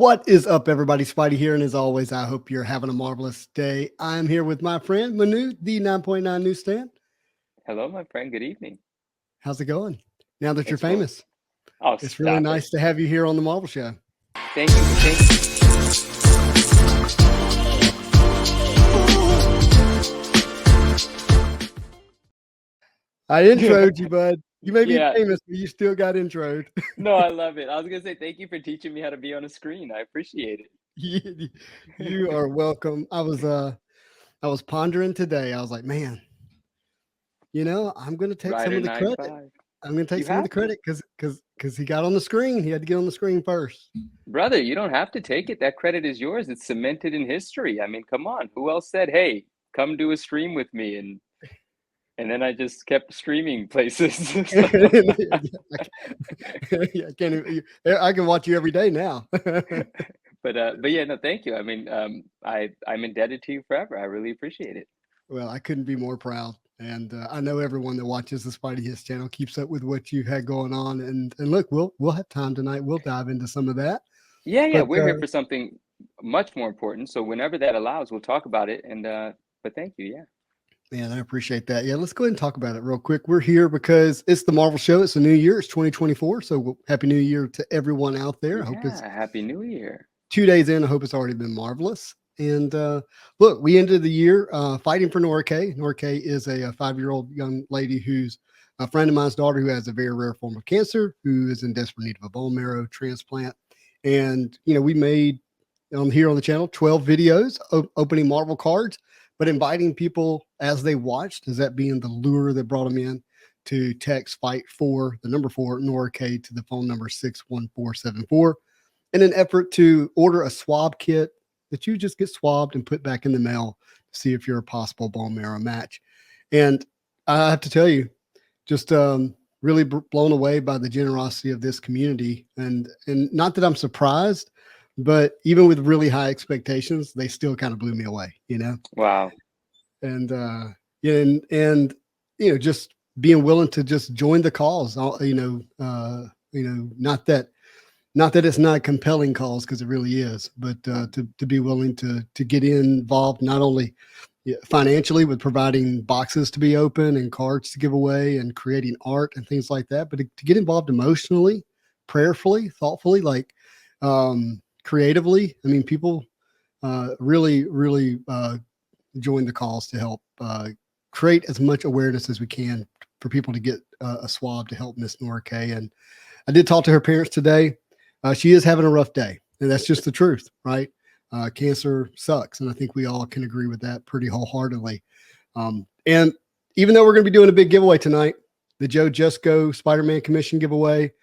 What is up, everybody? Spidey here, and as always, I hope you're having a marvelous day. I'm here with my friend Manu, the 9.9 Newsstand. Hello, my friend. Good evening. How's it going? Now that you're It's going. famous, Oh, it's really stop it. nice to have you here on the Marvel Show. Thank you. I introed you, bud. You may be Yeah. famous, but you still got introed. No, I love it. I was gonna say thank you for teaching me how to be on a screen. I appreciate you, you it. are welcome. I was pondering today. I was like, man, I'm going to take some Rider of the credit. 95. I'm going to take You some of the have to. credit because he got on the screen. He had to get on the screen first. Brother, you don't have to take it. That credit is yours. It's cemented in history. I mean, come on. Who else said, "Hey, come do a stream with me?" And then I just kept streaming places. So. Yeah, I can watch you every day now. But yeah, no, thank you. I mean, I'm indebted to you forever. I really appreciate it. Well, I couldn't be more proud. And I know everyone that watches the Spidey Hits channel keeps up with what you had going on. And look, we'll have time tonight. We'll dive into some of that. Yeah, But we're here for something much more important. So whenever that allows, we'll talk about it. And but thank you. Yeah. man, I appreciate that. Yeah, let's go ahead and talk about it real quick. We're here because it's the Marvel Show. It's a new year. It's 2024. So happy New Year to everyone out there. I hope it's Yeah, Happy New Year. 2 days in. I hope it's already been marvelous. And look, we ended the year fighting for Nora Kay. Nora Kay is a 5-year-old young lady who's a friend of mine's daughter who has a very rare form of cancer, who is in desperate need of a bone marrow transplant. And, we made here on the channel 12 videos opening Marvel cards, but inviting people as they watched, as that being the lure that brought them in, to text fight for the number 4 Nora Kay to the phone number 61474 in an effort to order a swab kit that you just get swabbed and put back in the mail to see if you're a possible bone marrow match. And I have to tell you, just really blown away by the generosity of this community. And not that I'm surprised, but even with really high expectations, they still kind of blew me away, Wow. And yeah, and just being willing to just join the cause, not that it's not compelling cause, because it really is, but to be willing to get involved, not only financially with providing boxes to be open and cards to give away and creating art and things like that, but to get involved emotionally, prayerfully, thoughtfully, like creatively. I mean, people really, really join the cause to help create as much awareness as we can for people to get a swab to help Miss Nora Kay. And I did talk to her parents today. She is having a rough day, and that's just the truth, right? Cancer sucks, and I think we all can agree with that pretty wholeheartedly. And even though we're going to be doing a big giveaway tonight, the Joe Jusko Spider-Man commission giveaway.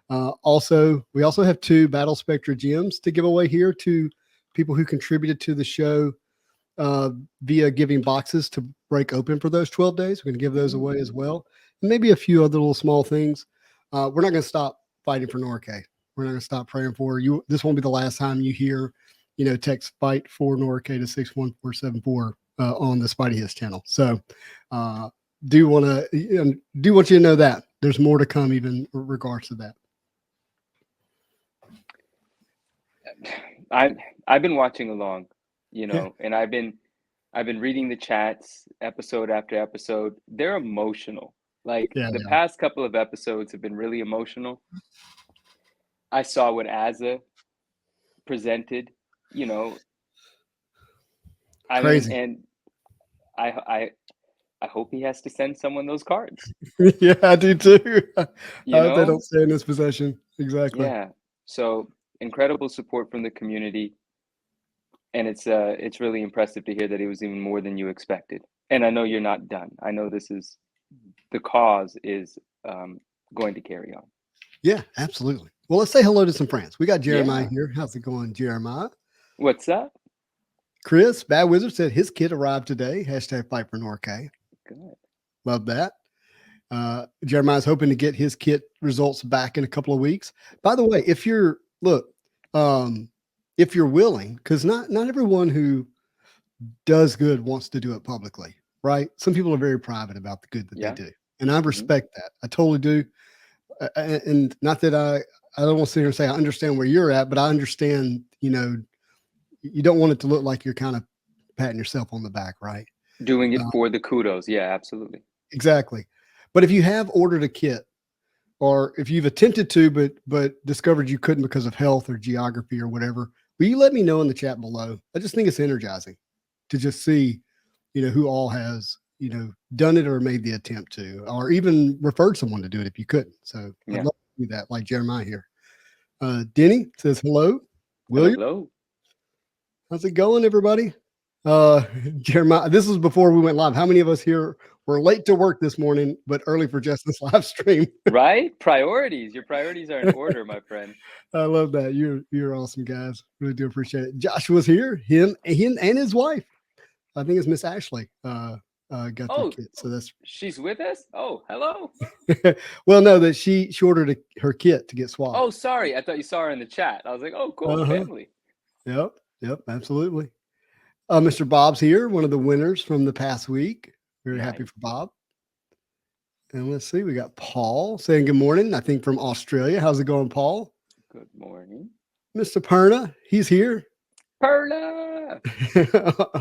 We also have 2 Battle Spectra gems to give away here to people who contributed to the show via giving boxes to break open for those 12 days. We're going to give those away as well, and maybe a few other little small things. We're not going to stop fighting for Nora Kay. We're not going to stop praying for her. This won't be the last time you hear, text fight for Nora Kay to 61474 on the Spidey Hits channel. So do want you to know that there's more to come, even in regards to that. I've been watching along, Yeah. and I've been reading the chats episode after episode. They're emotional. Like Yeah. the past couple of episodes have been really emotional. I saw what Azza presented, I Crazy. mean, and I hope he has to send someone those cards. Yeah, I do too. I hope they don't You stay in this possession. Exactly. Yeah. So incredible support from the community, and it's really impressive to hear that it was even more than you expected. And I know you're not done. I know the cause is going to carry on. Yeah, absolutely. Well, let's say hello to some friends. We got Jeremiah Yeah. here. How's it going, Jeremiah? What's up? Chris, Bad Wizard, said his kit arrived today. Hashtag fight for Nora Kay. Good. Love that. Jeremiah's hoping to get his kit results back in a couple of weeks. By the way, if you're willing, because not everyone who does good wants to do it publicly, right? Some people are very private about the good that Yeah. they do, and I respect that. I totally do. And not that I don't want to sit here and say I understand where you're at, but I understand, you know, you don't want it to look like you're kind of patting yourself on the back, right? Doing it for the kudos. Yeah, absolutely. Exactly. But if you have ordered a kit, or if you've attempted to, but discovered you couldn't because of health or geography or whatever, will you let me know in the chat below? I just think it's energizing to just see, you know, who all has, you know, done it or made the attempt to, or even referred someone to do it if you couldn't. So Yeah. I'd love to do that, like Jeremiah here. Denny says hello. William, Hello. how's it going, everybody? Jeremiah, this was before we went live. How many of us here were late to work this morning, but early for just this live stream? Right? Priorities. Your priorities are in order, my friend. I love that. You're awesome, guys. Really do appreciate it. Joshua's here. Him and his wife. I think it's Miss Ashley. Got their kit. So that's she's with us. Oh, hello. well, no, that she ordered her kit to get swabbed. Oh, sorry. I thought you saw her in the chat. I was like, oh, cool, family. Yep, absolutely. Mr. Bob's here, one of the winners from the past week. Very happy for Bob. And let's see, we got Paul saying good morning, I think from Australia. How's it going, Paul? Good morning. Mr. Perna, he's here. Perna!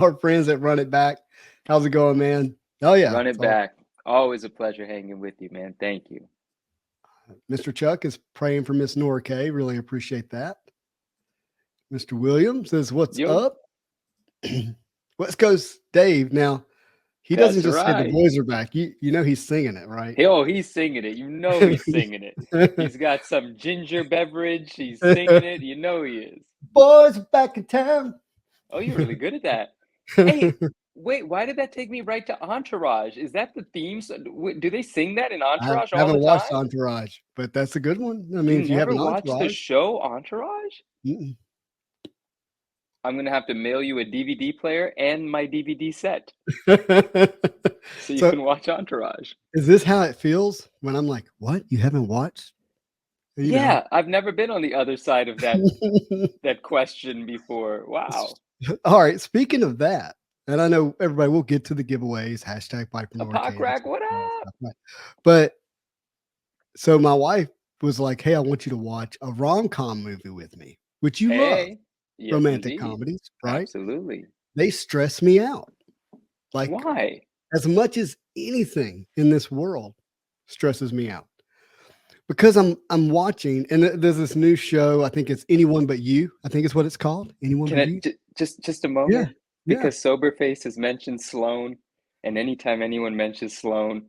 Our friends that Run It Back. How's it going, man? Oh, yeah. Run It Back. Always a pleasure hanging with you, man. Thank you. Mr. Chuck is praying for Miss Nora Kay. Really appreciate that. Mr. Williams says, what's up? West Coast Dave. Now, he doesn't just say the boys are back. You know he's singing it, right? Oh, he's singing it. You know he's singing it. He's got some ginger beverage. He's singing it. You know he is. Boys back in town. Oh, you're really good at that. Hey, wait, why did that take me right to Entourage? Is that the theme? Do they sing that in Entourage all the time? I haven't watched Entourage, but that's a good one. I mean, if you haven't watched the show Entourage? Mm-mm. I'm going to have to mail you a DVD player and my DVD set so you can watch Entourage. Is this how it feels when I'm like, what? You haven't watched? Yeah, I've never been on the other side of that that question before. Wow. All right. Speaking of that, and I know everybody will get to the giveaways, hashtag Crack, what up? But so my wife was like, hey, I want you to watch a rom-com movie with me, which you love. Yes, romantic comedies, right? Absolutely. They stress me out. Like, why? As much as anything in this world stresses me out. Because I'm watching, and there's this new show. I think it's Anyone But You. I think it's what it's called. Anyone But You. Just a moment. Yeah. Because Soberface has mentioned Sloan, and anytime anyone mentions Sloan,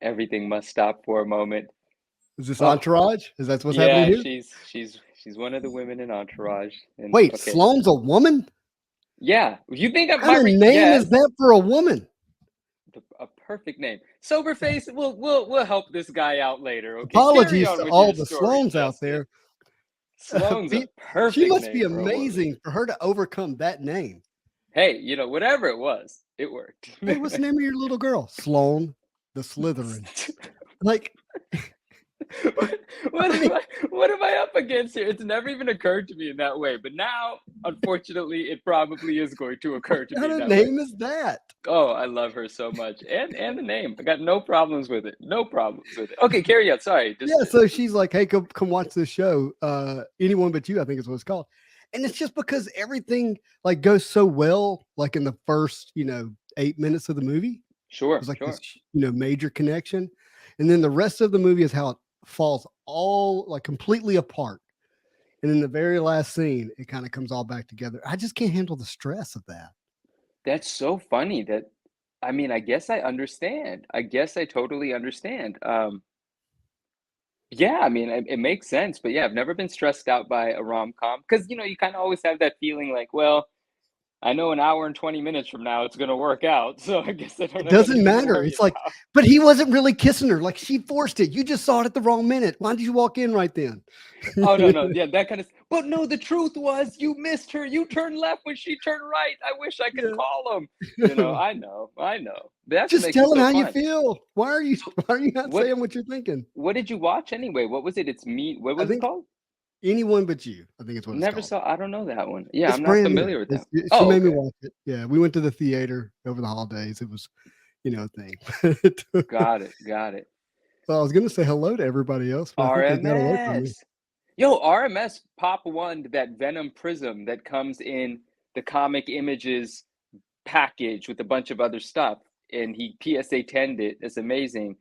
everything must stop for a moment. Is this Entourage? Is that what's happening here? She's one of the women in Entourage. And, wait, Sloan's a woman? Yeah. You think what kind of name is that for a woman? A perfect name. Soberface, we'll help this guy out later. Okay. Apologies to all the Sloans out there. Sloan's a perfect She must be amazing for her to overcome that name. Hey, whatever it was, it worked. Hey, what's the name of your little girl? Sloan the Slytherin. Like, what am I up against here? It's never even occurred to me in that way, but now, unfortunately, it probably is going to occur to me. What kind of name is that? Oh, I love her so much, and the name. I got no problems with it. No problems with it. Okay, carry on. Sorry. So she's like, "Hey, come watch this show. Anyone But You, I think is what it's called." And it's just because everything like goes so well, like in the first 8 minutes of the movie. Sure. It's like this major connection, and then the rest of the movie is how it falls all like completely apart. And in the very last scene, it kind of comes all back together. I just can't handle the stress of that. That's so funny I mean, I guess I understand. I guess I totally understand. Yeah, I mean, it makes sense, but yeah, I've never been stressed out by a rom-com because, you kind of always have that feeling like, well, I know an hour and 20 minutes from now it's going to work out. So I guess I don't know. It doesn't matter. It's like, but he wasn't really kissing her. Like she forced it. You just saw it at the wrong minute. Why did you walk in right then? Oh, no. Yeah, that kind of. But no, the truth was you missed her. You turned left when she turned right. I wish I could call him. I know. That's just tell him how you feel. Why are you not saying what you're thinking? What did you watch anyway? What was it? It's me. What was it called? Anyone But You, I think it's what it's called. Saw. I don't know that one. Yeah, I'm not familiar with that. She made me watch it. Yeah, we went to the theater over the holidays. It was, a thing. Got it. Well, I was going to say hello to everybody else. But RMS. Yo, RMS Pop One, that Venom Prism that comes in the Comic Images package with a bunch of other stuff, and he PSA 10'd it. It's amazing.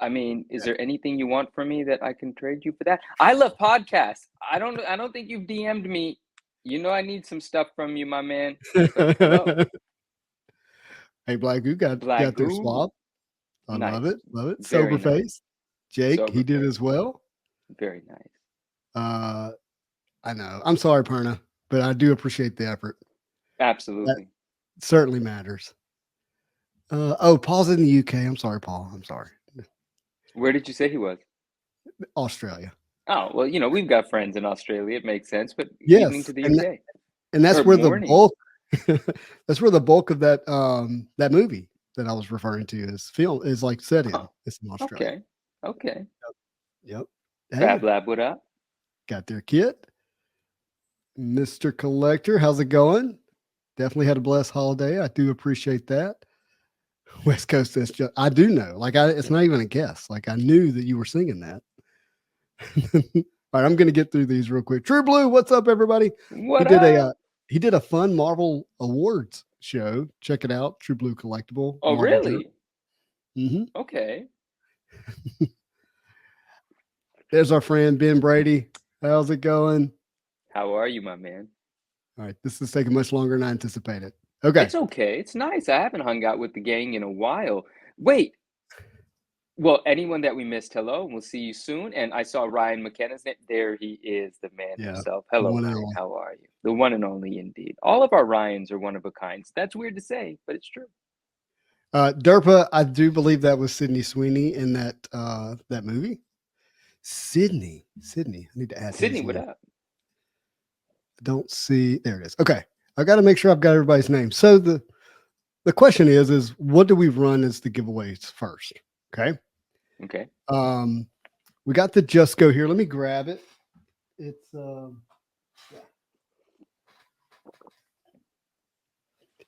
I mean, is there anything you want from me that I can trade you for that? I love podcasts. I don't think you've DM'd me. You know I need some stuff from you, my man. So hello. Hey, Black Goo got Black their Goo. swab. I love Nice. it. Love it. Sober Very nice. face. Jake, he Sober did face. as well. Very nice. I know. I'm sorry, Perna, but I do appreciate the effort. Absolutely. That certainly matters. Paul's in the UK. I'm sorry, Paul. I'm sorry. Where did you say he was? Australia. Oh, well, you know, we've got friends in Australia. It makes sense, but Yes, evening to the and UK. And that's Or where morning. the bulk that's where the bulk of that that movie that I was referring to is like set in. Oh, It's in Australia. Okay. Yep. Fab Hey, Lab, what up? got their kit. Mr. Collector, how's it going? Definitely had a blessed holiday. I do appreciate that. West Coast says I do know. Like it's not even a guess. Like I knew that you were singing that. All right, I'm gonna get through these real quick. True Blue, what's up, everybody? What He did a fun Marvel Awards show. Check it out, True Blue Collectible. Oh, Marvel really? Mm-hmm. Okay. There's our friend Ben Brady. How's it going? How are you, my man? All right, this is taking much longer than I anticipated. Okay. It's okay. It's nice. I haven't hung out with the gang in a while. Wait. Well, anyone that we missed, hello, and we'll see you soon. And I saw Ryan McKenna's name. There he is, the man himself. Hello, one and Ryan. only. How are you? The one and only, indeed. All of our Ryans are one of a kind. That's weird to say, but it's true. Derpa, I do believe that was Sydney Sweeney in that movie. Sydney. I need to add Sydney, his what name. up? Don't see. There it is. Okay, I got to make sure I've got everybody's name. So the question is what do we run as the giveaways first? Okay. We got the Jusko here. Let me grab it. It's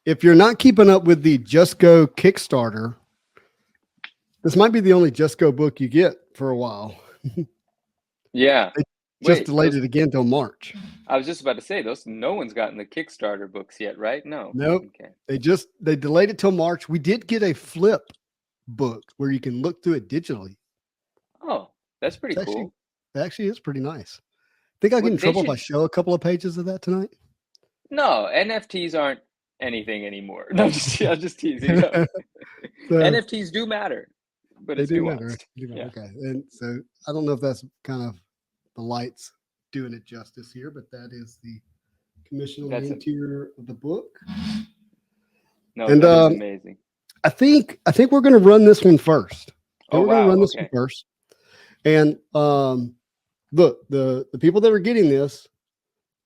if you're not keeping up with the Jusko Kickstarter, this might be the only Jusko book you get for a while. Yeah. They just delayed it again till March. I was just about to say no one's gotten the Kickstarter books yet, right? No. Nope. Okay. They delayed it till March. We did get a flip book where you can look through it digitally. Oh, that's pretty cool. Actually, it's pretty nice. Think I'll get in trouble if I show a couple of pages of that tonight? No, NFTs aren't anything anymore. No, I'm just teasing. No. NFTs do matter, but it's nuanced. Yeah. Okay. And so I don't know if that's kind of the lights doing it justice here, but that is the commission on the interior of the book. No, and that is amazing. I think we're going to run this one first. We're going to run this one first. And look, the people that are getting this,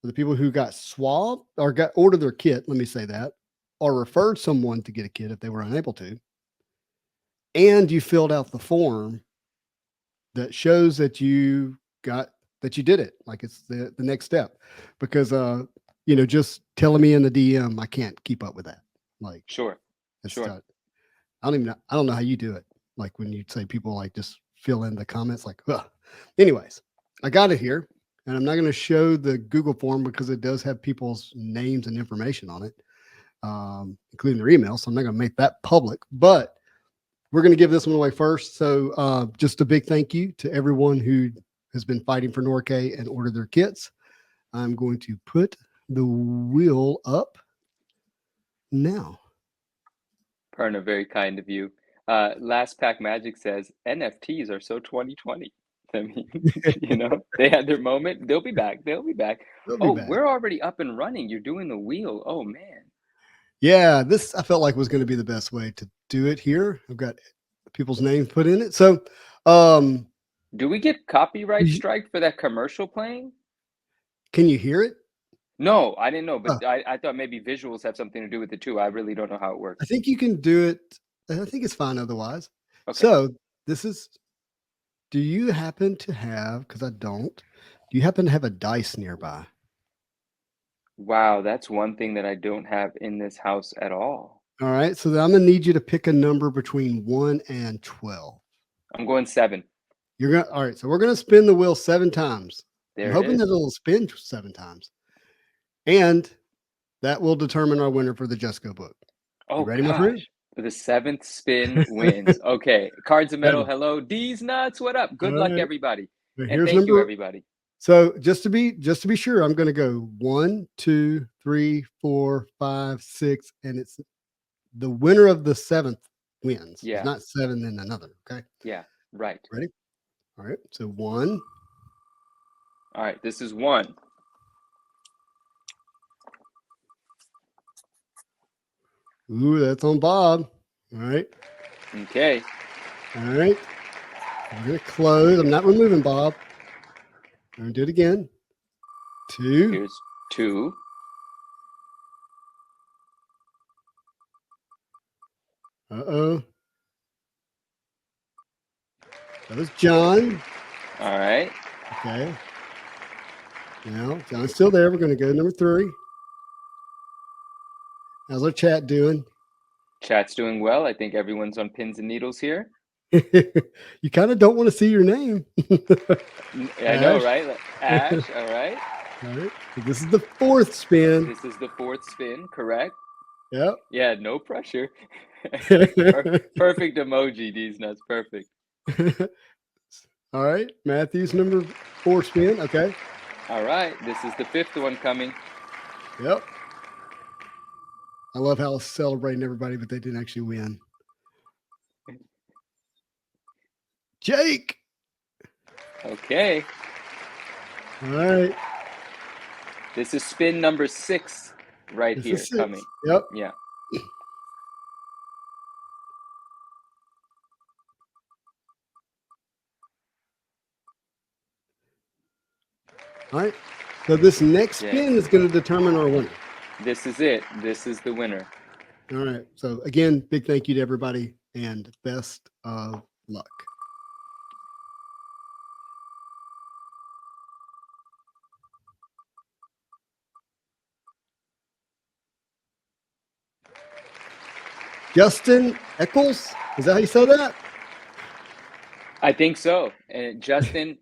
the people who got SWAB or ordered their kit, let me say that, or referred someone to get a kit if they were unable to, and you filled out the form that shows that you did it. Like it's the next step, because just telling me in the DM, I can't keep up with that. Like sure. I don't know how you do it. Like when you say people like just fill in the comments, like, ugh. Anyways, I got it here, and I'm not going to show the Google form because it does have people's names and information on it, including their email. So I'm not going to make that public, but we're going to give this one away first. So just a big thank you to everyone who has been fighting for Nora Kay and ordered their kits. I'm going to put the wheel up now. Perna, very kind of you. Last Pack Magic says NFTs are so 2020. I mean, they had their moment. They'll be back. We're already up and running. You're doing the wheel. Oh man. Yeah, this I felt like was going to be the best way to do it here. I've got people's names put in it. So, do we get copyright strike for that commercial playing? Can you hear it? No, I didn't know, but I thought maybe visuals have something to do with it too. I really don't know how it works. I think you can do it. I think it's fine otherwise. Okay. So do you happen to have, because I don't, do you happen to have a dice nearby? Wow, that's one thing that I don't have in this house at all. All right, so I'm going to need you to pick a number between 1 and 12. I'm going 7. All right, so we're going to spin the wheel 7 times. There I'm it hoping is. that it'll spin 7 times. And that will determine our winner for the Jusko book. You Oh ready, my friend? gosh. The 7th spin wins. Okay. Cards of Metal, Hey, hello. D's nuts, what up? all Good luck, right. everybody. And Here's thank you, number. everybody. So just to be sure, I'm going to go 1, 2, 3, 4, 5, 6, and it's the winner of the 7th wins. Yeah. It's not 7 and another. Okay. Yeah. Right. Ready? All right. So 1. All right. This is 1. Ooh, that's on Bob. All right. Okay. All right. We're going to close. I'm not removing Bob. I'm going to do it again. 2. Here's 2. Uh-oh. That was John. All right. Okay. Now, John's still there. We're going to go to number 3. How's our chat doing? Chat's doing well. I think everyone's on pins and needles here. You kind of don't want to see your name. I know, right? Ash, all right. All right. So this is the 4th spin. This is the 4th spin, correct? Yep. Yeah, no pressure. Perfect emoji, D's nuts. Perfect. All right. Matthew's number 4 spin. Okay. All right. This is the 5th one coming. Yep. I love how it's celebrating everybody, but they didn't actually win. Jake. Okay. All right. This is spin number 6 right This here is 6. coming. Yep. Yeah. All right. So this next Yeah. spin is going to determine our winner. This is it. This is the winner. All right. So again, big thank you to everybody and best of luck. Justin Eccles, is that how you say that? I think so. And Justin,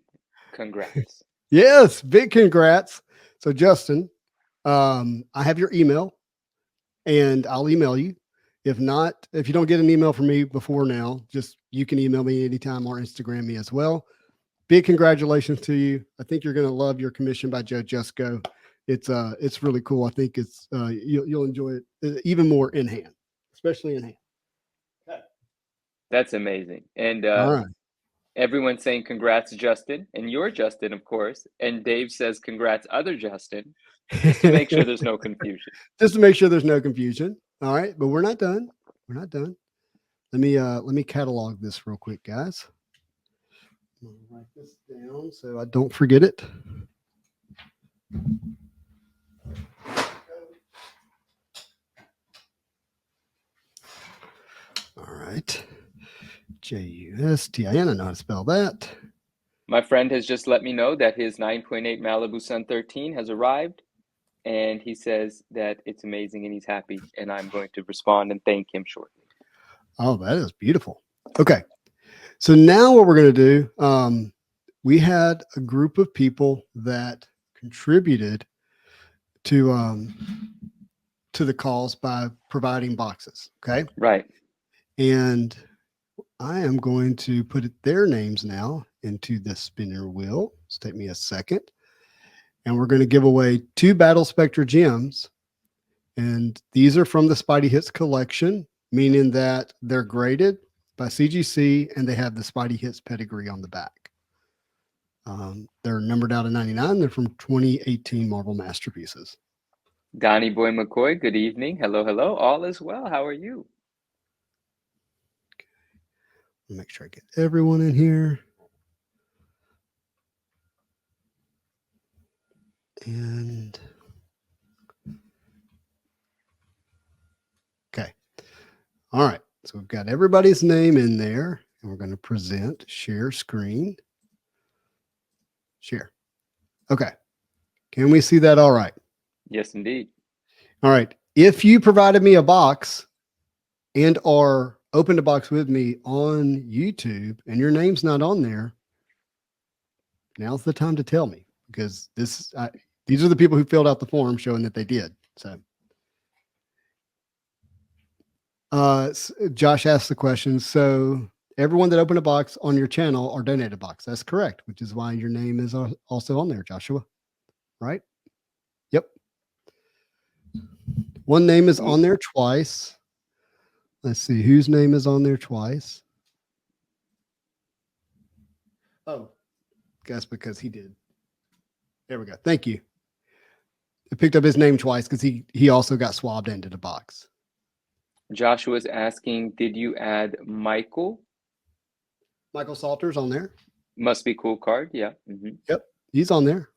congrats. Yes, big congrats. So Justin, I have your email and I'll email you. If not, if you don't get an email from me before now, just you can email me anytime or Instagram me as well. Big congratulations to you. I think you're going to love your commission by Joe Jusko. It's really cool. I think it's you'll enjoy it even more in hand, especially in hand. That's amazing. And All right. everyone's saying congrats, Justin. And you're Justin, of course. And Dave says congrats, other Justin. Just to make sure there's no confusion. Just to make sure there's no confusion. All right, but we're not done. We're not done. Let me catalog this real quick, guys. I'm gonna write this down so I don't forget it. All right. Justin. I know how to spell that. My friend has just let me know that his 9.8 Malibu Sun 13 has arrived. And he says that it's amazing and he's happy. And I'm going to respond and thank him shortly. Oh, that is beautiful. Okay. So now what we're going to do, we had a group of people that contributed to the cause by providing boxes. Okay. Right. And I am going to put their names now into the spinner wheel. It's take me a second. And we're going to give away 2 Battle Spectre gems. And these are from the Spidey Hits collection, meaning that they're graded by CGC and they have the Spidey Hits pedigree on the back. They're numbered out of 99. They're from 2018 Marvel Masterpieces. Donnie Boy McCoy, good evening. Hello, hello. All is well. How are you? Okay. Make sure I get everyone in here. And okay. All right. So we've got everybody's name in there and we're going to present, share screen, share. Okay. Can we see that? All right. Yes, indeed. All right. If you provided me a box and or opened a box with me on YouTube and your name's not on there, now's the time to tell me because these are the people who filled out the form showing that they did. So, Josh asked the question. So everyone that opened a box on your channel or donated a box. That's correct, which is why your name is also on there, Joshua. Right? Yep. One name is on there twice. Let's see whose name is on there twice. Oh, guess because he did. There we go. Thank you. I picked up his name twice because he also got swabbed into the box. Joshua's asking, did you add Michael? Michael Salter's on there. Must be cool card. Yeah. Mm-hmm. Yep. He's on there.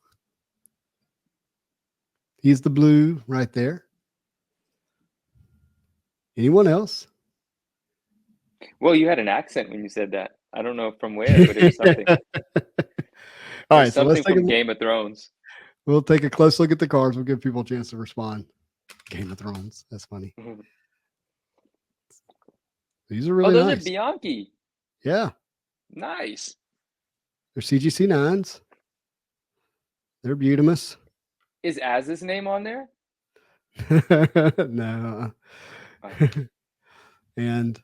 He's the blue right there. Anyone else? Well, you had an accent when you said that. I don't know from where, but it was something. All right. So something from Game of Thrones. We'll take a close look at the cards. We'll give people a chance to respond. Game of Thrones. That's funny. These are really nice. Those are Bianchi. Yeah. Nice. They're CGC 9s. They're Butamus. Is Az's name on there? No. And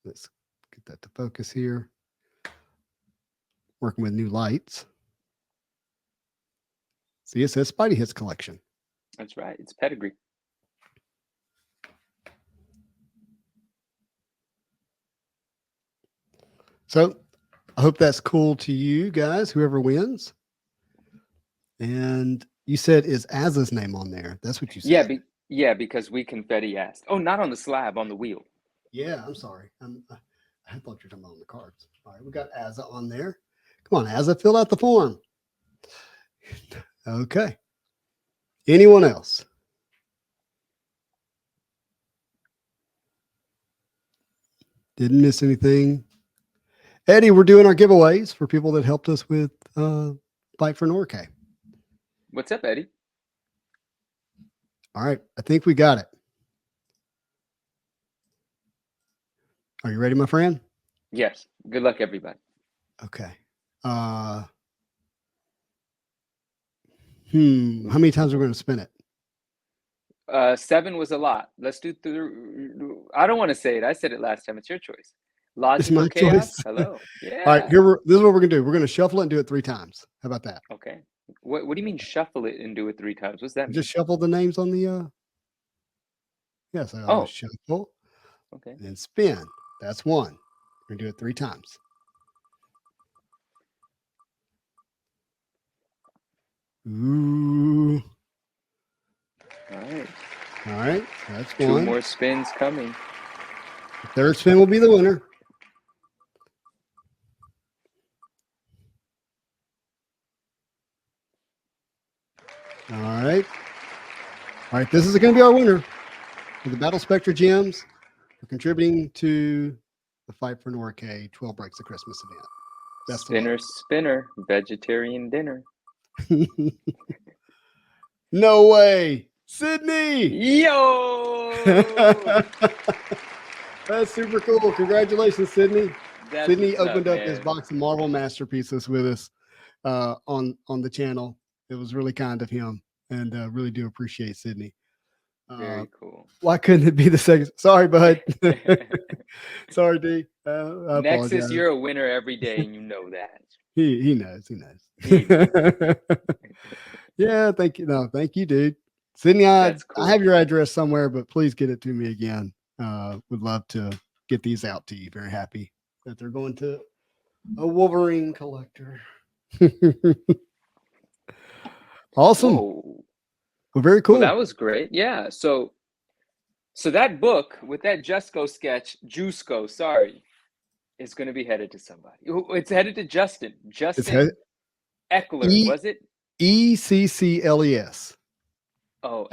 let's get that to focus here. Working with new lights. See, it says Spidey Hits Collection. That's right. It's pedigree. So I hope that's cool to you guys, whoever wins. And you said, is Az's name on there? That's what you said. Yeah, because we confetti asked. Oh, not on the slab, on the wheel. Yeah, I'm sorry. I thought you were talking about on the cards. All right, we got Azza on there. Come on, Azza, fill out the form. Okay. Anyone else? Didn't miss anything. Eddie, we're doing our giveaways for people that helped us with Fight for Nora Kay. What's up, Eddie? All right. I think we got it. Are you ready, my friend? Yes. Good luck, everybody. Okay. How many times are we going to spin it? 7 was a lot. Let's do I don't want to say it. I said it last time. It's your choice. Logical chaos. Choice. Hello. Yeah. All right. This is what we're going to do. We're going to shuffle it and do it 3 times. How about that? Okay. What do you mean shuffle it and do it 3 times? What's that mean? Just shuffle the names on the yes. Shuffle. Okay. And spin. That's 1. We're going to do it 3 times. Ooh. All right. All right. So that's 2 1. more spins coming. The 3rd spin will be the winner. All right. All right. This is going to be our winner for the Battle Spectra Gems for contributing to the Fight for Nora Kay 12 Breaks of Christmas event. Best Spinner, vegetarian dinner. No way. Sydney. Yo. That's super cool. Congratulations, Sydney. Sydney opened up his box of Marvel masterpieces with us on the channel. It was really kind of him, and really do appreciate Sydney. Very cool. Why couldn't it be the second? Sorry, bud. Sorry, D. Nexus, you're a winner every day, and you know that. He knows. He knows. Yeah, thank you. No, thank you, dude. Sydney, I have your address somewhere, but please get it to me again. Would love to get these out to you. Very happy that they're going to a Wolverine collector. Awesome. Whoa. Well, very cool. Well, that was great. Yeah. So that book with that Jusko, sorry, is going to be headed to somebody. It's headed to Justin. Justin Eckler, was it? ECCLES. Oh,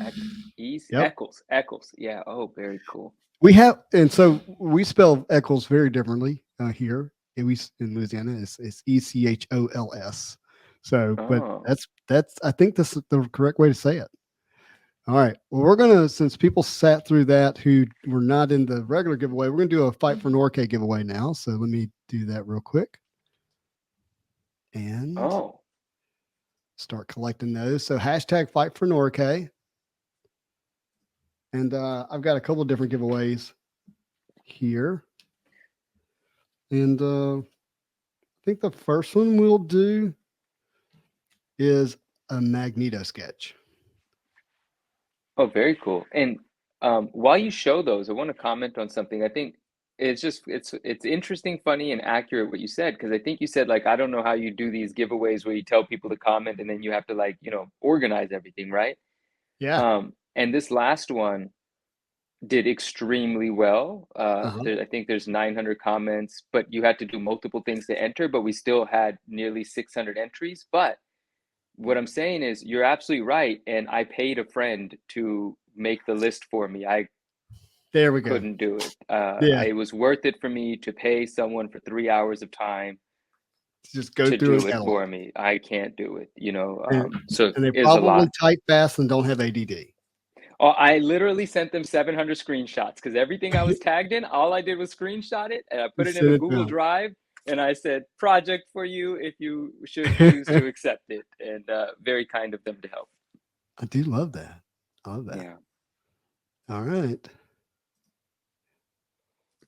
Eccles. Yeah. Oh, very cool. We have, and so we spell Eccles very differently here. In Louisiana, it's ECHOLS. So, but that's I think that's the correct way to say it. All right. Well, we're gonna, since people sat through that who were not in the regular giveaway, we're gonna do a Fight for Nora Kay giveaway now. So let me do that real quick. And start collecting those. So hashtag fight for Nora Kay. And I've got a couple of different giveaways here. And I think the first one we'll do is a Magneto sketch. Oh, very cool. And while you show those, I want to comment on something. I think it's interesting, funny, and accurate what you said, because I think you said, like, I don't know how you do these giveaways where you tell people to comment and then you have to, like, organize everything, right? Yeah. And this last one did extremely well. Uh-huh. I think there's 900 comments, but you had to do multiple things to enter, but we still had nearly 600 entries. But what I'm saying is you're absolutely right. And I paid a friend to make the list for me. I There we go. couldn't do it. Yeah. It was worth it for me to pay someone for 3 hours of time Just go to through do and it handle for me. I can't do it, it. so And they it was a probably lot. type fast and don't have ADD. Oh, I literally sent them 700 screenshots because everything I was tagged in, all I did was screenshot it and I put it in Send a it to Google 'em. Drive and I said, project for you if you should choose to accept it. And very kind of them to help. I do love that. I love that. Yeah. All right.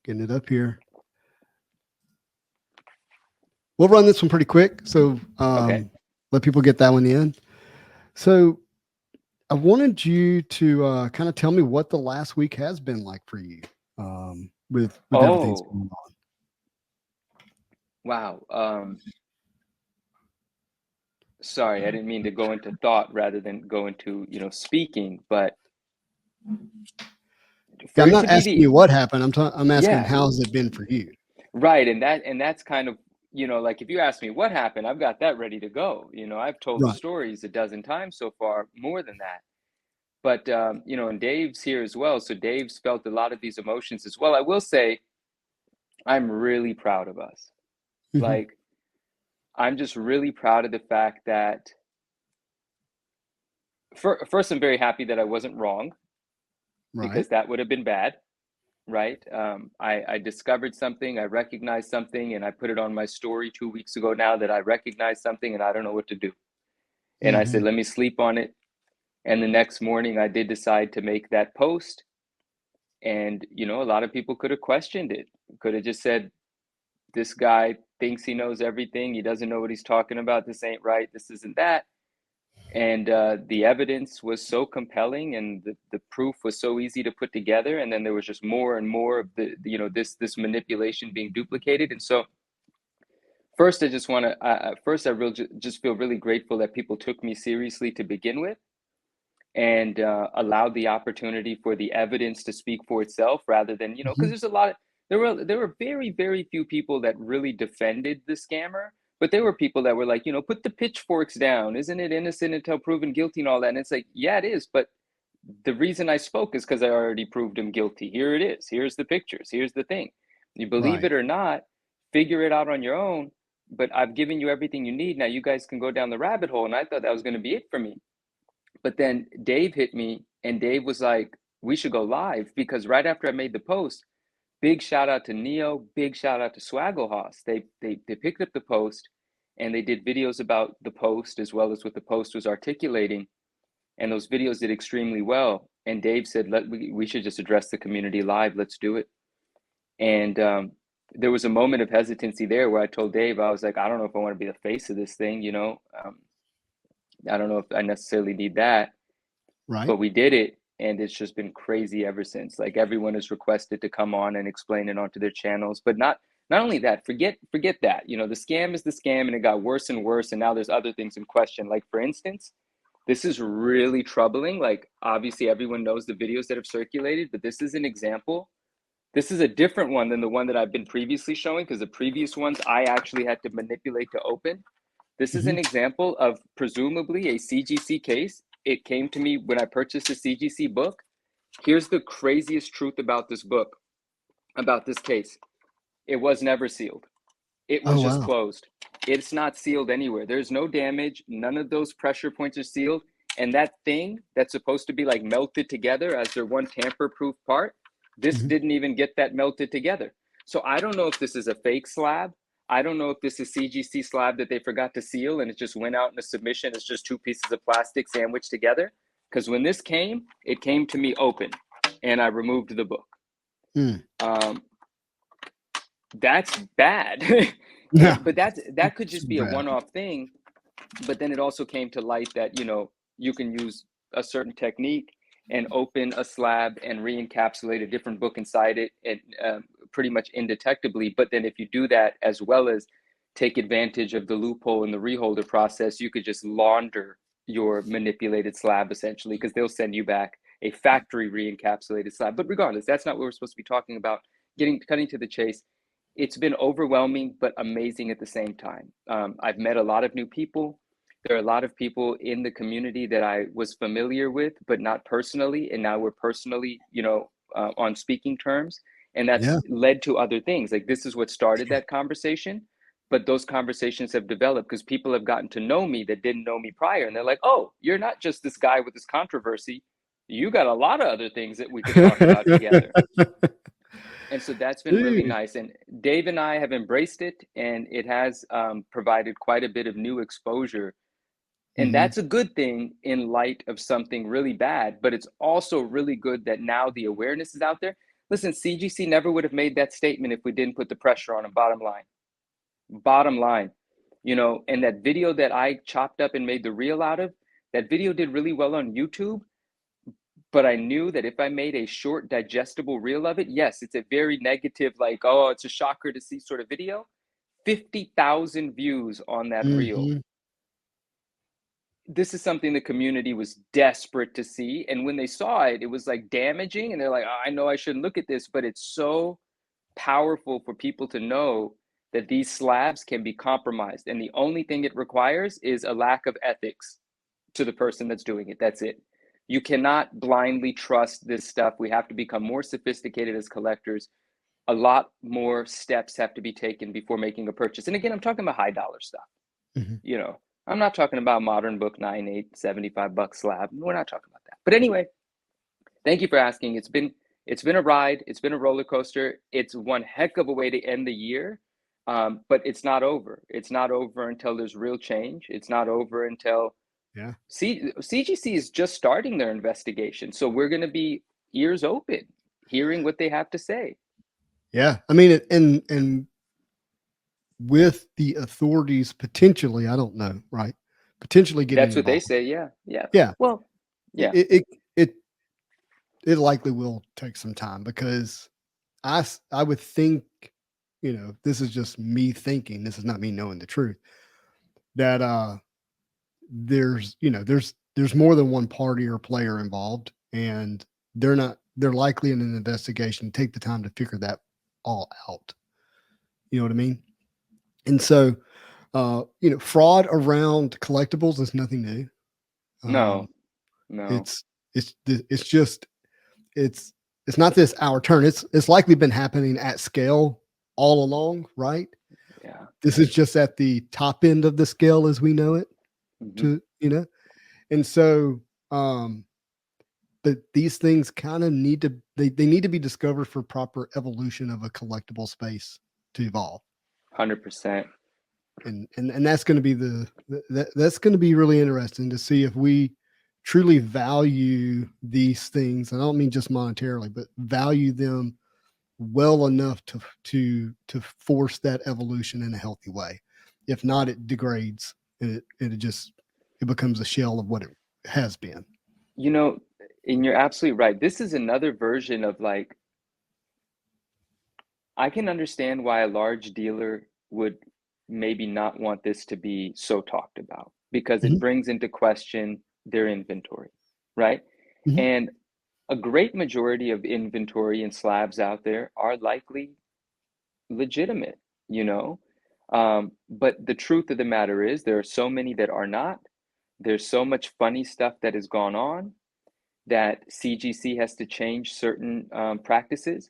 Getting it up here. We'll run this one pretty quick. So Okay. let people get that one in. So I wanted you to kind of tell me what the last week has been like for you with everything that's going on. Wow. Sorry, I didn't mean to go into thought rather than go into, speaking, but Yeah, for I'm it to not be asking you what happened. I'm asking yeah, how has it been for you? right. And that's kind of, like if you ask me what happened, I've got that ready to go. I've told the Right. stories a dozen times so far, more than that. But and Dave's here as well. So Dave's felt a lot of these emotions as well. I will say I'm really proud of us. Mhm. Like, I'm just really proud of the fact that first, I'm very happy that I wasn't wrong Right. because that would have been bad, right? I discovered something, I recognized something, and I put it on my story 2 weeks ago now that I recognized something and I don't know what to do. And I said, Mhm. let me sleep on it. And the next morning, I did decide to make that post. And, a lot of people could have questioned it, could have just said, this guy thinks he knows everything. He doesn't know what he's talking about. This ain't right. This isn't that. And the evidence was so compelling and the proof was so easy to put together. And then there was just more and more of this manipulation being duplicated. And so first, I just want to, first, I just feel really grateful that people took me seriously to begin with and allowed the opportunity for the evidence to speak for itself rather than, because Mhm. there's a lot of, there were very, very few people that really defended the scammer, but there were people that were like, put the pitchforks down. Isn't it innocent until proven guilty and all that? And it's like, yeah, it is. But the reason I spoke is because I already proved him guilty. Here it is. Here's the pictures. Here's the thing. You believe Right. it or not, figure it out on your own. But I've given you everything you need. Now you guys can go down the rabbit hole. And I thought that was going to be it for me. But then Dave hit me and Dave was like, we should go live because right after I made the post, big shout out to Neo, big shout out to Swaggle They picked up the post and they did videos about the post as well as what the post was articulating. And those videos did extremely well. And Dave said, we should just address the community live. Let's do it. And there was a moment of hesitancy there where I told Dave, I was like, I don't know if I want to be the face of this thing, I don't know if I necessarily need that. Right. But we did it and it's just been crazy ever since. Like everyone has requested to come on and explain it onto their channels, but not only that, forget that. The scam is the scam and it got worse and worse and now there's other things in question. Like for instance, this is really troubling. Like obviously everyone knows the videos that have circulated, but this is an example. This is a different one than the one that I've been previously showing because the previous ones I actually had to manipulate to open. This is Mhm. an example of presumably a CGC case. It came to me when I purchased the CGC book. Here's the craziest truth about this book, about this case. It was never sealed. It Oh was just wow. closed. It's not sealed anywhere. There's no damage. None of those pressure points are sealed. And that thing that's supposed to be like melted together as their one tamper-proof part, this Mhm. didn't even get that melted together. So I don't know if this is a fake slab. I don't know if this is CGC slab that they forgot to seal and it just went out in a submission. It's just two pieces of plastic sandwiched together. Because when this came, it came to me open and I removed the book. Mm. That's bad. Yeah. But that could just be a Bad. one-off thing. But then it also came to light that, you can use a certain technique and open a slab and re-encapsulate a different book inside it, and pretty much indetectably. But then if you do that, as well as take advantage of the loophole in the reholder process, you could just launder your manipulated slab essentially, because they'll send you back a factory re-encapsulated slab. But regardless, that's not what we're supposed to be talking about. Cutting to the chase, it's been overwhelming but amazing at the same time. I've met a lot of new people. There are a lot of people in the community that I was familiar with, but not personally. And now we're personally, on speaking terms. And that's Yeah. led to other things. Like, this is what started that conversation. But those conversations have developed because people have gotten to know me that didn't know me prior. And they're like, oh, you're not just this guy with this controversy. You got a lot of other things that we could talk about together. And so that's been really Dude. nice. And Dave and I have embraced it, and it has provided quite a bit of new exposure. And Mm-hmm. that's a good thing in light of something really bad, but it's also really good that now the awareness is out there. Listen, CGC never would have made that statement if we didn't put the pressure on them, bottom line, and that video that I chopped up and made the reel out of, that video did really well on YouTube. But I knew that if I made a short, digestible reel of it, yes, it's a very negative, like, oh, it's a shocker to see sort of video. 50,000 views on that reel. Mm-hmm. This is something the community was desperate to see. And when they saw it, it was like damaging. And they're like, oh, I know I shouldn't look at this, but it's so powerful for people to know that these slabs can be compromised. And the only thing it requires is a lack of ethics to the person that's doing it. That's it. You cannot blindly trust this stuff. We have to become more sophisticated as collectors. A lot more steps have to be taken before making a purchase. And again, I'm talking about high dollar stuff. Mm-hmm. I'm not talking about modern book 9, 8, $75 slab. We're not talking about that. But anyway, thank you for asking. It's been a ride. It's been a roller coaster. It's one heck of a way to end the year. But it's not over. It's not over until there's real change. It's not over until Yeah. CGC is just starting their investigation. So we're going to be ears open, hearing what they have to say. Yeah. I mean, and with the authorities potentially, I don't know, right? Potentially getting That's what they involved. say. Yeah. Yeah. Yeah. Well, yeah. It likely will take some time, because I would think, this is just me thinking, this is not me knowing the truth, that there's more than one party or player involved, and they're likely in an investigation, take the time to figure that all out. You know what I mean? And so, fraud around collectibles is nothing new. No, Um, no. it's just, it's not this our turn. It's likely been happening at scale all along, right? Yeah. This is just at the top end of the scale as we know it. Mm-hmm. And so, but these things kind of need to, they need to be discovered for proper evolution of a collectible space to evolve. 100%. And that's going to be that's going to be really interesting to see if we truly value these things. I don't mean just monetarily, but value them well enough to force that evolution in a healthy way. If not, it degrades, and it becomes a shell of what it has been. And you're absolutely right. This is another version of, like, I can understand why a large dealer would maybe not want this to be so talked about, because it Mhm, brings into question their inventory, right? mhm. And a great majority of inventory and slabs out there are likely legitimate, you know? But the truth of the matter is, there are so many that are not. There's so much funny stuff that has gone on that CGC has to change certain practices.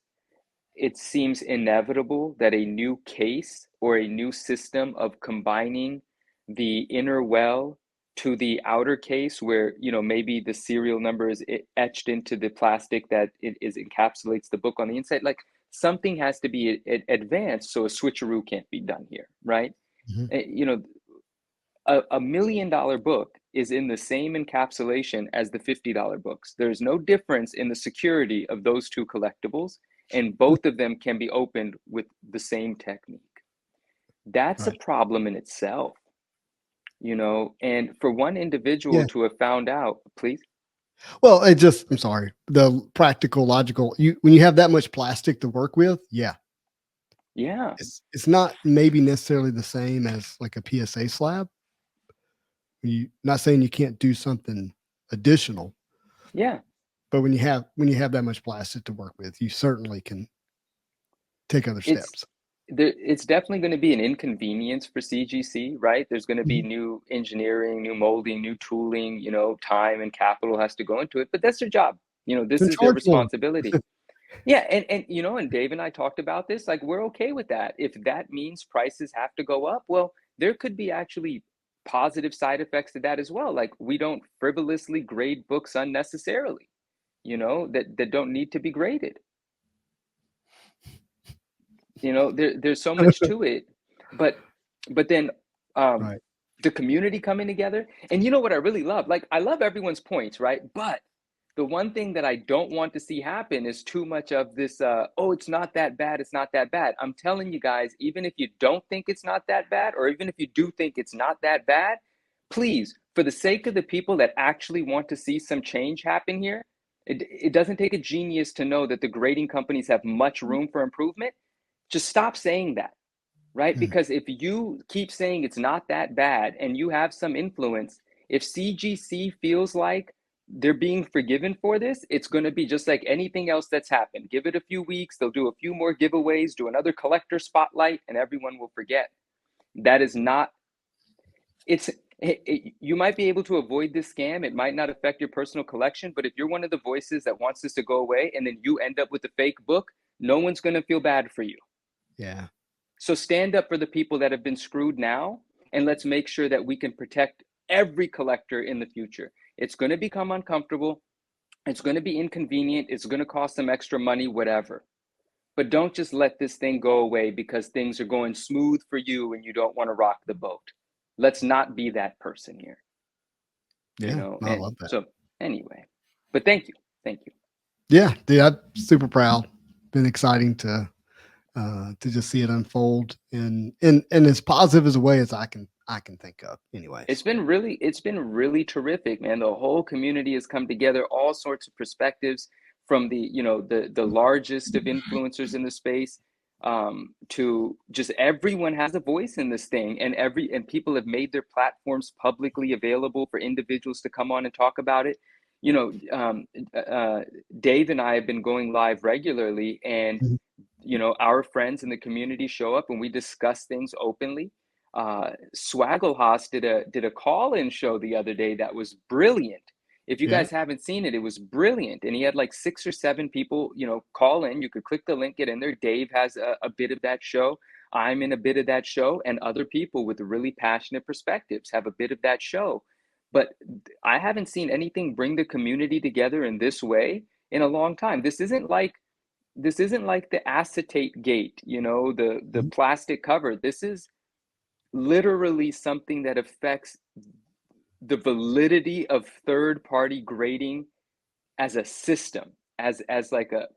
It seems inevitable that a new case or a new system of combining the inner well to the outer case, where maybe the serial number is etched into the plastic that it is encapsulates the book on the inside, like, something has to be advanced so a switcheroo can't be done here, right? Mhm. You know, $1 million book is in the same encapsulation as the $50 books. There's no difference in the security of those two collectibles, and both of them can be opened with the same technique. That's a Right. problem in itself, you know, and for one individual Yeah. to have found out, please. Well, I'm sorry, the practical, logical, when you have that much plastic to work with, yeah, Yeah, it's not maybe necessarily the same as like a PSA slab. Not saying you can't do something additional, yeah. but when you have that much plastic to work with, you certainly can take other It's steps. it's definitely going to be an inconvenience for CGC, right? There's going to be Mhm. new engineering, new molding, new tooling, you know, time and capital has to go into it, but that's their job. You know, this And is their charge more. responsibility. Yeah, and you know, and Dave and I talked about this, like we're okay with that. If that means prices have to go up, well, there could be actually positive side effects to that as well. Like we don't frivolously grade books unnecessarily, you know, that don't need to be graded. You know, there's so much to it, but then um, Right. the community coming together, and you know what I really love? Like I love everyone's points, right? But the one thing that I don't want to see happen is too much of this. Oh, it's not that bad. It's not that bad. I'm telling you guys, even if you don't think it's not that bad, or even if you do think it's not that bad, please, for the sake of the people that actually want to see some change happen here, it doesn't take a genius to know that the grading companies have much room for improvement. Just stop saying that, right? Mm. Because if you keep saying it's not that bad and you have some influence, if CGC feels like they're being forgiven for this, it's going to be just like anything else that's happened. Give it a few weeks, they'll do a few more giveaways, do another collector spotlight, and everyone will forget. That is not, it's, you might be able to avoid this scam. It might not affect your personal collection, but if you're one of the voices that wants this to go away and then you end up with a fake book, no one's going to feel bad for you. Yeah. So stand up for the people that have been screwed now, and let's make sure that we can protect every collector in the future. It's going to become uncomfortable. It's going to be inconvenient. It's going to cost some extra money, whatever. But don't just let this thing go away because things are going smooth for you and you don't want to rock the boat. Let's not be that person here, you Yeah. know? I And love that. so, anyway, but thank you. Thank you. Yeah, dude, I'm super proud. Been exciting to just see it unfold in as positive as a way as I can think of. Anyways. It's been really terrific, man. The whole community has come together, all sorts of perspectives from the, you know, the largest of influencers in the space, to just everyone has a voice in this thing, and people have made their platforms publicly available for individuals to come on and talk about it. You know, Dave and I have been going live regularly, and Mhm. you know, our friends in the community show up and we discuss things openly. Swaggelhaus did a call-in show the other day that was brilliant. If you Yeah. guys haven't seen it, it was brilliant, and he had like 6 or 7 people, you know, call in. You could click the link, get in there. Dave has a bit of that show. I'm in a bit of that show, and other people with really passionate perspectives have a bit of that show. But I haven't seen anything bring the community together in this way in a long time. This isn't like the acetate gate, you know, the Mhm. plastic cover. This is literally something that affects the validity of third party grading as a system, as like a,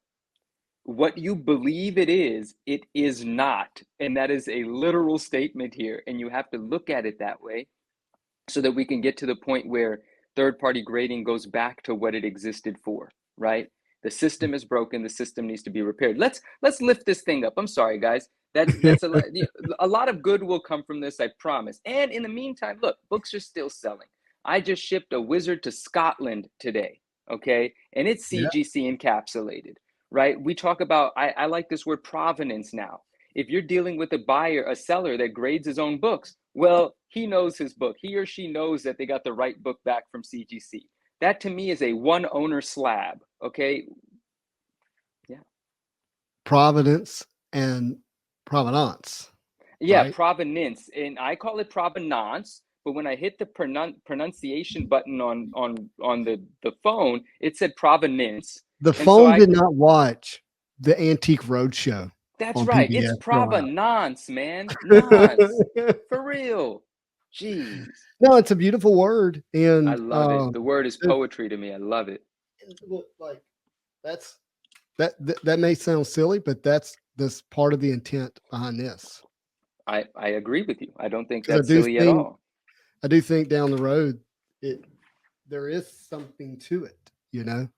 what you believe it is not. And that is a literal statement here. And you have to look at it that way so that we can get to the point where third party grading goes back to what it existed for, right? The system is broken. The system needs to be repaired. Let's lift this thing up. I'm sorry, guys. That's a lot of good will come from this, I promise. And in the meantime, look, books are still selling. I just shipped a wizard to Scotland today, okay? And it's Yeah. CGC encapsulated, right? We talk about, I like this word provenance now. If you're dealing with a buyer, a seller that grades his own books, well, he knows his book. He or she knows that they got the right book back from CGC. That to me is a one owner slab. Okay. Yeah. Providence and provenance, Yeah. right? Provenance. And I call it provenance. But when I hit the pronunciation button on the phone, it said provenance. The And so phone did not watch. the Antique Roadshow That's on right. It's PBS for a while. provenance, man. Nonce. For real. Jeez. No, it's a beautiful word, I and love it. The word is it- poetry to me. I love it. like that's that may sound silly, but that's part of the intent behind this. I agree with you. I don't think Because that's silly at all. I do think down the road, there is something to it. You know,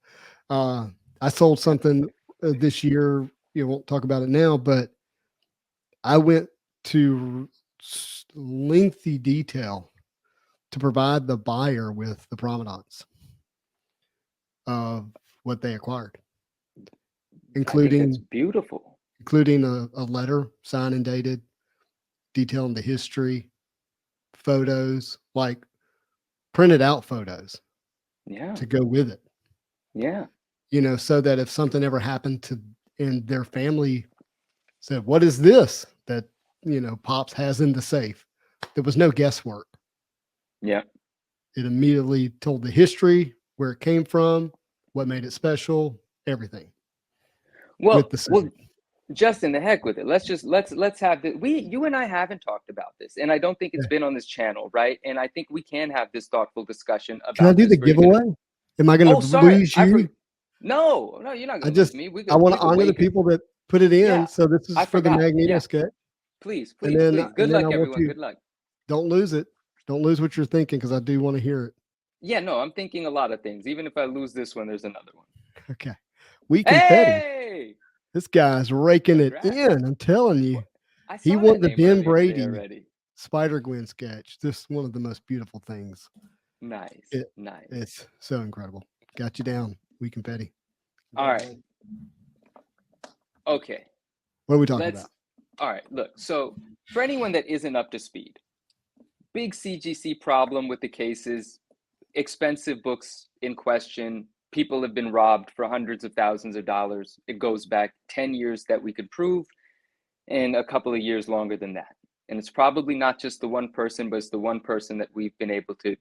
I sold something this year. You won't talk about it now, but I went to lengthy detail to provide the buyer with the provenance of what they acquired, I think that's including beautiful. a letter signed and dated, detailing the history, photos, like printed out photos Yeah. to go with it. Yeah. You know, so that if something ever happened to and their family said, "What is this that Pops has in the safe?" There was no guesswork. Yeah. It immediately told the history, where it came from, what made it special, everything. With Well, the safe. Justin, the heck with it. Let's have this. You and I haven't talked about this, and I don't think it's been on this channel, right? And I think we can have this thoughtful discussion about. Can I do the giveaway? Am I going to sorry. lose you? No, you're not going to lose me. I want to honor the people that put it in. Yeah, So this is I for the forgot. Magneto Yeah. sketch. Please. Good Luck, everyone. Good luck. Don't lose it. Don't lose what you're thinking, because I do want to hear it. Yeah, no, I'm thinking a lot of things. Even if I lose this one, there's another one. Okay. We confetti. Hey! This guy's raking it in. I'm telling you. He won the Ben Brady Spider-Gwen sketch. This is one of the most beautiful things. Nice. It's so incredible. Got you down. We confetti. All right. Okay. What are we talking about? All right. Look, so for anyone that isn't up to speed, big CGC problem with the cases, expensive books in question. People have been robbed for hundreds of thousands of dollars. It goes back 10 years that we could prove, and a couple of years longer than that. And it's probably not just the one person, but it's the one person that we've been able to,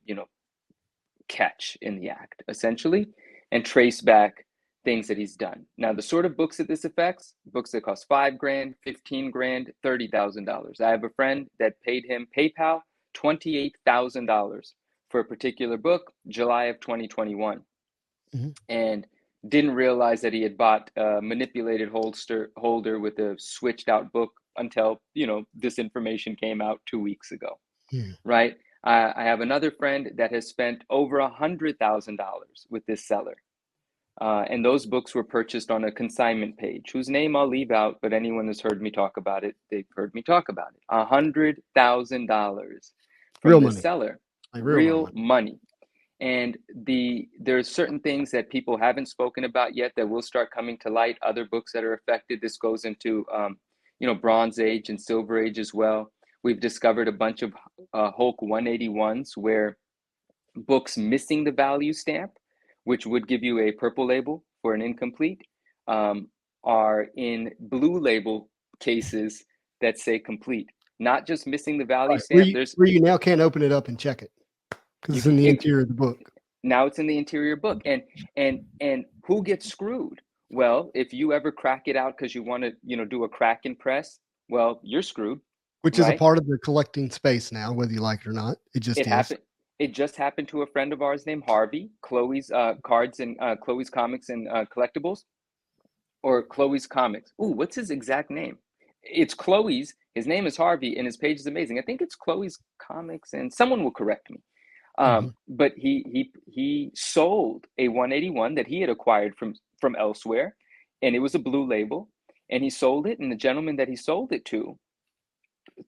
catch in the act, essentially, and trace back things that he's done. Now, the sort of books that this affects, books that cost $5,000, $15,000, $30,000. I have a friend that paid him PayPal $28,000 for a particular book, July of 2021, and didn't realize that he had bought a manipulated holder with a switched out book until this information came out 2 weeks ago. Right? I have another friend that has spent over $100,000 with this seller. And those books were purchased on a consignment page, whose name I'll leave out, but anyone has heard me talk about it, they've heard me talk about it. $100,000 from the seller. Real money. And there's certain things that people haven't spoken about yet that will start coming to light. Other books that are affected. This goes into Bronze Age and Silver Age as well. We've discovered a bunch of Hulk 181s where books missing the value stamp, which would give you a purple label for an incomplete, are in blue label cases that say complete. Not just missing the value stamp. Where you now can't open it up and check it because it's in the interior of the book. Now it's in the interior book, and who gets screwed? Well, if you ever crack it out because you want to, do a crack and press, well, you're screwed. Which is a part of the collecting space now, whether you like it or not. It just happened. It just happened to a friend of ours named Harvey. Chloe's cards and Chloe's comics and collectibles, or Chloe's comics. Ooh, what's his exact name? It's Chloe's. His name is Harvey, and his page is amazing. I think it's Chloe's comics, and someone will correct me. But he sold a 181 that he had acquired from elsewhere, and it was a blue label, and he sold it, and the gentleman that he sold it to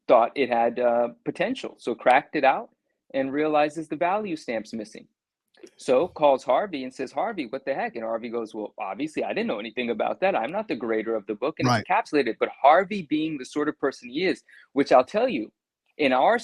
thought it had potential, so cracked it out and realizes the value stamp's missing. So calls Harvey and says, Harvey, what the heck? And Harvey goes, well, obviously I didn't know anything about that. I'm not the grader of the book, and it's encapsulated. But Harvey, being the sort of person he is, which I'll tell you, in our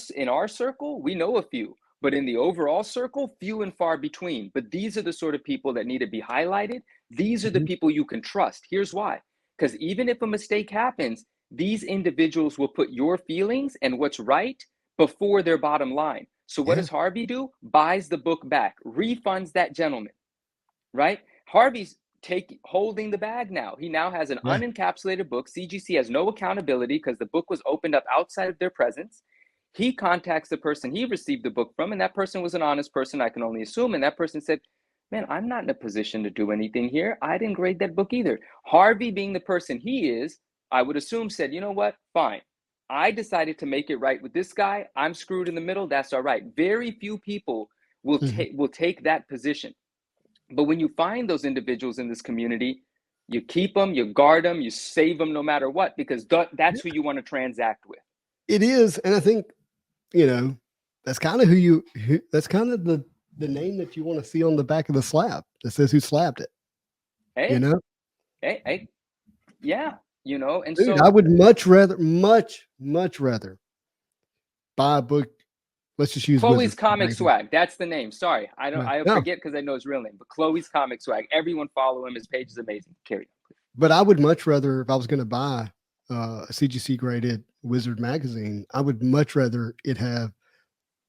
circle, we know a few, but in the overall circle, few and far between. But these are the sort of people that need to be highlighted. These are the people you can trust. Here's why. Because even if a mistake happens, these individuals will put your feelings and what's right before their bottom line. So what does Harvey do? Buys the book back, refunds that gentleman, right? Harvey's holding the bag now. He now has an Yeah. unencapsulated book. CGC has no accountability because the book was opened up outside of their presence. He contacts the person he received the book from, and that person was an honest person, I can only assume. And that person said, man, I'm not in a position to do anything here. I didn't grade that book either. Harvey, being the person he is, I would assume said, you know what? Fine. I decided to make it right with this guy. I'm screwed in the middle. That's all right. Very few people will take that position. But when you find those individuals in this community, you keep them, you guard them, you save them no matter what, because that's who you want to transact with. It is. And I think, that's kind of that's kind of the name that you want to see on the back of the slab that says who slabbed it. Hey, yeah, and dude, so I would much rather buy a book. Let's just use Chloe's Wizard Comic right Swag. That's the name. Sorry, I No. forget because I know his real name. But Chloe's Comic Swag. Everyone follow him. His page is amazing. Carry on. But I would much rather, if I was going to buy a CGC graded Wizard magazine, I would much rather it have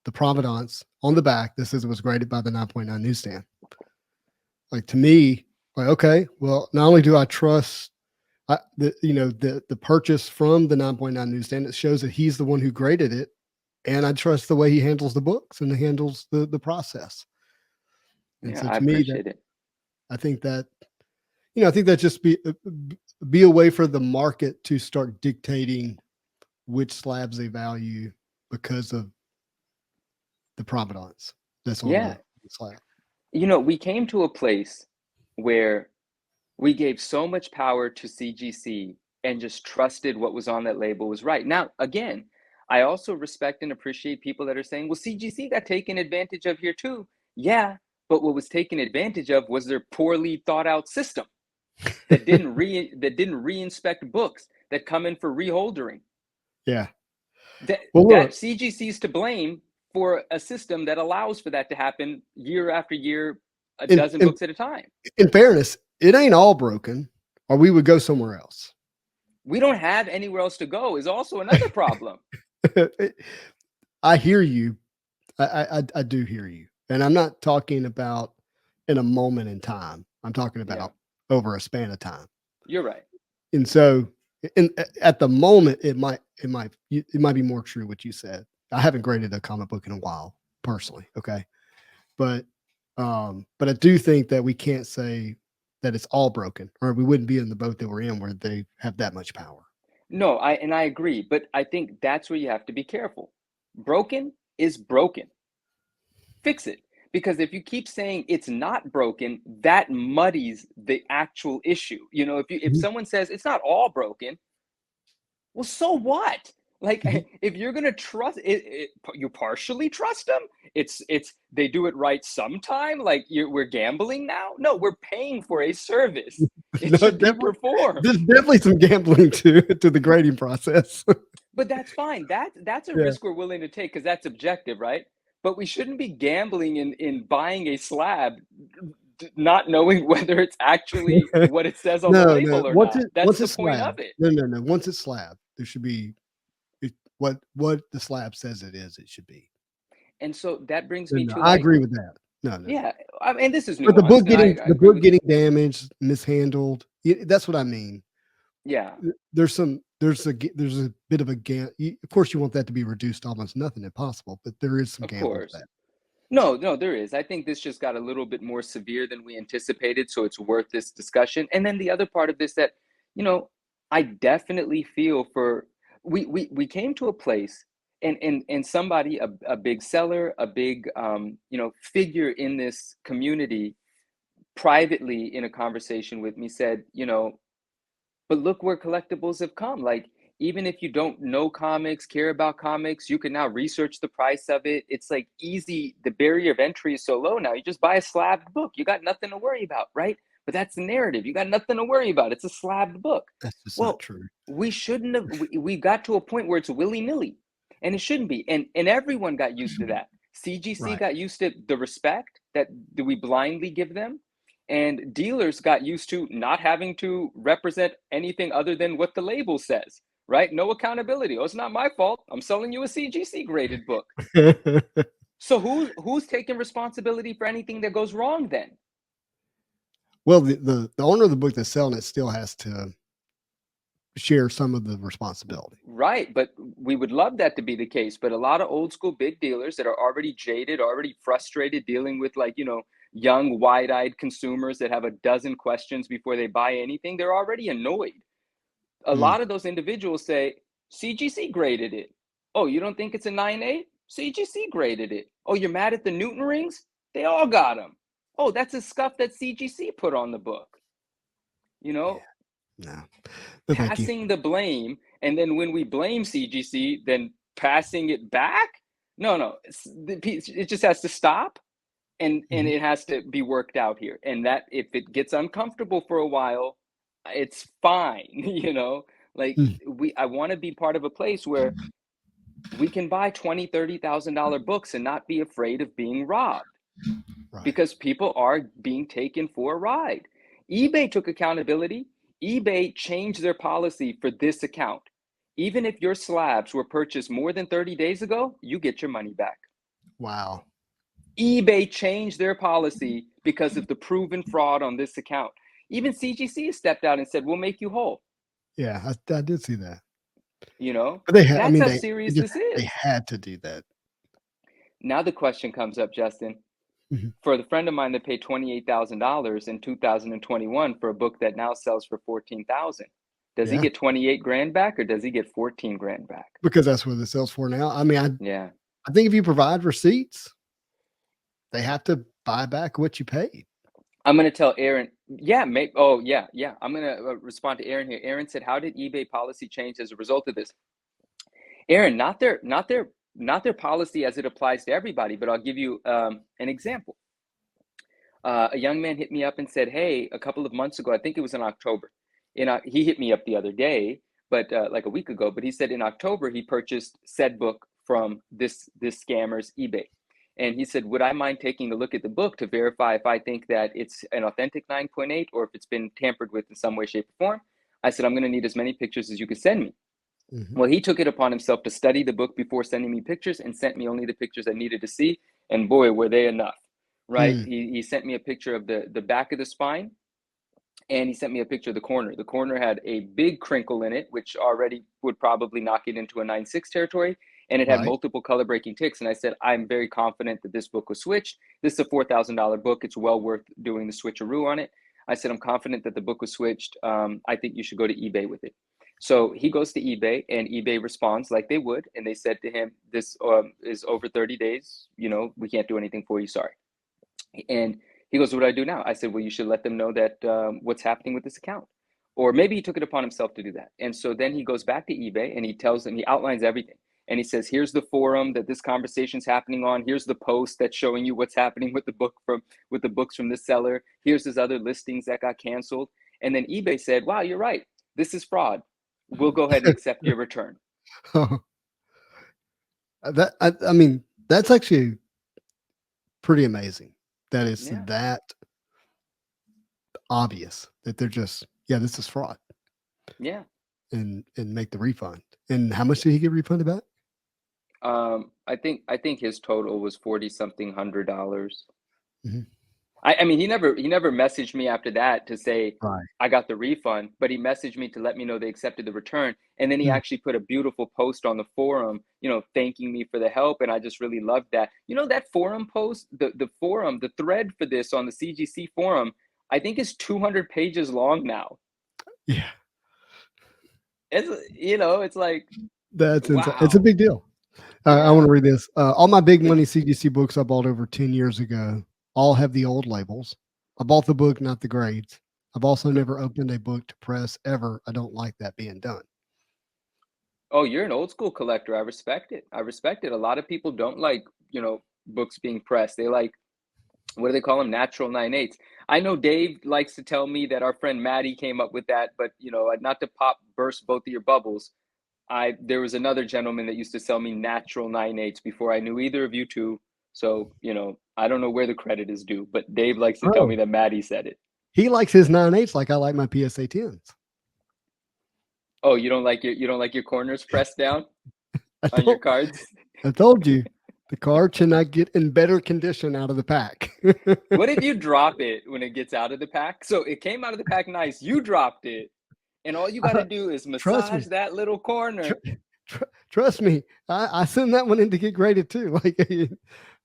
the provenance on the back that says it was graded by the 9.9 Newsstand. Like, to me, like, okay, well, not only do I trust the purchase from the 9.9 Newsstand, it shows that he's the one who graded it, and I trust the way he handles the books and handles the process. And Yeah, so I to me, appreciate it. I think that just be a way for the market to start dictating which slabs they value because of the provenance that's on the slab. We came to a place where we gave so much power to CGC and just trusted what was on that label was right. Now, again, I also respect and appreciate people that are saying, well, CGC got taken advantage of here too. Yeah, but what was taken advantage of was their poorly thought out system that didn't re-inspect books that come in for reholdering. Yeah. That CGC's to blame for a system that allows for that to happen year after year, a dozen books at a time. In fairness, it ain't all broken, or we would go somewhere else. We don't have anywhere else to go is also another problem. I hear you. I do hear you. And I'm not talking about in a moment in time. I'm talking about over a span of time. You're right. And so at the moment, it might be more true what you said. I haven't graded a comic book in a while, personally. Okay. But I do think that we can't say that it's all broken, or we wouldn't be in the boat that we're in where they have that much power. No, I agree, but I think that's where you have to be careful. Broken is broken. Fix it. Because if you keep saying it's not broken, that muddies the actual issue. If someone says it's not all broken, well, so what? Like, if you're gonna trust it, you partially trust them. It's they do it right sometime. Like, we're gambling now. No, we're paying for a service. It should be performed. There's definitely some gambling to the grading process. But that's fine. That's a risk we're willing to take because that's objective, right? But we shouldn't be gambling in buying a slab, not knowing whether it's actually what it says on the label or not. That's the point of it. No. Once it's slab, there should be what the slab says it is. It should be. And so that brings me to. I agree with that. No. Yeah, I mean, this is nuanced. But the book getting damaged, mishandled. That's what I mean. Yeah. There's a bit of a of course you want that to be reduced to almost nothing if possible, but there is some gamble with that. No, there is. I think this just got a little bit more severe than we anticipated, so it's worth this discussion. And then the other part of this that, I definitely feel for we came to a place and somebody, a big seller, a big figure in this community privately in a conversation with me said, but look where collectibles have come. Like, even if you don't know comics, care about comics, you can now research the price of it. It's like easy. The barrier of entry is so low now. You just buy a slabbed book. You got nothing to worry about, right? But that's the narrative. You got nothing to worry about. It's a slabbed book. That's just not true. We shouldn't have. We got to a point where it's willy-nilly, and it shouldn't be. And everyone got used to that. CGC got used to the respect that we blindly give them. And dealers got used to not having to represent anything other than what the label says, right? No accountability. Oh, it's not my fault. I'm selling you a CGC graded book. So who's taking responsibility for anything that goes wrong then? Well, the owner of the book that's selling it still has to share some of the responsibility. Right, but we would love that to be the case. But a lot of old school big dealers that are already jaded, already frustrated, dealing with like, young wide-eyed consumers that have a dozen questions before they buy anything, they're already annoyed. A lot of those individuals say, CGC graded it. Oh, you don't think it's a 9.8? CGC graded it. Oh, you're mad at the Newton rings? They all got them. Oh, that's a scuff that CGC put on the book. Yeah. No, thank you. Passing the blame, and then when we blame CGC, then passing it back. No, it just has to stop, and it has to be worked out here. And that if it gets uncomfortable for a while, it's fine. Like I want to be part of a place where we can buy $20,000-$30,000 books and not be afraid of being robbed. Right. Because people are being taken for a ride. eBay took accountability. eBay changed their policy for this account. Even if your slabs were purchased more than 30 days ago, you get your money back. Wow. eBay changed their policy because of the proven fraud on this account. Even CGC stepped out and said, we'll make you whole. Yeah, I did see that. But they that's how serious this is. They had to do that. Now the question comes up, Justin. For the friend of mine that paid $28,000 in 2021 for a book that now sells for $14,000, does he get 28 grand back or does he get 14 grand back? Because that's what it sells for now. I mean, I think if you provide receipts, they have to buy back what you paid. I'm going to tell Aaron. Yeah. I'm going to respond to Aaron here. Aaron said, how did eBay policy change as a result of this? Aaron, not their policy as it applies to everybody, but I'll give you an example. A young man hit me up and said, hey, a couple of months ago, I think it was in October, he hit me up the other day, but like a week ago, but he said in October, he purchased said book from this scammer's eBay. And he said, would I mind taking a look at the book to verify if I think that it's an authentic 9.8 or if it's been tampered with in some way, shape, or form? I said, I'm going to need as many pictures as you could send me. Well, he took it upon himself to study the book before sending me pictures and sent me only the pictures I needed to see. And boy, were they enough, right? He sent me a picture of the back of the spine, and he sent me a picture of the corner. The corner had a big crinkle in it, which already would probably knock it into a 9.6 territory. And it had multiple color breaking ticks. And I said, I'm very confident that this book was switched. This is a $4,000 book. It's well worth doing the switcheroo on it. I said, I'm confident that the book was switched. I think you should go to eBay with it. So he goes to eBay and eBay responds like they would. And they said to him, this is over 30 days. We can't do anything for you. Sorry. And he goes, what do I do now? I said, well, you should let them know that what's happening with this account. Or maybe he took it upon himself to do that. And so then he goes back to eBay and he tells them, he outlines everything. And he says, here's the forum that this conversation's happening on. Here's the post that's showing you what's happening with the books from the seller. Here's his other listings that got canceled. And then eBay said, wow, you're right. This is fraud. We'll go ahead and accept your return. I mean, that's actually pretty amazing. That is that obvious that they're just, this is fraud. Yeah. And make the refund. And how much did he get refunded back? I think his total was $40-something hundred. I mean, he never messaged me after that to say I got the refund, but he messaged me to let me know they accepted the return. And then he actually put a beautiful post on the forum, thanking me for the help. And I just really loved that. That forum post, the forum, the thread for this on the CGC forum, I think is 200 pages long now. Yeah. It's like, that's wow. It's a big deal. I want to read this. All my big money CGC books I bought over 10 years ago all have the old labels. I bought the book, not the grades. I've also never opened a book to press ever. I don't like that being done. Oh, you're an old school collector. I respect it. A lot of people don't like, books being pressed. They like, what do they call them? Natural 9.8s. I know Dave likes to tell me that our friend Maddie came up with that, but not to burst both of your bubbles. There was another gentleman that used to sell me natural 9.8s before I knew either of you two. So, I don't know where the credit is due, but Dave likes to tell me that Maddie said it. He likes his 9.8s like I like my PSA 10s. Oh, you don't like your corners pressed down on your cards? I told you. The card should not get in better condition out of the pack. What if you drop it when it gets out of the pack? So it came out of the pack nice. You dropped it, and all you got to do is Trust massage me. that little corner. Trust me. I send that one in to get graded too. Like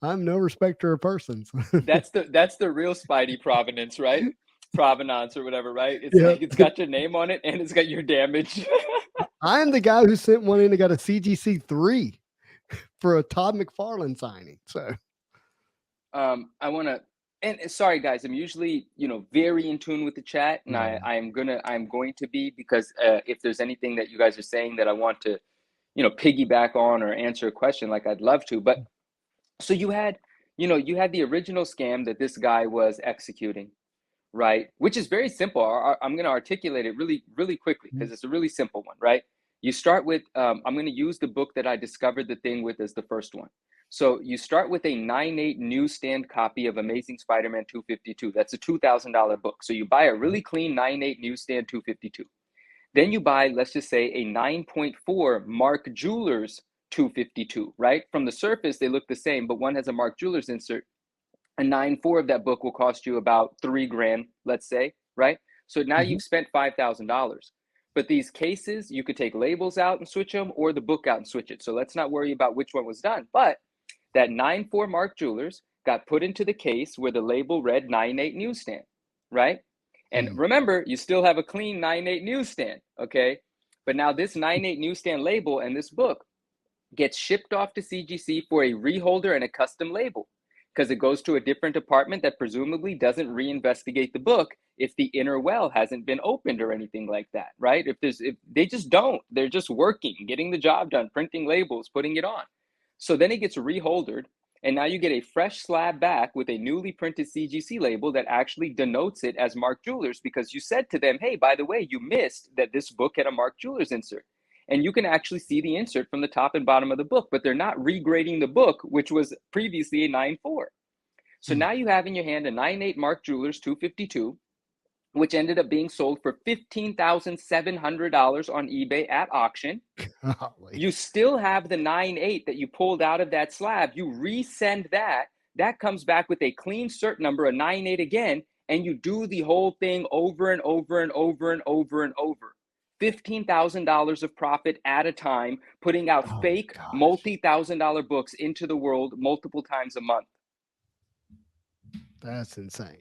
I'm no respecter of persons. That's the real Spidey provenance, right? Provenance or whatever, right? It's Yeah. like it's got your name on it and it's got your damage. I am the guy who sent one in and got a CGC3 for a Todd McFarlane signing. So I want to, and sorry guys, I'm usually very in tune with the chat, and I'm going to be, because if there's anything that you guys are saying that I want to piggyback on or answer a question, like I'd love to. But so you had the original scam that this guy was executing, right? Which is very simple. I'm going to articulate it really, really quickly because it's a really simple one, right? You start with, I'm going to use the book that I discovered the thing with as the first one. So you start with a 9.8 newsstand copy of Amazing Spider-Man 252. That's a $2,000 book. So you buy a really clean 9.8 newsstand 252. Then you buy, let's just say, a 9.4 Mark Jewelers 252, right? From the surface, they look the same, but one has a Mark Jewelers insert. A 9.4 of that book will cost you about $3,000, let's say, right? So now you've spent $5,000. But these cases, you could take labels out and switch them, or the book out and switch it. So let's not worry about which one was done. But that 9.4 Mark Jewelers got put into the case where the label read 9.8 newsstand, right? And remember, you still have a clean 9.8 newsstand, okay? But now this 9.8 newsstand label and this book gets shipped off to CGC for a reholder and a custom label, because it goes to a different department that presumably doesn't reinvestigate the book if the inner well hasn't been opened or anything like that, right? If they just don't, they're just working, getting the job done, printing labels, putting it on. So then it gets reholdered, and now you get a fresh slab back with a newly printed CGC label that actually denotes it as Mark Jewelers, because you said to them, hey, by the way, you missed that this book had a Mark Jewelers insert. And you can actually see the insert from the top and bottom of the book, but they're not regrading the book, which was previously a 9.4. So now you have in your hand a 9.8 Mark Jewelers 252, which ended up being sold for $15,700 on eBay at auction. You still have the 9.8 that you pulled out of that slab. You resend that. That comes back with a clean cert number, a 9.8 again, and you do the whole thing over and over and over and over and over. $15,000 of profit at a time, putting out fake multi-$1,000 books into the world multiple times a month. That's insane.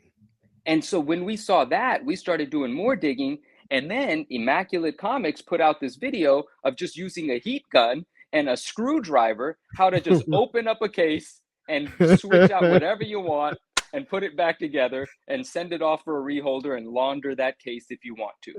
And so when we saw that, we started doing more digging. And then Immaculate Comics put out this video of just using a heat gun and a screwdriver, how to just open up a case and switch out whatever you want and put it back together and send it off for a reholder and launder that case if you want to.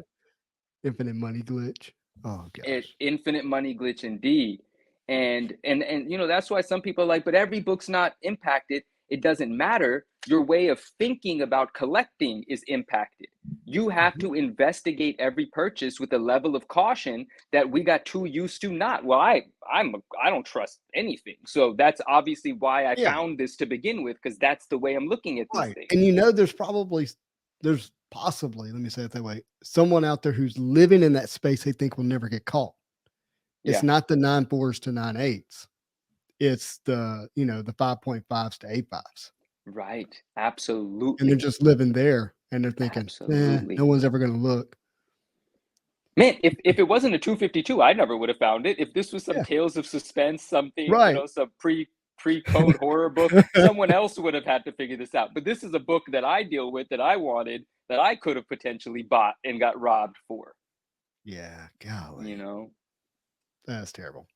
Infinite money glitch. Oh gosh. Infinite money glitch indeed. And that's why some people are like, but every book's not impacted. It doesn't matter. Your way of thinking about collecting is impacted. You have to investigate every purchase with a level of caution that we got too used to not. Well, I don't trust anything. So that's obviously why I found this to begin with, because that's the way I'm looking at these things. And there's possibly, let me say it that way, someone out there who's living in that space they think will never get caught. It's not the 9.4s to 9.8s. It's the 5.5s to 8.5s. Right. Absolutely. And they're just living there and they're thinking, no one's ever going to look. Man, if it wasn't a 252, I never would have found it. If this was some Tales of Suspense, something, some pre-code horror book, someone else would have had to figure this out. But this is a book that I deal with, that I wanted, that I could have potentially bought and got robbed for. Yeah, golly. That's terrible.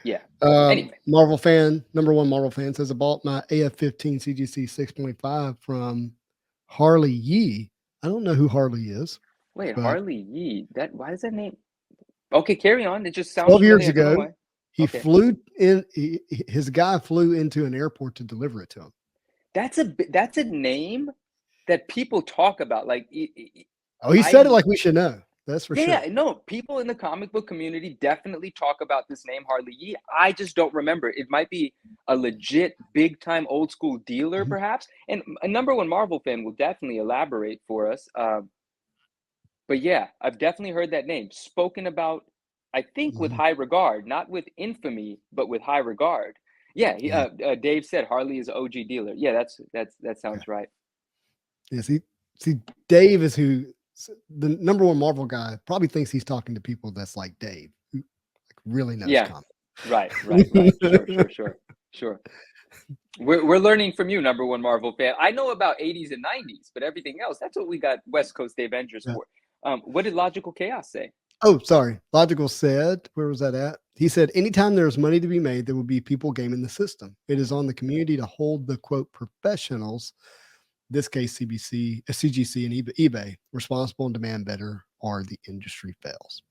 Yeah. Anyway. Number one Marvel fan says, I bought my AF-15 CGC 6.5 from Harley Yee. I don't know who Harley is. Wait, Harley Yee? Why is that name? Okay, carry on. It just sounds 12 years ago. He flew in. His guy flew into an airport to deliver it to him. That's a name that people talk about. Like, he said it like we should know. That's for sure. Yeah, no, people in the comic book community definitely talk about this name, Harley Yee. I just don't remember. It might be a legit big time old school dealer, perhaps. And a number one Marvel fan will definitely elaborate for us. But yeah, I've definitely heard that name spoken about, I think with high regard, not with infamy, but with high regard. Yeah, Yeah. Dave said Harley is OG dealer. Yeah, that sounds right. Yeah. See, Dave is the number one Marvel guy probably thinks he's talking to people that's like Dave, who like really knows Yeah, comics. right. Sure. We're learning from you, number one Marvel fan. I know about 80s and 90s, but everything else, that's what we got West Coast Avengers Yeah. for. What did Logical Chaos say? Oh, sorry. Logical said, where was that at? He said, anytime there's money to be made, there will be people gaming the system. It is on the community to hold the quote professionals, this case CGC and eBay, responsible and demand better, or the industry fails.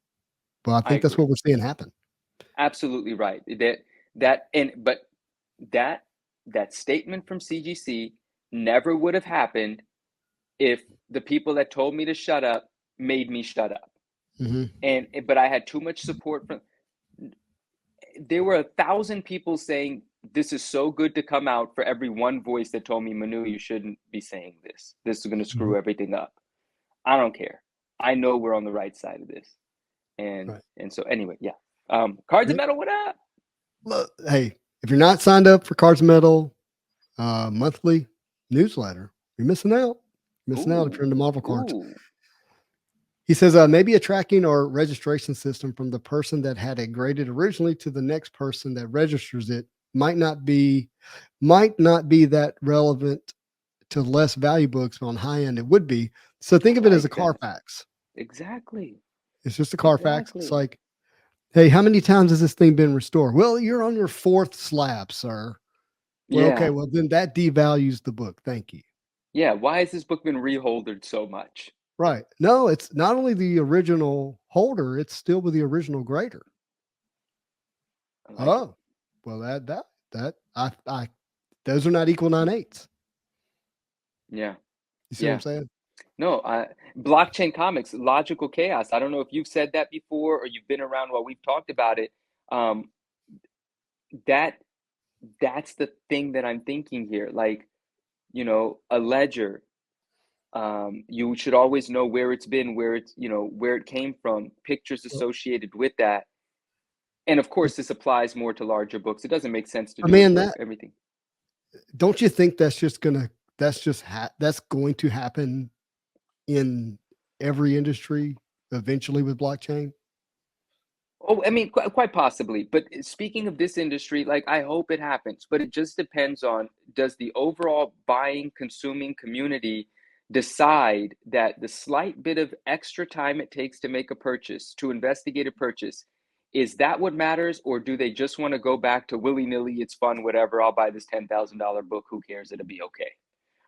Well, I I think that's agree. what we're seeing happen. Absolutely right. But that statement from CGC never would have happened if the people that told me to shut up made me shut up. But I had too much support from. There were 1,000 people saying this is so good to come out for every one voice that told me, Manu, you shouldn't be saying this. This is going to Mm-hmm. screw everything up. I don't care. I know we're on the right side of this. And so anyway, yeah. Cards and Metal, what up? Look, hey, if you're not signed up for Cards and Metal monthly newsletter, you're missing out. If you're into Marvel cards. Ooh. He says maybe a tracking or registration system from the person that had it graded originally to the next person that registers it might not be that relevant to less value books, but on high end it would be. So think of it as a Carfax. Exactly. It's just a Carfax. It's like, hey, how many times has this thing been restored? Well, you're on your 4th slab, sir. Well, okay, well then that devalues the book. Thank you. Yeah, why has this book been reholdered so much? Right. No, it's not only the original holder, it's still with the original grader. Well, I those are not equal 9/8. Yeah. You see what I'm saying? No, blockchain comics, Logical Chaos. I don't know if you've said that before or you've been around while we've talked about it. That's the thing that I'm thinking here. Like, a ledger. You should always know where it's been, where it came from, pictures associated with that. And of course, this applies more to larger books. It doesn't make sense to do it for everything. Don't you think that's going to happen in every industry eventually with blockchain? Oh, I mean, quite possibly. But speaking of this industry, like, I hope it happens, but it just depends on, does the overall buying, consuming community decide that the slight bit of extra time it takes to make a purchase, to investigate a purchase, is that what matters? Or do they just want to go back to willy-nilly, it's fun, whatever, I'll buy this $10,000 book, who cares, it'll be okay.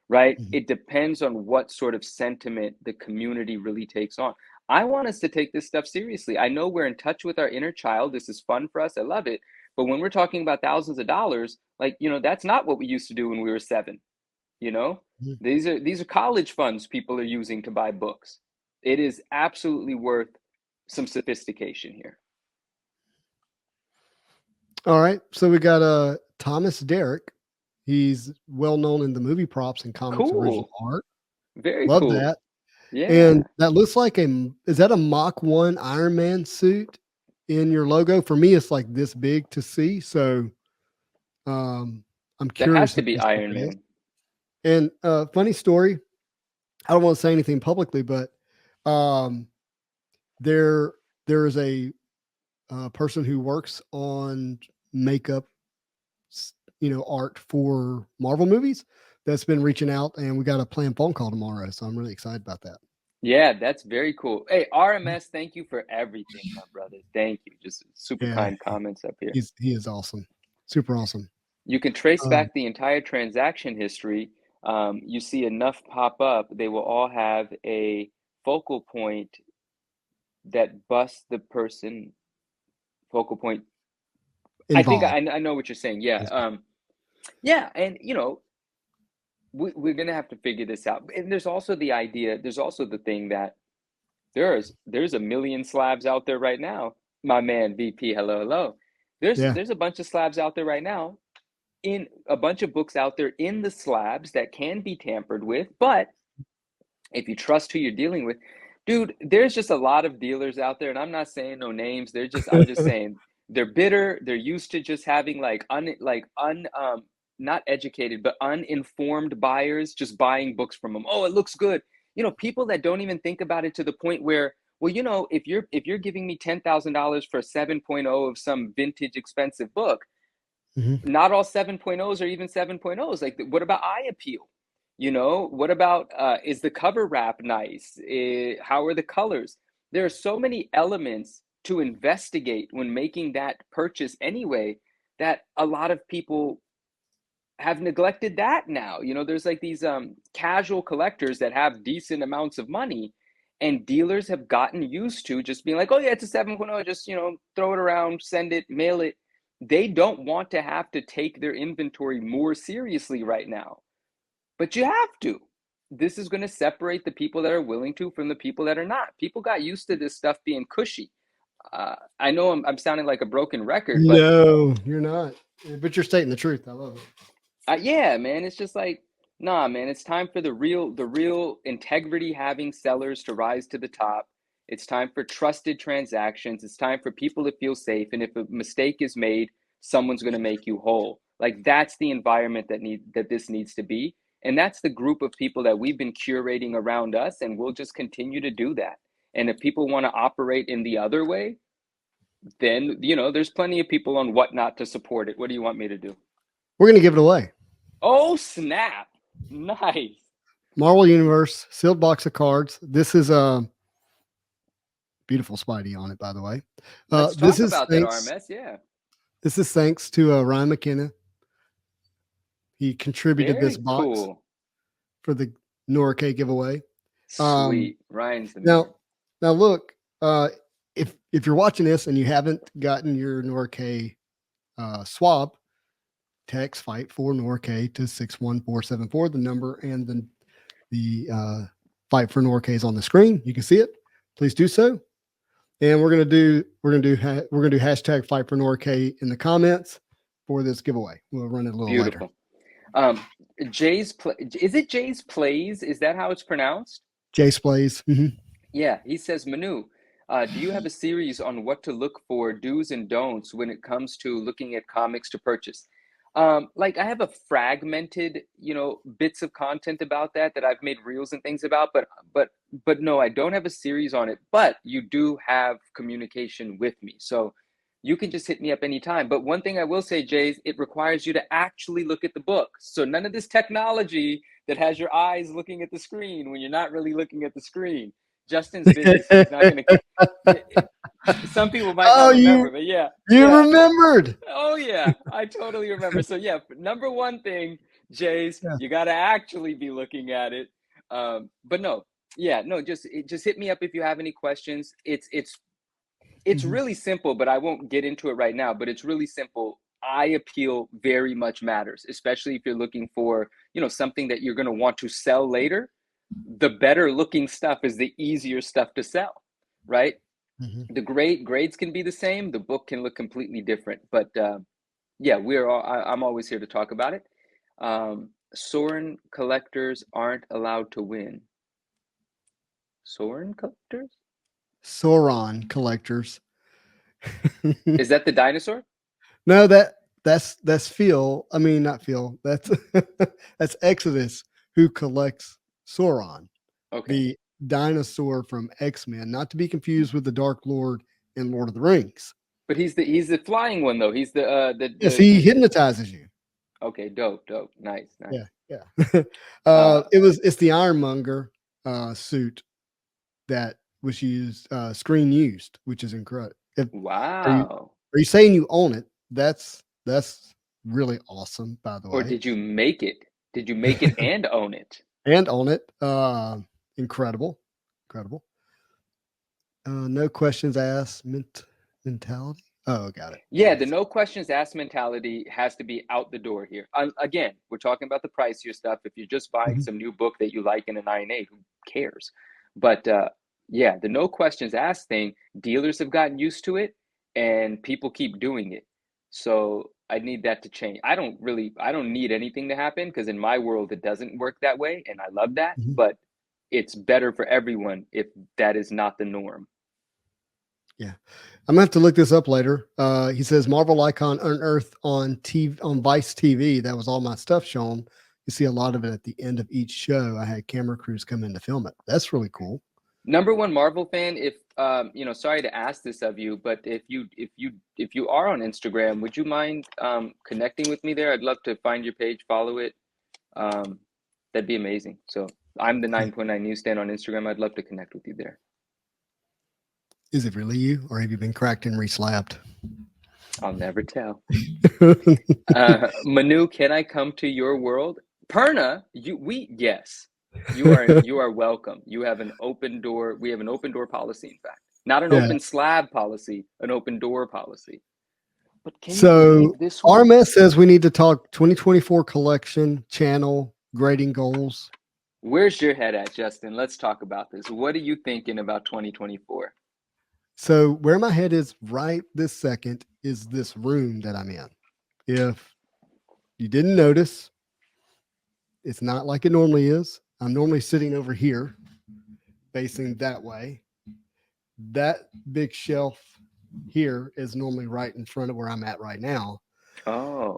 Right? Mm-hmm. It depends on what sort of sentiment the community really takes on. I want us to take this stuff seriously. I know we're in touch with our inner child. This is fun for us. I love it. But when we're talking about thousands of dollars, like, that's not what we used to do when we were 7. Mm-hmm. These are college funds people are using to buy books. It is absolutely worth some sophistication here. All right. So we got Thomas Derrick. He's well known in the movie props and comics original art. Very Love cool. that. Yeah. And that looks like is that a Mach 1 Iron Man suit in your logo? For me, it's like this big to see. So I'm That curious. has to be Iron Man. And funny story. I don't want to say anything publicly, but there is a person who works on makeup, art for Marvel movies that's been reaching out, and we got a planned phone call tomorrow. So I'm really excited about that. Yeah, that's very cool. Hey, RMS, thank you for everything, my brother. Thank you. Just super kind comments up here. He is awesome. Super awesome. You can trace back the entire transaction history. You see enough pop up, they will all have a focal point that busts the person. Focal point. Involved. I think I know what you're saying. Yeah. Yeah, and we're gonna have to figure this out. And there's also the thing that there's a million slabs out there right now. My man VP, hello. There's a bunch of slabs out there right now, in a bunch of books out there in the slabs that can be tampered with. But if you trust who you're dealing with, dude, there's just a lot of dealers out there, and I'm not saying no names. I'm just saying They're bitter. They're used to just having not educated, but uninformed buyers just buying books from them. Oh, it looks good. People that don't even think about it to the point where, well, if you're giving me $10,000 for a 7.0 of some vintage expensive book, Mhm. not all 7.0s are even 7.0s. Like, what about eye appeal? What about is the cover wrap nice? How are the colors? There are so many elements to investigate when making that purchase anyway, that a lot of people have neglected that now. There's like these casual collectors that have decent amounts of money, and dealers have gotten used to just being like, oh yeah, it's a 7.0, just throw it around, send it, mail it. They don't want to have to take their inventory more seriously right now, but you have to. This is going to separate the people that are willing to from the people that are not. People got used to this stuff being cushy. I know I'm sounding like a broken record, but No, you're not. But you're stating the truth. I love it. yeah, man, it's just like, nah, man, it's time for the real integrity having sellers to rise to the top. It's time for trusted transactions. It's time for people to feel safe. And if a mistake is made, someone's going to make you whole. Like, that's the environment that this needs to be. And that's the group of people that we've been curating around us, and we'll just continue to do that. And if people want to operate in the other way, then there's plenty of people on Whatnot to support it. What do you want me to do? We're going to give it away. Oh, snap. Nice. Marvel Universe sealed box of cards. This is a beautiful Spidey on it, by the way. Let's This talk is about that, thanks. RMS. Yeah. This is thanks to Ryan McKenna. He contributed this Very box cool. for the Nora Kay giveaway. Sweet. Ryan's the man. Now look, if you're watching this and you haven't gotten your Nora Kay SWAB, text fight for Nora Kay to 61474, the number, and the fight for Nora Kay is on the screen. You can see it. Please do so. And we're gonna do hashtag fight for Nora Kay in the comments for this giveaway. We'll run it a little Beautiful. later. Is it Jay's Plays? Is that how it's pronounced? Jace Blaze. Mm-hmm. Yeah. He says, Manu, do you have a series on what to look for, do's and don'ts, when it comes to looking at comics to purchase? Like, I have a fragmented, bits of content about that I've made reels and things about, but no, I don't have a series on it. But you do have communication with me, so you can just hit me up anytime. But one thing I will say, Jay, is it requires you to actually look at the book. So none of this technology that has your eyes looking at the screen when you're not really looking at the screen. Justin's busy, so he's not going to. Some people might not remember, but yeah. You remembered. Oh yeah, I totally remember. So yeah, number one thing, Jays, Yeah. you got to actually be looking at it. But no, yeah, no, just hit me up if you have any questions. It's really simple, but I won't get into it right now. But it's really simple. Eye appeal very much matters, especially if you're looking for something that you're going to want to sell later. The better looking stuff is the easier stuff to sell, right? Mm-hmm. The grades can be the same. The book can look completely different, but yeah, I'm always here to talk about it. Soren collectors aren't allowed to win. Soren collectors? Sauron collectors. Is that the dinosaur? No, that's Phil. I mean, not Phil. That's that's Exodus, who collects Sauron, Okay. the dinosaur from X-Men, not to be confused with the Dark Lord in Lord of the Rings. But he's the flying one though. He's the Yes, he hypnotizes you. Okay, dope, nice. Yeah. It's the Ironmonger suit that was used, screen used, which is incredible. Wow. Are you saying you own it? That's really awesome, by the way. Or did you make it? Did you make it and own it? And own it. Incredible. No questions asked mentality. Oh, got it. Yeah, the no questions asked mentality has to be out the door here. Again, we're talking about the pricier stuff. If you're just buying some new book that you like in an INA, who cares? But yeah, the no questions asked thing, dealers have gotten used to it and people keep doing it. So I need that to change. I don't need anything to happen, because in my world, it doesn't work that way. And I love that, but it's better for everyone if that is not the norm. Yeah. I'm gonna have to look this up later. He says Marvel icon unearthed on TV on Vice TV. That was all my stuff shown. You see a lot of it at the end of each show. I had camera crews come in to film it. That's really cool. Number one Marvel fan. If sorry to ask this of you, but if you are on Instagram, would you mind connecting with me there? I'd love to find your page, follow it. That'd be amazing. So I'm the 9.9 Newsstand on Instagram. I'd love to connect with you there. Is it really you, or have you been cracked and reslapped? I'll never tell. Manu, can I come to your world? Perna, yes. You are welcome. You have an open door. We have an open door policy, in fact. Not an open slab policy, an open door policy. But can you believe this one? RMS says we need to talk 2024 collection, channel, grading goals. Where's your head at, Justin? Let's talk about this. What are you thinking about 2024? So where my head is right this second is this room that I'm in. If you didn't notice, it's not like it normally is. I'm normally sitting over here, facing that way. That big shelf here is normally right in front of where I'm at right now. Oh.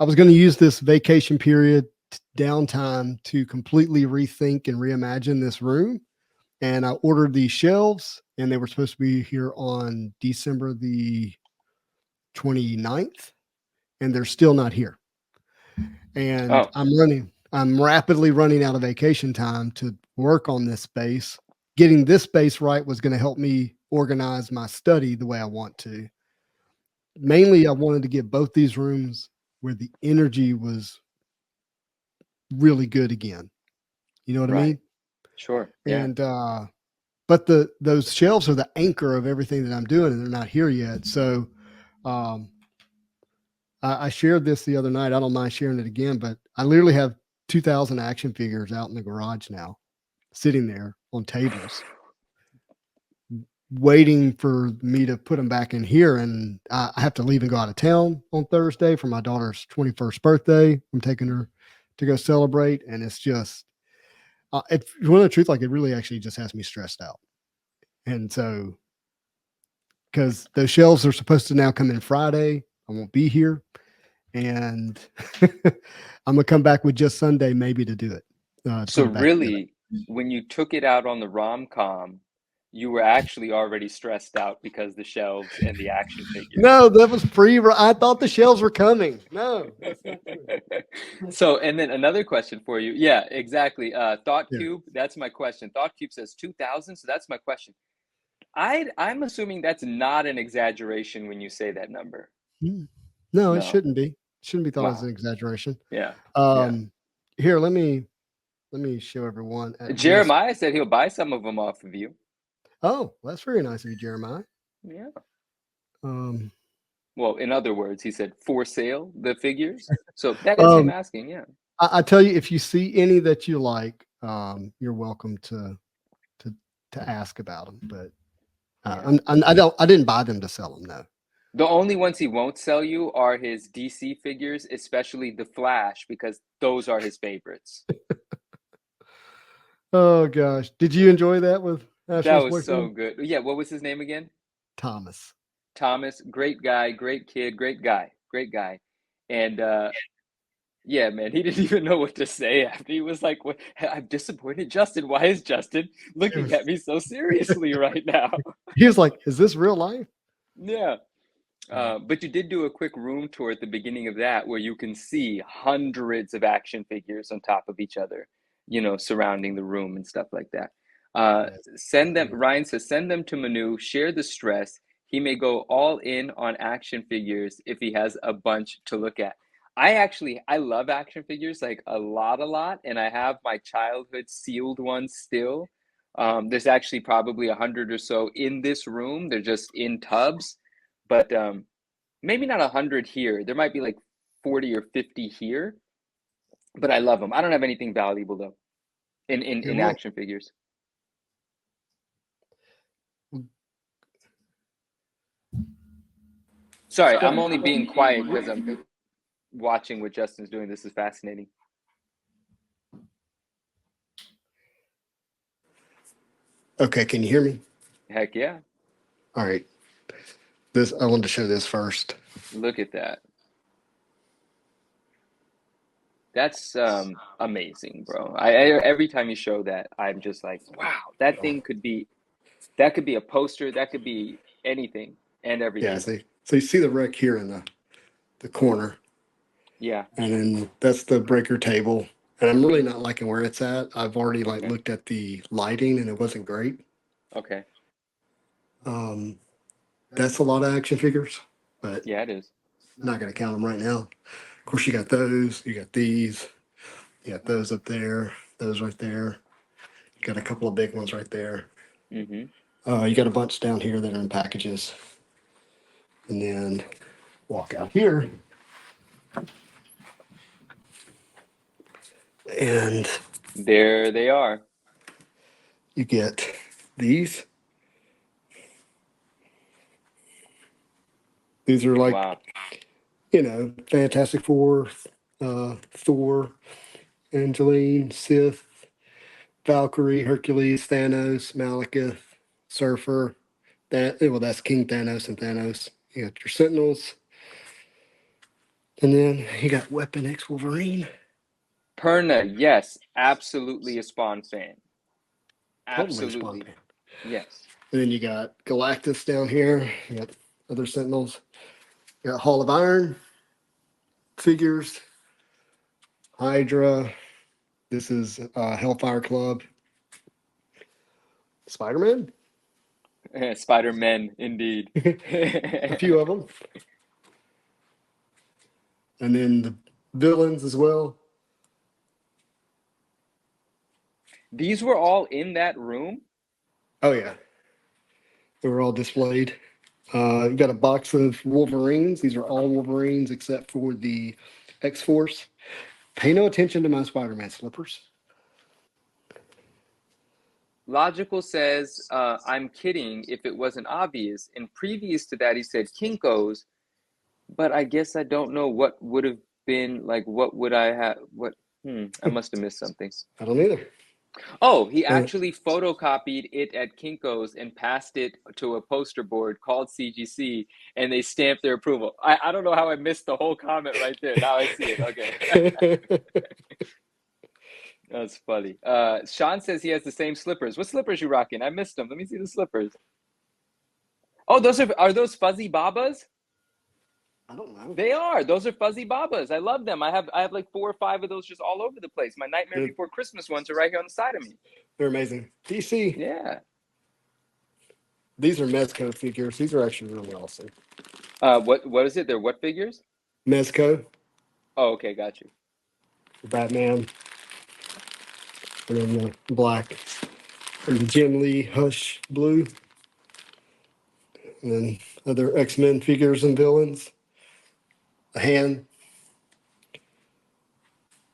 I was going to use this vacation period downtime to completely rethink and reimagine this room. And I ordered these shelves, and they were supposed to be here on December the 29th, and they're still not here. And I'm rapidly running out of vacation time to work on this space. Getting this space right was going to help me organize my study the way I want to. Mainly, I wanted to get both these rooms where the energy was really good again. You know what I mean? Sure. Yeah. And but those shelves are the anchor of everything that I'm doing, and they're not here yet. So I shared this the other night. I don't mind sharing it again, but I literally have 2,000 action figures out in the garage now, sitting there on tables, waiting for me to put them back in here. And I have to leave and go out of town on Thursday for my daughter's 21st birthday. I'm taking her to go celebrate. And it's just, if you want the truth, like it really actually just has me stressed out. And so, because those shelves are supposed to now come in Friday, I won't be here. And I'm going to come back with just Sunday maybe to do it. So really, when you took it out on the rom-com, you were actually already stressed out because the shelves and the action figures. No, that was I thought the shelves were coming. No. So, and then another question for you. Yeah, exactly. Thought Cube, that's my question. Thought Cube says 2,000. So that's my question. I'm assuming that's not an exaggeration when you say that number. No, it shouldn't be. It shouldn't be thought as an exaggeration. Yeah. Here, let me show everyone. Jeremiah said he'll buy some of them off of you. Oh, that's very nice of you, Jeremiah. Yeah. Well, in other words, he said for sale, the figures. So that is him asking. Yeah. I tell you, if you see any that you like, you're welcome to ask about them. But I didn't buy them to sell them. No. The only ones he won't sell you are his DC figures, especially the Flash, because those are his favorites. Oh gosh, did you enjoy that with? That was so good. Yeah, what was his name again? Thomas. Great guy, great kid, great guy. And yeah, man, he didn't even know what to say after. He was like, "What? I'm disappointed, Justin. Why is Justin looking at me so seriously right now?" He was like, "Is this real life?" Yeah. But you did do a quick room tour at the beginning of that where you can see hundreds of action figures on top of each other, surrounding the room and stuff like that. Ryan says, send them to Manu, share the stress. He may go all in on action figures if he has a bunch to look at. I love action figures, like a lot. And I have my childhood sealed ones still. There's actually probably 100 or so in this room. They're just in tubs. But maybe not 100 here. There might be like 40 or 50 here, but I love them. I don't have anything valuable though in action figures. Sorry, I'm only being quiet because I'm watching what Justin's doing. This is fascinating. Okay, can you hear me? Heck yeah. All right. I wanted to show this first. Look at that. That's amazing, bro. Every time you show that, I'm just like, wow, that could be a poster, that could be anything and Yeah, everything. so you see the wreck here in the corner. Yeah. And then that's the breaker table. And I'm really not liking where it's at. I've already Okay. looked at the lighting and it wasn't great. Okay. That's a lot of action figures, but Yeah, it is. I'm not going to count them right now. Of course, you got those, you got these, you got those up there, those right there. You got a couple of big ones right there. You got a bunch down here that are in packages. And then walk out here. And there they are. You get these. These are like, Wow. Fantastic Four, Thor, Angeline, Sith, Valkyrie, Hercules, Thanos, Malekith, Surfer. That's King Thanos and Thanos. You got your Sentinels. And then you got Weapon X Wolverine. Perna, yes, absolutely a Spawn fan. Totally Absolutely. Spawn fan. Yes. And then you got Galactus down here. You got other Sentinels. You got Hall of Iron figures. Hydra. This is Hellfire Club. Spider-Man. Spider-Man, indeed. A few of them. And then the villains as well. These were all in that room? Oh, yeah. They were all displayed. You got a box of Wolverines. These are all Wolverines except for the X-Force. Pay no attention to my Spider-Man slippers. Logical says, I'm kidding if it wasn't obvious. And previous to that, he said Kinko's, but I guess I don't know what would have been, like, what would I have, I must have missed something. I don't either. Oh, he actually photocopied it at Kinko's and passed it to a poster board called CGC, and they stamped their approval. I don't know how I missed the whole comment right there. Now I see it. Okay. That's funny. Sean says he has the same slippers. What slippers you rocking? I missed them. Let me see the slippers. Oh, are those Fuzzy Babas? I don't know. They are. Those are Fuzzy Babas. I love them. I have like 4 or 5 of those just all over the place. My Nightmare Before Christmas ones are right here on the side of me. They're amazing. DC. Yeah. These are Mezco figures. These are actually really awesome. What is it? They're what figures? Mezco. Oh, okay, got you. Batman. And then the black. And the Jim Lee Hush blue. And then other X-Men figures and villains. A hand.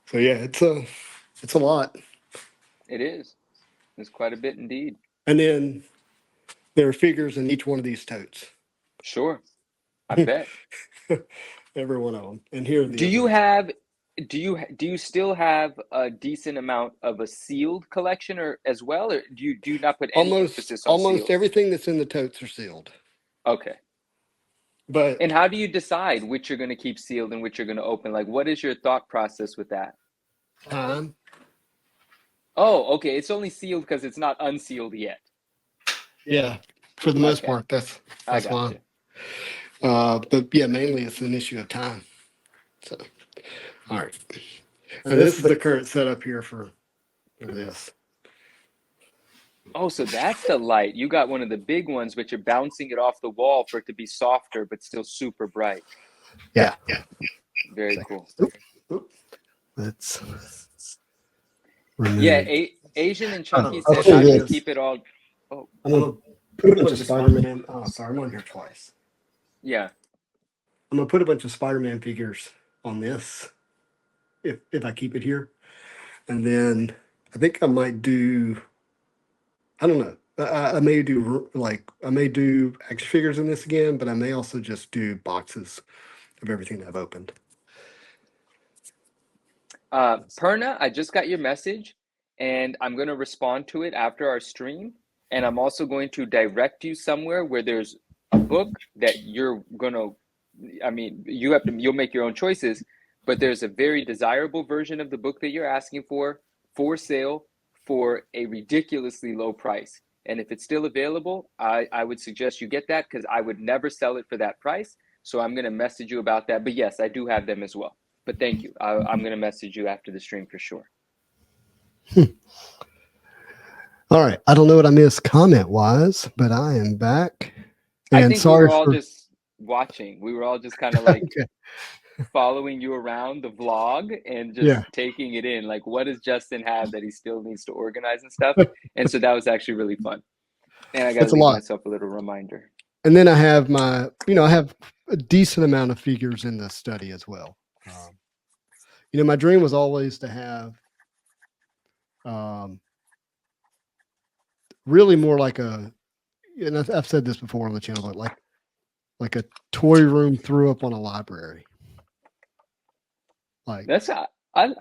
So yeah, it's a lot. It is. It's quite a bit indeed. And then there are figures in each one of these totes. Sure. I bet. Every one of them. And here are the Do you still have a decent amount of a sealed collection as well, or do you not put any emphasis on almost sealed? everything that's in the totes are sealed. Okay. And how do you decide which you're going to keep sealed and which you're going to open? Like, what is your thought process with that? Time. Oh, okay. It's only sealed because it's not unsealed yet. Yeah, for the most part, that's why. But yeah, mainly it's an issue of time. So, all right. And this is the current setup here for this. Oh, so that's the light. You got one of the big ones, but you're bouncing it off the wall for it to be softer, but still super bright. Yeah. Very cool. Let's. Yeah, Asian and Chunky said say not to this. keep it all. Oh, I'm gonna put a bunch of Spider-Man. Oh, sorry, I'm on here twice. yeah. I'm gonna put a bunch of Spider-Man figures on this, if I keep it here, and then I think I might do. I don't know. I may do action figures in this again, but I may also just do boxes of everything I've opened. Perna, I just got your message, and I'm going to respond to it after our stream. And I'm also going to direct you somewhere where there's a book that you're going to, I mean, you'll make your own choices, but there's a very desirable version of the book that you're asking for sale for a ridiculously low price. And if it's still available, I would suggest you get that, because I would never sell it for that price. So I'm going to message you about that. But yes, I do have them as well. But thank you. I'm going to message you after the stream for sure. All right. I don't know what I missed comment wise, but I am back. And I think we were sorry all for just watching. We were all just kind of like okay. following you around the vlog and just Yeah. taking it in. Like, what does Justin have that he still needs to organize and stuff? And so that was actually really fun. And I got to It's a leave lot. myself a little reminder. And then I have my, I have a decent amount of figures in the study as well. My dream was always to have really more like and I've said this before on the channel, but like a toy room threw up on a library. Like that's I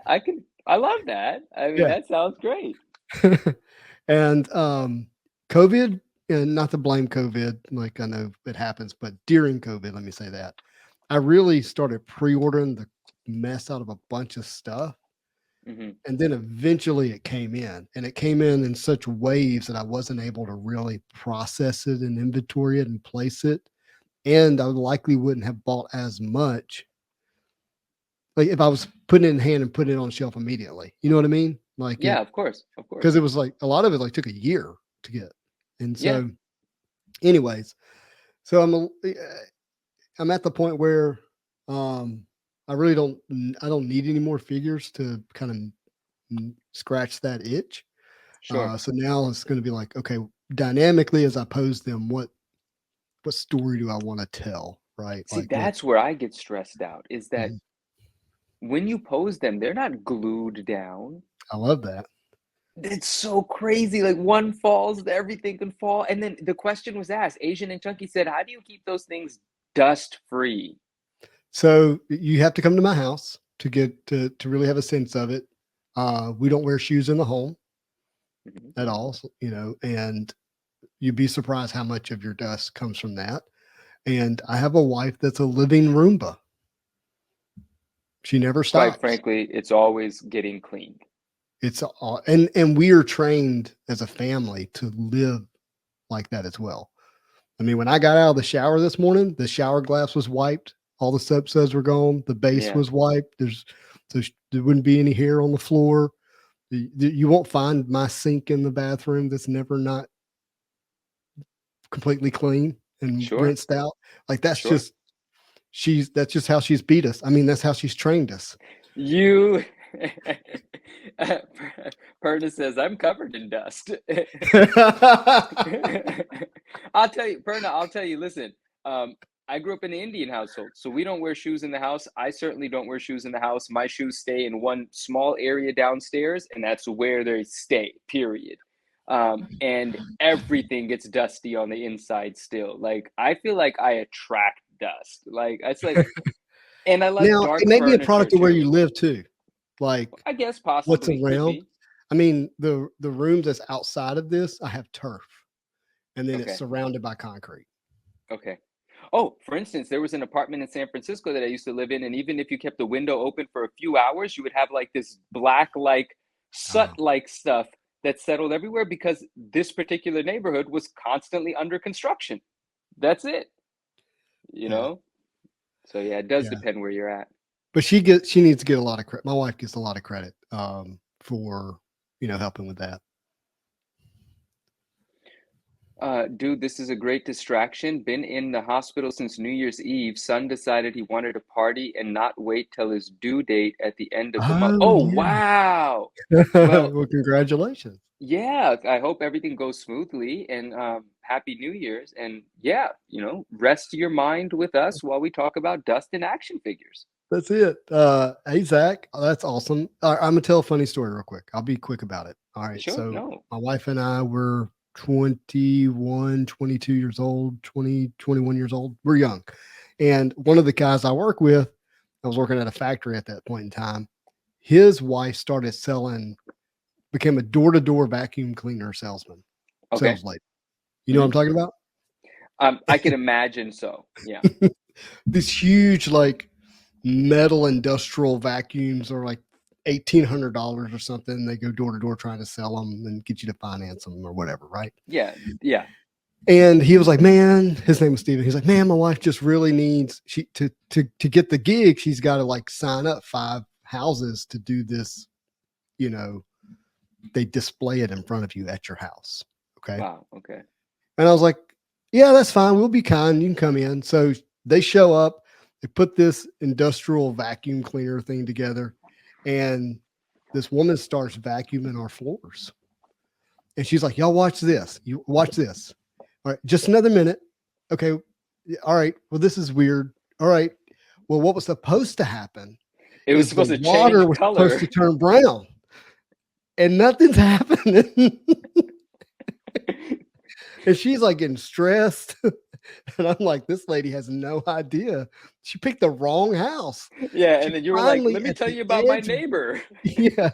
love that. I mean, that sounds great. And COVID, and not to blame COVID, like I know it happens, but during COVID, let me say that I really started pre-ordering the mess out of a bunch of stuff. Mm-hmm. And then eventually it came in such waves that I wasn't able to really process it and inventory it and place it. And I likely wouldn't have bought as much, like if I was putting it in hand and putting it on the shelf immediately. You know what I mean? Like, yeah, of course. Because it was like a lot of it like took a year to get. And so anyways, so I'm at the point where I really don't need any more figures to kind of scratch that itch. Sure. So now it's going to be like, okay, dynamically as I pose them, what story do I want to tell? Right. See, like that's where I get stressed out, is that when you pose them, they're not glued down. I love that. It's so crazy. Like, one falls, everything can fall. And then the question was asked, Asian and Chunky said, how do you keep those things dust free? So you have to come to my house to get to really have a sense of it. We don't wear shoes in the home at all, and you'd be surprised how much of your dust comes from that. And I have a wife that's a living Roomba. She never stops. Quite frankly, it's always getting cleaned. It's all, and we are trained as a family to live like that as well. I mean, when I got out of the shower this morning, the shower glass was wiped. All the soap suds were gone. The base was wiped. There wouldn't be any hair on the floor. You won't find my sink in the bathroom that's never not completely clean and rinsed out. Like that's just how she's beat us. I mean, that's how she's trained us. Perna says, I'm covered in dust. I'll tell you, listen, I grew up in an Indian household, so we don't wear shoes in the house. I certainly don't wear shoes in the house. My shoes stay in one small area downstairs, and that's where they stay, period. And everything gets dusty on the inside still. Like, I feel like I attract dust. Like, it's like, and I like dark. It may be a product of where you live too. Like, I guess possibly what's around. I mean, the rooms that's outside of this, I have turf, and then it's surrounded by concrete. Okay. Oh, for instance, there was an apartment in San Francisco that I used to live in, and even if you kept the window open for a few hours, you would have like this black, like soot-like stuff that settled everywhere, because this particular neighborhood was constantly under construction. That's it. You know? So yeah, it does depend where you're at. But she needs to get a lot of credit. My wife gets a lot of credit for helping with that. Dude, this is a great distraction. Been in the hospital since New Year's Eve. Son decided he wanted to party and not wait till his due date at the end of the month. Oh, wow. Well, congratulations. Yeah, I hope everything goes smoothly, and Happy New Year's. And yeah, rest your mind with us while we talk about dust and action figures. That's it. Hey, Zach, that's awesome. I'm going to tell a funny story real quick. I'll be quick about it. All right. Sure, so my wife and I were 21, 22 years old, 20, 21 years old. We're young. And one of the guys I work with, I was working at a factory at that point in time. His wife became a door-to-door vacuum cleaner salesman. Okay. sales lady. You know what I'm talking about? I can imagine so. Yeah. These huge like metal industrial vacuums are like $1,800 or something. They go door to door trying to sell them and get you to finance them or whatever, right? Yeah. Yeah. And he was like, man, his name was Steven. He's like, man, my wife just really needs to get the gig. She's got to like sign up 5 houses to do this. You know, they display it in front of you at your house. Okay. Wow. Okay. And I was like, yeah, that's fine. We'll be kind. You can come in. So they show up, they put this industrial vacuum cleaner thing together, and this woman starts vacuuming our floors. And she's like, y'all watch this. You watch this. All right, just another minute. Okay. All right. Well, this is weird. All right. Well, what was supposed to happen? It was supposed to water change was color. supposed to turn brown, and nothing's happening. And she's like getting stressed. And I'm like, this lady has no idea. She picked the wrong house. Yeah. And then you were like, Finally, let me at tell the you about my edge- neighbor. Yeah.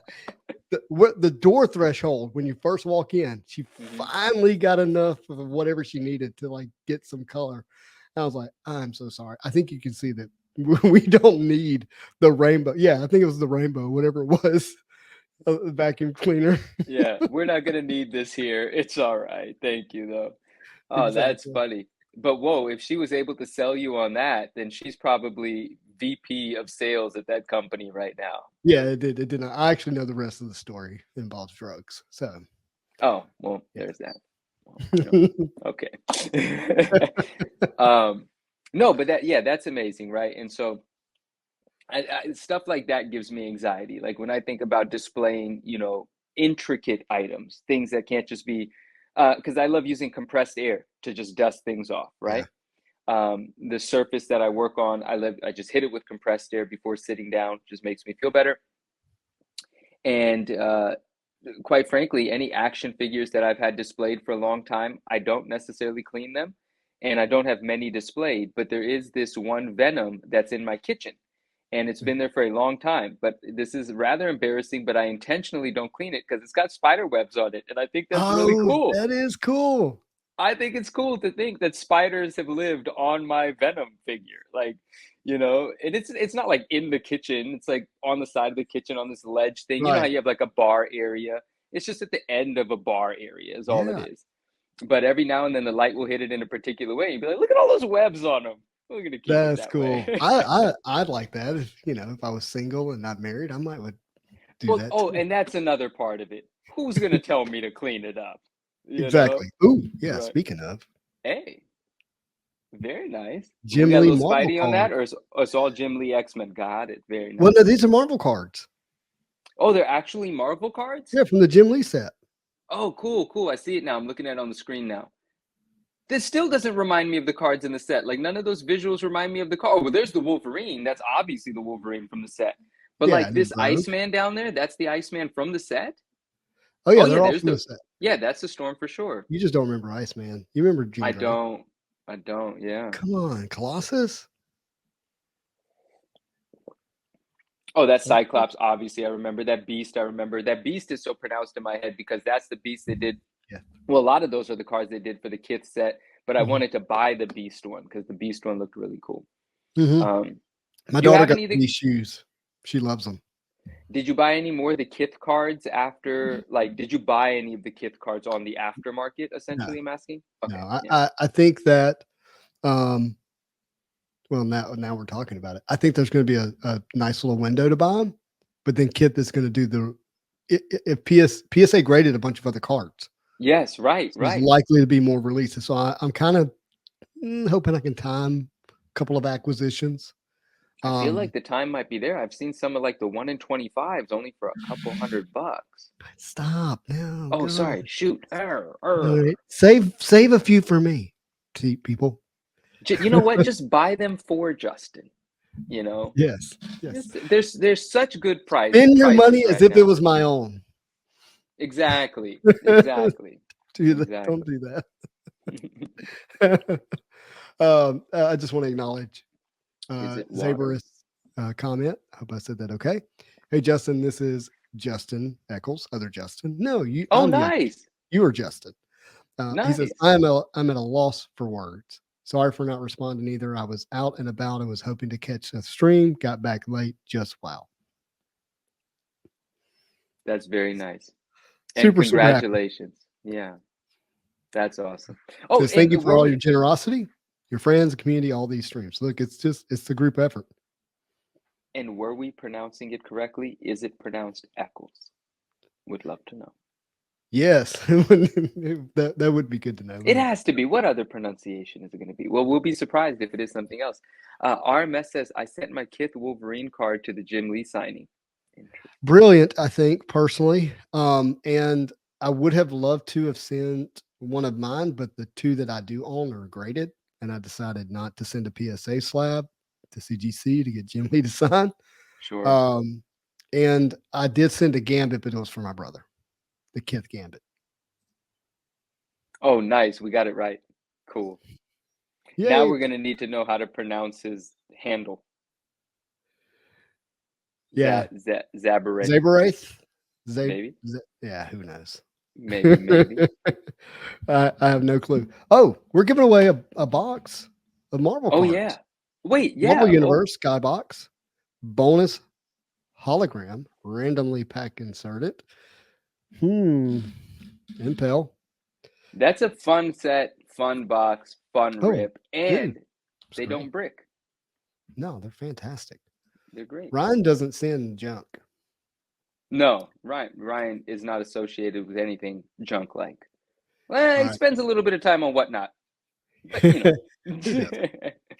The door threshold when you first walk in, she finally got enough of whatever she needed to like get some color. And I was like, I'm so sorry. I think you can see that we don't need the rainbow. Yeah, I think it was the rainbow, whatever it was, a vacuum cleaner. Yeah. We're not going to need this here. It's all right. Thank you, though. Oh, that's Exactly. funny. But whoa, if she was able to sell you on that, then she's probably VP of sales at that company right now. Yeah, it did. It did not. I actually know the rest of the story involves drugs. So, Oh, well, yeah. there's that. Well, okay. No, but that's amazing, right? And so stuff like that gives me anxiety. Like when I think about displaying, intricate items, things that can't just be, because I love using compressed air to just dust things off, right? The surface that I work on, I just hit it with compressed air before sitting down, just makes me feel better. And quite frankly, any action figures that I've had displayed for a long time, I don't necessarily clean them, and I don't have many displayed, but there is this one Venom that's in my kitchen, and it's been there for a long time. But this is rather embarrassing, but I intentionally don't clean it because it's got spider webs on it, and I think that's really Oh, cool. that is cool. I think it's cool to think that spiders have lived on my Venom figure. Like, and it's not like in the kitchen. It's like on the side of the kitchen on this ledge thing. You know how Right. you have like a bar area? It's just at the end of a bar area is all it Yeah. is. But every now and then the light will hit it in a particular way. You'd be like, look at all those webs on them. We're gonna keep it That's that cool. way. I'd like that. If I was single and not married, I might would do Well, that oh, too. and that's another part of it. Who's gonna tell me to clean it up? Exactly. Ooh, yeah. Right. Speaking of Hey. Very nice. We Jim got a Lee little Marvel Spidey on cards. that, or it's all Jim Lee X-Men? Got it. Very Well, nice. no, these are Marvel cards. Oh, they're actually Marvel cards? Yeah, from the Jim Lee set. Oh, cool, cool. I see it now. I'm looking at it on the screen now. This still doesn't remind me of the cards in the set. Like none of those visuals remind me of the card. Oh, well, there's the Wolverine. That's obviously the Wolverine from the set. But Yeah, like and then this Rogue. Iceman down there, that's the Iceman from the set? Oh yeah, Oh yeah, they're all there's from the set. yeah, that's the Storm for sure. You just don't remember Iceman. You remember Jean I Grey. don't, yeah. Come on, Colossus. Oh, that Cyclops, obviously, I remember. That Beast, I remember. That Beast is so pronounced in my head because that's the Beast they did. Yeah. Well, a lot of those are the cards they did for the Kith set, but I Mhm. wanted to buy the Beast one because the Beast one looked really cool. Mhm. My Do you daughter have got any of these shoes. She loves them. did you buy any more of the Kith cards after, like, did you buy any of the Kith cards on the aftermarket, No, essentially, I'm asking? no. Okay, yeah. I think that well now we're talking about it. I think there's going to be a nice little window to buy them, but then Kith is going to do the if PSA graded a bunch of other cards. Yes, right, So there's right. likely to be more releases. So I'm kind of hoping I can time a couple of acquisitions. I feel like the time might be there. I've seen some of like the 1 in 25s only for a couple $100. Stop now. Oh, God. sorry. Shoot. All right. Save a few for me, people. You know what? Just buy them for Justin. Yes. Yes. There's such good Spend your prices money as right if it now. was my own. Exactly. Exactly. Don't do that. I just want to acknowledge Is it water? Zabarus comment. I hope I said that okay. Hey Justin, this is Justin Eccles, other Justin. No, Oh, I'm the other. nice. You are Justin. He says, Nice. I'm at a loss for words. Sorry for not responding either. I was out and about and was hoping to catch the stream. Got back late. Just wow. That's very nice. And Super, super happy. congratulations. Yeah, that's awesome. Oh, Says, thank and you for were all your we generosity, your friends, the community, all these streams. Look, it's the group effort. pronouncing it correctly? Is it pronounced Eccles? Would love to know. Yes. that would be good to know. It has to be. What other pronunciation is it going to be? Well, we'll be surprised if it is something else. RMS says, I sent my Kith Wolverine card to the Jim Lee signing. Brilliant, I think, personally. And I would have loved to have sent one of mine, but the two that I do own are graded. And I decided not to send a PSA slab to CGC to get Jim Lee to sign. Sure. And I did send a Gambit, but it was for my brother, the Kith Gambit. Oh, nice. We got it right. Cool. Yay. Now we're going to need to know how to pronounce his handle. Yeah. Zabarath. Zabarath? Maybe. Yeah, who knows? Maybe. I have no clue. Oh, we're giving away a box of Marvel cards. Yeah. Wait, yeah. Marvel Universe Skybox bonus hologram randomly pack inserted. Impel. That's a fun set, fun box, fun rip, and they great. don't brick. No, they're fantastic. They're great. Ryan doesn't send junk. No, Ryan is not associated with anything junk like. Well, he spends a little bit of time on whatnot. But, you know.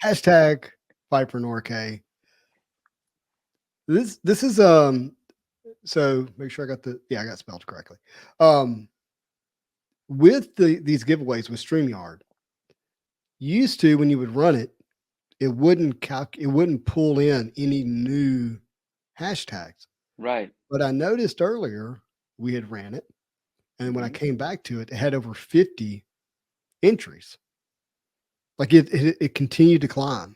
Hashtag fight for Nora Kay. This is so make sure I got I got spelled correctly. With these giveaways with StreamYard, used to when you would run it, it wouldn't pull in any new hashtags. Right. But I noticed earlier we had ran it, and when I came back to it, it had over 50 entries. Like it continued to climb.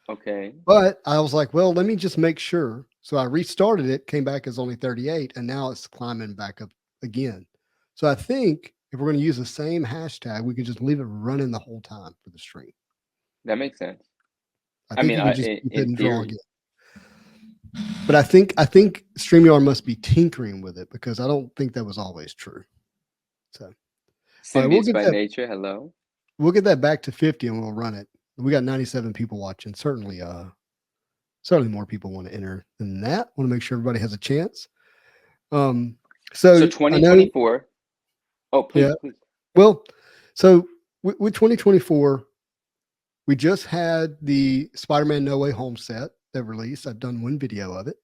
Okay. But I was like, well, let me just make sure. So I restarted it, came back as only 38, and now it's climbing back up again. So I think if we're going to use the same hashtag, we can just leave it running the whole time for the stream. That makes sense. I think you can just keep it and draw again. But I think StreamYard must be tinkering with it because I don't think that was always true. So Symbiotes by nature, hello. We'll get that back to 50 and we'll run it. We got 97 people watching. Certainly more people want to enter than that. Want to make sure everybody has a chance. So 2024. Please. Well, so with 2024, we just had the Spider-Man No Way Home set that released. I've done one video of it.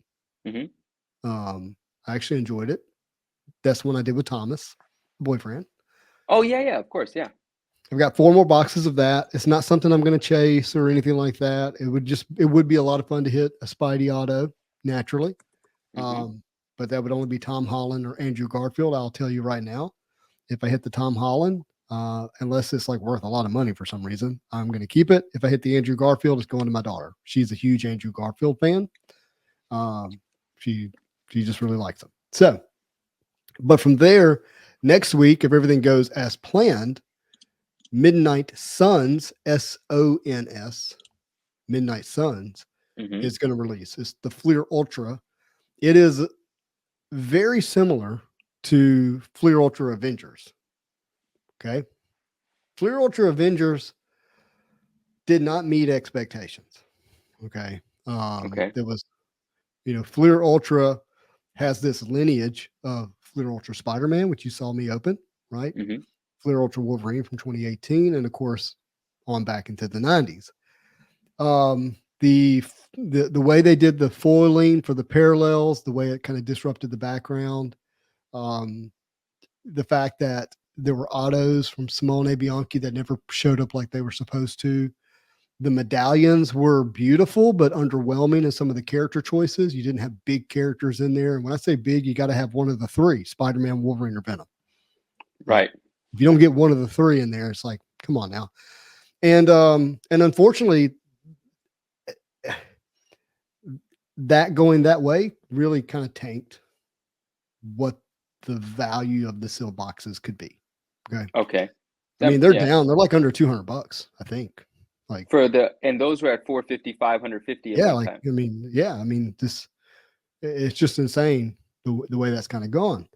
I actually enjoyed it. That's one I did with Thomas, boyfriend. Oh yeah, of course, yeah. I've got 4 more boxes of that. It's not something I'm going to chase or anything like that. It would be a lot of fun to hit a Spidey auto naturally. But that would only be Tom Holland or Andrew Garfield. I'll tell you right now, if I hit the Tom Holland, unless it's like worth a lot of money for some reason, I'm going to keep it. If I hit the Andrew Garfield, it's going to my daughter. She's a huge Andrew Garfield fan. She just really likes him. So, but from there, next week, if everything goes as planned, Midnight Suns, SONS, Midnight Suns is going to release. It's the Fleer Ultra. It is very similar to Fleer Ultra Avengers. Okay. Fleer Ultra Avengers did not meet expectations. Okay. There was, Fleer Ultra has this lineage of Fleer Ultra Spider-Man, which you saw me open, right? Fleer Ultra Wolverine from 2018, and of course, on back into the 90s. The way they did the foiling for the parallels, the way it kind of disrupted the background, the fact that there were autos from Simone Bianchi that never showed up like they were supposed to. The medallions were beautiful, but underwhelming in some of the character choices. You didn't have big characters in there. And when I say big, you got to have one of the 3, Spider-Man, Wolverine, or Venom. Right. If you don't get one of the 3 in there, it's like, come on now. And unfortunately, that going that way really kind of tanked what the value of the sealed boxes could be. Okay. Okay. I mean, they're Yeah. down. They're like under $200, I think. Like And those were at 450, 550 at yeah, one like time. I mean, it's just insane the way that's kind of gone.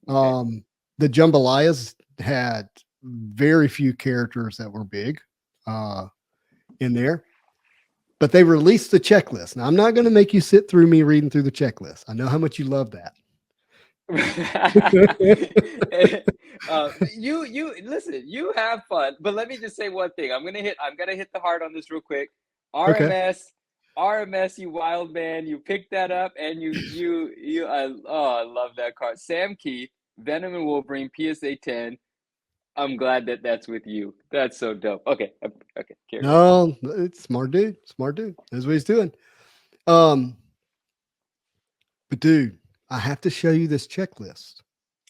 Okay. The jambalayas had very few characters that were big in there, but they released the checklist. Now I'm not going to make you sit through me reading through the checklist. I know how much you love that. You listen, you have fun, but let me just say one thing. I'm gonna hit the heart on this real quick. Okay. RMS, you wild man, you picked that up and I love that card. Sam Keith, Venom and Wolverine, PSA 10. I'm glad that that's with you. That's so dope. Okay, carry on. No, it's smart dude. Smart dude. That's what he's doing. But dude, I have to show you this checklist.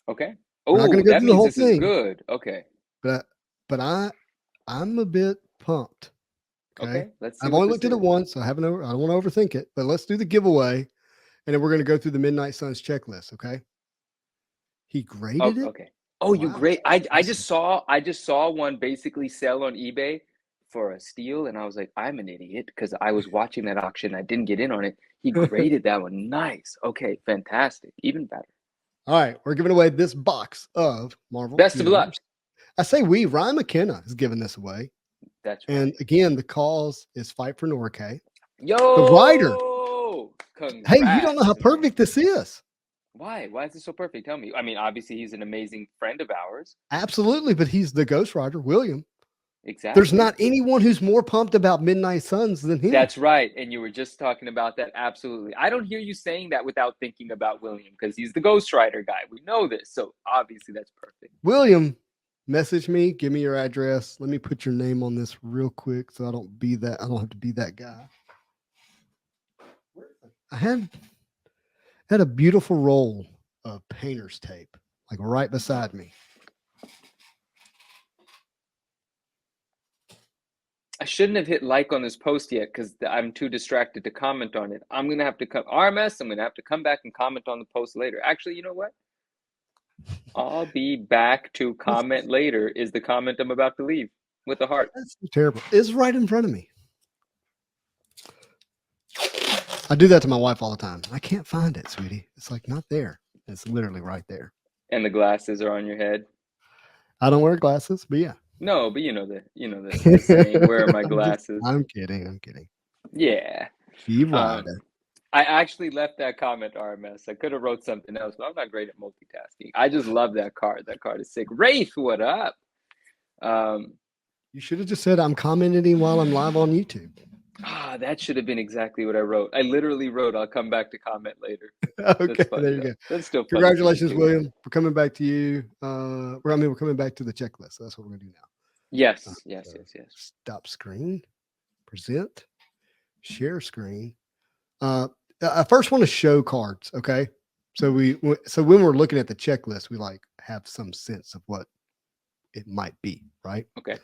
Okay. We're not going Oh, to go that through the means whole this is thing, good. Okay. but I'm a bit pumped. Okay. Okay. Let's see I've what only this looked at it is. once. I don't want to overthink it, but let's do the giveaway. And then we're going to go through the Midnight Suns checklist. Okay. He Oh, graded it. okay. Oh, you Wow. great. That's I awesome. just saw one basically sell on eBay for a steal, and I was like, I'm an idiot because I was watching that auction. I didn't get in on it. He graded that one. Nice. Okay, fantastic. Even better. All right. We're giving away this box of Marvel Best of luck. Universe. I say Ryan McKenna is giving this away. That's And right. again, the cause is Fight for Nora Kay. The writer. Yo, Hey, you don't know how congrats, man. perfect this is. Why? Why is it so perfect? Tell me. I mean, obviously he's an amazing friend of ours. Absolutely. But he's the ghostwriter, William. There's Exactly. not anyone who's more pumped about Midnight Suns than him. That's right. And you were just talking about that. Absolutely. I don't hear you saying that without thinking about William because he's the ghostwriter guy. We know this. So obviously that's perfect. William, message me, give me your address. Let me put your name on this real quick so I don't have to be that guy. I had a beautiful roll of painter's tape, like right beside me. I shouldn't have hit like on this post yet because I'm too distracted to comment on it. I'm going to have to come, RMS, I'm going to have to come back and comment on the post later. Actually, you know what? I'll be back to comment later is the comment I'm about to leave with a heart. That's terrible. It's right in front of me. I do that to my wife all the time. I can't find it, sweetie. It's like not there. It's literally right there. And the glasses are on your head. I don't wear glasses, but yeah. No, but the saying, where are my glasses? I'm kidding. Yeah. You right. I actually left that comment, RMS. I could have wrote something else, but I'm not great at multitasking. I just love that card. That card is sick. Wraith, what up? You should have just said I'm commenting while I'm live on YouTube. That should have been exactly what I wrote. I literally wrote, I'll come back to comment later. Okay, there you go. That's still fun. Congratulations, William. We're coming back to you. We're coming back to the checklist. So that's what we're gonna do now. Yes. Stop screen, present, share screen. I first want to show cards. Okay, so when we're looking at the checklist, we like have some sense of what it might be, right? Okay.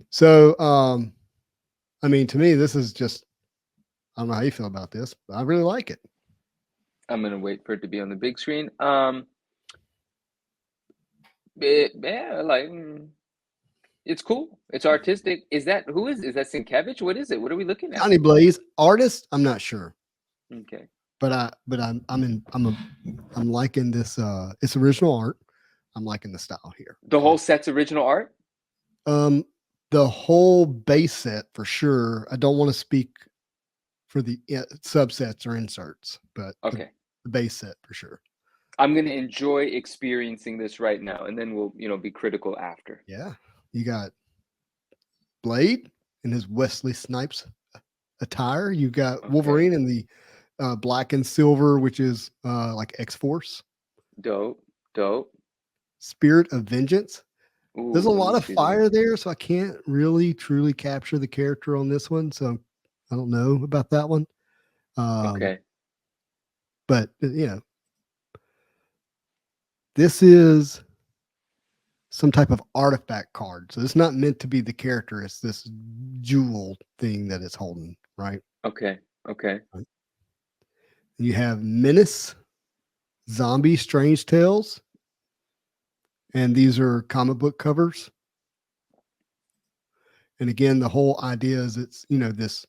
So, I mean, to me, this is just, I don't know how you feel about this, but I really like it. I'm going to wait for it to be on the big screen. It's cool. It's artistic. Is that Sienkiewicz? What is it? What are we looking at? Johnny Blaze, artist, I'm not sure. Okay. But I'm liking this. It's original art. I'm liking the style here. The whole set's original art? The whole base set for sure. I don't want to speak for the subsets or inserts, but okay, the base set for sure. I'm going to enjoy experiencing this right now, and then we'll be critical after. Yeah, you got Blade in his Wesley Snipes attire. You got Wolverine in the black and silver, which is like X-Force. Dope. Spirit of Vengeance. Ooh, there's a lot of fire there, so I can't really truly capture the character on this one. So I don't know about that one. Okay. But this is some type of artifact card. So it's not meant to be the character. It's this jewel thing that it's holding, right? Okay. You have Menace, Zombie, Strange Tales, And these are comic book covers. And again, the whole idea is it's, this,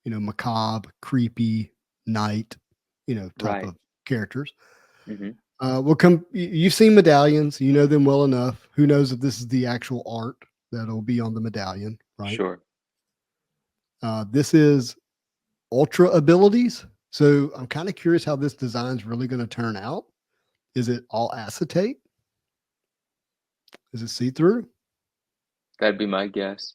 macabre, creepy, night, type Right. of characters. Mm-hmm. You've seen medallions, you know them well enough. Who knows if this is the actual art that'll be on the medallion, right? Sure. This is ultra abilities. So I'm kind of curious how this design is really going to turn out. Is it all acetate? Is it see-through? That'd be my guess.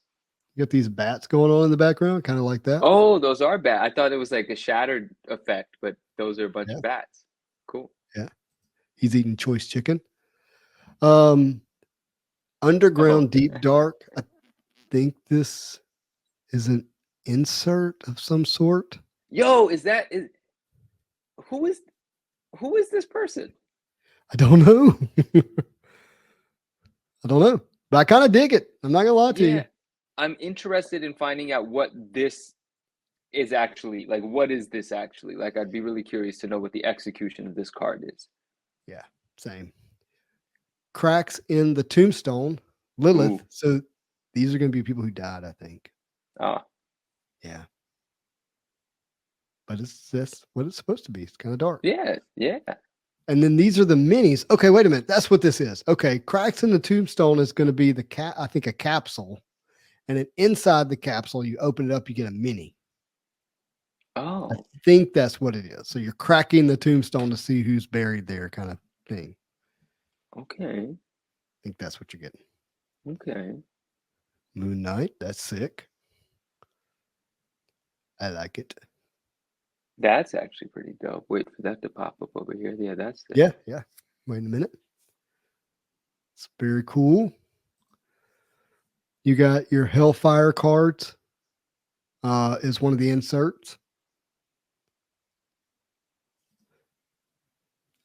You got these bats going on in the background, kind of like that. Oh, those are bats. I thought it was like a shattered effect, but those are a bunch Yeah. of bats. Cool. Yeah. He's eating choice chicken. Underground deep dark. I think this is an insert of some sort. Yo, who is this person? I don't know. I don't know, but I kind of dig it. I'm not gonna lie to you. I'm interested in finding out what this is actually like. What is this actually like? I'd be really curious to know what the execution of this card is. Yeah, same. Cracks in the tombstone, Lilith. Ooh. So these are going to be people who died, I think. Oh. Yeah. But that's what it's supposed to be. It's kind of dark. Yeah, yeah. And then these are the minis. Okay, wait a minute. That's what this is. Okay, cracks in the tombstone is going to be I think a capsule. And then inside the capsule, you open it up, you get a mini. Oh. I think that's what it is. So you're cracking the tombstone to see who's buried there, kind of thing. Okay. I think that's what you're getting. Okay. Moon Knight, that's sick. I like it. That's actually pretty dope. Wait for that to pop up over here. Yeah, that's sick. Yeah. Wait a minute. It's very cool. You got your Hellfire cards. Is one of the inserts.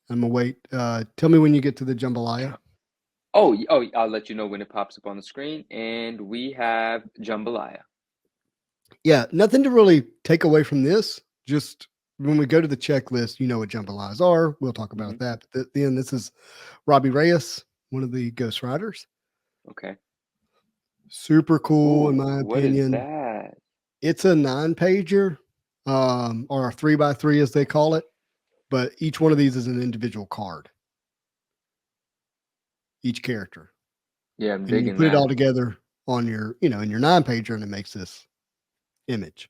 I'm gonna wait. Tell me when you get to the jambalaya. Oh, I'll let you know when it pops up on the screen. And we have jambalaya. Yeah, nothing to really take away from this. Just when we go to the checklist, you know what jambalayas are. We'll talk about that. But at the end, this is Robbie Reyes, one of the Ghost Riders. Okay. Super cool, Ooh, in my opinion. What is that? It's a 9-pager, or a 3x3 as they call it. But each one of these is an individual card. Each character. Yeah, I'm and digging you put that. it all together on your, in your 9-pager, and it makes this image.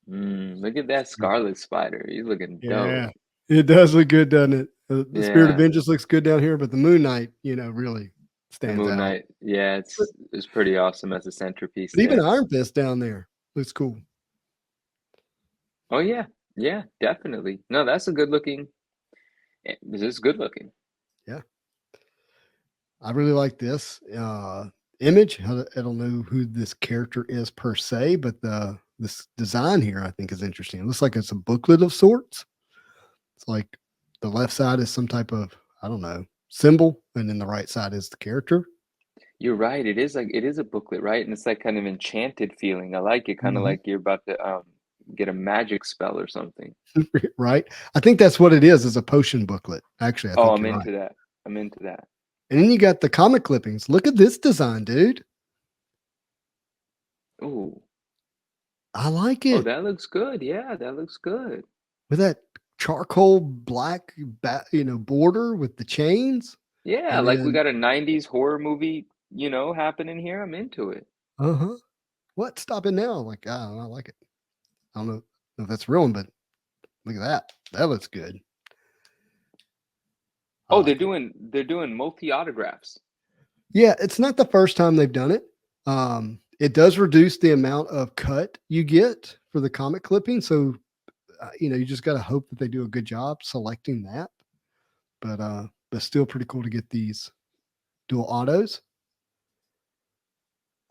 Look at that Scarlet Spider. He's looking Yeah, dope. it does look good, doesn't it? The Spirit of Yeah. Vengeance looks good down here, but the Moon Knight, really The stands Moon out. Knight. Yeah, it's pretty awesome as a centerpiece. But even there. Iron Fist down there looks cool. Oh yeah, yeah, definitely. No, that's a good looking. This is good looking. Yeah, I really like this image. I don't know who this character is per se, but this design here I think is interesting. It looks like it's a booklet of sorts. It's like the left side is some type of, I don't know, symbol, and then the right side is the character. You're right. It is a booklet, right? And it's like kind of enchanted feeling. I like it, kind of like you're about to get a magic spell or something. Right. I think that's what it is a potion booklet. Actually, I think I'm you're into right. that. I'm into that. And then you got the comic clippings. Look at this design, dude. Ooh. I like it. Oh, that looks good. Yeah, that looks good. With that charcoal black border with the chains. Yeah, And like we then, got a 90s horror movie, happening here. I'm into it. What's stopping now? Like, I don't know, I like it. I don't know if that's real, but look at that. That looks good. Oh, they're doing multi autographs. Yeah, it's not the first time they've done it. It does reduce the amount of cut you get for the comic clipping. So, you just got to hope that they do a good job selecting that. But still pretty cool to get these dual autos.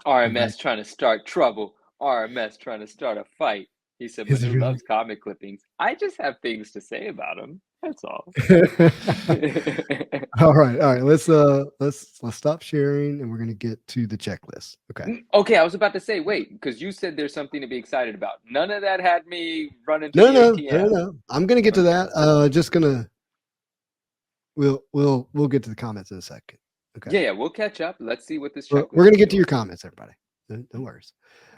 RMS trying to start trouble. RMS trying to start a fight. He said, Manu loves comic clippings. I just have things to say about him. That's all. All right. Let's stop sharing, and we're gonna get to the checklist. Okay. Okay, I was about to say, wait, because you said there's something to be excited about. None of that had me running to No. the ATM. I'm gonna get to that. Just gonna we'll get to the comments in a second. Okay. Yeah, we'll catch up. Let's see what this We're checklist going to get to your reveals. comments, everybody. No worries.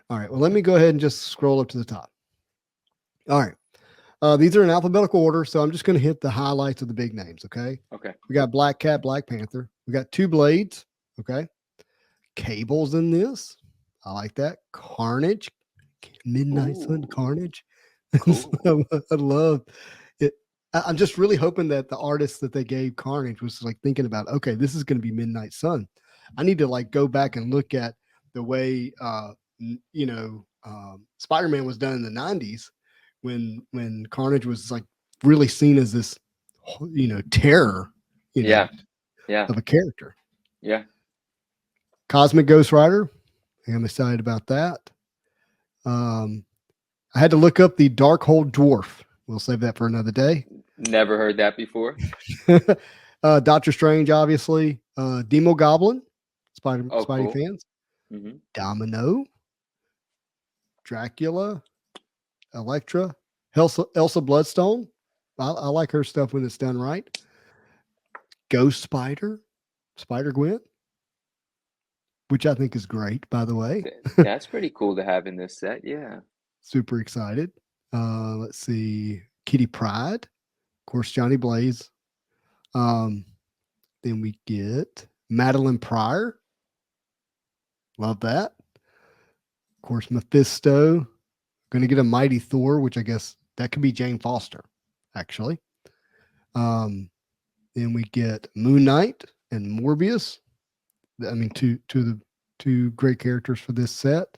All right. Well, let me go ahead and just scroll up to the top. All right. These are in alphabetical order, so I'm just going to hit the highlights of the big names. Okay. Okay. We got Black Cat, Black Panther. We got two Blades. Okay. Cable's in this. I like that. Carnage, Midnight Sun, Ooh, Carnage. cool. I love it. I'm just really hoping that the artist that they gave Carnage was like thinking about, okay, this is going to be Midnight Sun. I need to like go back and look at the way, Spider-Man was done in the 90s when Carnage was like really seen as this, terror, Yeah. Yeah. of a character. Yeah. Cosmic Ghost Rider. I'm excited about that. I had to look up the Darkhold Dwarf. We'll save that for another day. Never heard that before. Doctor Strange, obviously. Demo Goblin, Spidey Cool. fans. Mm-hmm. Domino, Dracula, Elektra, Elsa Bloodstone. I like her stuff when it's done right. Ghost Spider, Spider-Gwen, which I think is great, by the way. That's pretty cool to have in this set. Yeah. Super excited. Let's see. Kitty Pryde, of course, Johnny Blaze. Then we get Madeline Pryor. Love that. Of course, Mephisto. Going to get a Mighty Thor, which I guess that could be Jane Foster, actually. Then we get Moon Knight and Morbius. I mean, two great characters for this set.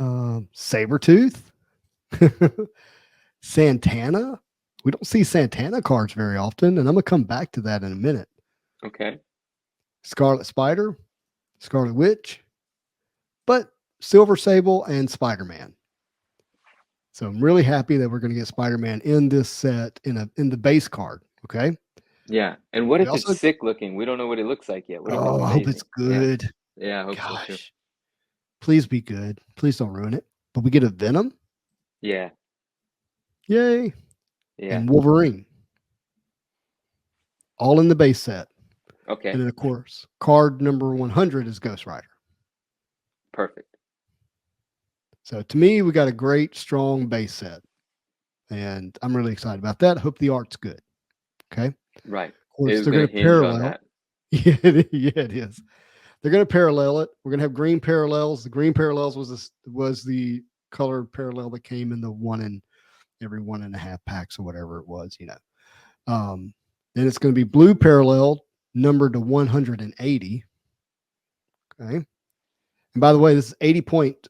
Sabretooth. Santana. We don't see Santana cards very often, and I'm going to come back to that in a minute. Okay. Scarlet Spider, Scarlet Witch, but Silver Sable and Spider-Man. So I'm really happy that we're going to get Spider-Man in this set in the base card. Okay. Yeah. And what if also, it's sick looking? We don't know what it looks like yet. What if it's I hope it's good. Yeah, I hope so too. Please be good. Please don't ruin it. But we get a Venom. Yeah. Yay. Yeah. And Wolverine. All in the base set. Okay. And then, of course, card number 100 is Ghost Rider. Perfect. So to me, we got a great, strong base set. And I'm really excited about that. Hope the art's good. Okay. Right. Of course, It's they're going going to to hinge on parallel. that. Yeah, it is. They're going to parallel it. We're going to have green parallels. The green parallels was the colored parallel that came in the one in every 1.5 packs or whatever it was, Then it's going to be blue parallel numbered to 180. Okay. And by the way, this is 80-point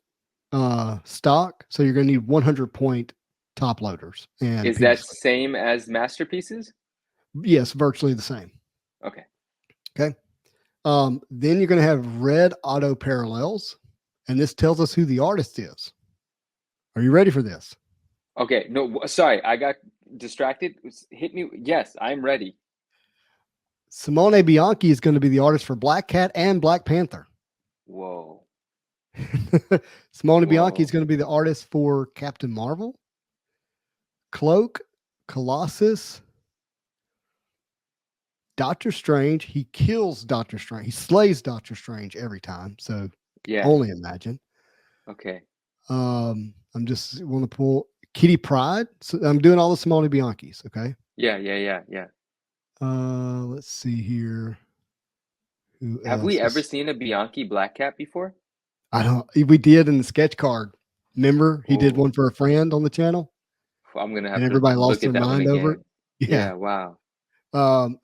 stock. So you're going to need 100-point top loaders. And is that same as masterpieces? Yes, virtually the same. Okay. Okay. Then you're going to have red auto parallels, and this tells us who the artist is. Are you ready for this? Okay. No, sorry. I got distracted. Hit me. Yes, I'm ready. Simone Bianchi is going to be the artist for Black Cat and Black Panther. Whoa. Simone Bianchi is going to be the artist for Captain Marvel, Cloak, Colossus, Doctor Strange. He kills Doctor Strange. He slays Doctor Strange every time. So yeah, only imagine. Okay. I'm just want to pull Kitty Pryde. So I'm doing all the Simone Bianchis. Okay. Yeah. Let's see here. Have we ever seen a Bianchi Black Cat before? I don't. We did in the sketch card. Remember, he did one for a friend on the channel. I'm gonna have and to everybody lost look their at that mind one over again. it. Yeah. Wow.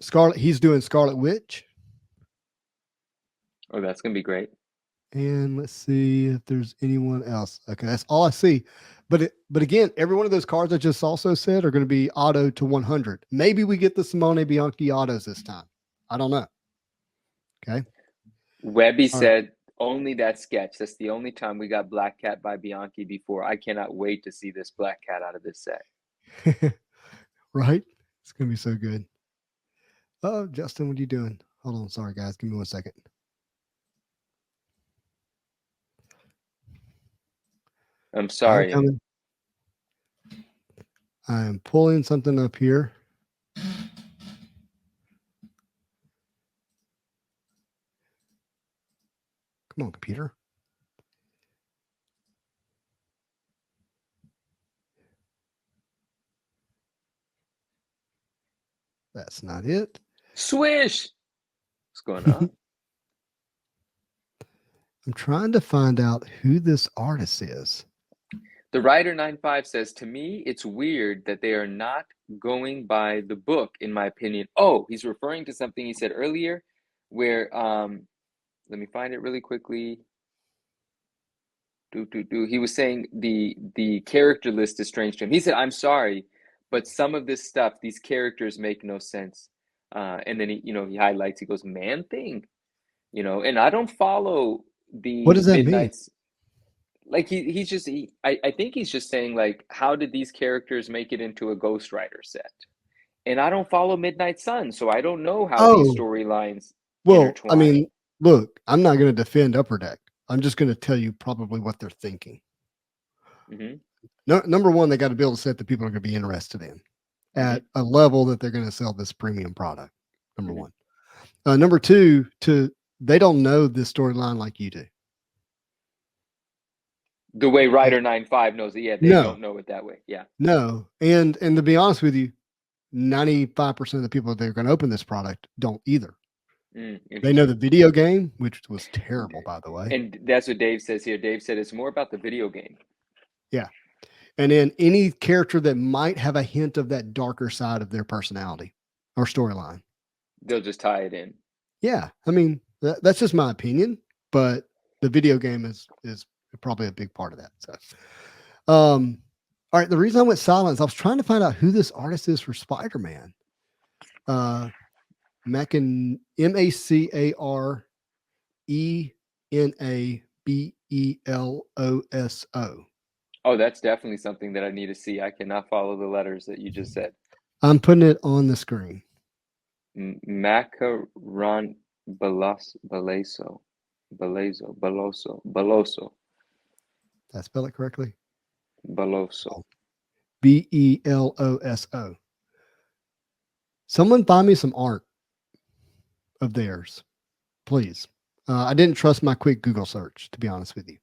Scarlet. He's doing Scarlet Witch. Oh, that's gonna be great. And let's see if there's anyone else. Okay, that's all I see. But again, every one of those cards I just also said are going to be auto to 100. Maybe we get the Simone Bianchi autos this time. I don't know. Okay. Webby said only that sketch. That's the only time we got Black Cat by Bianchi before. I cannot wait to see this Black Cat out of this set. Right? It's going to be so good. Oh, Justin, what are you doing? Hold on. Sorry, guys. Give me 1 second. I'm sorry. I'm pulling something up here. Come on, computer. That's not it. Swish. What's going on? I'm trying to find out who this artist is. The writer 95 says, to me, it's weird that they are not going by the book, in my opinion. Oh, he's referring to something he said earlier where, let me find it really quickly. He was saying the character list is strange to him. He said, I'm sorry, but some of this stuff, these characters make no sense. And then he highlights, he goes, man thing, and I don't follow What the does that mean? Midnight's. Like I think he's just saying, like, how did these characters make it into a Ghost Rider set? And I don't follow Midnight Sun, so I don't know how these Oh, storylines well, I intertwine. mean, look, I'm not going to defend Upper Deck. I'm just going to tell you probably what they're thinking. Mm-hmm. No, number one, they got to build a set that people are going to be interested in at a level that they're going to sell this premium product. Number one. Number two, they don't know this storyline like you do. The way Rider 95 knows it, yeah, they don't know it that way. Yeah. No, and to be honest with you, 95% of the people that are going to open this product don't either. They know the video game, which was terrible, by the way. And that's what Dave says here. Dave said it's more about the video game. Yeah. And then any character that might have a hint of that darker side of their personality or storyline, they'll just tie it in. Yeah. I mean, that's just my opinion, but the video game is probably a big part of that. So, all right. The reason I went silent is I was trying to find out who this artist is for Spider-Man. Macarenabeloso. Oh, that's definitely something that I need to see. I cannot follow the letters that you just said. I'm putting it on the screen. Macaron Beloso. Did I spell it correctly? Beloso. Beloso. Someone buy me some art of theirs, please. I didn't trust my quick Google search, to be honest with you.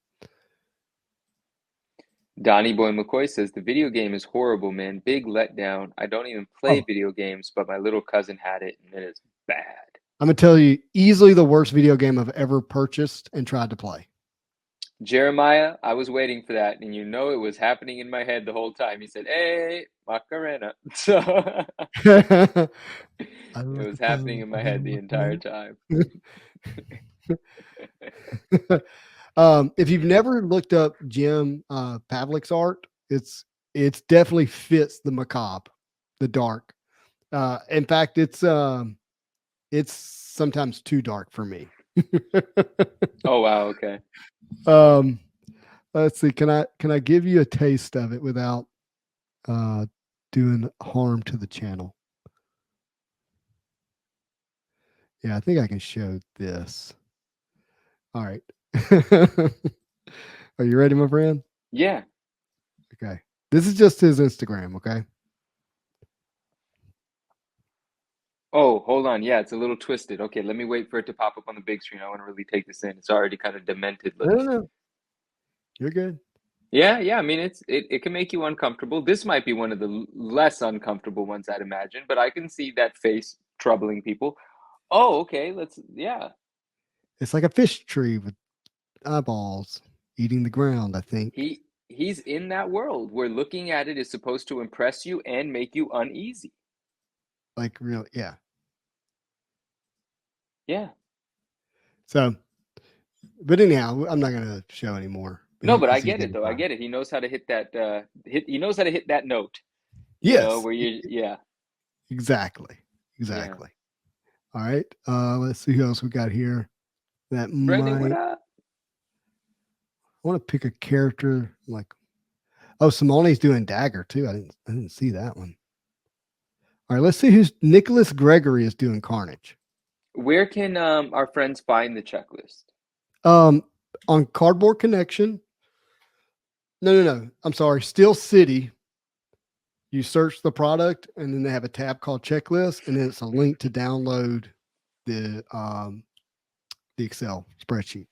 Donnie Boy McCoy says, the video game is horrible, man. Big letdown. I don't even play video games, but my little cousin had it, and it is bad. I'm going to tell you, easily the worst video game I've ever purchased and tried to play. Jeremiah, I was waiting for that, and it was happening in my head the whole time. He said, hey, Macarena. So it was happening in my head the entire time. If you've never looked up Jim Pavlik's art, it's definitely fits the macabre, the dark. In fact, it's sometimes too dark for me. Oh wow, okay. Let's see. Can I give you a taste of it without doing harm to the channel? Yeah, I think I can show this. All right. Are you ready, my friend? Yeah. Okay. This is just his Instagram, okay? Oh, hold on. Yeah, it's a little twisted. Okay, let me wait for it to pop up on the big screen. I want to really take this in. It's already kind of demented looking. No. You're good. Yeah. I mean, it can make you uncomfortable. This might be one of the less uncomfortable ones, I'd imagine, but I can see that face troubling people. Oh, okay. Yeah. It's like a fish tree with eyeballs eating the ground, I think. He's in that world where looking at it is supposed to impress you and make you uneasy. Like really, yeah. Yeah. So, but anyhow, I'm not gonna show anymore. No, but I get it though. I get it. He knows how to hit that he knows how to hit that note. Yes. Yeah. Exactly. Yeah. All right. Let's see who else we got here. That Brendan, what up? I want to pick a character like Simone's doing Dagger too. I didn't see that one. All right, let's see who's Nicholas Gregory is doing Carnage. Where can our friends find the checklist? On Cardboard Connection. No. I'm sorry. Steel City. You search the product, and then they have a tab called Checklist, and then it's a link to download the Excel spreadsheet.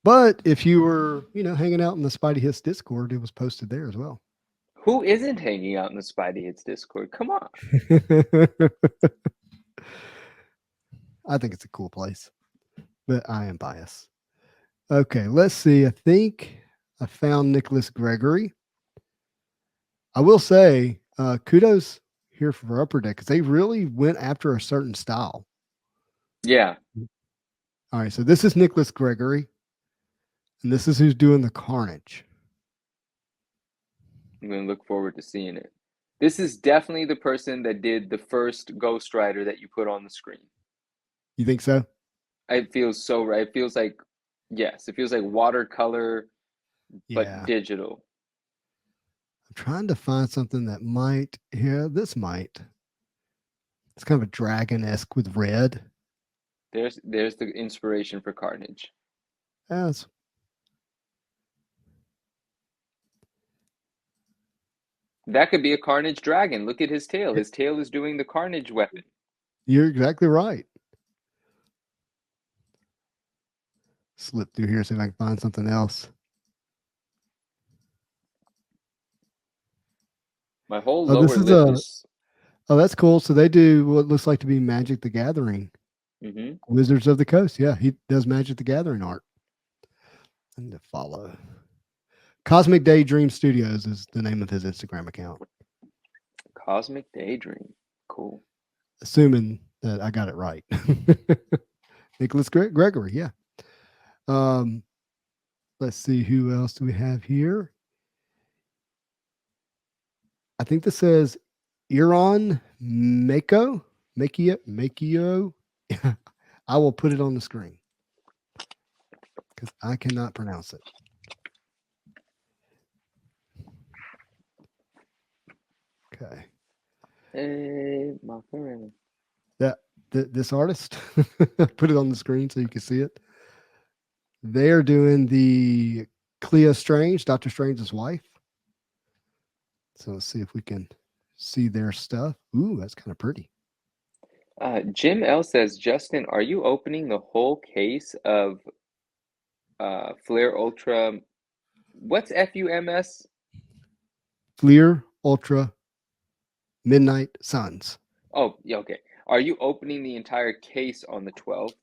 But if you were, hanging out in the Spidey Hits Discord, it was posted there as well. Who isn't hanging out in the Spidey Hits Discord? Come on. I think it's a cool place, but I am biased. Okay, let's see. I think I found Nicholas Gregory. I will say, kudos here for Upper Deck because they really went after a certain style. Yeah. All right, so this is Nicholas Gregory, and this is who's doing the carnage. I'm going to look forward to seeing it. This is definitely the person that did the first Ghost Rider that you put on the screen. You think so? It feels so right. It feels like, yes, it feels like watercolor, but Yeah. digital. I'm trying to find something that might, this might. It's kind of a dragon-esque with red. There's the inspiration for Carnage. Yes. That could be a Carnage dragon. Look at his tail. His tail is doing the Carnage weapon. You're exactly right. Slip through here, see if I can find something else. My whole lower lip is. Oh, that's cool. So they do what looks like to be Magic the Gathering. Mm-hmm. Wizards of the Coast. Yeah, he does Magic the Gathering art. I need to follow. Cosmic Daydream Studios is the name of his Instagram account. Cosmic Daydream. Cool. Assuming that I got it right. Nicholas Gregory, yeah. Let's see, who else do we have here? I think this says Iran Makio. I will put it on the screen because I cannot pronounce it. Okay. Hey, my friend. This artist, put it on the screen so you can see it. They're doing the Clea Strange, Doctor Strange's wife. So let's see if we can see their stuff. Ooh, that's kind of pretty. Jim L says, Justin, are you opening the whole case of Flair Ultra? What's FUMS? Fleer Ultra Midnight Suns. Oh, yeah, okay. Are you opening the entire case on the 12th?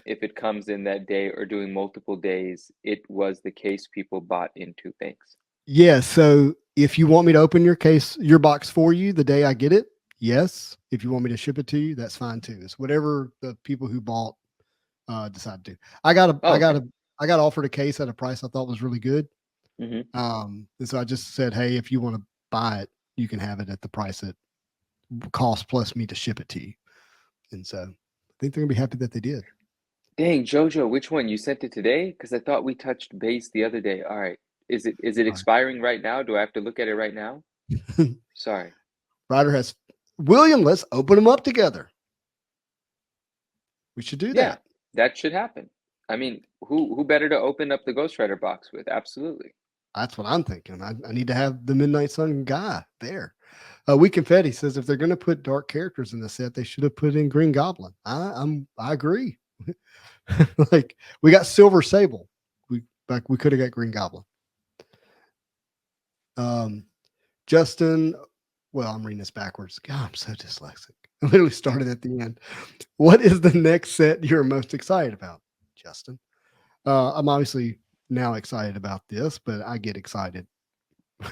If it comes in that day or doing multiple days, it was the case people bought into. Thanks. Yeah. So if you want me to open your box for you the day I get it, yes. If you want me to ship it to you, that's fine too. It's whatever the people who bought decide to do. I got offered a case at a price I thought was really good. Mm-hmm. And so I just said, hey, if you want to buy it, you can have it at the price it costs plus me to ship it to you. And so I think they're gonna be happy that they did. Dang, Jojo, which one? You sent it today? Because I thought we touched base the other day. All right. Is it expiring right now? Do I have to look at it right now? Sorry. Ryder has William. Let's open them up together. We should do Yeah, that. that should happen. I mean, who better to open up the Ghost Rider box with? Absolutely. That's what I'm thinking. I need to have the Midnight Sun guy there. We Confetti says if they're going to put dark characters in the set, they should have put in Green Goblin. I agree. Like we got Silver Sable. We could have got Green Goblin. Justin, well, I'm reading this backwards. God, I'm so dyslexic. I literally started at the end. What is the next set you're most excited about, Justin? I'm obviously now excited about this, but I get excited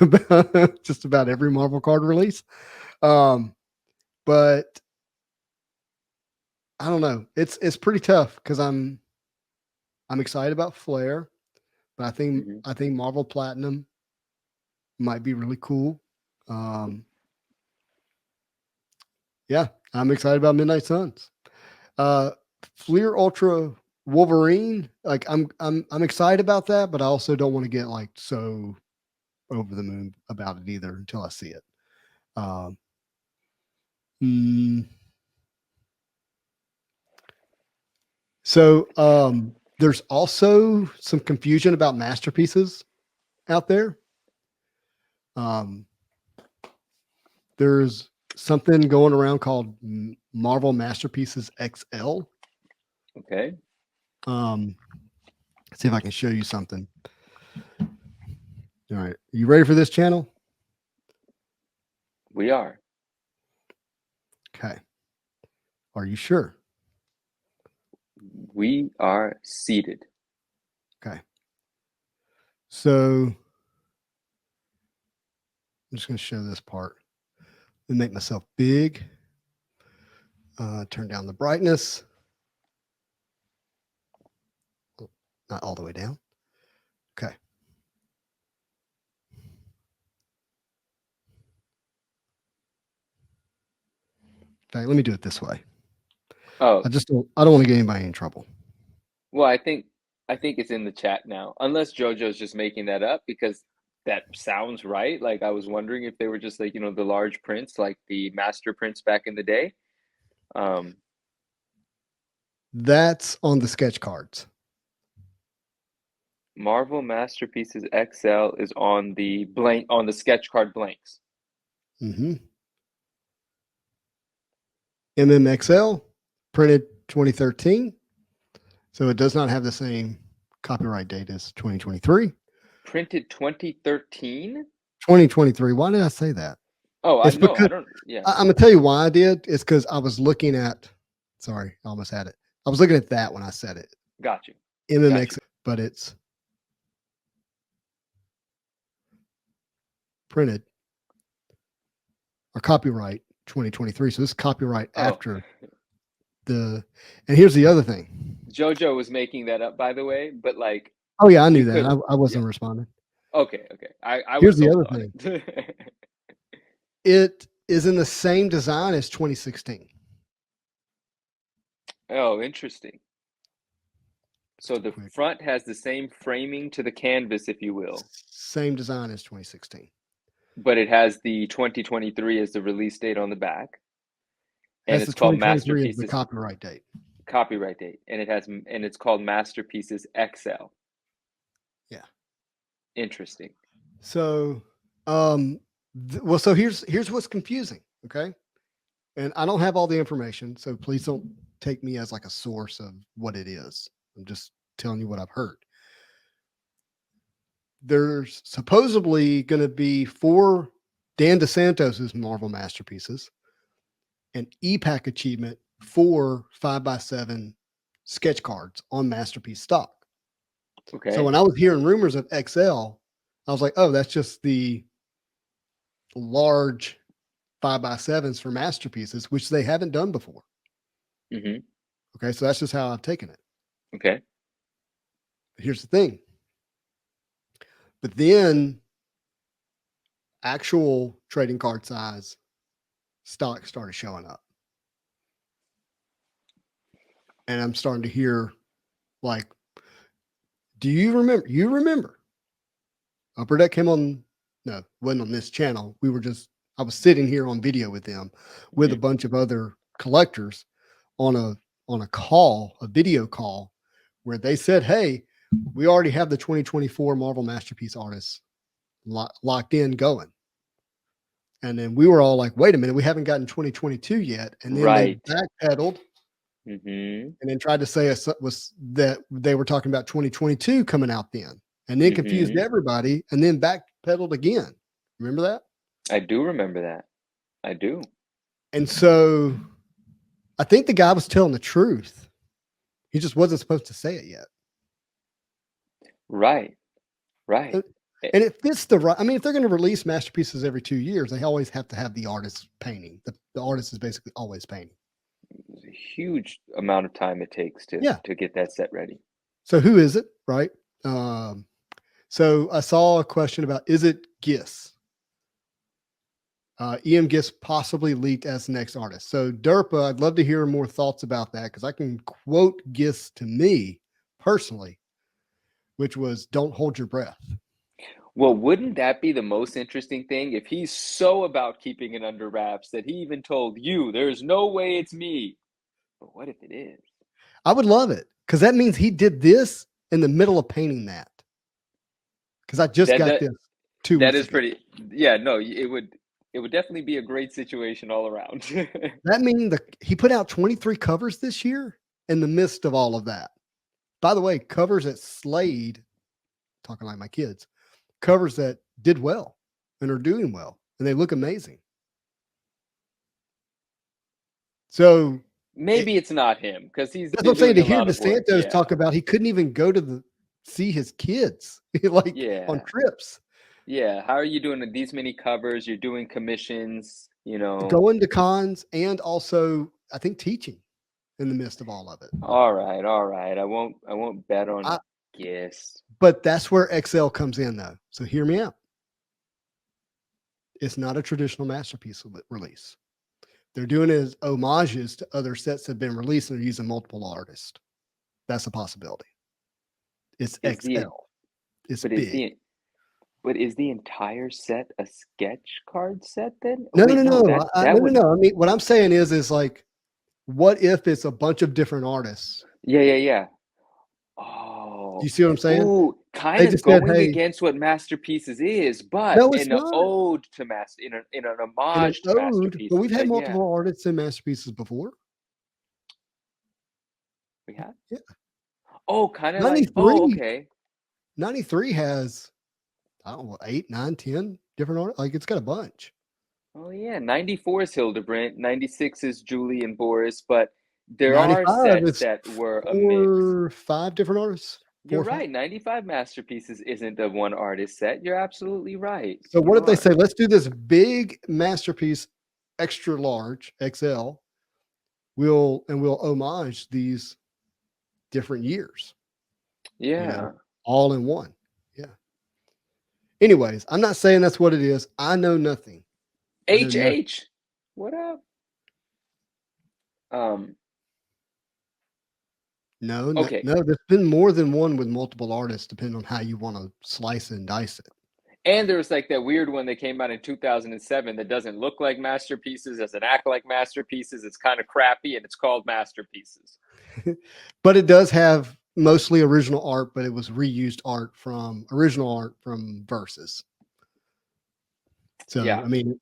about just about every Marvel card release. But I don't know. It's pretty tough because I'm excited about Flair, but I think Marvel Platinum might be really cool. Yeah, I'm excited about Midnight Suns. Fleer Ultra Wolverine, like I'm excited about that, but I also don't want to get like so over the moon about it either until I see it. So there's also some confusion about masterpieces out there. There's something going around called Marvel Masterpieces XL. Okay. See if I can show you something. All right. You ready for this channel? We are. Okay. Are you sure? We are seated. Okay. So I'm just going to show this part. Let me make myself big. Turn down the brightness. Not all the way down. Okay. In fact, let me do it this way. Oh, I don't want to get anybody in trouble. well, I think it's in the chat now. Unless JoJo's just making that up because that sounds right. Like I was wondering if they were just like, the large prints, like the master prints back in the day. That's on the sketch cards. Marvel Masterpieces XL is on the sketch card blanks. Mm-hmm. MMXL, printed 2013. So it does not have the same copyright date as 2023. Printed 2013? 2023. Why did I say that? Oh, It's I know. because I don't. Yeah. I'm going to tell you why I did. It's because I was looking at, sorry, I almost had it. I was looking at that when I said it. Got you. MMX, but it's printed or copyright 2023. So this is copyright after and here's the other thing. JoJo was making that up, by the way, but like. Oh yeah, I knew that. I wasn't responding. Okay. I here's was the other thing. It is in the same design as 2016. Oh, interesting. So the front has the same framing to the canvas, if you will. Same design as 2016. But it has the 2023 as the release date on the back. And That's it's called 2023 Masterpieces. Is the copyright date. Copyright date. And it's called Masterpieces XL. Yeah. Interesting. So so here's what's confusing, okay? And I don't have all the information, so please don't take me as like a source of what it is. I'm just telling you what I've heard. There's supposedly going to be 4 Dan DeSantos' Marvel Masterpieces, an EPAC achievement, 4 5x7 sketch cards on Masterpiece stock. Okay. So when I was hearing rumors of XL, I was like, oh, that's just the large 5x7s for Masterpieces, which they haven't done before. Mm-hmm. Okay, so that's just how I've taken it. Okay. But here's the thing. But then actual trading card size stock started showing up. And I'm starting to hear like, do you remember? You remember? Upper Deck came on, no, wasn't on this channel. I was sitting here on video with them with a bunch of other collectors on a call, a video call, where they said, hey, we already have the 2024 Marvel Masterpiece artists locked in going. And then we were all like, wait a minute, we haven't gotten 2022 yet. And then they backpedaled and then tried to say was that they were talking about 2022 coming out then, and then confused everybody and then backpedaled again. Remember that? I do remember that. I do. And so I think the guy was telling the truth. He just wasn't supposed to say it yet. Right. And it fits the right. I mean, if they're going to release masterpieces every 2 years, they always have to have the artist painting. The artist is basically always painting. There's a huge amount of time it takes to get that set ready. So who is it, right? So I saw a question about, is it Giss? EM Giss possibly leaked as the next artist. So Derpa, I'd love to hear more thoughts about that, because I can quote Giss to me personally, which was, don't hold your breath. Well, wouldn't that be the most interesting thing if he's so about keeping it under wraps that he even told you, there's no way it's me? But what if it is? I would love it, because that means he did this in the middle of painting that. Because I just got this 2 weeks That is ago. pretty. Yeah, no, it would definitely be a great situation all around. That means he put out 23 covers this year in the midst of all of that. By the way, covers at Slade, talking like my kids, covers that did well and are doing well, and they look amazing. So Maybe it's not him because he's that's been what I'm saying. To doing a hear lot of work. DeSantos Yeah. talk about he couldn't even go to see his kids like on trips. Yeah. How are you doing these many covers? You're doing commissions, you know. Going to cons and also I think teaching in the midst of all of it. All right. I won't bet on guess. But that's where XL comes in though. So hear me out. It's not a traditional masterpiece release. They're doing it as homages to other sets that have been released and they're using multiple artists. That's a possibility. It's XL. It's big. But is the entire set a sketch card set then? No. No. I mean, what I'm saying is like, what if it's a bunch of different artists? Yeah. Oh, you see what I'm saying? Ooh, kind of going against what Masterpieces is, but in an ode to in an homage to Masterpieces. But we've had multiple artists in Masterpieces before. We have? Yeah. Oh, kind of like, okay. 93 has, I don't know, 8, 9, 10 different artists. Like, it's got a bunch. Oh, yeah. 94 is Hildebrandt. 96 is Julie and Boris, but there are sets that were a mix. 5 different artists. You're right. 95 Masterpieces isn't a one artist set. You're absolutely right. So what if they say, let's do this big masterpiece, extra large, XL. We'll homage these different years. Yeah. You know, all in one. Yeah. Anyways, I'm not saying that's what it is. I know nothing. HH. What up? No, there's been more than one with multiple artists, depending on how you want to slice and dice it. And there's like that weird one that came out in 2007 that doesn't look like Masterpieces, doesn't act like Masterpieces. It's kind of crappy, and it's called Masterpieces. But it does have mostly original art, but it was reused original art from Versus. So, yeah. I mean,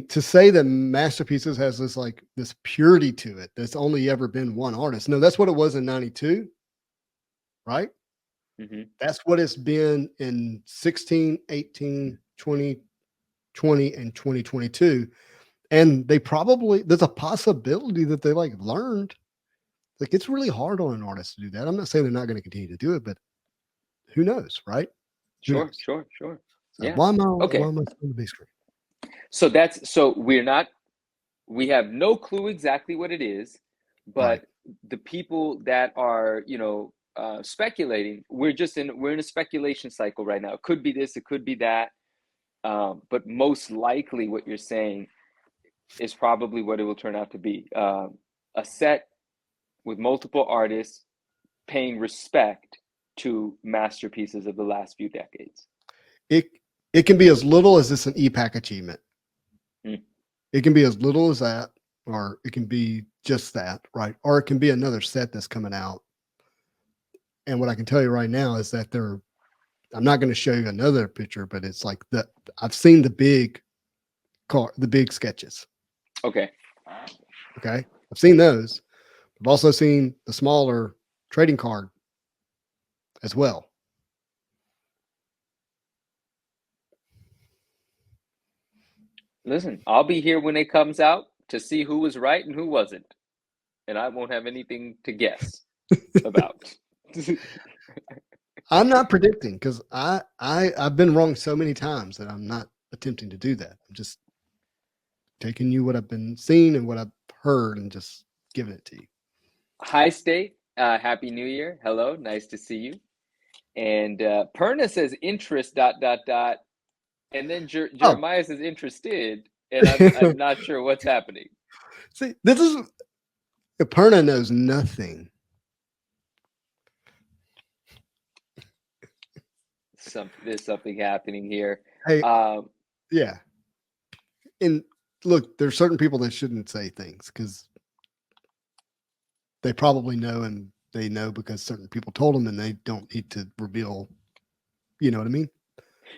to say that Masterpieces has this purity to it, that's only ever been one artist. No, that's what it was in 92, right? Mm-hmm. That's what it's been in 16, 18, 20, 20, and 2022. And there's a possibility that they learned. Like, it's really hard on an artist to do that. I'm not saying they're not going to continue to do it, but who knows, right? Sure. So Yeah. Why am I on the big screen? So we have no clue exactly what it is, but the people that are, speculating, we're in a speculation cycle right now. It could be this, it could be that. But most likely what you're saying is probably what it will turn out to be. A set with multiple artists paying respect to masterpieces of the last few decades. It can be as little as it's an EPAC achievement. It can be as little as that, or it can be just that, right? Or it can be another set that's coming out. And what I can tell you right now is that I'm not going to show you another picture, but it's like I've seen the big sketches. Okay. I've seen those. I've also seen the smaller trading card as well. Listen, I'll be here when it comes out to see who was right and who wasn't. And I won't have anything to guess about. I'm not predicting because I've been wrong so many times that I'm not attempting to do that. I'm just taking you what I've been seeing and what I've heard and just giving it to you. Hi, State. Happy New Year. Hello. Nice to see you. And Perna says interest ... And then Jeremiah says interested, and I'm not sure what's happening. See, Perna knows nothing. There's something happening here. Hey, yeah. And look, there's certain people that shouldn't say things because they probably know, and they know because certain people told them, and they don't need to reveal. You know what I mean?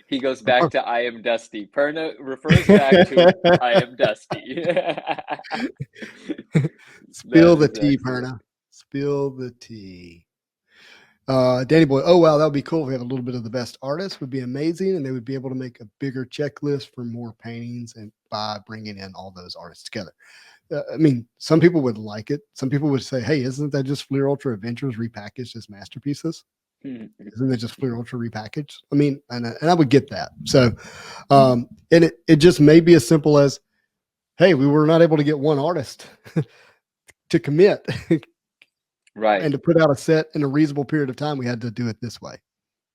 He goes back to I am Dusty. Perna refers back to I am Dusty. Spill the tea, Perna. Spill the tea. Danny Boy, oh wow, that would be cool if we had a little bit of the best artists. Would be amazing, and they would be able to make a bigger checklist for more paintings, and by bringing in all those artists together. I mean, some people would like it. Some people would say, "Hey, isn't that just Fleer Ultra Adventures repackaged as masterpieces? Isn't that just Fleer Ultra repackaged?" I mean, and I would get that. So, and it just may be as simple as, "Hey, we were not able to get one artist to commit." Right. And to put out a set in a reasonable period of time, we had to do it this way.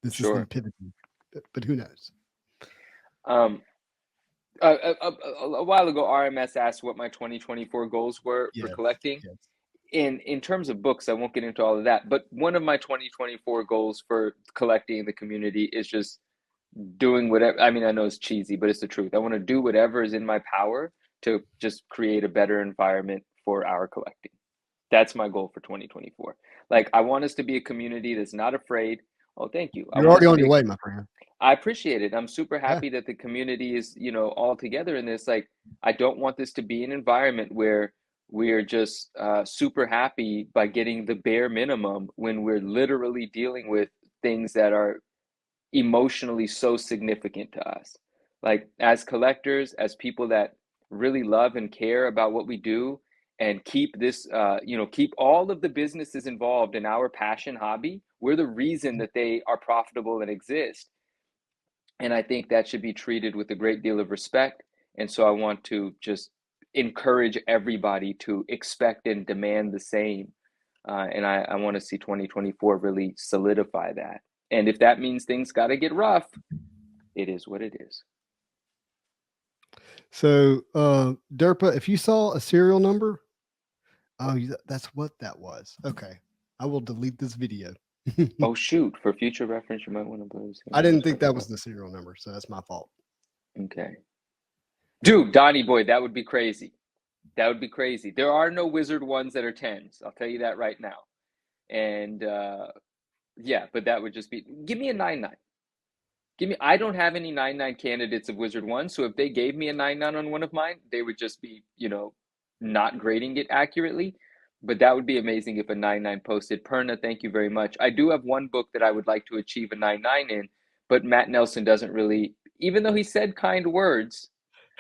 This is them pivoting, but who knows? A while ago, RMS asked what my 2024 goals were for collecting. Yes. In terms of books, I won't get into all of that, but one of my 2024 goals for collecting in the community is just doing whatever. I mean, I know it's cheesy, but it's the truth. I want to do whatever is in my power to just create a better environment for our collecting. That's my goal for 2024. Like, I want us to be a community that's not afraid. Oh, thank you. You're already on your way, my friend. I appreciate it. I'm super happy that the community is, all together in this. Like, I don't want this to be an environment where we're just super happy by getting the bare minimum when we're literally dealing with things that are emotionally so significant to us. Like, as collectors, as people that really love and care about what we do, and keep this, keep all of the businesses involved in our passion hobby. We're the reason that they are profitable and exist. And I think that should be treated with a great deal of respect. And so I want to just encourage everybody to expect and demand the same. And I want to see 2024 really solidify that. And if that means things got to get rough, it is what it is. So, Derpa, if you saw a serial number, that's what that was. Okay. I will delete this video. Oh, shoot. For future reference, you might want to blow. I didn't think that was the serial number, so that's my fault. Okay. Dude, Donnie boy, that would be crazy. That would be crazy. There are no wizard ones that are 10s. I'll tell you that right now. And yeah, but that would just be, give me a 9-9. I don't have any 9-9 candidates of wizard one. So if they gave me a 9-9 on one of mine, they would just be, not grading it accurately. But that would be amazing if a 9-9 posted. Perna, thank you very much. I do have one book that I would like to achieve a 9-9 in, but Matt Nelson doesn't really, even though he said kind words,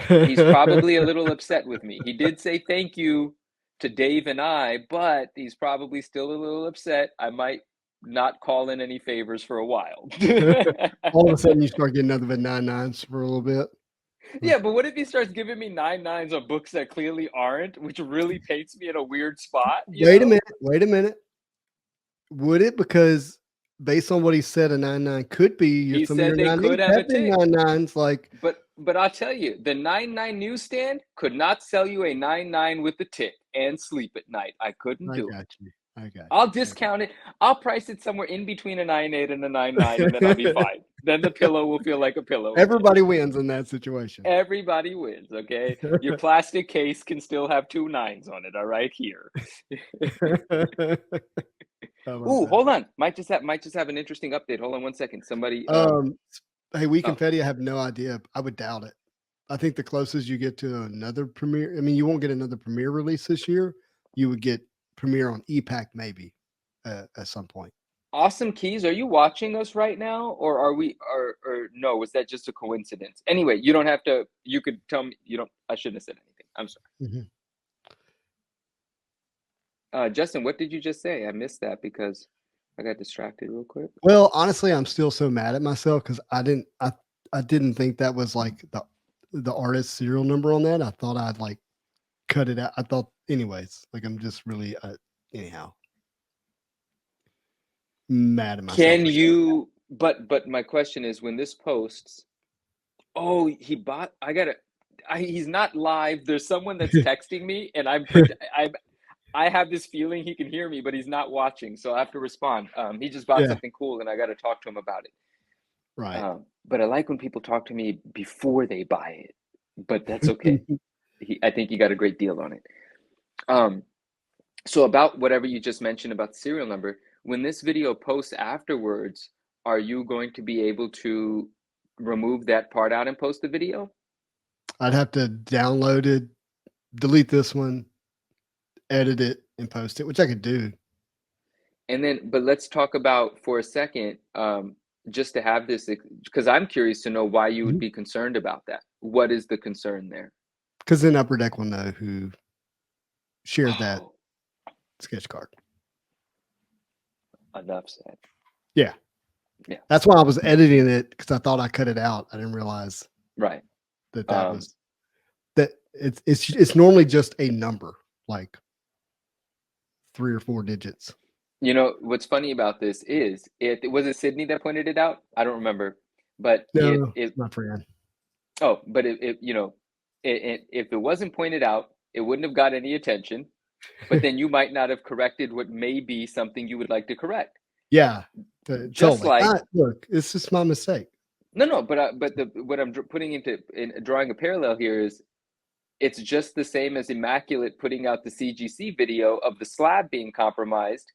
he's probably a little upset with me. He did say thank you to Dave and I, but he's probably still a little upset. I might not call in any favors for a while. All of a sudden, you start getting nothing but 9-9s for a little bit. Yeah, but what if he starts giving me 9-9s on books that clearly aren't, which really paints me in a weird spot? Wait a minute. Would it? Because based on what he said, a 9-9 could be. He said they could have a tick. 9-9s, like. But I'll tell you, the 9-9 newsstand could not sell you a 9-9 with the tick and sleep at night. I couldn't do it. I got you. I'll discount it. I'll price it somewhere in between a 9.8 and a 9.9, and then I'll be fine. Then the pillow will feel like a pillow. Everybody wins in that situation. Everybody wins, okay? Your plastic case can still have 2 9s on it, all right? Here. Ooh, hold on. Might just have an interesting update. Hold on one second. Somebody. Hey, We Confetti, I have no idea. I would doubt it. I think the closest you get to another premiere, I mean, you won't get another premiere release this year. You would get premiere on EPAC maybe at some point. Awesome Keys, are you watching us right now, or are we, or no? Was that just a coincidence? Anyway, you don't have to. You could tell me. You don't. I shouldn't have said anything. I'm sorry. Mm-hmm. Justin, what did you just say? I missed that because I got distracted real quick. Well, honestly, I'm still so mad at myself because I didn't think that was like the artist serial number on that. I thought I'd like cut it out. I thought, anyways, like I'm just really anyhow mad at myself. Can you? But my question is, when this posts, oh, he bought. He's not live. There's someone that's texting me, and I have this feeling he can hear me, but he's not watching, so I have to respond. He just bought something cool, and I got to talk to him about it. Right. But I like when people talk to me before they buy it, but that's okay. I think he got a great deal on it. So about whatever you just mentioned about the serial number, when this video posts afterwards, are you going to be able to remove that part out and post the video? I'd have to download it, delete this one, edit it, and post it, which I could do. And then, but let's talk about for a second, just to have this, because I'm curious to know why you would be concerned about that. What is the concern there? Because then Upper Deck will know who shared that Oh, sketch card. enough said. Yeah. Yeah. That's why I was editing it, because I thought I cut it out. I didn't realize Right. that was that it's normally just a number, like 3 or 4 digits. You know, what's funny about this is was it Sydney that pointed it out? I don't remember, but No, my friend. oh, but you know, if it wasn't pointed out, it wouldn't have got any attention, but then you might not have corrected what may be something you would like to correct. Yeah, Just totally. like, Look, it's just my mistake. no, but what I'm putting in drawing a parallel here is it's just the same as Immaculate putting out the CGC video of the slab being compromised,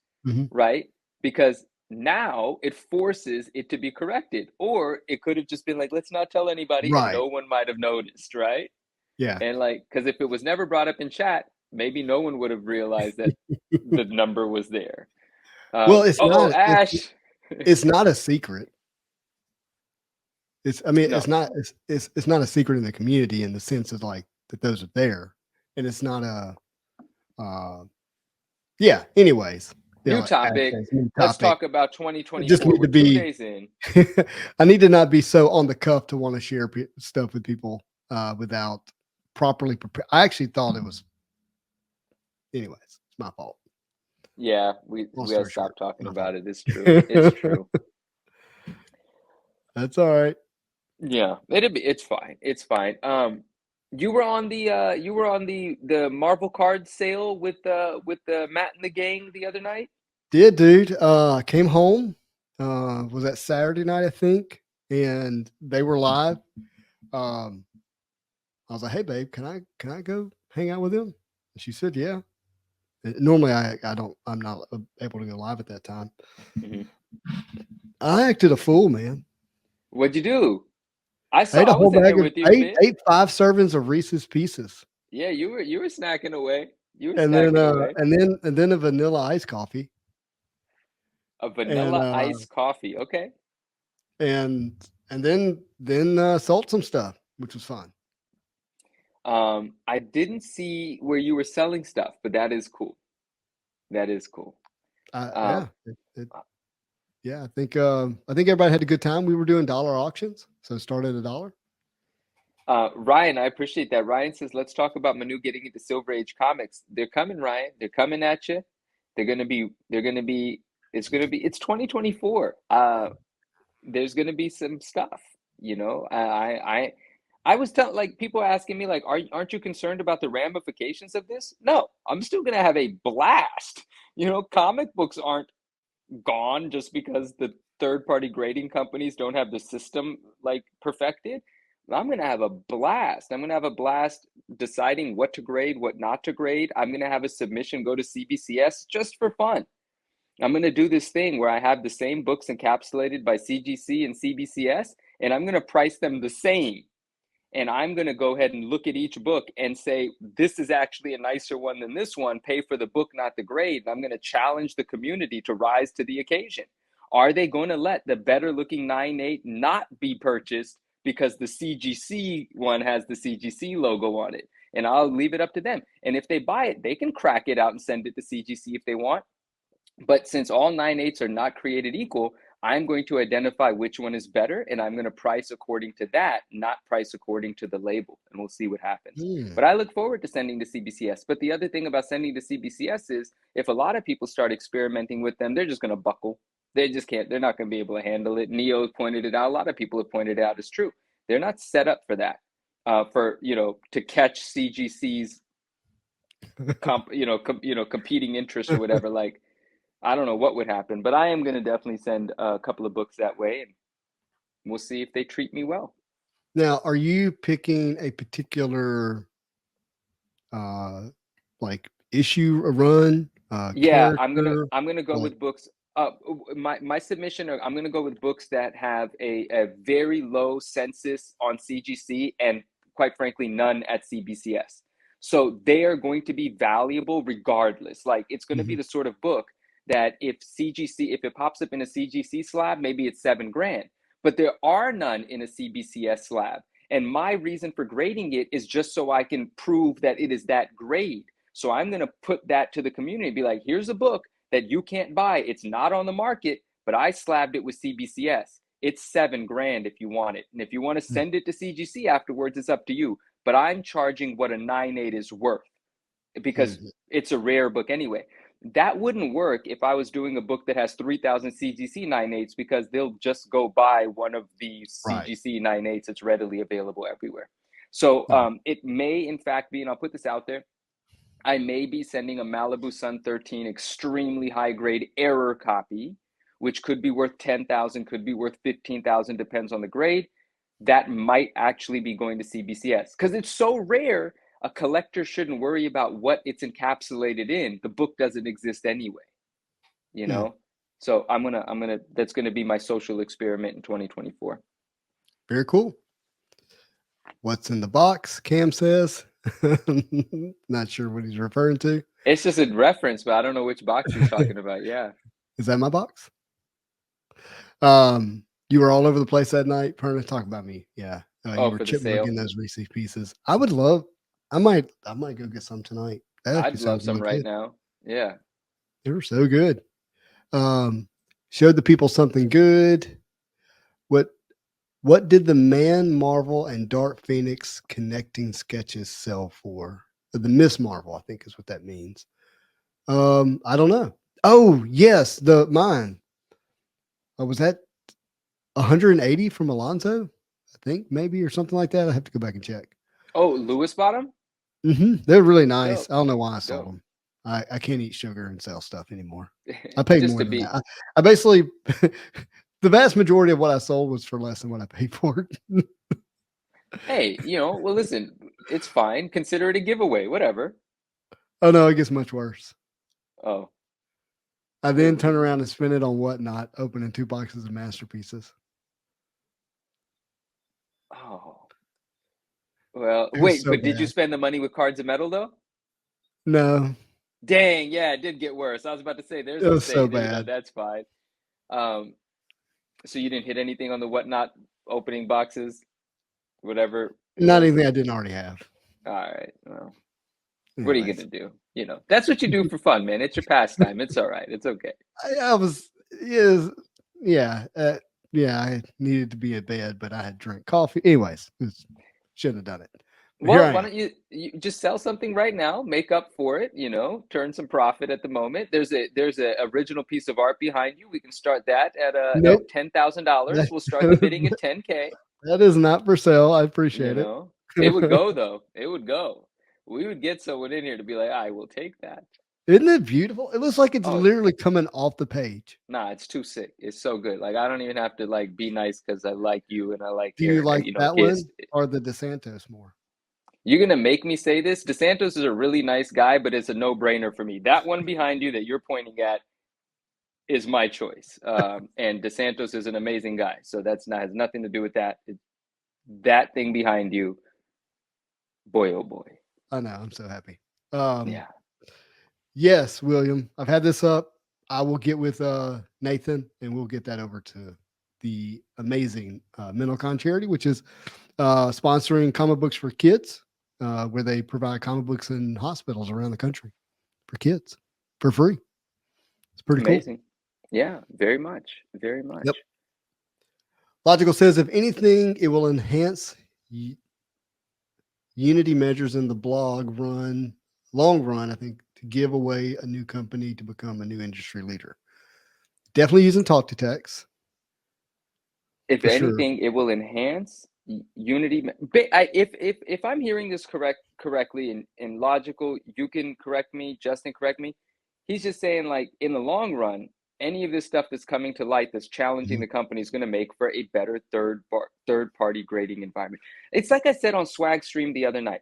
right? Because now it forces it to be corrected, or it could have just been like, let's not tell anybody, and no one might have noticed, right? Yeah. And like, because if it was never brought up in chat, maybe no one would have realized that the number was there. Well, it's not. Ash. It's not a secret. It's. I mean, No. it's not. It's not a secret in the community in the sense of like that those are there, and it's not a. Yeah. Anyways. New topic. New Let's topic. talk about 2024. Just need We're to be 2 days in. I need to not be so on the cuff to want to share stuff with people without properly prepared. I actually thought it was. Anyways, it's my fault. Yeah, we gotta stop talking about it. It's true. It's true. That's all right. Yeah, it's fine. It's fine. You were on the Marvel card sale with the Matt and the gang the other night? Did, dude. Came home. Was that Saturday night, I think, and they were live. I was like, "Hey, babe, can I go hang out with them?" And she said, "Yeah." Normally, I'm not able to go live at that time. I acted a fool, man. What'd you do? I ate a whole was in there bag with you, ate 5 servings of Reese's Pieces. Yeah, you were snacking away. You were and snacking then away. and then a vanilla iced coffee. A vanilla iced coffee, okay. And then sold some stuff, which was fun. I didn't see where you were selling stuff, but that is cool. That is cool. Yeah. Yeah, I think everybody had a good time. We were doing dollar auctions, so it started at $1. Ryan, I appreciate that. Ryan says, let's talk about Manu getting into Silver Age comics. They're coming, Ryan. They're coming at you. It's 2024. There's gonna be some stuff, you know. I was telling, like, people asking me like, aren't you concerned about the ramifications of this? No, I'm still gonna have a blast. You know, comic books aren't gone just because the third-party grading companies don't have the system like perfected. I'm going to have a blast. I'm going to have a blast deciding what to grade, what not to grade. I'm going to have a submission go to CBCS just for fun. I'm going to do this thing where I have the same books encapsulated by CGC and CBCS, and I'm going to price them the same. And I'm going to go ahead and look at each book and say, this is actually a nicer one than this one. Pay for the book, not the grade. And I'm going to challenge the community to rise to the occasion. Are they going to let the better looking 9.8 not be purchased because the CGC one has the CGC logo on it? And I'll leave it up to them. And if they buy it, they can crack it out and send it to CGC if they want. But since all 9.8s are not created equal, I'm going to identify which one is better, and I'm going to price according to that, not price according to the label, and we'll see what happens. But I look forward to sending to CBCS. But the other thing about sending to CBCS is if a lot of people start experimenting with them, they're just going to buckle. They just can't. They're not going to be able to handle it. Neo pointed it out. A lot of people have pointed it out. It's true. They're not set up for that, to catch CGC's competing interest or whatever. Like, I don't know what would happen, but I am going to definitely send a couple of books that way, and we'll see if they treat me well. Now, are you picking a particular like issue a run? Yeah, character? I'm gonna go with books. My submission, I'm gonna go with books that have a very low census on CGC and, quite frankly, none at CBCS. So they are going to be valuable regardless. Like, it's going to be the sort of book that if it pops up in a CGC slab, maybe it's $7,000, but there are none in a CBCS slab. And my reason for grading it is just so I can prove that it is that grade. So I'm going to put that to the community and be like, here's a book that you can't buy. It's not on the market, but I slabbed it with CBCS. It's $7,000 if you want it. And if you want to send it to CGC afterwards, it's up to you. But I'm charging what a 9.8 is worth because it's a rare book anyway. That wouldn't work if I was doing a book that has 3,000 CGC 9.8s because they'll just go buy one of the CGC 9.8s that's readily available everywhere. So it may, in fact, be, and I'll put this out there, I may be sending a Malibu Sun 13 extremely high grade error copy, which could be worth 10,000, could be worth 15,000, depends on the grade. That might actually be going to CBCS because it's so rare. A collector shouldn't worry about what it's encapsulated in. The book doesn't exist anyway, you know? So that's gonna be my social experiment in 2024. Very cool. What's in the box? Cam says. Not sure what he's referring to. It's just a reference, but I don't know which box he's talking about. Yeah. Is that my box? You were all over the place that night. Perna, talk about me. Yeah. You were chipmunking those Reese's Pieces. I would love. I might go get some tonight. I'd love some right now. Yeah. They were so good. Showed the people something good. What did the Man Marvel and Dark Phoenix connecting sketches sell for? The Miss Marvel, I think is what that means. I don't know. Oh, yes, mine. Was that 180 from Alonzo? I think maybe, or something like that. I have to go back and check. Oh, Lewis bought them? They're really nice. Dope. I don't know why I sold them. I can't eat sugar and sell stuff anymore. I paid more than that. I basically the vast majority of what I sold was for less than what I paid for it. Hey, well, listen, it's fine. Consider it a giveaway, whatever. Oh no, it gets much worse. Oh. I then turn around and spend it on Whatnot, opening 2 boxes of masterpieces. Oh. Well, wait, but did you spend the money with Cards of Metal though? No. Dang, yeah, it did get worse. I was about to say it was so bad. That's fine. So you didn't hit anything on the Whatnot opening boxes, whatever. Not anything I didn't already have. All right. Well, what are you gonna do? That's what you do for fun, man. It's your pastime. It's all right. It's okay. I needed to be in bed, but I had drank coffee. Anyways, shouldn't have done it. Well, why don't you just sell something right now, make up for it, turn some profit at the moment. There's a original piece of art behind you. We can start that at $10,000. We'll start the bidding at 10K. That is not for sale. I appreciate it. It would go though. It would go. We would get someone in here to be like, I will take that. Isn't it beautiful? It looks like it's literally coming off the page. Nah, it's too sick. It's so good. Like, I don't even have to be nice because I like you and I like Do you like that one or the DeSantos more? You're going to make me say this. DeSantos is a really nice guy, but it's a no-brainer for me. That one behind you that you're pointing at is my choice. And DeSantos is an amazing guy. So has nothing to do with that. That thing behind you, boy, oh boy. I know. I'm so happy. Yeah. Yes, William. I've had this up. I will get with Nathan and we'll get that over to the amazing Mentalcon charity, which is sponsoring comic books for kids, where they provide comic books in hospitals around the country for kids for free. It's pretty amazing. Cool. Yeah, very much. Very much. Yep. Logical says, if anything, it will enhance unity measures in the long run, I think, to give away a new company to become a new industry leader. Definitely using talk to text. If anything, it will enhance unity. If I'm hearing this correctly and logical, you can correct me, Justin, correct me. He's just saying, in the long run, any of this stuff that's coming to light that's challenging the company is going to make for a better third-party grading environment. It's like I said on Swag Stream the other night.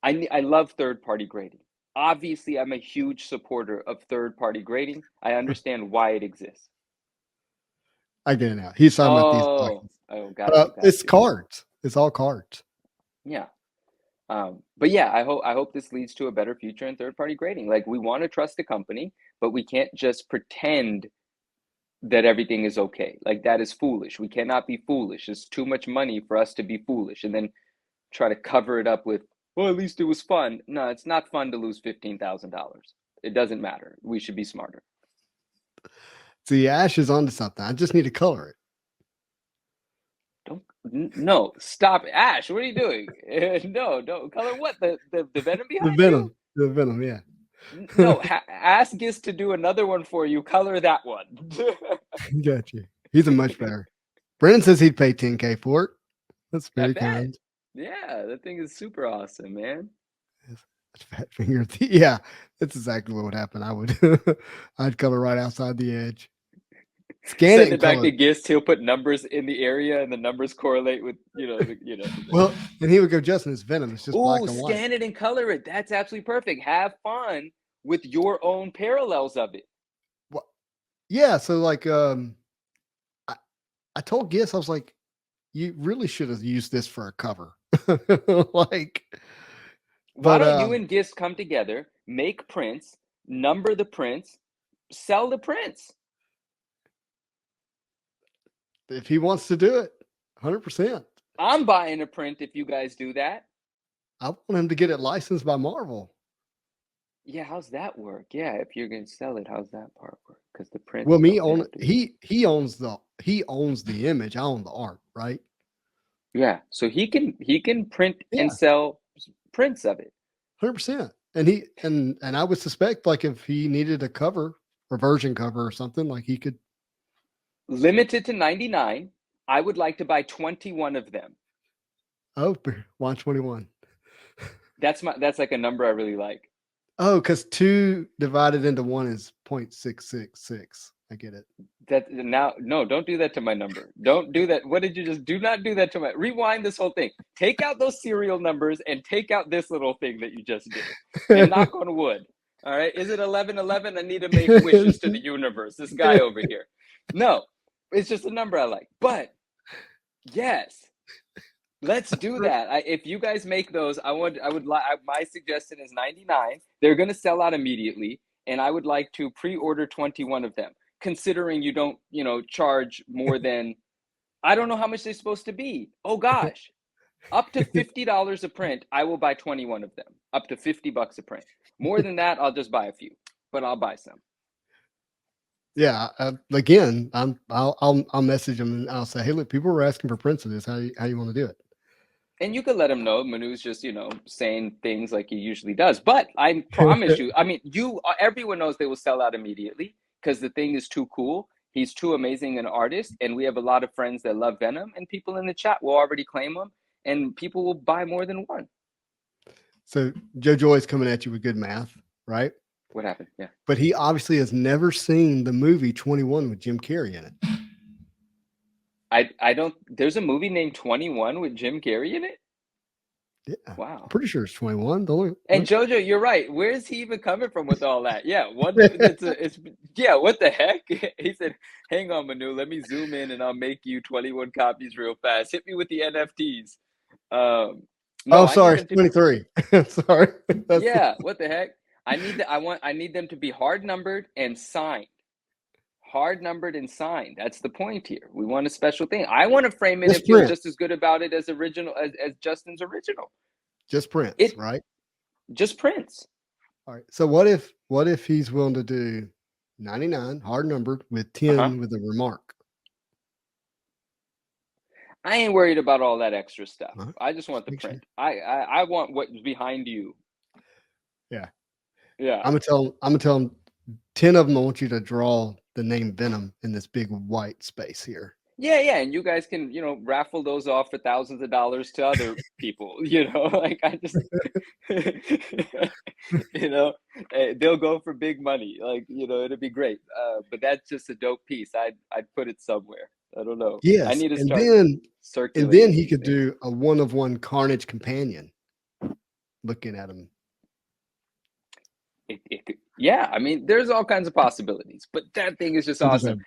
I love third-party grading. Obviously, I'm a huge supporter of third-party grading. I understand why it exists. I get it now. He's talking about these. Got it. It's cards. It's all cards. Yeah. But yeah, I hope this leads to a better future in third-party grading. Like, we want to trust the company, but we can't just pretend that everything is okay. Like, that is foolish. We cannot be foolish. It's too much money for us to be foolish and then try to cover it up with, well, at least it was fun. No, it's not fun to lose $15,000. It doesn't matter. We should be smarter. See, Ash is onto something. I just need to color it. No, stop, Ash. What are you doing? No, don't color what? The venom The behind venom. The venom, yeah. you? No, ask Gis to do another one for you. Color that one. Got you. He's a much better. Brandon says he'd pay $10K for it. That's I very bet. kind. Yeah, that thing is super awesome, man. Fat finger. Yeah, that's exactly what would happen. I would, I'd color right outside the edge. Scan Send it it back color. to Gist. He'll put numbers in the area, and the numbers correlate with Well, and he would go, Justin, it's venom. It's just black Ooh, and white. scan it and color it. That's absolutely perfect. Have fun with your own parallels of it. Well, yeah. So like, I told Gis, I was like, you really should have used this for a cover. Like, Why but don't you and Gist come together, make prints, number the prints, sell the prints? if he wants to do it, 100%. I'm buying a print if you guys do that. I want him to get it licensed by Marvel. Yeah, how's that work? Yeah, if you're gonna sell it, how's that part work? Because the print. Well, he owns the image. I own the art, right? Yeah, so he can print Yeah. and sell prints of it. 100%. And he and I would suspect, like, if he needed a cover or version cover or something, like, he could. Limited to 99. I would like to buy 21 of them. Oh, why 21? That's like a number I really like. Oh, because 2 divided into 1 is 0.666. I get it. No, don't do that to my number. Don't do that. What did you just do? Not do that to my. Rewind this whole thing. Take out those serial numbers and take out this little thing that you just did. And knock on wood. All right. Is it 1111? I need to make wishes to the universe. This guy over here. No, it's just a number I like. But yes, let's do that. If you guys make those, my suggestion is 99. They're going to sell out immediately, and I would like to pre-order 21 of them. Considering you don't, charge more than, I don't know how much they're supposed to be. Oh gosh, up to $50 a print. I will buy 21 of them. Up to $50 a print. More than that, I'll just buy a few, but I'll buy some. Yeah. Again, I'll message him and I'll say, hey, look, people were asking for prints of this. How you want to do it? And you could let him know Manu's just, saying things like he usually does. But I promise you, I mean, everyone knows they will sell out immediately because the thing is too cool. He's too amazing an artist. And we have a lot of friends that love Venom, and people in the chat will already claim him, and people will buy more than one. So Joe Joy's coming at you with good math, right? What happened? Yeah. But he obviously has never seen the movie 21 with Jim Carrey in it. I don't. There's a movie named 21 with Jim Carrey in it. Yeah. Wow. I'm pretty sure it's 21. And Jojo, you're right. Where is he even coming from with all that? Yeah. What the heck? He said, "Hang on, Manu. Let me zoom in, and I'll make you 21 copies real fast. Hit me with the NFTs." No, sorry, 23. Sorry. What the heck? I need them to be hard numbered and signed. Hard numbered and signed. That's the point here. We want a special thing. I want to frame it and feel just as good about it as Justin's original. Just prints, right? Just prints. All right. So what if he's willing to do 99 hard numbered with 10 with a remark? I ain't worried about all that extra stuff. I just want the print. Sure. I want what's behind you. Yeah. Yeah. I'm gonna tell him 10 of them. I want you to draw the name Venom in this big white space here. Yeah, and you guys can, raffle those off for thousands of dollars to other people. Like I just, they'll go for big money. Like it'll be great. But that's just a dope piece. I'd put it somewhere. I don't know. Yes, I need to start circulating. And then he could do a 1-of-1 Carnage companion. Looking at him. Yeah, I mean, there's all kinds of possibilities, but that thing is just awesome.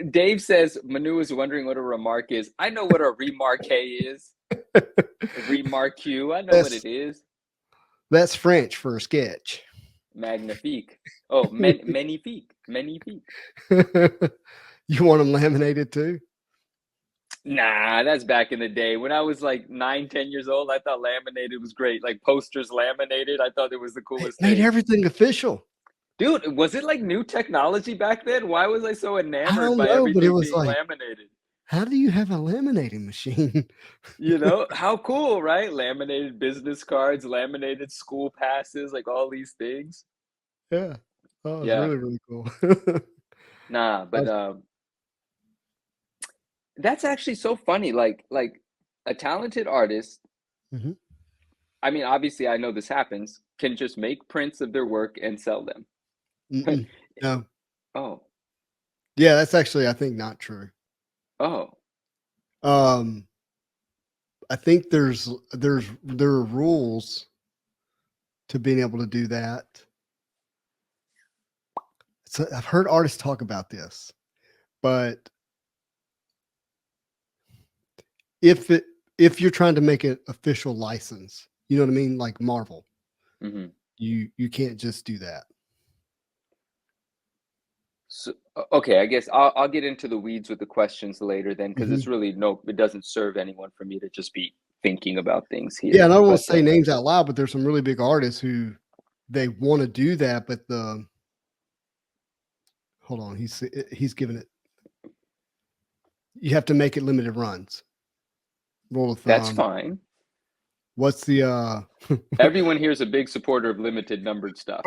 Dave says Manu is wondering what a remark is. I know what a remarque is. Remarque. I know what That's it is. that's French for a sketch. Magnifique. Oh, magnifique. Magnifique. You want them laminated too? Nah, that's back in the day. When I was like 9, 10 years old, I thought laminated was great. Like posters laminated, I thought it was the It coolest made thing. everything official. Dude, was it like new technology back then? Why was I so I enamored don't by know, but it everything was being like, laminated? how do you have a laminating machine? You know, how cool, right? Laminated business cards, laminated school passes, like all these things. Yeah. Oh, it's Yeah. really, really cool. Nah, I but was- that's actually so funny. Like a talented artist, Mhm. I mean, obviously I know this happens, can just make prints of their work and sell them. Mm-mm. No. Oh, Yeah, that's actually, I think, not true. oh. Um, I think there are rules to being able to do that. So I've heard artists talk about this, but if it if you're trying to make an official license, you know what I mean, like Marvel, Hmm. you can't just do that. So, okay, I guess I'll get into the weeds with the questions later then, because Mhm. it's really it doesn't serve anyone for me to just be thinking about things Yeah, here. and I don't want But to say names out loud, but there's some really big artists who they want to do that, but hold on, he's giving it. You have to make it limited runs. Rule of that's thumb. fine. What's the Everyone here is a big supporter of limited numbered stuff.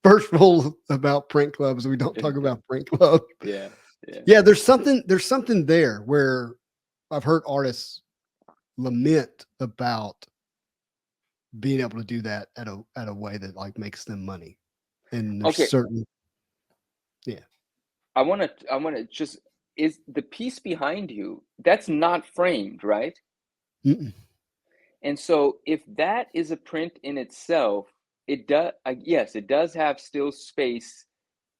first rule about print clubs? We don't talk about print club. Yeah, yeah. Yeah, there's something there where I've heard artists lament about being able to do that at a way that like makes them money. And there's Okay, certain yeah. I want to just, is the piece behind you, that's not framed, right? Mm-mm. And so if that is a print in itself, it does, yes, it does have still space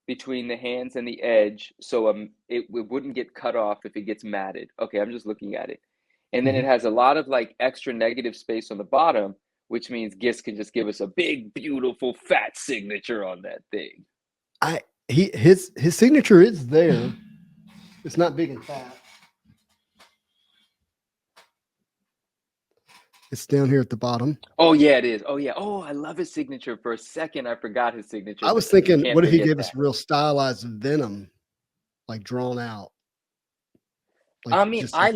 between the hands and the edge, so it wouldn't get cut off if it gets matted. Okay, I'm just looking at it. And then it Mhm. has a lot of like extra negative space on the bottom, which means Gis can just give us a big, beautiful, fat signature on that thing. I he his signature is there. It's not big and fat. It's down here at the bottom. Oh yeah, it is. Oh yeah. Oh, I love his signature. For a second, I forgot his signature, I but was thinking, can't what if he forget gave us that. real stylized venom, like drawn out, like I mean, just like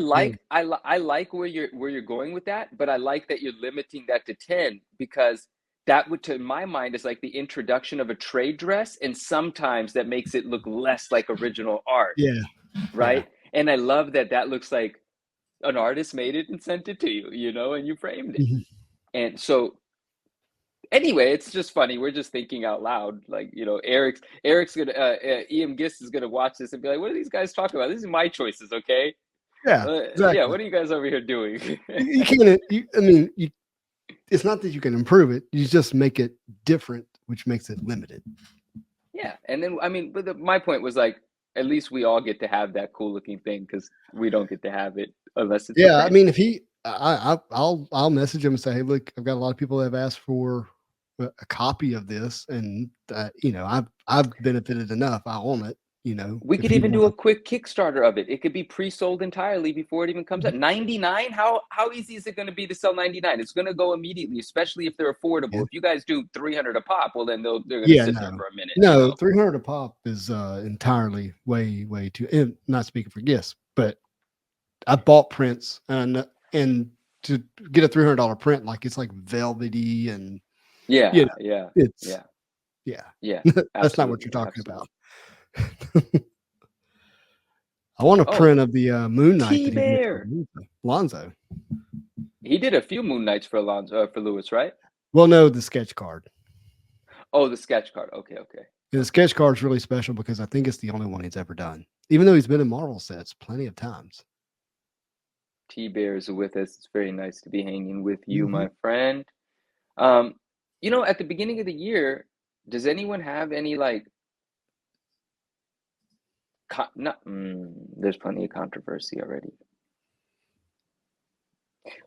venom? I like where you're going with that, but I like that you're limiting that to 10, because that would, to my mind, is like the introduction of a trade dress, and sometimes that makes it look less like original art, Yeah, yeah. right? And I love that that looks like an artist made it and sent it to you, and you framed it. Mhm. And so anyway, it's just funny. We're just thinking out loud. Like, Eric's gonna Ian Gist is gonna watch this and be like, "What are these guys talking about? These are my choices, okay? Yeah, Yeah, exactly. what are you guys over here doing?" You can't. I mean, it's not that you can improve it. You just make it different, which makes it limited. Yeah, and then I mean, but my point was like, at least we all get to have that cool looking thing, because we don't get to have it unless it's a Yeah, I print. mean, if I'll message him and say, hey, look, I've got a lot of people that have asked for a copy of this, and I've benefited enough. I own it. We If could he even do want a quick Kickstarter of it. It could be pre-sold entirely before it even comes out. to, 99? How easy is it going to be to sell 99? It's going to go immediately, especially if they're affordable. yeah, If you guys do 300 a pop, well then they're going to yeah, sit there no, for a minute, no, 300 a pop is entirely way too. And not speaking for gifts, but I bought prints and to get a $300 print, like it's like velvety and you Yeah, know, yeah, it's yeah, yeah, yeah. that's not what Absolutely, you're talking absolutely. about. I want a Oh, print of the Moon Knight that he did for T-Bear. Lonzo. He did a few Moon Knights for Alonzo, for Lewis, right? Well, no, the sketch card. Oh, the sketch card. Okay, okay, And the okay. sketch card is really special because I think it's the only one he's ever done, even though he's been in Marvel sets plenty of times. T-Bear is with us. It's very nice to be hanging with you, Mhm. my friend. Um, at the beginning of the year, does anyone have any like not, there's plenty of controversy already.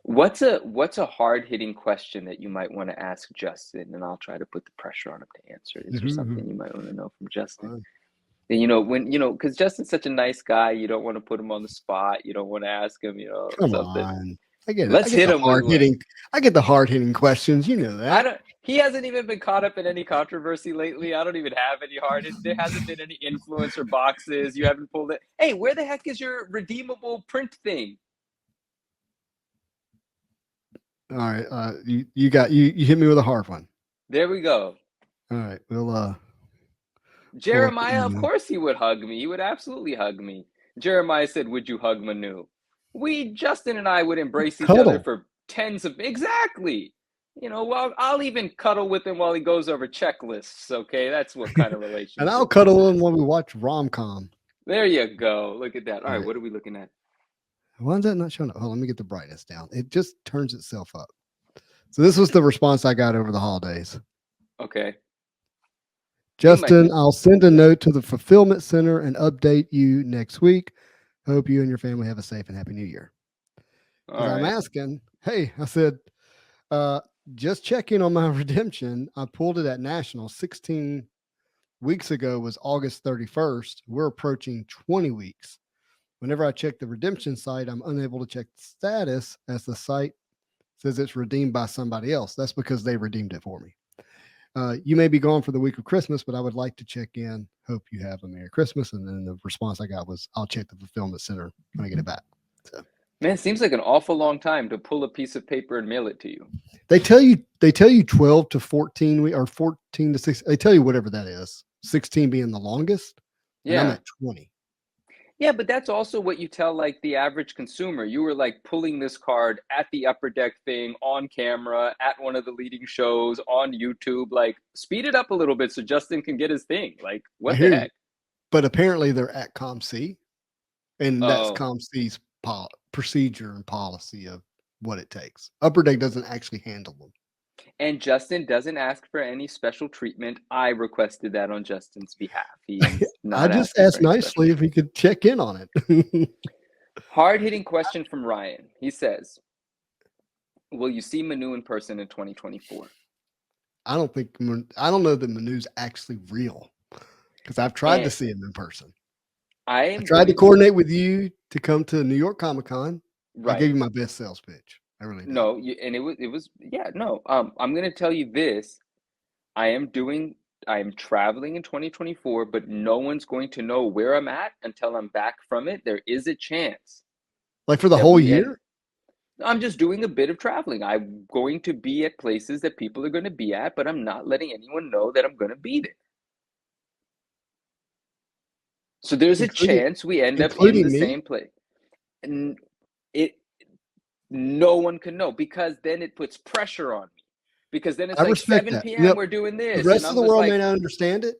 What's a hard-hitting question that you might want to ask Justin, and I'll try to put the pressure on him to answer. Is there something you might want to know from Justin? And because Justin's such a nice guy, you don't want to put him on the spot. You don't want to ask him, Come something. on. I get it. Let's hit him with one. I get the hard hitting questions. You know that. He hasn't even been caught up in any controversy lately. I don't even have any there hasn't been any influencer boxes. You haven't pulled it. Hey, where the heck is your redeemable print thing? All right. You hit me with a hard one. There we go. All right. Well, Jeremiah, of course he would hug me. He would absolutely hug me. Jeremiah said, "Would you hug Manu?" Justin and I would embrace each other for exactly. Well, I'll even cuddle with him while he goes over checklists. Okay, that's what kind of relationship. And I'll cuddle him when we watch rom-com. There you go. Look at that. All right, what are we looking at? Why is that not showing up? Oh, let me get the brightness down. It just turns itself up. So this was the response I got over the holidays. Okay. Justin, I'll send a note to the fulfillment center and update you next week. Hope you and your family have a safe and happy new year. I'm asking, hey, I said, just checking on my redemption. I pulled it at National 16 weeks ago was August 31st. We're approaching 20 weeks. Whenever I check the redemption site, I'm unable to check the status as the site says it's redeemed by somebody else. That's because they redeemed it for me. You may be gone for the week of Christmas, but I would like to check in. Hope you have a Merry Christmas. And then the response I got was, I'll check the fulfillment center when I get it back. So, man, it seems like an awful long time to pull a piece of paper and mail it to you. They tell you 12 to 14 or 14 to 16. They tell you whatever that is. 16 being the longest. Yeah. And I'm at 20. Yeah, but that's also what you tell like the average consumer. You were like pulling this card at the Upper Deck thing on camera at one of the leading shows on YouTube. Like, speed it up a little bit so Justin can get his thing. Like, what the heck? But apparently they're at ComC, and that's ComC's procedure and policy of what it takes. Upper Deck doesn't actually handle them. And Justin doesn't ask for any special treatment. I requested that on Justin's behalf. I just asked nicely if he could check in on it. Hard-hitting question from Ryan. He says, will you see Manu in person in 2024? I don't know that Manu's actually real, because I've tried to see him in person. I tried to coordinate with you to come to New York Comic-Con. Right. I gave you my best sales pitch. I really did. No, I'm going to tell you this. I am traveling in 2024, but no one's going to know where I'm at until I'm back from it. There is a chance. Like for the whole year? I'm just doing a bit of traveling. I'm going to be at places that people are going to be at, but I'm not letting anyone know that I'm going to be there. So there's a chance we end up in the same place. And no one can know, because then it puts pressure on me. Because then it's like 7 p.m. We're doing this. The rest of the world may not understand it,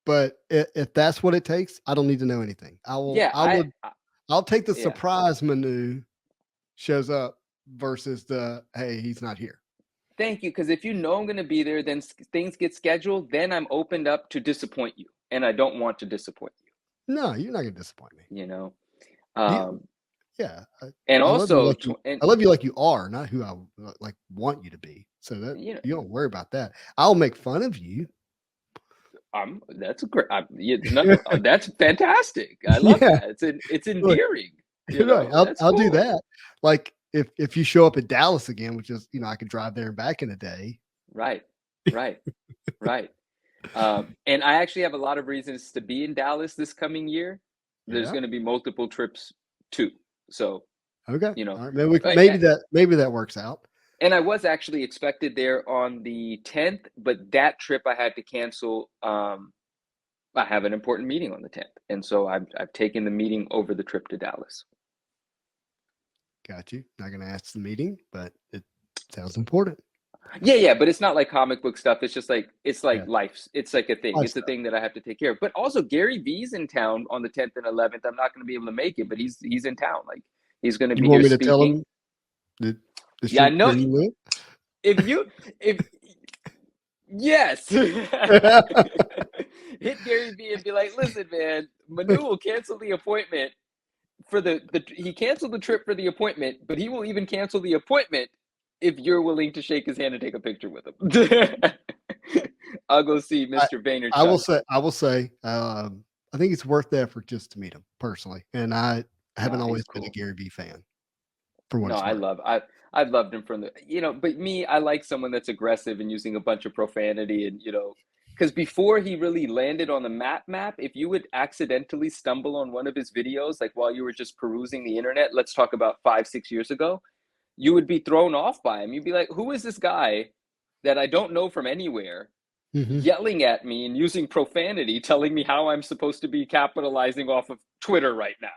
but if that's what it takes, I don't need to know anything. I'll take the surprise Manu shows up versus the, hey, he's not here. Thank you. Because if you know I'm going to be there, then things get scheduled. Then I'm opened up to disappoint you. And I don't want to disappoint you. No, you're not going to disappoint me. Yeah. And also, I love you like you are, not who I like want you to be. So that you don't worry about that. I'll make fun of you. That's great. That's fantastic. I love that. It's endearing. Right. I'll do that. Like if you show up at Dallas again, which is, I could drive there and back in a day. Right. And I actually have a lot of reasons to be in Dallas this coming year. There's going to be multiple trips too. So, okay. Right. Maybe that works out. And I was actually expected there on the 10th, but that trip I had to cancel. I have an important meeting on the 10th. And so I've taken the meeting over the trip to Dallas. Got you. Not going to ask the meeting, but it sounds important. Yeah, but it's not like comic book stuff. It's just like, life. It's like a thing. It's a thing that I have to take care of. But also Gary V's in town on the 10th and 11th. I'm not going to be able to make it, but he's in town. Like, he's going to be here speaking. You want me to tell him? I know. Yes. Hit Gary V and be like, listen, man, Manu will cancel the appointment for he canceled the trip for the appointment, but he will even cancel the appointment if you're willing to shake his hand and take a picture with him. I'll go see I, Mr. I will Vaynerchuk. say, I think it's worth the effort just to meet him personally. And I haven't No, he's always been a cool. Gary Vee fan for what No, it's worth. I've loved him from the, but me, I like someone that's aggressive and using a bunch of profanity and, because before he really landed on the map, if you would accidentally stumble on one of his videos, like while you were just perusing the internet, let's talk about 5, 6 years ago, you would be thrown off by him. You'd be like, who is this guy that I don't know from anywhere Mm-hmm. yelling at me and using profanity, telling me how I'm supposed to be capitalizing off of Twitter right now?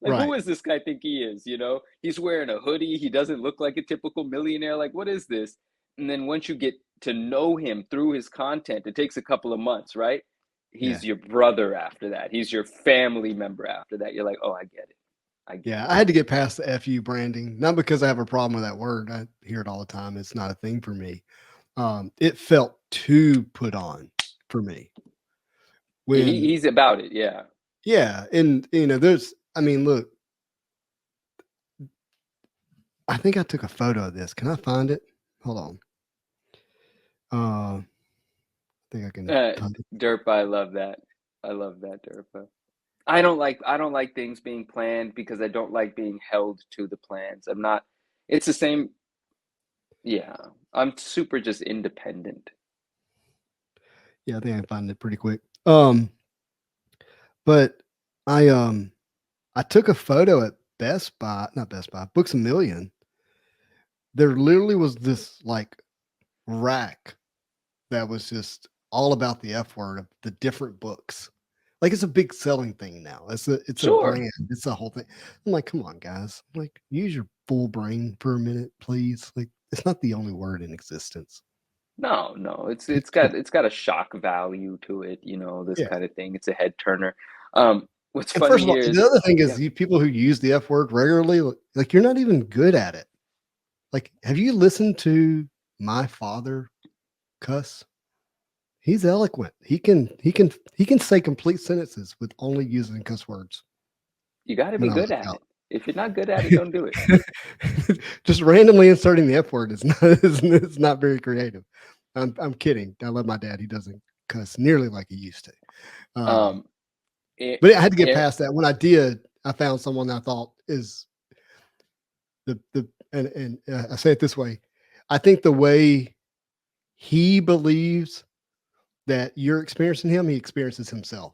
Like, who Right. is this guy think he is? He's wearing a hoodie. He doesn't look like a typical millionaire. Like, what is this? And then once you get to know him through his content, it takes a couple of months, right? Yeah. He's your brother after that. He's your family member after that. You're like, oh, I get it. I get Yeah. it. I had to get past the FU branding, not because I have a problem with that word. I hear it all the time. It's not a thing for me. It felt too put on for me when, He's about it. Yeah. yeah. And, look, I think I took a photo of this. Can I find it? Hold on. I think I can. Derpa, I love that. I love that, Derpa. I don't like things being planned because I don't like being held to the plans. I'm not. It's the same. Yeah, I'm super just independent. Yeah, I think I can find it pretty quick. But I took a photo at Best Buy, not Best Buy, Books a Million. There literally was this like rack that was just all about the F word of the different books. Like it's a big selling thing now. It's a Sure. brand. It's a whole thing. I'm like, come on, guys. I'm like, use your full brain for a minute, please. Like, it's not the only word in existence. No, no, it's Come it's got it's got a shock value to it, this Yeah. kind of thing. It's a head turner. What's And first funny of all, here is, the other thing yeah, is you people who use the F word regularly, like you're not even good at it. Like, have you listened to my father cuss? He's eloquent. He can say complete sentences with only using cuss words you got to when be I was good at out. it. If you're not good at it, don't do it. Just randomly inserting the F word is not is not very creative. I'm kidding. I love my dad. He doesn't cuss nearly like he used to. Um, Um, it, but I had to get it, past that. When I did, I found someone I thought is the and I say it this way. I think the way he believes that you're experiencing him, he experiences himself.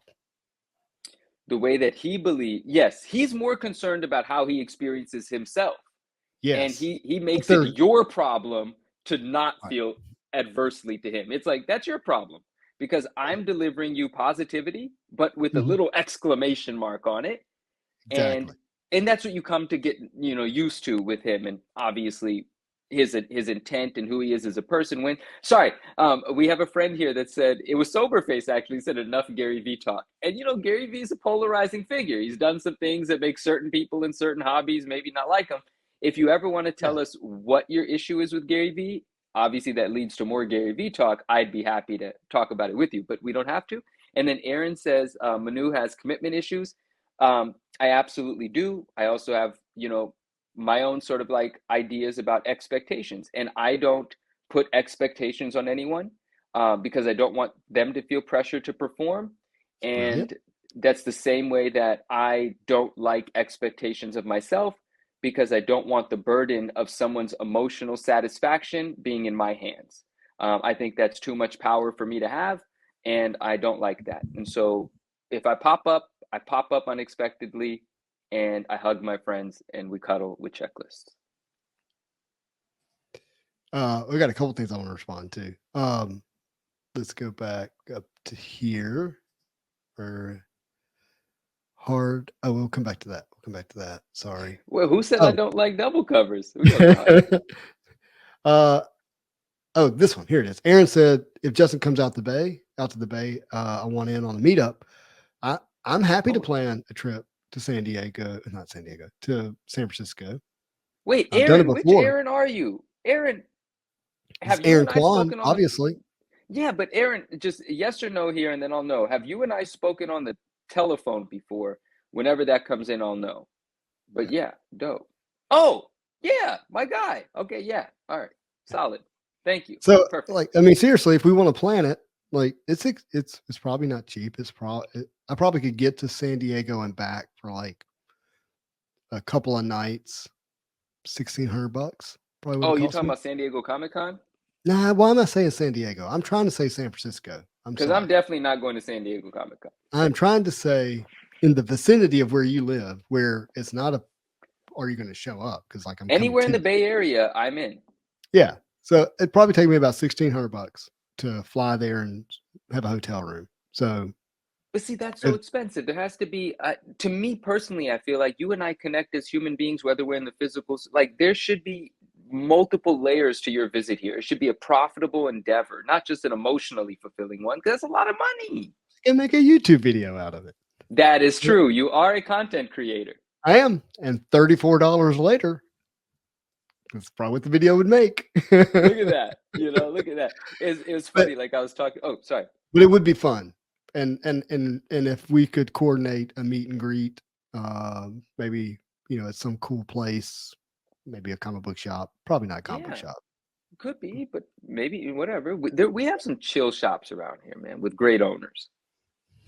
the way that he believes, yes, he's more concerned about how he experiences himself. And Yes. he But makes it there's your problem to not right. feel adversely to him. It's like, that's your problem because I'm delivering you positivity, but with a Mhm. little exclamation mark on it. And Exactly. and that's what you come to get, used to with him. And obviously his intent and who he is as a person. When sorry, we have a friend here that said it was Soberface actually said enough Gary Vee talk. And Gary Vee's a polarizing figure. He's done some things that make certain people in certain hobbies maybe not like him. If you ever want to Yeah. tell us what your issue is with Gary Vee, obviously that leads to more Gary Vee talk. I'd be happy to talk about it with you, but we don't have to. And then Aaron says Manu has commitment issues. I absolutely do. I also have, my own sort of like ideas about expectations, and I don't put expectations on anyone because I don't want them to feel pressure to perform. It's brilliant. And that's the same way that I don't like expectations of myself because I don't want the burden of someone's emotional satisfaction being in my hands. I think that's too much power for me to have, and I don't like that. And so if I pop up unexpectedly and I hug my friends and we cuddle with checklists. We got a couple things I want to respond to. Let's go back up to here for hard. Oh, we'll come back to that. We'll come back to that. Sorry. Well, who said I Oh. don't like double covers? We gonna talk. uh oh, this one. Here it is. Aaron said if Justin comes out to the bay, I want in on the meetup. I I'm happy to Oh, plan a trip to San Diego, not San Diego, to San Francisco. wait, I've done it Aaron, which before. Aaron are you? Aaron, It's have you Aaron and I Kwan, spoken on the? obviously. Yeah, but Aaron, just yes or no here, and then I'll know. Have you and I spoken on the telephone before? Whenever that comes in, I'll know. But yeah, dope. Oh, yeah, my guy. Okay, yeah. All right. Solid. Thank you. So, Perfect. like, I mean, seriously, if we want to plan it, like, it's probably not cheap. I probably could get to San Diego and back for like a couple of nights, $1,600. Probably would Oh, have you cost talking me. about San Diego Comic-Con? Nah, why am I saying San Diego? I'm trying to say San Francisco. I'm Because I'm sorry. definitely not going to San Diego Comic-Con. I'm trying to say in the vicinity of where you live, where it's not a, are you going to show up? Because like I'm coming Anywhere in to the you. Bay Area, I'm in. Yeah. So it'd probably take me about $1,600 to fly there and have a hotel room. So But see, that's so expensive. There has to be, to me personally, I feel like you and I connect as human beings, whether we're in the physical, like there should be multiple layers to your visit here. It should be a profitable endeavor, not just an emotionally fulfilling one, because that's a lot of money. can make a YouTube video out of it. That is true. You are a content creator. I am. And $34 later, that's probably what the video would make. Look at that. Look at that. It was funny. Like I was talking. Oh, sorry. But it would be fun. And if we could coordinate a meet and greet, maybe, at some cool place, maybe a comic book shop, probably not a comic book Yeah, shop. could be, but maybe whatever. We have some chill shops around here, man, with great owners.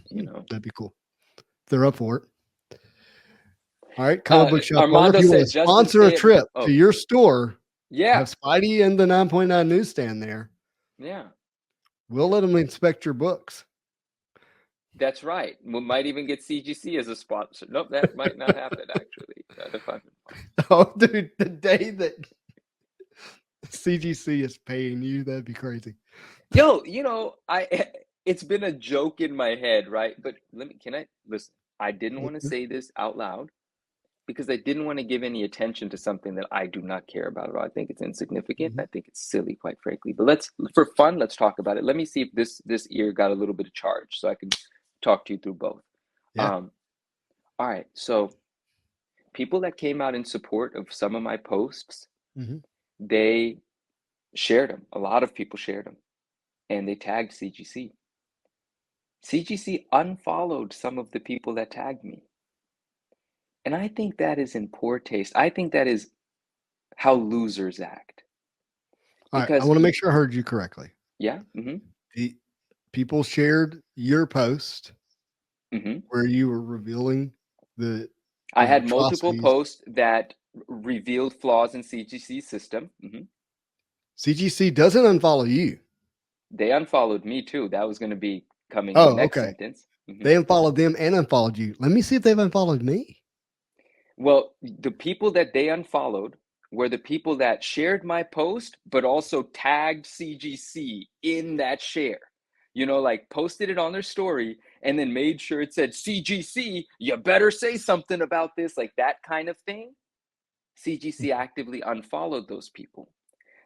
That'd be cool. If they're up for it. All right, comic book shop owner, Armando if you want said, to Justin, sponsor a say it. trip Oh, to your store, yeah, have Spidey and the 9.9 newsstand there. yeah, We'll let them inspect your books. that's right. We might even get CGC as a sponsor. Nope, that might not happen, actually. Oh, dude, the day that CGC is paying you, that'd be crazy. Yo, it's been a joke in my head, right? But can I listen? I didn't want to say this out loud because I didn't want to give any attention to something that I do not care about at all. I think it's insignificant. I think it's silly, quite frankly. But for fun, let's talk about it. Let me see if this ear got a little bit of charge so I can talk to you through both. Yeah. All right. So people that came out in support of some of my posts, they shared them. A lot of people shared them. And they tagged CGC. CGC unfollowed some of the people that tagged me. And I think that is in poor taste. I think that is how losers act. All right, I want to make sure I heard you correctly. Yeah. The people shared your post where you were revealing I had multiple posts that revealed flaws in CGC's system. CGC doesn't unfollow you. They unfollowed me too. That was going to be coming in the next sentence. They unfollowed them and unfollowed you. Let me see if they've unfollowed me. Well, the people that they unfollowed were the people that shared my post, but also tagged CGC in that share. Like posted it on their story and then made sure it said, CGC, you better say something about this, like that kind of thing. CGC actively unfollowed those people.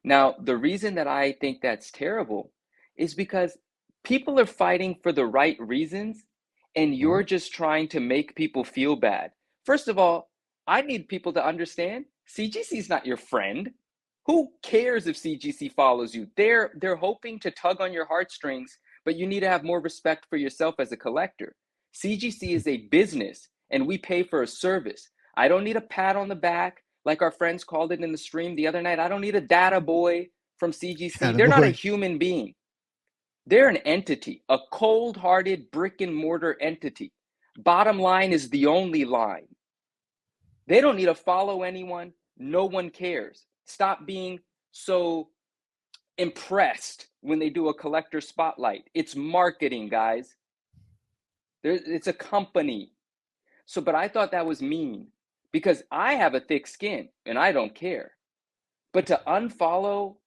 Now, the reason that I think that's terrible is because people are fighting for the right reasons, and you're just trying to make people feel bad. First of all, I need people to understand CGC is not your friend. Who cares if CGC follows you? They're hoping to tug on your heartstrings, but you need to have more respect for yourself as a collector. CGC is a business, and we pay for a service. I don't need a pat on the back, like our friends called it in the stream the other night. I don't need a data boy from CGC. They're not a human being. They're an entity, a cold-hearted brick and mortar entity. Bottom line is the only line. They don't need to follow anyone. No one cares. Stop being so impressed when they do a collector spotlight. It's marketing, guys. It's a company. But I thought that was mean because I have a thick skin and I don't care. But to unfollow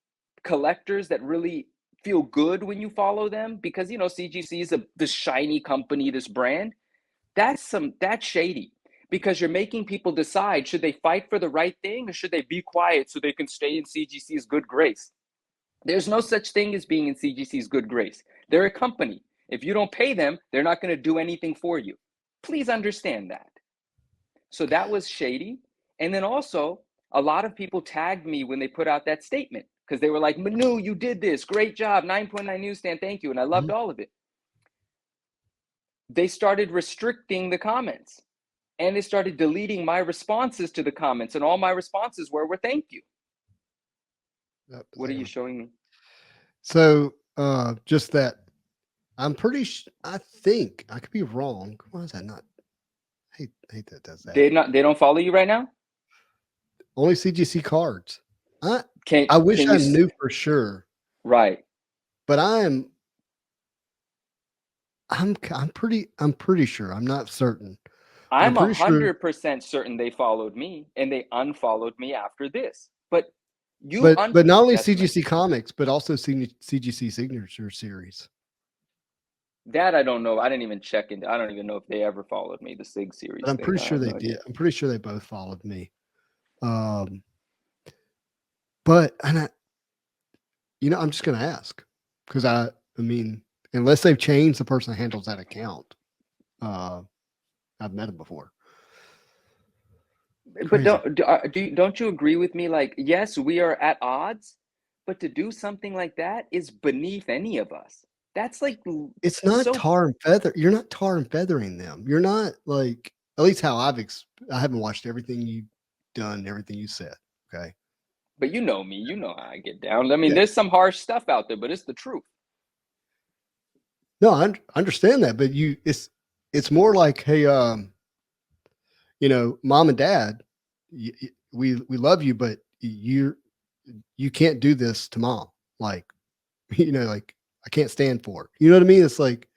collectors that really feel good when you follow them because, CGC is this shiny company, this brand, that's shady. Because you're making people decide, should they fight for the right thing or should they be quiet so they can stay in CGC's good grace? There's no such thing as being in CGC's good grace. They're a company. If you don't pay them, they're not going to do anything for you. Please understand that. So that was shady. And then also, a lot of people tagged me when they put out that statement because they were like, Manu, you did this. Great job. 9.9 Newsstand. Thank you. And I loved all of it. They started restricting the comments. and it started deleting my responses to the comments, and all my responses were thank you. What are you showing me? So just that I'm I think I could be wrong. Why is that not? I hate that does that. They don't follow you right now? Only CGC cards. I Can wish I you knew for sure, right. but I'm pretty sure. I'm not certain, but I'm I'm pretty sure. 100% certain they followed me and they unfollowed me after this. But But not only that's CGC Comics, but also CGC Signature Series. that I don't know. I didn't even check into. I don't even know if they ever followed me. The Sig But series I'm thing. pretty I sure have they no did. idea. I'm pretty sure they both followed me. But I'm just gonna ask because I mean, unless they've changed the person that handles that account, I've met him before. But Crazy. don't you agree with me? Like, yes, we are at odds, but to do something like that is beneath any of us. That's like It's not so. tar and feather. You're not tar and feathering them. You're not like, at least how I haven't watched everything you've done, everything you said. Okay. But you know me. You know how I get down. I mean, Yeah. there's some harsh stuff out there, but it's the truth. No, I understand that, but it's more like, hey, mom and dad, we love you, but you can't do this to mom. Like, like I can't stand for it. You know what I mean? It's like,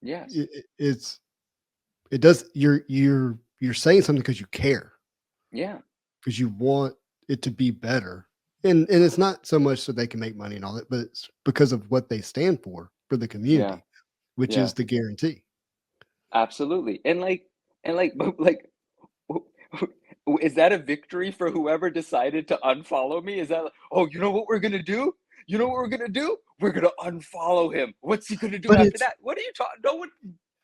Yes. it does, you're saying something because you care, Yeah. because you want it to be better. And it's not so much so they can make money and all that, but it's because of what they stand for the Yeah. community, which Yeah. is the guarantee. Absolutely. But like, is that a victory for whoever decided to unfollow me? Is that like, oh, you know what we're gonna do? You know what we're gonna do? We're gonna unfollow him. What's he gonna do But after it's, that? What are you talking? No one.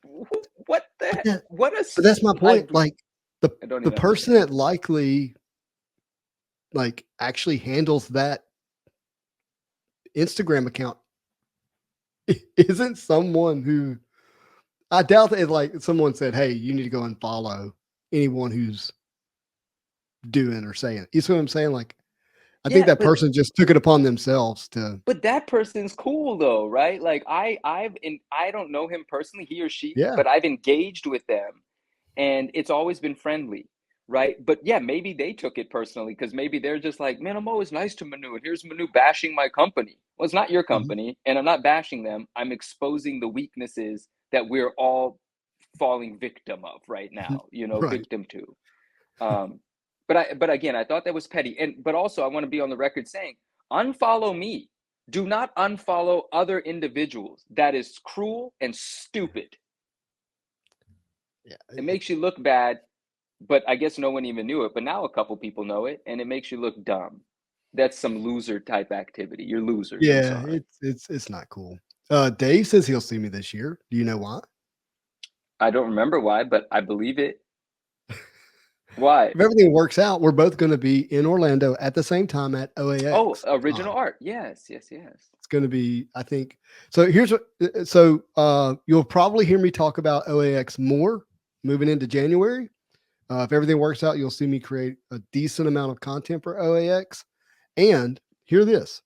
What the but heck? that, What a. but that's my I point. Like I don't the even person understand. that likely like actually handles that Instagram account isn't someone who, I doubt that, like someone said, hey, you need to go and follow anyone who's doing or saying. You see what I'm saying? Like, I think Yeah, that person just took it upon themselves to, but that person's cool though, right? Like I don't know him personally, he or she, yeah. but I've engaged with them and it's always been friendly, right? But yeah, maybe they took it personally because maybe they're just like, man, I'm always nice to Manu, and here's Manu bashing my company. Well, it's not your Mhm. company, and I'm not bashing them. I'm exposing the weaknesses that we're all falling victim of right now, Right. victim to. Um, but again, I thought that was petty. But also I want to be on the record saying, unfollow me. Do not unfollow other individuals. That is cruel and stupid. Yeah. It makes you look bad, but I guess no one even knew it. But now a couple people know it, and it makes you look dumb. That's some loser type activity. You're losers. I'm Yeah. sorry. It's not cool. Dave says he'll see me this year. Do you know why? I don't remember why, but I believe it. Why? If everything works out, we're both going to be in Orlando at the same time at Oh, OAX. original art. Yes, yes, yes. It's going to be, I think. So here's what. So you'll probably hear me talk about OAX more moving into January. If everything works out, you'll see me create a decent amount of content for OAX. And hear this: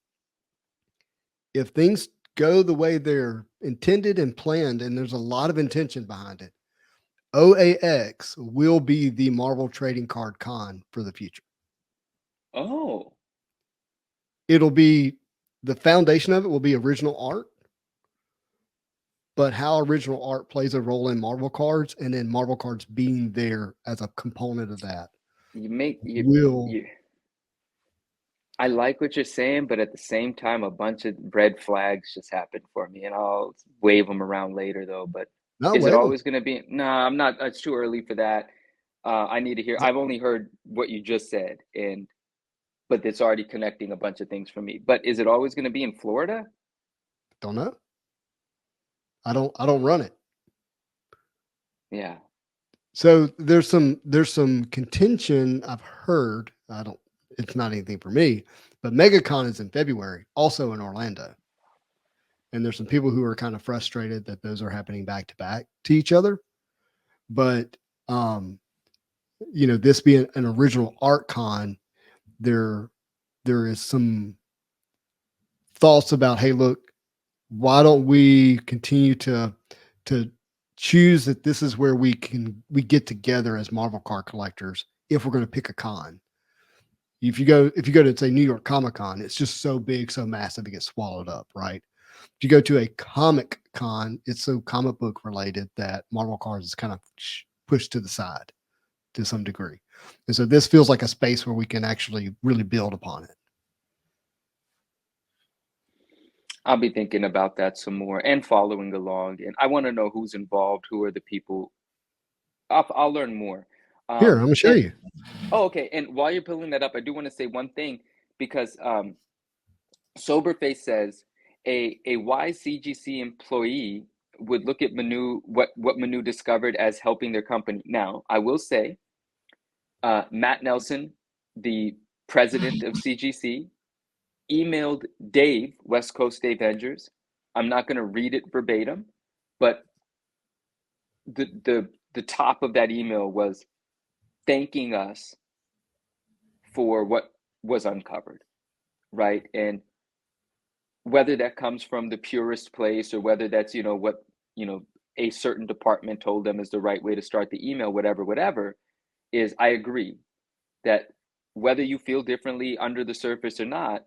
if things go the way they're intended and planned, and there's a lot of intention behind it, OAX will be the Marvel trading card con for the future. Oh, It'll be, the foundation of it will be original art, but how original art plays a role in Marvel cards, and then Marvel cards being there as a component of that you make will, you I like what you're saying, but at the same time, a bunch of red flags just happened for me, and I'll wave them around later, though. But not is it wave them. always going to be? No, I'm not. It's too early for that. I need to hear. I've only heard what you just said, and but it's already connecting a bunch of things for me. But is it always going to be in Florida? Don't know. I don't run it. Yeah. So there's some contention I've heard. I don't, it's not anything for me, but MegaCon is in February, also in Orlando. And there's some people who are kind of frustrated that those are happening back to back to each other. But Um, this being an original art con, there is some thoughts about, hey, look, why don't we continue to choose that this is where we get together as Marvel card collectors if we're going to pick a con. If you go to say New York Comic Con, it's just so big, so massive, it gets swallowed up, right? If you go to a comic con, it's so comic book related that Marvel cards is kind of pushed to the side to some degree. And so this feels like a space where we can actually really build upon it. I'll be thinking about that some more and following along. And I want to know who's involved, who are the people. I'll learn more. Here, I'm going to show And you. oh, okay. And while you're pulling that up, I do want to say one thing because Soberface says a wise CGC employee would look at Manu, what Manu discovered as helping their company. Now, I will say, Matt Nelson, the president of CGC, emailed Dave, West Coast Dave Vengers. I'm not going to read it verbatim, but the top of that email was thanking us for what was uncovered, right? And whether that comes from the purest place or whether that's what a certain department told them is the right way to start the email, whatever, is I agree that whether you feel differently under the surface or not,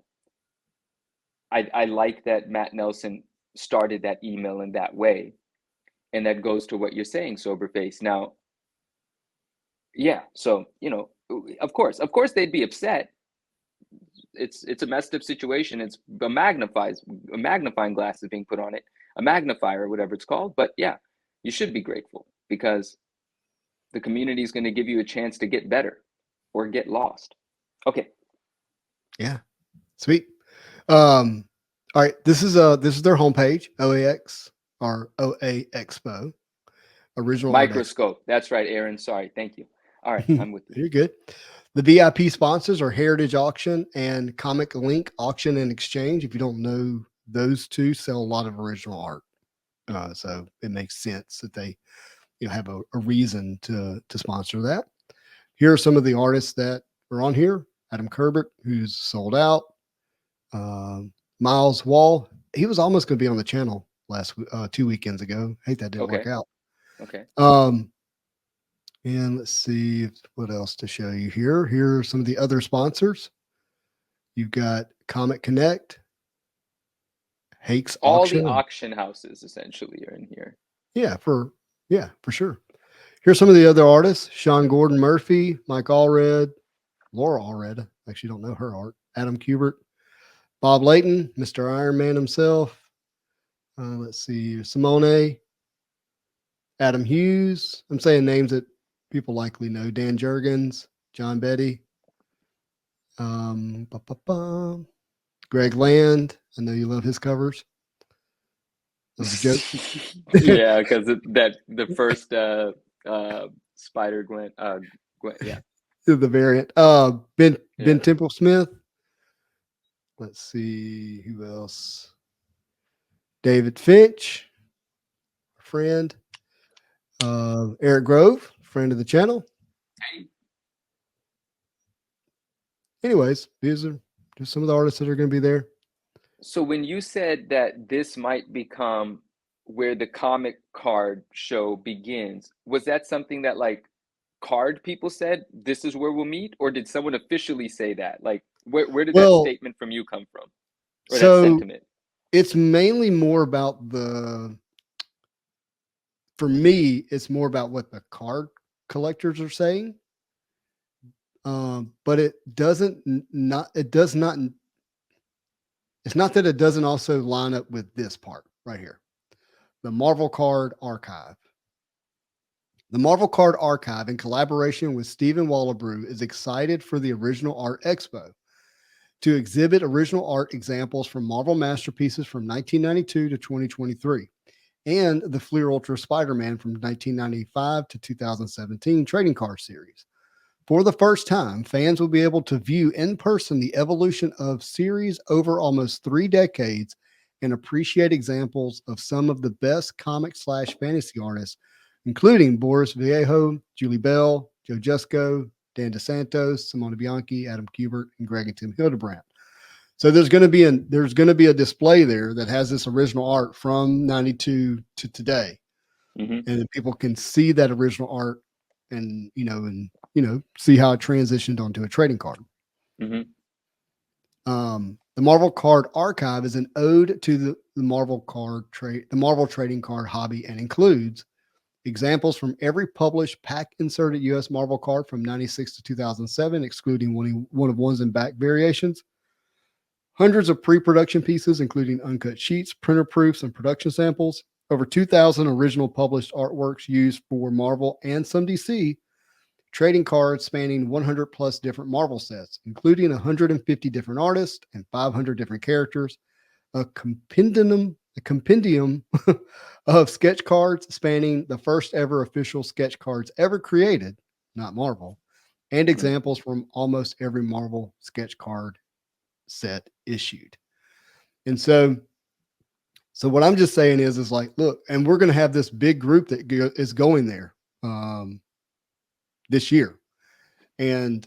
I like that Matt Nelson started that email in that way. And that goes to what you're saying, Soberface. Now, yeah, so of course they'd be upset. It's a messed up situation. It's a magnifying glass is being put on it, a magnifier or whatever it's called. But yeah, you should be grateful because the community is going to give you a chance to get better or get lost. Okay. Yeah, sweet. All right, this is their homepage, OAX or OA Expo, original Microscope. That's right, Aaron. Sorry. Thank you. All right, I'm with you. You're good. The VIP sponsors are Heritage Auction and Comic Link Auction and Exchange. If you don't know, those two sell a lot of original art, so it makes sense that they have a reason to sponsor that. Here are some of the artists that are on here. Adam Kerbert, who's sold out. Miles Wall, he was almost going to be on the channel last 2 weekends ago. Hate that didn't work out. Okay. And let's see what else to show you here. Here are some of the other sponsors. You've got Comic Connect, Hakes All Auction. the auction houses essentially are in here. Yeah, for sure. Here's some of the other artists: Sean Gordon Murphy, Mike Allred, Laura Allred. Actually, don't know her art. Adam Kubert, Bob Layton, Mr. Iron Man himself. Let's see, Simone, Adam Hughes. I'm saying names that people likely know. Dan Jurgens, John Betty, Greg Land. I know you love his covers. Yeah, because the first Spider Gwen, yeah, The variant. Ben Temple Smith. Let's see who else. David Finch, friend. Eric Grove, friend of the channel. Anyways, these are just some of the artists that are going to be there. So when you said that this might become where the comic card show begins, was that something that like card people said this is where we'll meet, or did someone officially say that? Like where did that statement from you come from, or that sentiment? It's mainly more about for me, it's more about what the card collectors are saying. But it does not, it's not that it doesn't also line up with this part right here. The Marvel Card Archive. The Marvel Card Archive, in collaboration with Stephen Wallabrew, is excited for the Original Art Expo to exhibit original art examples from Marvel masterpieces from 1992 to 2023 and the Fleer Ultra Spider-Man from 1995 to 2017 trading card series. For the first time, fans will be able to view in person the evolution of series over almost 3 decades and appreciate examples of some of the best comic/fantasy artists, including Boris Vallejo, Julie Bell, Joe Jusko, Dan DeSantos, Simone Bianchi, Adam Kubert, and Greg and Tim Hildebrandt. So there's going to be a display there that has this original art from 92 to today. Mm-hmm. And people can see that original art and see how it transitioned onto a trading card. Mm-hmm. The Marvel Card Archive is an ode to the Marvel trading card hobby, and includes examples from every published pack inserted U.S. Marvel card from 96 to 2007, excluding one of ones and back variations. Hundreds of pre-production pieces, including uncut sheets, printer proofs, and production samples. Over 2,000 original published artworks used for Marvel and some DC. Trading cards spanning 100 plus different Marvel sets, including 150 different artists and 500 different characters. A compendium of sketch cards spanning the first ever official sketch cards ever created, not Marvel, and examples from almost every Marvel sketch card set issued. And so what I'm just saying is like, look, and we're going to have this big group that is going there this year. And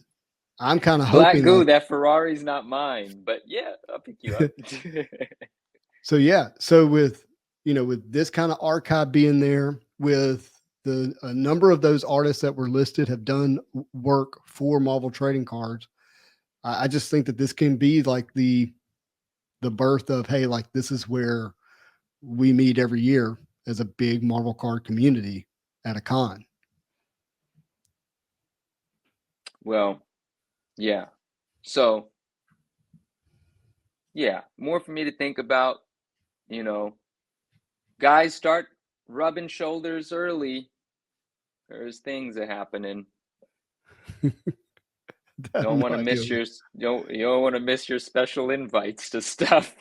I'm kind of hoping Black Goo, that Ferrari's not mine, but yeah, I'll pick you up. So yeah, so with this kind of archive being there, with a number of those artists that were listed have done work for Marvel trading cards, I just think that this can be like the birth of, hey, like this is where we meet every year as a big Marvel card community at a con. Well, yeah. So, yeah, more for me to think about. Guys, start rubbing shoulders early. There's things that happening. Don't want to miss you don't want to miss your special invites to stuff.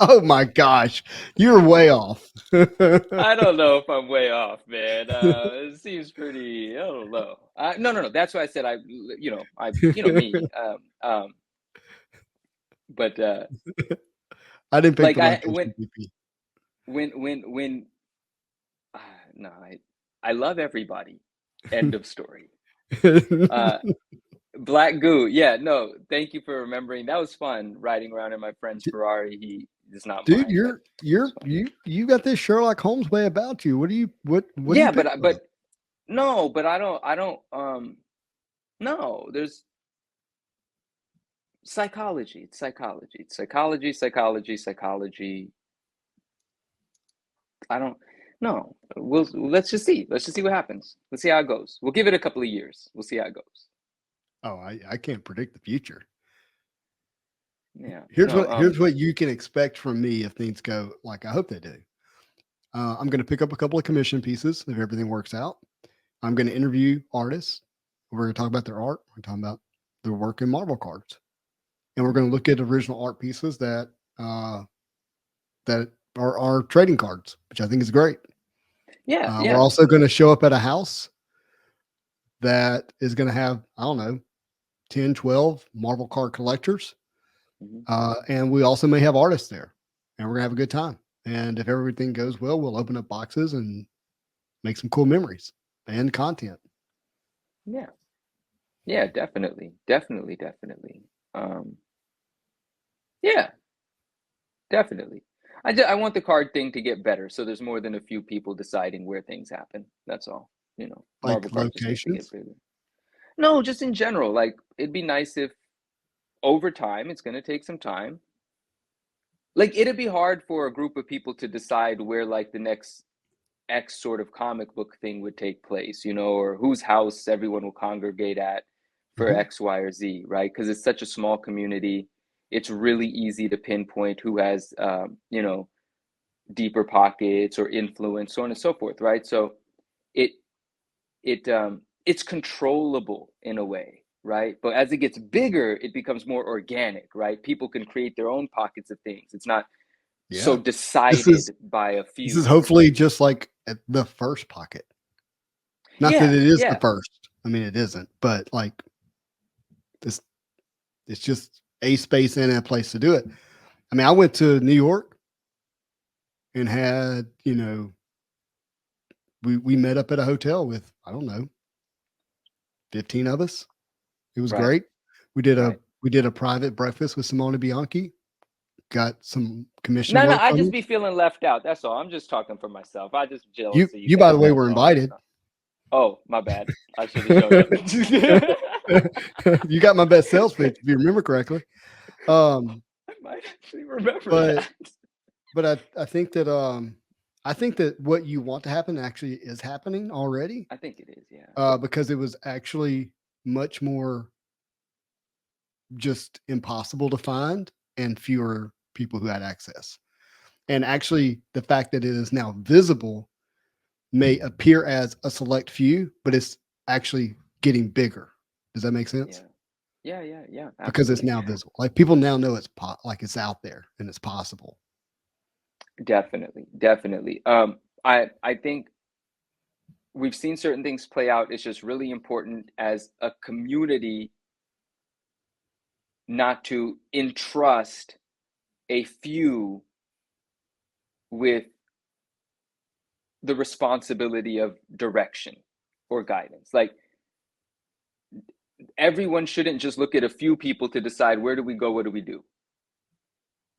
Oh my gosh, you're way off. I don't know if I'm way off, man. It seems pretty. I don't know. No. That's why I said me. But I didn't pick like the location. when no, I love everybody. End of story. Black Goo, yeah, no, thank you for remembering. That was fun riding around in my friend's Ferrari. He is not Dude, mine. you got this Sherlock Holmes way about you. What do you Yeah, do you pick but I don't no, there's psychology. It's psychology. I don't no. Let's just see. Let's just see what happens. Let's see how it goes. We'll give it a couple of years. We'll see how it goes. Oh, I can't predict the future. Yeah. Here's what you can expect from me if things go like I hope they do. I'm going to pick up a couple of commission pieces if everything works out. I'm going to interview artists. We're going to talk about their art. We're talking about their work in Marvel cards, and we're going to look at original art pieces that are trading cards, which I think is great. Yeah. We're also going to show up at a house that is going to have, I don't know, 10, 12 Marvel card collectors. And we also may have artists there, and we're going to have a good time. And if everything goes well, we'll open up boxes and make some cool memories and content. Yeah. Yeah, definitely. Yeah, definitely. I want the card thing to get better, so there's more than a few people deciding where things happen. That's all. Like Marvel cards just need to locations. get bigger. No, just in general. Like it'd be nice if over time, it's going to take some time. Like it'd be hard for a group of people to decide where like the next X sort of comic book thing would take place, or whose house everyone will congregate at for X, Y, or Z, right? Because it's such a small community. It's really easy to pinpoint who has, deeper pockets or influence, so on and so forth, right? So it's controllable in a way, right? But as it gets bigger, it becomes more organic, right? People can create their own pockets of things. It's not so decided by a few. This is hopefully just like at the first pocket. Not that it is the first. I mean, it isn't, but like this, it's just a space and a place to do it. I mean, I went to New York and had, we met up at a hotel with, I don't know, 15 of us. It was Right. great. We did Right. a private breakfast with Simone Bianchi. Got some commission No, work I from just you. be feeling left out. That's all. I'm just talking for myself. I just jealous of you You by guys. the way That's were all. invited. Oh, my bad. I should have showed up. You got my best sales pitch if you remember correctly. I might actually remember But that. I think that I think that what you want to happen actually is happening already. I think it is, yeah. Because it was actually much more just impossible to find and fewer people who had access. And actually, the fact that it is now visible may appear as a select few, but it's actually getting bigger. Does that make sense? Yeah. Because it's Absolutely. now visible. Like people now know like it's out there and it's possible. Definitely. I think we've seen certain things play out. It's just really important as a community not to entrust a few with the responsibility of direction or guidance. Like everyone shouldn't just look at a few people to decide where do we go, what do we do?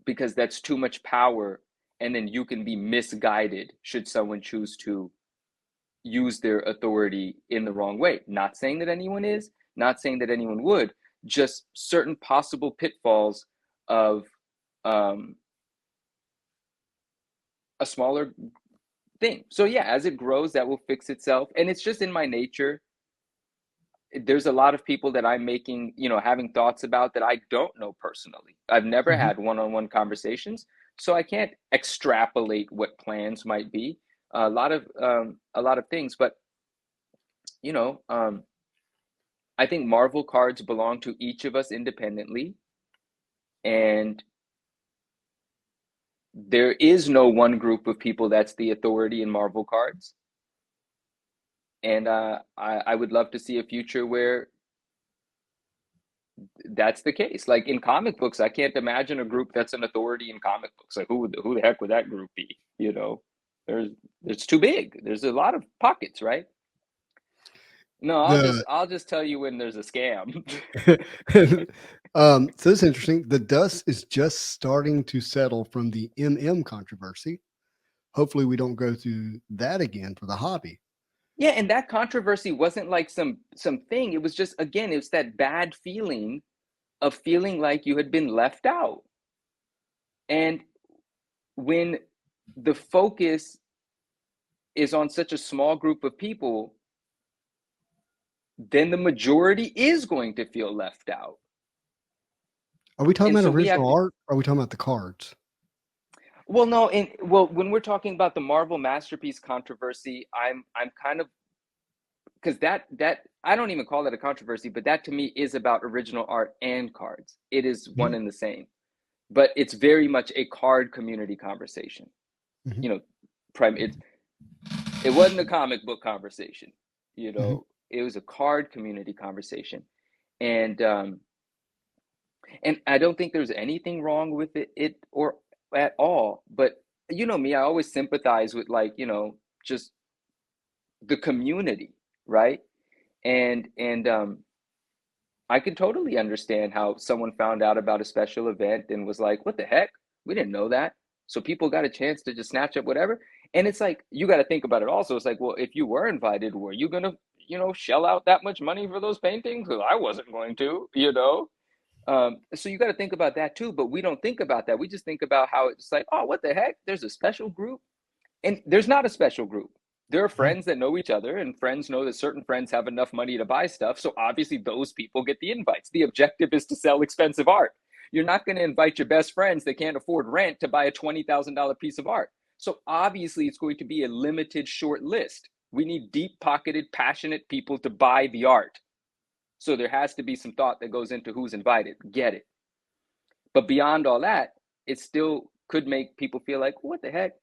Because that's too much power, and then you can be misguided should someone choose to use their authority in the wrong way. Not saying that anyone is, not saying that anyone would, just certain possible pitfalls of a smaller thing. So yeah, as it grows, that will fix itself. And it's just in my nature. There's a lot of people that I'm making, having thoughts about that I don't know personally. I've never Mhm. had one-on-one conversations, so I can't extrapolate what plans might be. A lot of things, but you know, um, I think Marvel cards belong to each of us independently, and there is no one group of people that's the authority in Marvel cards. And I would love to see a future where that's the case. Like in comic books, I can't imagine a group that's an authority in comic books. Like who the heck would that group be? There's it's too big. There's a lot of pockets, right? No, The I'll just tell you when there's a scam. so it's interesting. The dust is just starting to settle from the controversy. Hopefully, we don't go through that again for the hobby. Yeah, and that controversy wasn't like some thing. It was just again, it's that bad feeling of feeling like you had been left out. And when the focus is on such a small group of people, then the majority is going to feel left out. Are we talking And about so we have original to, art? Or are we talking about the cards? well, no, and well, when we're talking about the Marvel masterpiece controversy, I'm kind of because that I don't even call that a controversy, but that to me is about original art and cards. It is one Mhm. and the same, but it's very much a card community conversation. Mhm. You know, prime it wasn't a comic book conversation. Mhm. It was a card community conversation, and I don't think there's anything wrong with it or at all. But you know me, I always sympathize with like just the community, right? And I can totally understand how someone found out about a special event and was like, "What the heck? We didn't know that." So people got a chance to just snatch up whatever. And it's like you got to think about it also. It's like, well, if you were invited, were you gonna shell out that much money for those paintings? Because I wasn't going to. So you got to think about that too, but we don't think about that. We just think about how it's like, oh, what the heck? There's a special group, and there's not a special group. There are Mhm. friends that know each other, and friends know that certain friends have enough money to buy stuff. So obviously, those people get the invites. The objective is to sell expensive art. You're not going to invite your best friends that can't afford rent to buy a $20,000 piece of art. So obviously, it's going to be a limited, short list. We need deep pocketed, passionate people to buy the art. So there has to be some thought that goes into who's invited. Get it. But beyond all that, it still could make people feel like, what the heck?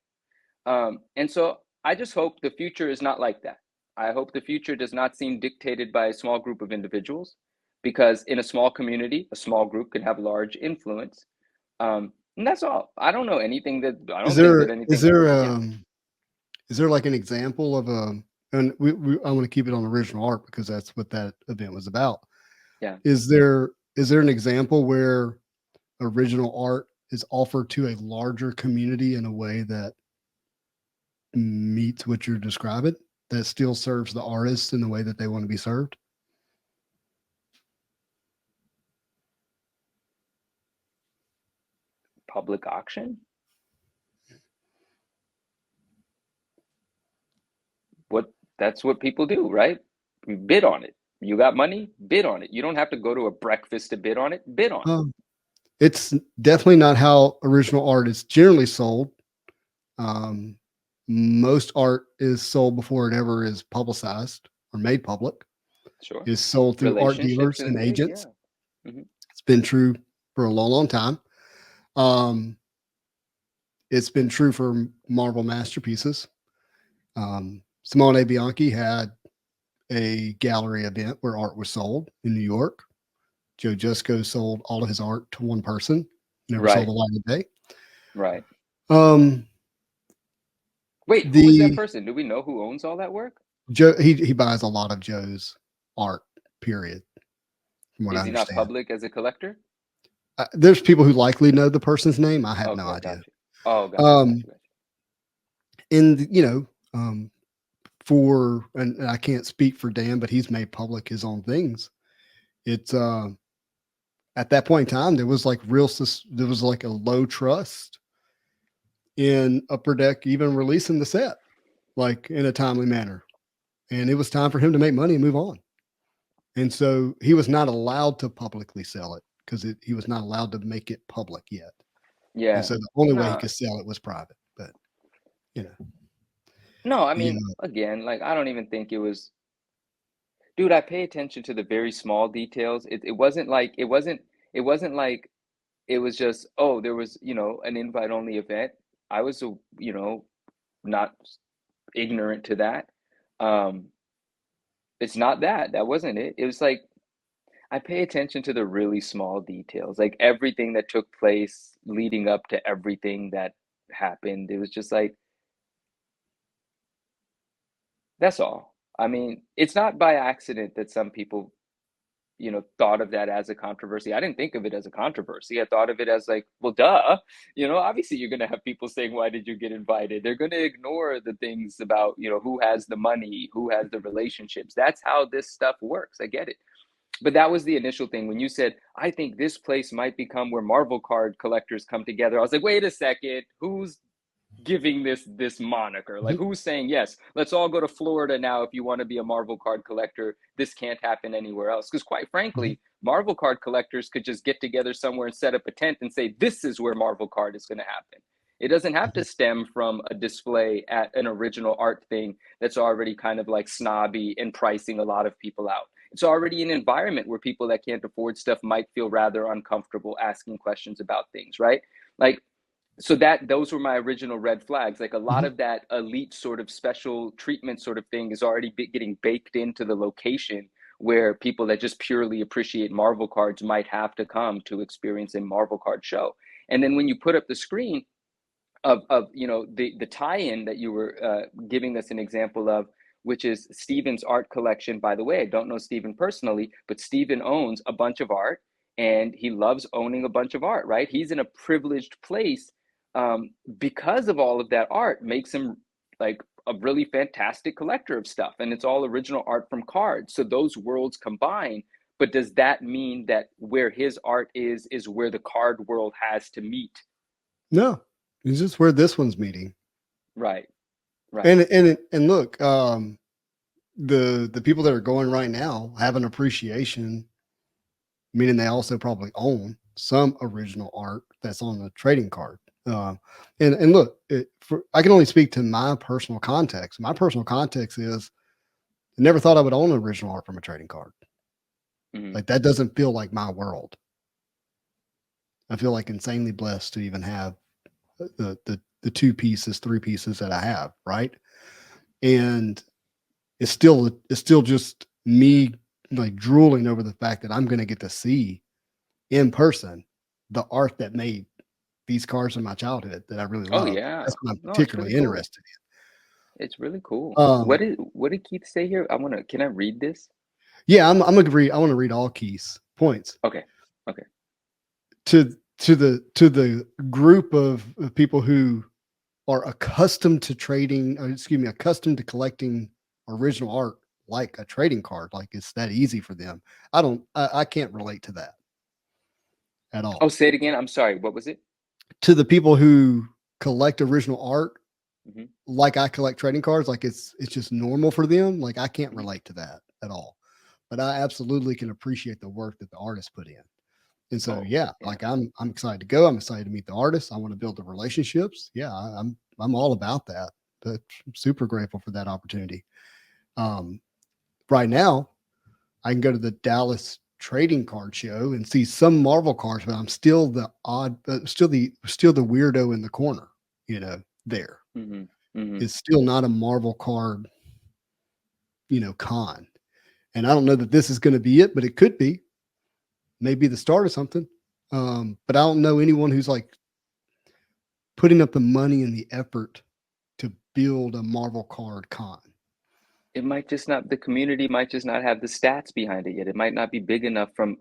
And so I just hope the future is not like that. I hope the future does not seem dictated by a small group of individuals, because in a small community, a small group can have large influence. And that's all. I don't know anything that I Is don't think that there is anything. there Yeah. Is there like an example of a, and I want to keep it on original art because that's what that event was about. Yeah. Is there an example where original art is offered to a larger community in a way that meets what you're describing, that still serves the artists in the way that they want to be served? Public auction? That's what people do, right? Bid on it. You got money, bid on it. You don't have to go to a breakfast to bid on it. Bid on it. It's definitely not how original art is generally sold. Um, most art is sold before it ever is publicized or made public. Sure. Is sold through art Relationships dealers and and things, agents. yeah. Mm-hmm. It's been true for a long, long time. It's been true for Marvel masterpieces. Simone Bianchi had a gallery event where art was sold in New York. Joe Jusko sold all of his art to one person, never saw Right. the light of day. Right. Um, Wait, who is that person? Do we know who owns all that work? Joe, he buys a lot of Joe's art, period, from what I Is he not understand. public as a collector? There's people who likely know the person's name. I have no Okay, idea. got you. Oh, got you, got you, got you. And and I can't speak for Dan, but he's made public his own things. It's at that point in time, there was like a low trust in Upper Deck even releasing the set like in a timely manner, and it was time for him to make money and move on. And so he was not allowed to publicly sell it because he was not allowed to make it public yet. Yeah. And so the only way he No, could sell it was private. But no, I mean, yeah, again, like I don't even think it was, dude, I pay attention to the very small details. It wasn't like it wasn't like it was just, oh, there was, an invite only event. I was, not ignorant to that. Um, it's not that. That wasn't it. It was like I pay attention to the really small details, like everything that took place leading up to everything that happened. It was just like, that's all. I mean, it's not by accident that some people, thought of that as a controversy. I didn't think of it as a controversy. I thought of it as like, well, duh. Obviously you're going to have people saying, why did you get invited? They're going to ignore the things about, who has the money, who has the relationships. That's how this stuff works. I get it. But that was the initial thing. When you said, I think this place might become where Marvel card collectors come together, I was like, wait a second, who's giving this moniker? Like, who's saying, yes, let's all go to Florida now if you want to be a Marvel card collector? This can't happen anywhere else. Because quite frankly, Marvel card collectors could just get together somewhere and set up a tent and say, this is where Marvel card is going to happen. It doesn't have to stem from a display at an original art thing that's already kind of like snobby and pricing a lot of people out. It's already an environment where people that can't afford stuff might feel rather uncomfortable asking questions about things, right? Like, so that those were my original red flags. Like a lot of that elite sort of special treatment sort of thing is already getting baked into the location where people that just purely appreciate Marvel cards might have to come to experience a Marvel card show. And then when you put up the screen of the tie-in that you were giving us an example of, which is Steven's art collection. By the way, I don't know Steven personally, but Steven owns a bunch of art and he loves owning a bunch of art, right? He's in a privileged place because of all of that art makes him like a really fantastic collector of stuff. And it's all original art from cards. So those worlds combine. But does that mean that where his art is where the card world has to meet? no, it's just where this one's meeting. Right. Right. And look, the people that are going right now have an appreciation, meaning they also probably own some original art that's on the trading card. And look, I can only speak to my personal context. My personal context is I never thought I would own original art from a trading card. Mm-hmm. Like that doesn't feel like my world. I feel like insanely blessed to even have the two pieces, three pieces that I have, right? And it's still just me like drooling over the fact that I'm going to get to see in person the art that made these cards in my childhood that I really Oh love. yeah. That's what I'm No, it's really particularly cool. interested in. It's really cool. Um, What did Keith say here? Can I read this? yeah, I'm gonna read. I want to read all Keith's points Okay. Okay. to the group of people who are accustomed to trading, excuse me, accustomed to collecting original art like a trading card, like it's that easy for them. I can't relate to that at Oh, all. say it again. I'm sorry. What was it? To the people who collect original art Hmm. like I collect trading cards, like it's just normal for them. Like I can't Hmm. relate to that at all. But I absolutely can appreciate the work that the artist put in. And so, Oh, yeah, yeah. like I'm excited to go. I'm excited to meet the artists. I want to build the relationships. Yeah, I'm all about that. But I'm super grateful for that opportunity. Um, right now, I can go to the Dallas trading card show and see some Marvel cards, but I'm still the odd, still the weirdo in the corner. You know, there Hmm. Hmm. is still not a Marvel card. Con, and I don't know that this is going to be it, but it could be. Maybe the start of something. But I don't know anyone who's like putting up the money and the effort to build a Marvel card con. It might just not, the community might just not have the stats behind it yet. It might not be big enough from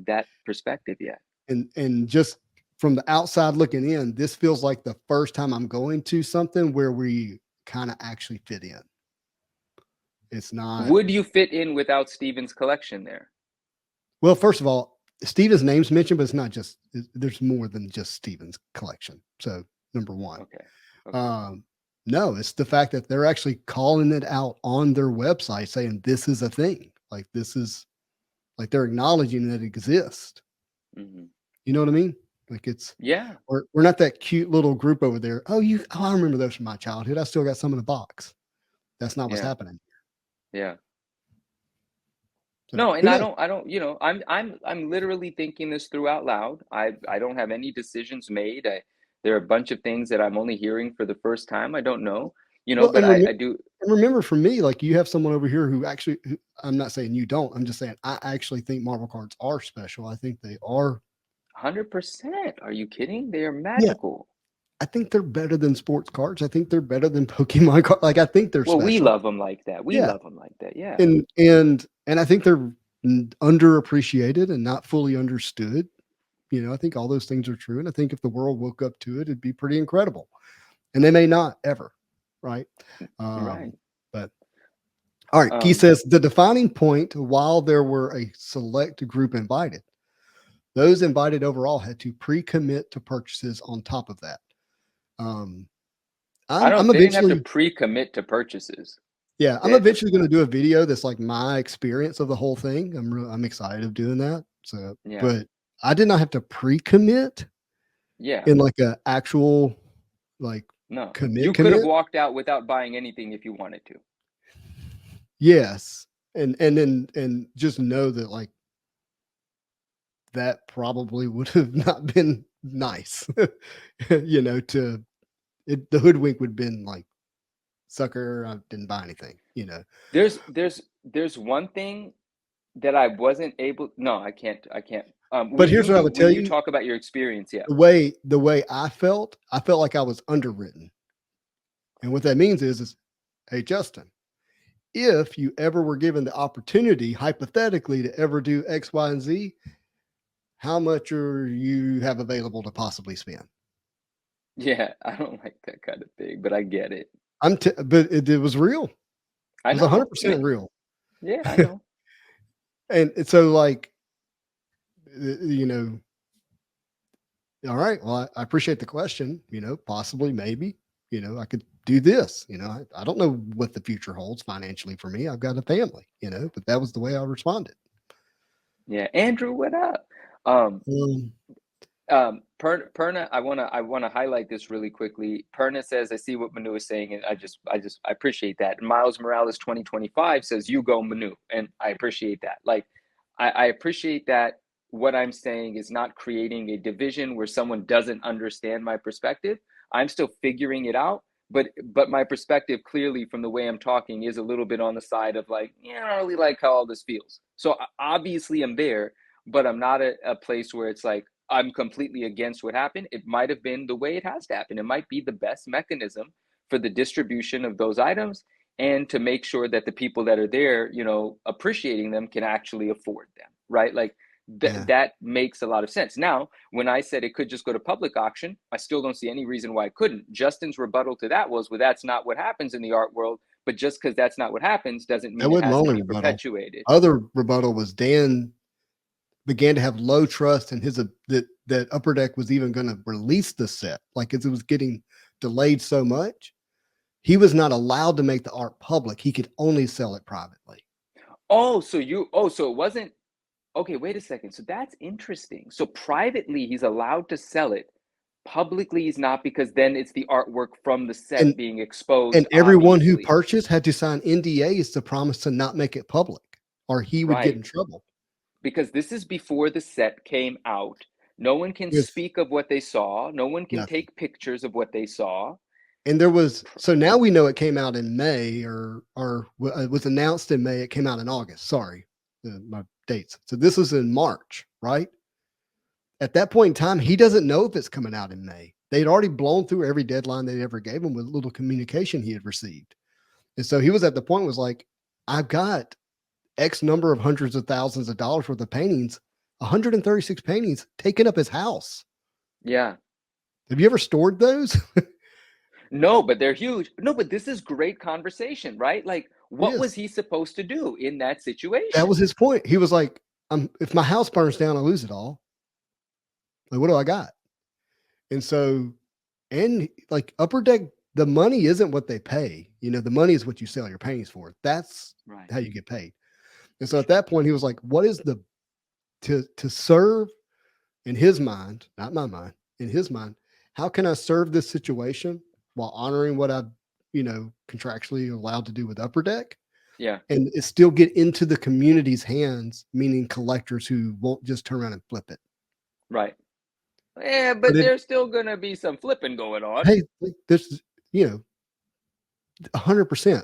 that perspective yet. And just from the outside looking in, this feels like the first time I'm going to something where we kind of actually fit in. It's not Would you fit in without Steven's collection there? well, first of all, Steven's name's mentioned, but it's not just there's more than just Steven's collection. So number one. Okay. Okay. Um, no, it's the fact that they're actually calling it out on their website saying this is a thing. Like this is like they're acknowledging that it exists. Hmm. You know what I mean? Like it's Yeah. we're not that cute little group over there. I remember those from my childhood. I still got some in the box. That's not what's Yeah. happening. Yeah. So No, who and knows? I don't, I'm literally thinking this through out loud. I don't have any decisions made. There are a bunch of things that I'm only hearing for the first time. I don't know, Well, but I do. and remember for me, like you have someone over here who actually I'm not saying you don't. I'm just saying I actually think Marvel cards are special. I think they are. 100%. Are you kidding? They are Yeah, magical. I think they're better than sports cards. I think they're better than Pokemon cards. Like I think they're Well, we special. love them like that. We Yeah, love them like that. Yeah. and I think they're underappreciated and not fully understood. I think all those things are true, and I think if the world woke up to it, it'd be pretty incredible. And they may not ever, right? Right. But all right, he Um, says the defining point, while there were a select group invited, those invited overall had to pre-commit to purchases on top of that. Um, I I'm don't, they didn't have to eventually pre-commit to purchases. Yeah, They I'm had to, eventually going to do a video that's like my experience of the whole thing. I'm excited of doing that. So, yeah. but I did not have to pre-commit Yeah. in like a actual like No. commit You could have commit. walked out without buying anything if you wanted to. Yes, and just know that like that probably would have not been nice. To it, the hoodwink would have been like sucker. I didn't buy anything. There's one thing that I wasn't able, no, I can't. But here's what I would When tell you you: talk about your experience, yeah. the way I felt like I was underwritten. And what that means is, hey, Justin, if you ever were given the opportunity, hypothetically, to ever do X, Y, and Z, how much are you have available to possibly spend? Yeah, I don't like that kind of thing, but I get it. But it was real. It I was know. 100% real. Yeah, I know. And so, like, you know, all right, well, I appreciate the question. Possibly, maybe, I could do this. I don't know what the future holds financially for me. I've got a family, but that was the way I responded. Yeah, Andrew, what up? Um, Um, Perna, I wanna highlight this really quickly. Perna says, I see what Manu is saying, and I appreciate that. And Miles Morales 2025 says, you go Manu, and I appreciate that. Like, I appreciate that what I'm saying is not creating a division where someone doesn't understand my perspective. I'm still figuring it out, but my perspective clearly from the way I'm talking is a little bit on the side of like, yeah, I don't really like how all this feels. So obviously I'm there, but I'm not at a place where it's like I'm completely against what happened. It might have been the way it has to happen. It might be the best mechanism for the distribution of those items and to make sure that the people that are there, you know, appreciating them can actually afford them, right? Like that makes a lot of sense. Now, when I said it could just go to public auction, I still don't see any reason why it couldn't. Justin's rebuttal to that was, well, that's not what happens in the art world, but just because that's not what happens doesn't That mean it wasn't the has to only be rebuttal. perpetuated. Other rebuttal was Dan began to have low trust in his that Upper Deck was even going to release the set, like as it was getting delayed so much. He was not allowed to make the art public. He could only sell it privately. So it wasn't, okay, wait a second. So that's interesting. So privately, he's allowed to sell it. Publicly, he's not, because then it's the artwork from the set being exposed. And everyone who obviously. purchased had to sign NDAs to promise to not make it public, or he would get in trouble. Because this is before the set came out. No one can speak of what they saw. No one can take pictures of what they saw. And there was, so now we know it came out in May, or it was announced in May. It came out in August. Sorry, my dates. So this was in March, right? At that point in time, he doesn't know if it's coming out in May. They'd already blown through every deadline they ever gave him with little communication he had received. And so he was at the point was like, I've got X number of hundreds of thousands of dollars worth of paintings, 136 paintings taking up his house. Yeah. Have you ever stored those? No, but they're huge. No, but this is great conversation, right? Like, what was he supposed to do in that situation? That was his point. He was like, if my house burns down, I lose it all. Like, what do I got? And so, and like Upper Deck, the money isn't what they pay. You know, the money is what you sell your paintings for. That's how you get paid. And so at that point, he was like, what is the, to serve in his mind, not my mind, in his mind, how can I serve this situation while honoring what I've, you know, contractually allowed to do with Upper Deck? Yeah. And it still get into the community's hands, meaning collectors who won't just turn around and flip it. Right. Yeah, but there's still going to be some flipping going on. Hey, this, you know, 100%.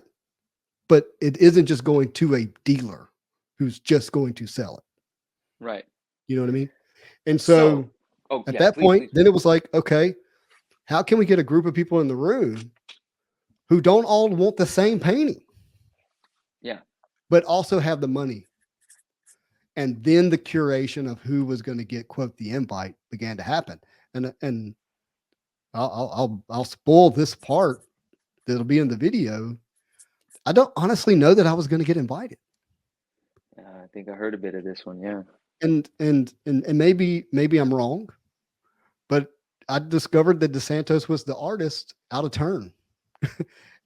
But it isn't just going to a dealer who's just going to sell it. Right. You know what I mean? And so at that point, then it was like, okay, how can we get a group of people in the room who don't all want the same painting? Yeah. But also have the money. And then the curation of who was going to get, quote, the invite began to happen. And I'll spoil this part that'll be in the video. I don't honestly know that I was going to get invited. I think I heard a bit of this one. Yeah. And maybe I'm wrong, but I discovered that DeSantos was the artist out of turn,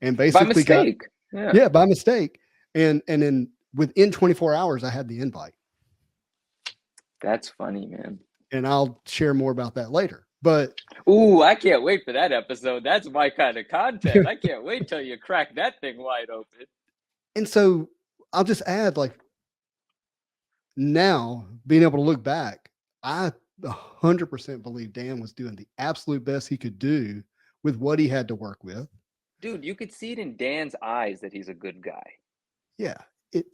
and basically by mistake. By mistake. And then within 24 hours, I had the invite. That's funny, man. And I'll share more about that later. But I can't wait for that episode. That's my kind of content. I can't wait till you crack that thing wide open. And so I'll just add, like, now being able to look back, I 100% believe Dan was doing the absolute best he could do with what he had to work with. Dude, you could see it in Dan's eyes that he's a good guy. Yeah, it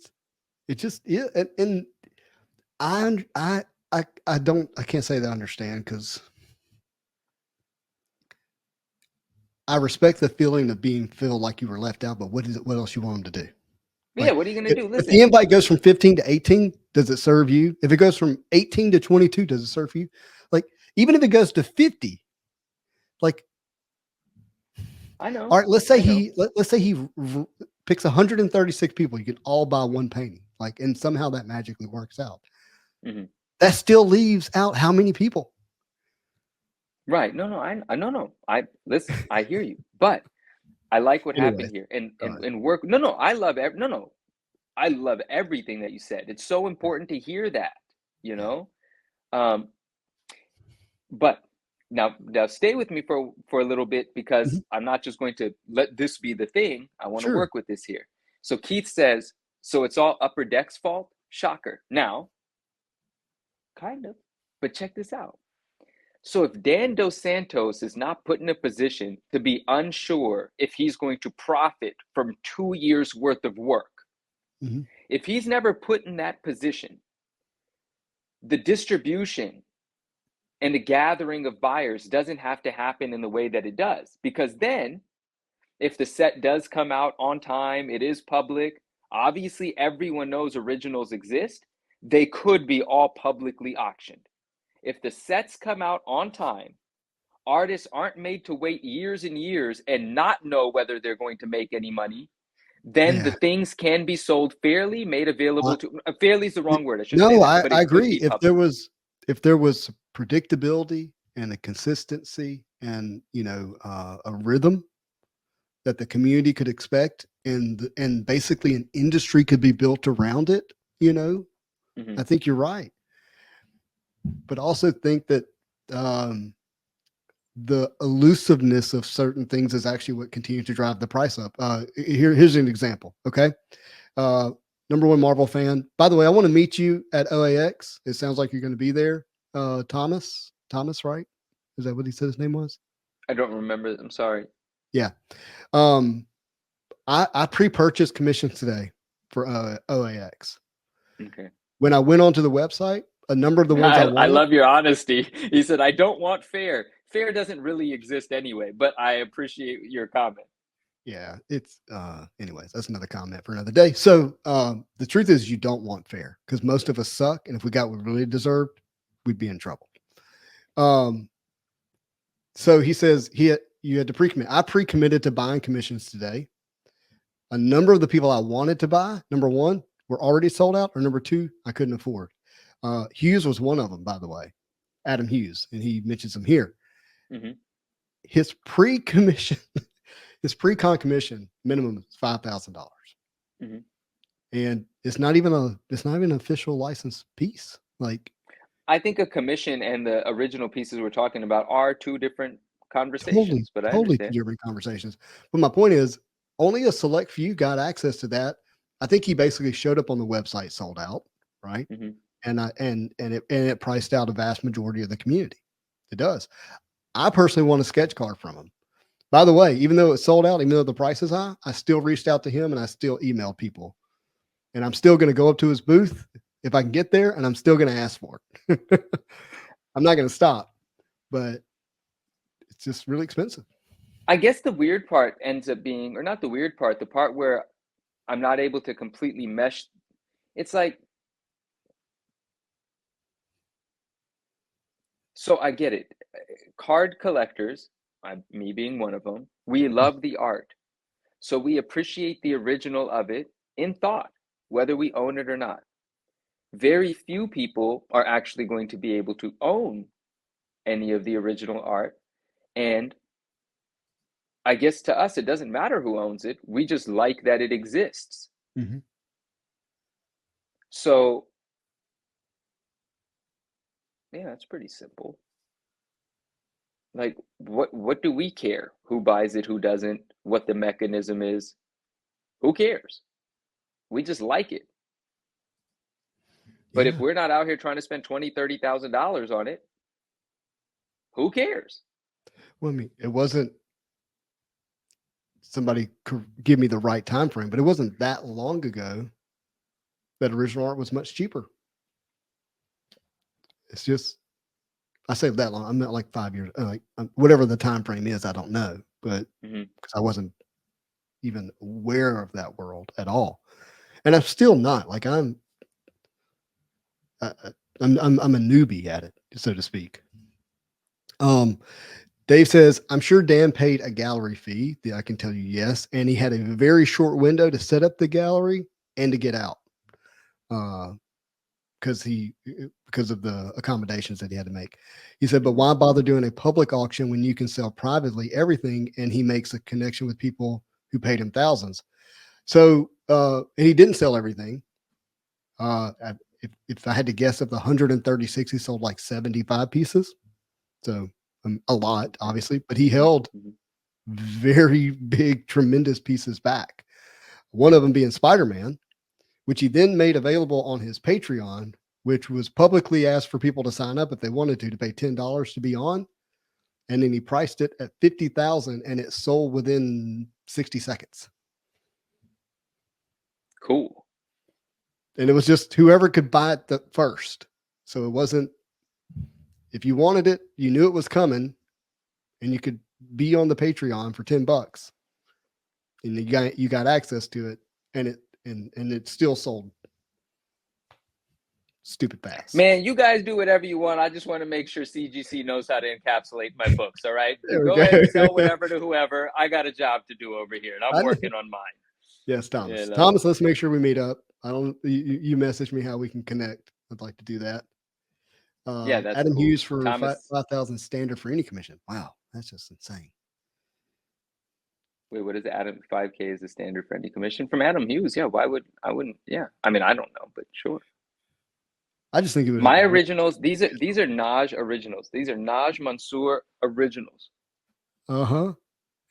just, yeah. And I can't say that I understand, because I respect the feeling of being feel like you were left out, but what else you want them to do? Yeah, what are you going to do? Listen, if the invite goes from 15 to 18, does it serve you? If it goes from 18 to 22, does it serve you? Like, even if it goes to 50, like, I know. All right, let's say he picks 136 people. You can all buy one painting, like, and somehow that magically works out. Mm-hmm. That still leaves out how many people? Right. No. I listen. I hear you, but I like what happened here, and work. I love I love everything that you said. It's so important to hear that, you know. But now stay with me for a little bit, because I'm not just going to let this be the thing. I want to work with this here. So Keith says, so it's all Upper Deck's fault? Shocker. Now, kind of, but check this out. So if Dan Dos Santos is not put in a position to be unsure if he's going to profit from 2 years worth of work, if he's never put in that position, the distribution and the gathering of buyers doesn't have to happen in the way that it does, because then if the set does come out on time, it is public. Obviously, everyone knows originals exist. They could be all publicly auctioned. If the sets come out on time, artists aren't made to wait years and years and not know whether they're going to make any money, then the Yeah. things can be sold fairly, made available to, fairly is the wrong word. I shouldn't say No, that, but I it could agree. be public. If there was predictability and a consistency and a rhythm that the community could expect, and basically an industry could be built around it, Mhm. I think you're right. But also think that um, the elusiveness of certain things is actually what continues to drive the price up. Here's an example. Okay. Uh, Number one Marvel fan. By the way, I want to meet you at OAX. It sounds like you're going to be there. Thomas, right? Is that what he said his name was? I don't remember. I'm sorry. Yeah. Um, I pre-purchased commissions today for OAX. Okay. When I went onto the website, a number of the ones I I wanted. love your honesty. He said, I don't want fair. Fair doesn't really exist anyway, but I appreciate your comment. Yeah, it's anyways, that's another comment for another day. So the truth is you don't want fair because most of us suck, and if we got what we really deserved, we'd be in trouble. So he says you had to pre-commit. I pre-committed to buying commissions today. A number of the people I wanted to buy, number one, were already sold out, or number two, I couldn't afford. Hughes was one of them, by the way, Adam Hughes, and he mentions him here. Mhm. His pre-commission, his pre-con commission minimum is $5,000. Mhm. And it's not even an official licensed piece. Like, I think a commission and the original pieces we're talking about are two different totally, conversations, but I totally two understand. different conversations. But my point is, only a select few got access to that. I think he basically showed up on the website sold out, right? Mhm. And it priced out a vast majority of the community. It does. I personally want a sketch card from him. By the way, even though it's sold out, even though the price is high, I still reached out to him and I still emailed people. And I'm still going to go up to his booth if I can get there, and I'm still going to ask for it. I'm not going to stop, but it's just really expensive. I guess the weird part ends up being, or not the weird part, the part where I'm not able to completely mesh. It's like, so I get it. Card collectors, me being one of them, we love the art. So we appreciate the original of it in thought, whether we own it or not. Very few people are actually going to be able to own any of the original art. And I guess to us, it doesn't matter who owns it. We just like that it exists. Mm-hmm. So, yeah, that's pretty simple. Like, what do we care? Who buys it, who doesn't, what the mechanism is? Who cares? We just like it. But if Yeah. we're not out here trying to spend $20,000, $30,000 on it, who cares? Well, I mean, it wasn't somebody could give me the right time frame, but it wasn't that long ago that original art was much cheaper. It's just I say that long. I'm not like 5 years, like whatever the time frame is. I don't know, but Mm-hmm. because I wasn't even aware of that world at all, and I'm still not. Like I, I'm a newbie at it, so to speak. Um, Dave says, I'm sure Dan paid a gallery fee. I can tell you yes. And he had a very short window to set up the gallery and to get out. Because because of the accommodations that he had to make. He said, but Mm-hmm. why bother doing a public auction when you can sell privately everything? And he makes a connection with people who paid him thousands. So and he didn't sell everything. If I had to guess, of the 136, he sold like 75 pieces. So a lot, obviously, but he Mm-hmm. held Mm-hmm. very big, tremendous pieces back. One of them being Spider-Man, which he then made available on his Patreon, which was publicly asked for people to sign up if they wanted to pay $10 to be on. And then he priced it at 50,000 and it sold within 60 seconds. Cool. And it was just whoever could buy it the first. So it wasn't, if you wanted it, you knew it was coming and you could be on the Patreon for $10. and you got access to it, and it's still sold stupid fast. Man, you guys do whatever you want. I just want to make sure CGC knows how to encapsulate my books. All right, There we go go. ahead and sell whatever to whoever. I got a job to do over here, and I'm working on mine. Yes, Thomas. You know? Thomas, let's make sure we meet up. I don't. You message me how we can connect. I'd like to do that. Yeah, that's Adam cool. Hughes for Thomas, 5,000 standard for any commission. Wow, that's just insane. wait, what is it? Adam 5K is the standard for any commission from Adam Hughes? Yeah, why would I wouldn't? Yeah, I mean I don't know, but sure. I just think it would. My originals. These are Naj originals. These are Naj Mansour originals. And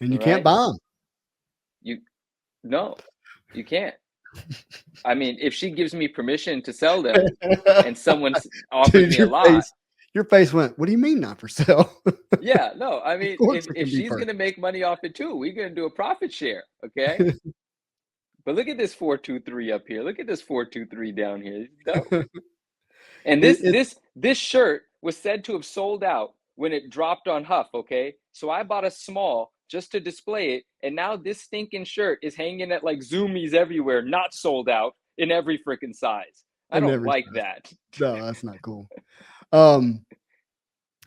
you Right? can't buy them. No, you can't. I mean, if she gives me permission to sell them, and someone offers me a lot, your face went. What do you mean not for sale? yeah, no. I mean, if she's going to make money off it too, we're going to do a profit share, okay? But look at this 423 up here. Look at this 423 down here. Dope. And this shirt was said to have sold out when it dropped on Huff, okay? So I bought a small just to display it, and now this stinking shirt is hanging at like Zoomies everywhere, not sold out in every freaking size. I don't like that. No, that's not cool.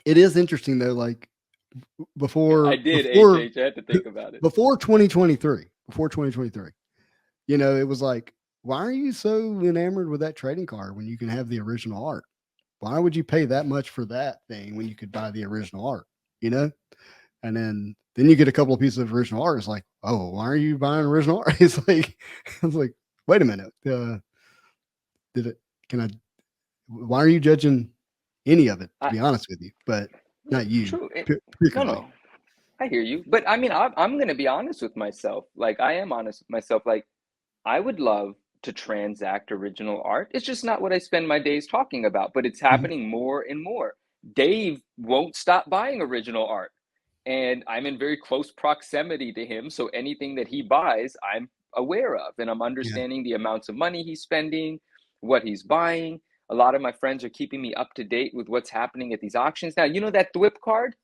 It is interesting though, like before I did, HH, I had to think about it. Before 2023, you know, it was like, why are you so enamored with that trading card when you can have the original art? Why would you pay that much for that thing when you could buy the original art, you know? And then you get a couple of pieces of original art. It's like, oh, why are you buying original art? It's like, wait a minute. Why are you judging any of it, to be honest with you? But not you. True. No. I hear you. But I mean, I'm going to be honest with myself. Like, I am honest with myself. Like, I would love to transact original art. It's just not what I spend my days talking about, but it's happening more and more. Dave won't stop buying original art, and I'm in very close proximity to him. So anything that he buys, I'm aware of, and I'm understanding the amounts of money he's spending, what he's buying. A lot of my friends are keeping me up to date with what's happening at these auctions. Now, you know that THWIP card?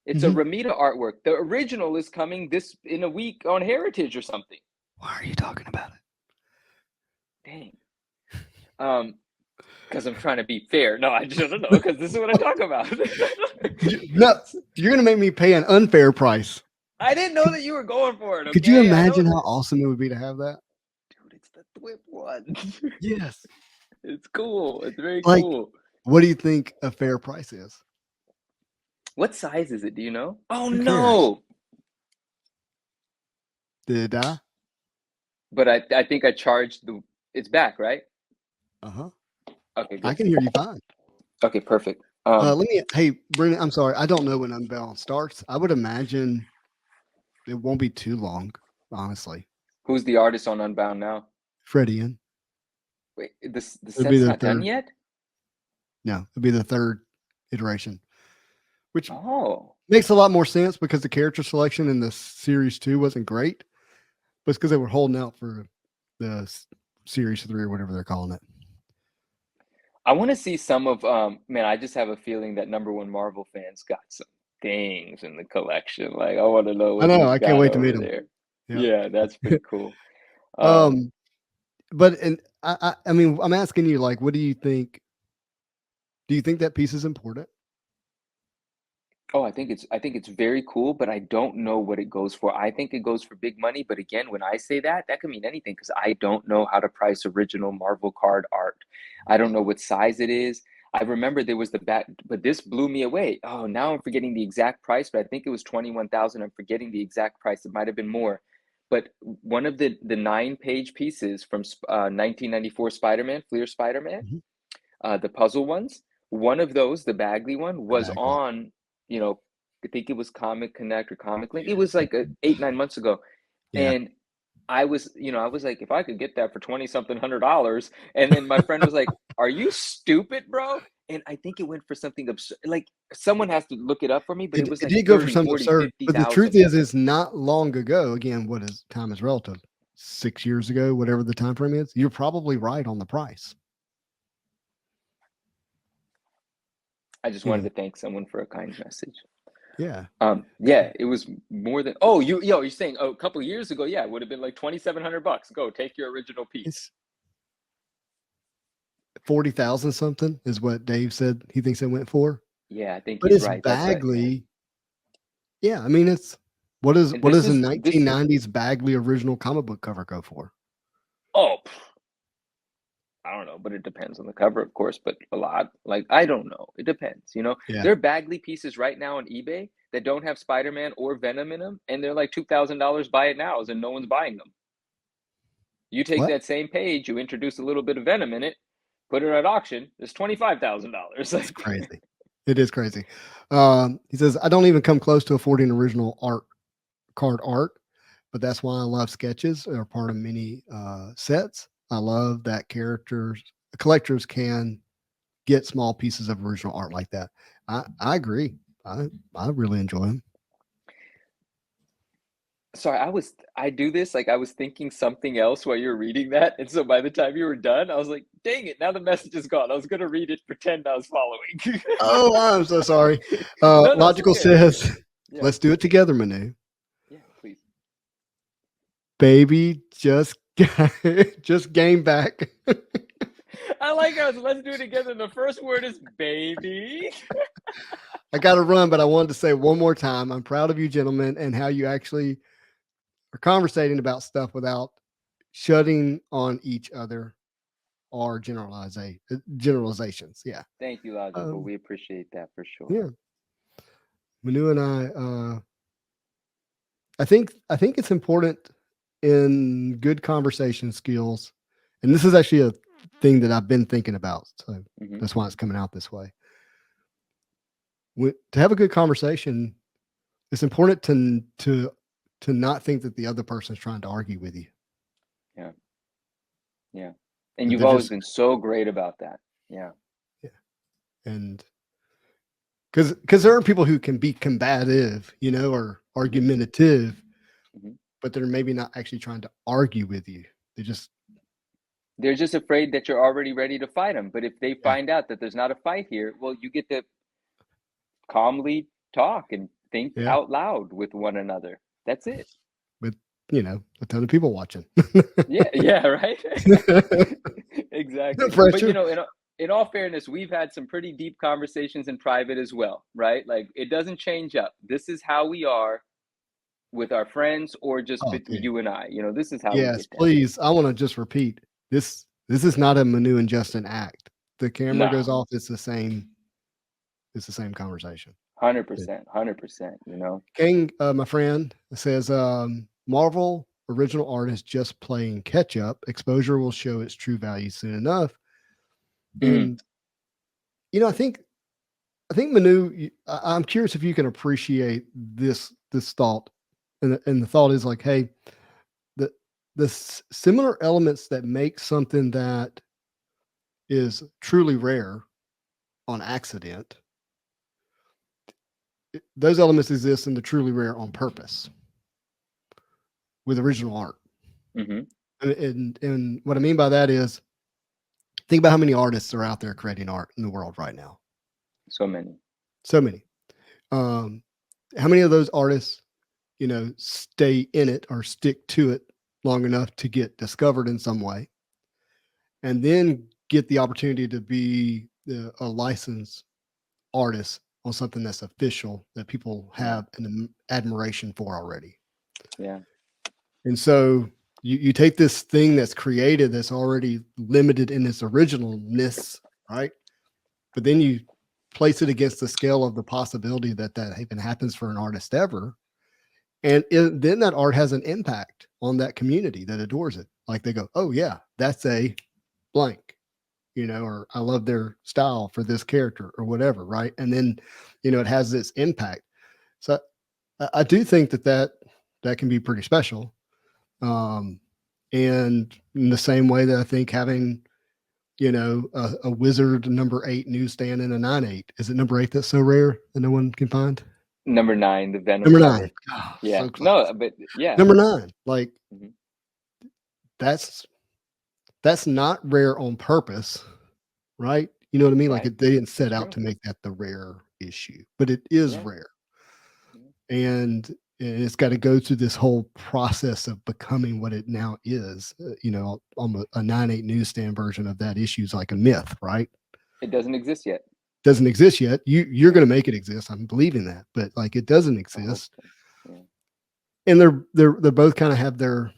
It's a Ramita artwork. The original is coming in a week on Heritage or something. Why are you talking about it? Dang. Because I'm trying to be fair. No, I just don't know, because this is what I talk about. No, you're going to make me pay an unfair price. I didn't know that you were going for it. Okay? Could you imagine how awesome it would be to have that? Dude, it's the THWIP one. Yes. It's cool. It's very cool. What do you think a fair price is? What size is it? Do you know? Oh, no. Did I? But I think I charged it's back, right? Okay, good. I can hear you fine. Okay, perfect. Hey, Brendan, I'm sorry. I don't know when Unbound starts. I would imagine it won't be too long, honestly. Who's the artist on Unbound now? Freddie in. Wait, the set's not done yet? No, it'll be the third iteration, which makes a lot more sense because the character selection in the series 2 wasn't great, but it's because they were holding out for the series 3 or whatever they're calling it. I want to see some of man, I just have a feeling that #1 Marvel fans got some things in the collection. Like, I want to know what I can't wait to meet them. Yep. Yeah, that's pretty cool. But I mean, I'm asking you, like, what do you think? Do you think that piece is important? Oh, I think it's very cool, but I don't know what it goes for. I think it goes for big money, but again, when I say that can mean anything, because I don't know how to price original Marvel card art. I don't know what size it is. I remember there was but this blew me away. Oh, now I'm forgetting the exact price, but I think it was 21,000. I'm forgetting the exact price. It might have been more. But one of the 9-page pieces from 1994 Spider-Man, Fleer Spider-Man, the puzzle ones, one of those, the Bagley one, was on, you know, I think it was Comic Connect or Comic Link. It was like 8-9 months ago. And I was like, if I could get that for $20-something $100. And then my friend was like, are you stupid, bro? And I think it went for something absurd. Like, someone has to look it up for me, but it was like, it did go for something absurd. But the truth is not long ago. Again, time is relative. 6 years ago, whatever the time frame is, you're probably right on the price. I just wanted to thank someone for a kind message. Yeah. Yeah, it was more than, you're saying a couple of years ago, yeah, it would have been like $2,700. Go take your original piece. It's 40,000 something is what Dave said he thinks it went for. Yeah, I think But he's it's right. That's right. Bagley. Yeah, I mean, it's what does And what this does a is this 1990s Bagley original comic book cover go for? oh I don't know, but it depends on the cover, of course, but a lot. Like, I don't know. It depends, you know. Yeah. There are Bagley pieces right now on eBay that don't have Spider-Man or Venom in them, and they're like $2,000 buy it nows, and no one's buying them. You take What? that same page, you introduce a little bit of Venom in it, put it at auction, it's $25,000. That's crazy. It is crazy. He says, I don't even come close to affording original card art, but that's why I love sketches. They're part of many sets. I love that collectors can get small pieces of original art like that. I agree. I really enjoy them. Sorry, I do this, like I was thinking something else while you were reading that, and so by the time you were done, I was like, dang it, now the message is gone. I was gonna read it, pretend I was following. Oh, I'm so sorry. No, it's Logical okay. says, Yeah, let's do it together, Manu. yeah, please. Baby, just game back. I like how let's do it together. The first word is baby. I got to run, but I wanted to say one more time, I'm proud of you gentlemen and how you actually are conversating about stuff without shutting on each other or generalizations. Yeah. Thank you, Logical. We appreciate that for sure. Yeah. Manu and I think it's important in good conversation skills, and this is actually a thing that I've been thinking about, so that's why it's coming out this way. To have a good conversation, it's important to not think that the other person is trying to argue with you. Yeah, and you've always been so great about that. Yeah, and because there are people who can be combative, or argumentative, but they're maybe not actually trying to argue with you. They're just afraid that you're already ready to fight them. But if they find out that there's not a fight here, well, you get to calmly talk and think out loud with one another. That's it. With a ton of people watching. yeah, right. Exactly. No, but in all fairness, we've had some pretty deep conversations in private as well, right? Like, it doesn't change up. This is how we are with our friends or just you and I. This is how we get down. Please. I want to just repeat this. This is not a Manu and Justin act. The camera goes off. It's the same conversation. 100%. King, my friend, says Marvel original art is just playing catch up. Exposure will show its true value soon enough. And I think Manu, I'm curious if you can appreciate this thought, and the thought is like, hey, the similar elements that make something that is truly rare on accident, those elements exist in the truly rare on purpose with original art. And what I mean by that is, think about how many artists are out there creating art in the world right now. So many. How many of those artists, stay in it or stick to it long enough to get discovered in some way, and then get the opportunity to be a licensed artist on something that's official that people have an admiration for already. Yeah. And so you take this thing that's created, that's already limited in its originalness, right? But then you place it against the scale of the possibility that even happens for an artist ever. And then that art has an impact on that community that adores it. Like they go, oh yeah, that's a blank, or I love their style for this character or whatever. Right. And then, it has this impact. So I do think that can be pretty special. And in the same way that I think having, a wizard number 8 newsstand and a 9/8, is it number 8 that's so rare that no one can find? Number 9, the Venom number cover. 9. Oh, yeah. So no, but yeah. Number 9, like that's not rare on purpose, right? You know what I mean? Like they didn't set out to make that the rare issue, but it is rare. and it's got to go through this whole process of becoming what it now is. Almost a 9/8 newsstand version of that issue is like a myth, right? It doesn't exist yet. Doesn't exist yet. You're going to make it exist. I'm believing that, but like it doesn't exist. So. Yeah. And they're both kind of have their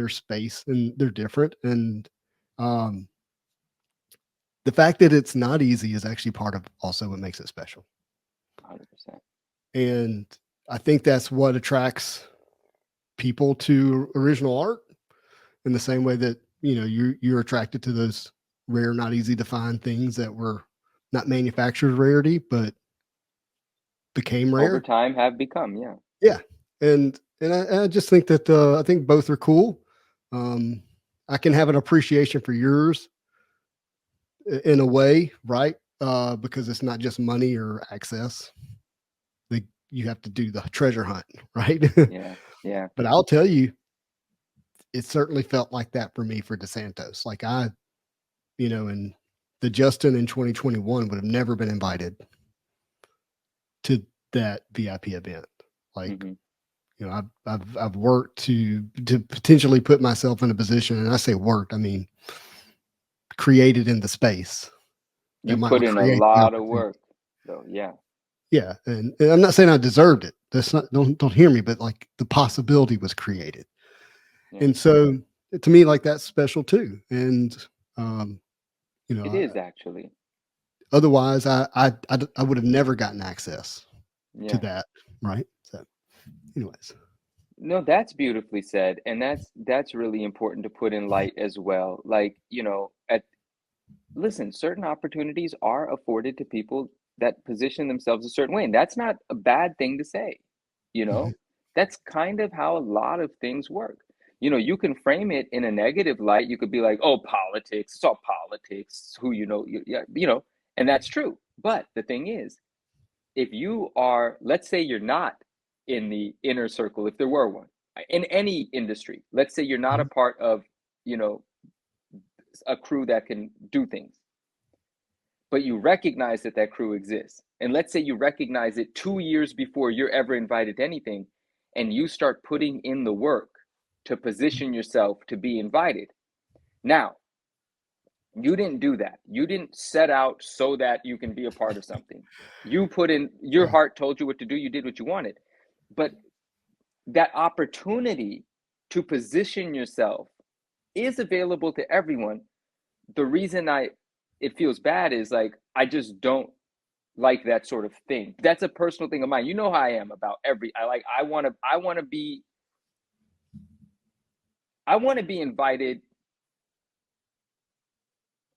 space, and they're different. And the fact that it's not easy is actually part of also what makes it special. 100%. And I think that's what attracts people to original art, in the same way that, you're attracted to those rare, not easy to find things that were not manufactured rarity, but became rare. Over time have become, yeah. Yeah. And I just think that I think both are cool. I can have an appreciation for yours in a way, right? Because it's not just money or access. You have to do the treasure hunt, right? Yeah. But I'll tell you, it certainly felt like that for me for DeSantos. Like and the Justin in 2021 would have never been invited to that VIP event. Like, I've worked to potentially put myself in a position, and I say worked, I mean created in the space. You put in a lot of work, though. Yeah. Yeah, and I'm not saying I deserved it. That's not, don't hear me, but like the possibility was created, and so to me, like that's special too. And it is actually. Otherwise, I would have never gotten access to that, right? So, anyways. No, that's beautifully said, and that's really important to put in light as well. Like, listen, certain opportunities are afforded to people that position themselves a certain way, and that's not a bad thing to say. That's kind of how a lot of things work. You can frame it in a negative light. You could be like, "Oh, politics, it's all politics. Who and that's true. But the thing is, if you are, let's say you're not in the inner circle, if there were one in any industry, let's say you're not a part of, a crew that can do things, but you recognize that crew exists. And let's say you recognize it 2 years before you're ever invited to anything, and you start putting in the work to position yourself to be invited. Now, you didn't do that. You didn't set out so that you can be a part of something. You put in, your heart told you what to do. You did what you wanted. But that opportunity to position yourself is available to everyone. The reason it feels bad is like, I just don't like that sort of thing. That's a personal thing of mine. You know how I am about I want to be invited.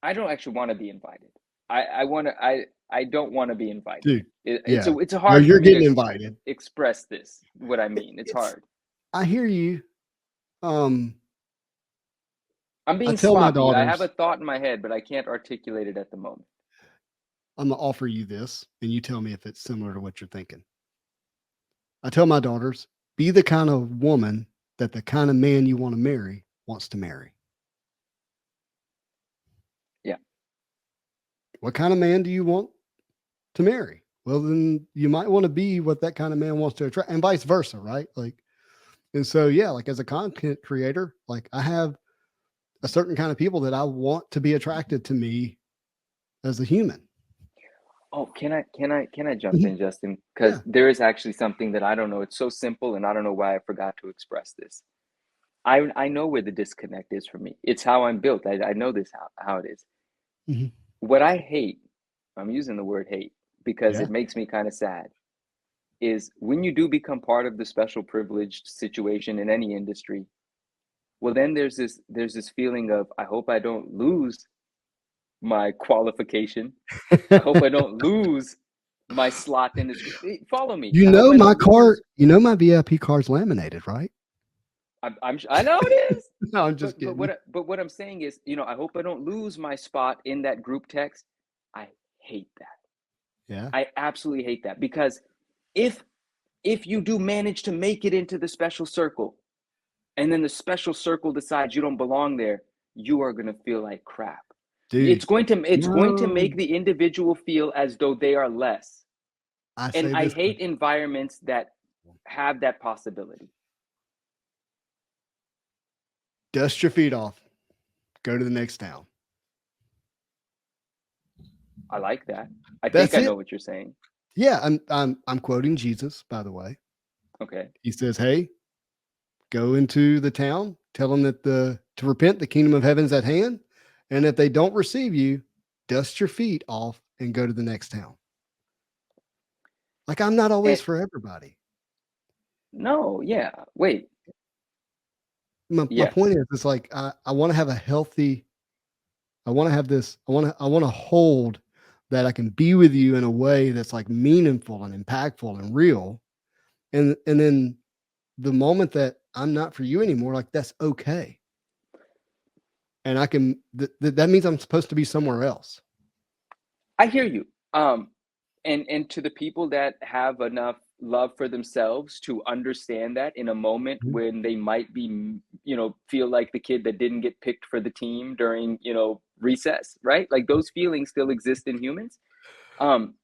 I don't actually want to be invited. I don't want to be invited. Dude, it's a hard. You're getting invited. Express this. What I mean, it's hard. I hear you. I'm being sloppy. I have a thought in my head, but I can't articulate it at the moment. I'm gonna offer you this, and you tell me if it's similar to what you're thinking. I tell my daughters, be the kind of woman that the kind of man you want to marry wants to marry. Yeah. What kind of man do you want to marry? Well, then you might want to be what that kind of man wants to attract, and vice versa, right? Like, and so, yeah, like as a content creator, like I have a certain kind of people that I want to be attracted to me as a human. Oh, can I jump in, Justin? Because there is actually something that I don't know. It's so simple, and I don't know why I forgot to express this. I know where the disconnect is for me. It's how I'm built. I know this how it is. Mm-hmm. What I hate, I'm using the word hate because it makes me kind of sad, is when you do become part of the special privileged situation in any industry, well, then there's this feeling of, I hope I don't lose my qualification. I hope I don't lose my slot in this. Follow me. My card, my VIP card's laminated, right? I know it is. No, I'm just kidding. But what I'm saying is, I hope I don't lose my spot in that group text. I hate that. Yeah. I absolutely hate that, because if you do manage to make it into the special circle, and then the special circle decides you don't belong there, you are going to feel like crap. Dude, it's going to make the individual feel as though they are less. I hate environments that have that possibility? Dust your feet off. Go to the next town. I like that. I That's think I it. know what you're saying. Yeah, I'm quoting Jesus, by the way. Okay. He says, "Hey, go into the town, tell them that to repent, the kingdom of heaven is at hand, and if they don't receive you, dust your feet off and go to the next town." Like, I'm not always And for everybody. no, yeah. Wait. My Yes. point is, it's like I want to have a healthy. I want to have this. I want to hold that I can be with you in a way that's like meaningful and impactful and real. And then the moment that I'm not for you anymore, like that's okay. And I can that means I'm supposed to be somewhere else. I hear you. And to the people that have enough love for themselves to understand that in a moment Mhm. when they might be, feel like the kid that didn't get picked for the team during, recess, right? Like those feelings still exist in humans. Um,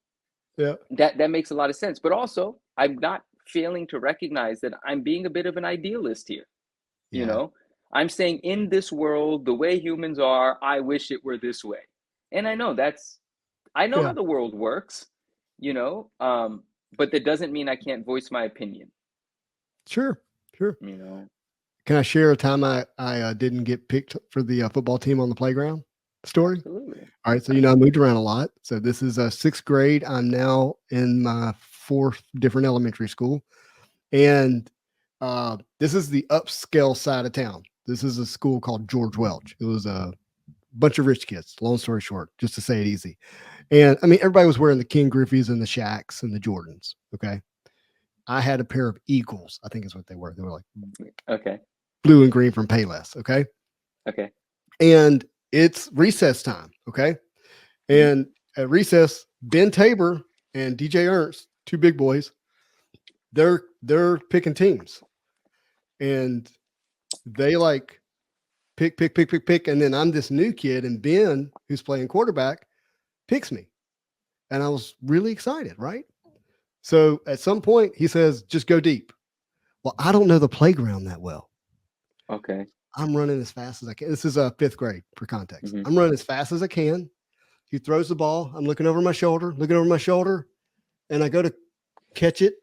Yeah. that makes a lot of sense. But also, I'm not failing to recognize that I'm being a bit of an idealist here. You Yeah. know, I'm saying in this world, the way humans are, I wish it were this way. And I know how Yeah. the world works, but that doesn't mean I can't voice my opinion, Sure. Sure. you know. Can I share a time I didn't get picked for the football team on the playground story? Absolutely. All right. So, I Absolutely. moved around a lot. So this is sixth grade. I'm now in my fourth different elementary school. And this is the upscale side of town. This is a school called George Welch. It was a bunch of rich kids, long story short, just to say it easy. And I mean, everybody was wearing the King Griffeys and the Shaqs and the Jordans. Okay. I had a pair of Eagles, I think is what they were. They were like Okay. blue and green from Payless. Okay. Okay. And it's recess time. Okay. Mhm. And at recess, Ben Tabor and DJ Ernst, two big boys, they're picking teams. And they like pick. And then I'm this new kid, and Ben, who's playing quarterback, picks me. And I was really excited, right? So at some point, he says, just go deep. Well, I don't know the playground that well. Okay. I'm running as fast as I can. This is fifth grade for context. Hmm. I'm running as fast as I can. He throws the ball. I'm looking over my shoulder, and I go to catch it.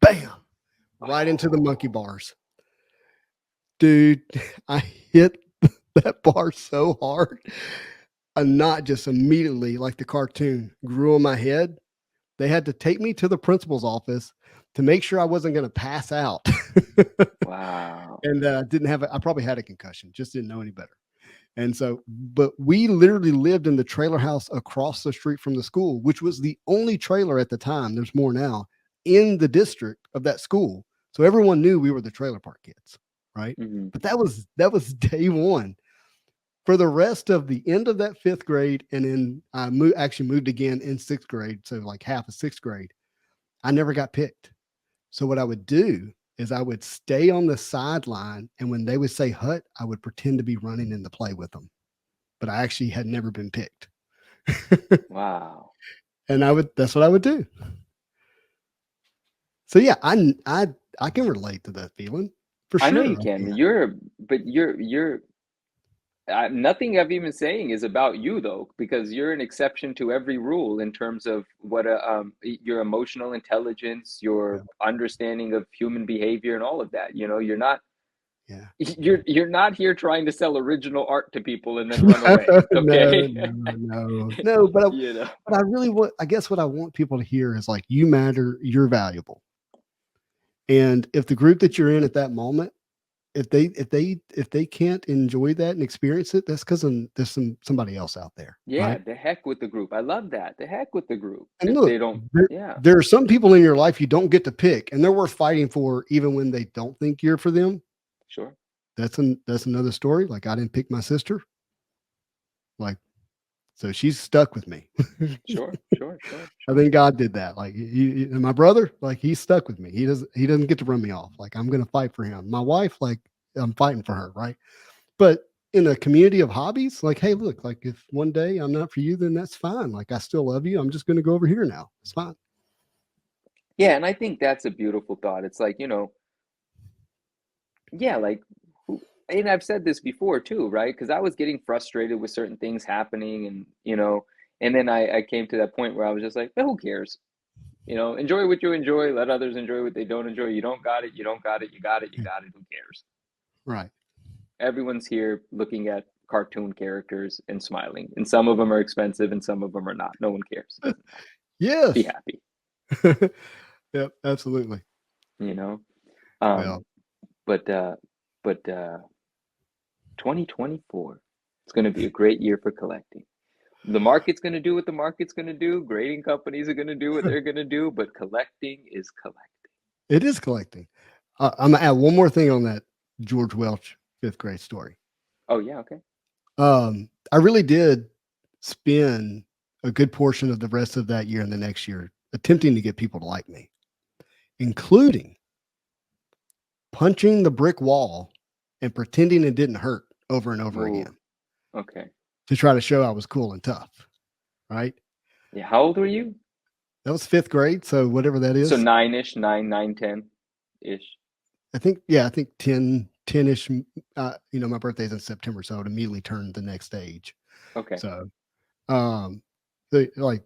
Bam! Right into the monkey bars. Dude, I hit that bar so hard. A knot just immediately, like the cartoon, grew on my head. They had to take me to the principal's office to make sure I wasn't going to pass out. Wow. And I probably had a concussion, just didn't know any better. And so, but we literally lived in the trailer house across the street from the school, which was the only trailer at the time. There's more now in the district of that school. So everyone knew we were the trailer park kids, right? Hmm. But that was day one. For the rest of the end of that fifth grade, and then I actually moved again in sixth grade, so like half of sixth grade, I never got picked. So what I would do is I would stay on the sideline, and when they would say hut, I would pretend to be running in the play with them. But I actually had never been picked. Wow. And that's what I would do. So yeah, I can relate to that feeling for I know you sure. can. You're nothing I've even saying is about you though, because you're an exception to every rule in terms of what your emotional intelligence, Yeah. your understanding of human behavior, and all of that. You're not Yeah. you're not here trying to sell original art to people and then run away. No, Okay. no. But You know. I really want. I guess what I want people to hear is like, you matter. You're valuable. And if the group that you're in at that moment, if they can't enjoy that and experience it, that's because there's somebody else out there, Yeah, right? the heck with the group. I love that. The heck with the group. And If they look, don't, there, yeah, there are some people in your life you don't get to pick, and they're worth fighting for, even when they don't think you're for them. sure, That's another story. Like, I didn't pick my sister, like, so she's stuck with me. sure, sure, sure, I sure. think God did that. Like, and my brother, like, he's stuck with me. He doesn't get to run me off. Like, I'm gonna fight for him. My wife, like, I'm fighting for her, right? But in a community of hobbies, like, hey, look, like, if one day I'm not for you, then that's fine. Like, I still love you. I'm just gonna go over here now. It's fine. Yeah, and I think that's a beautiful thought. It's like, yeah, like, and I've said this before too, right? Because I was getting frustrated with certain things happening, and then I came to that point where I was just like, who cares? Enjoy what you enjoy, let others enjoy what they don't enjoy. You don't got it, you don't got it, you got it, you Yeah. got it, who cares? Right. Everyone's here looking at cartoon characters and smiling, and some of them are expensive and some of them are not. No one cares. It doesn't matter. Be Yes. happy, Yep. Absolutely. you know? Um, Well, but 2024, it's going to be a great year for collecting. The market's going to do what the market's going to do. Grading companies are going to do what they're going to do, but collecting is collecting. it is collecting. I'm gonna add one more thing on that George Welch fifth grade story. Oh, yeah, okay. I really did spend a good portion of the rest of that year and the next year attempting to get people to like me, including punching the brick wall and pretending it didn't hurt over and over Ooh, again okay. to try to show I was cool and tough. Right. Yeah, how old were you? That was fifth grade. So whatever that So is, nine-ish, 9, 10-ish. I think 10 ish. My birthday's in September, so I would immediately turn the next age. Okay. So, um, like,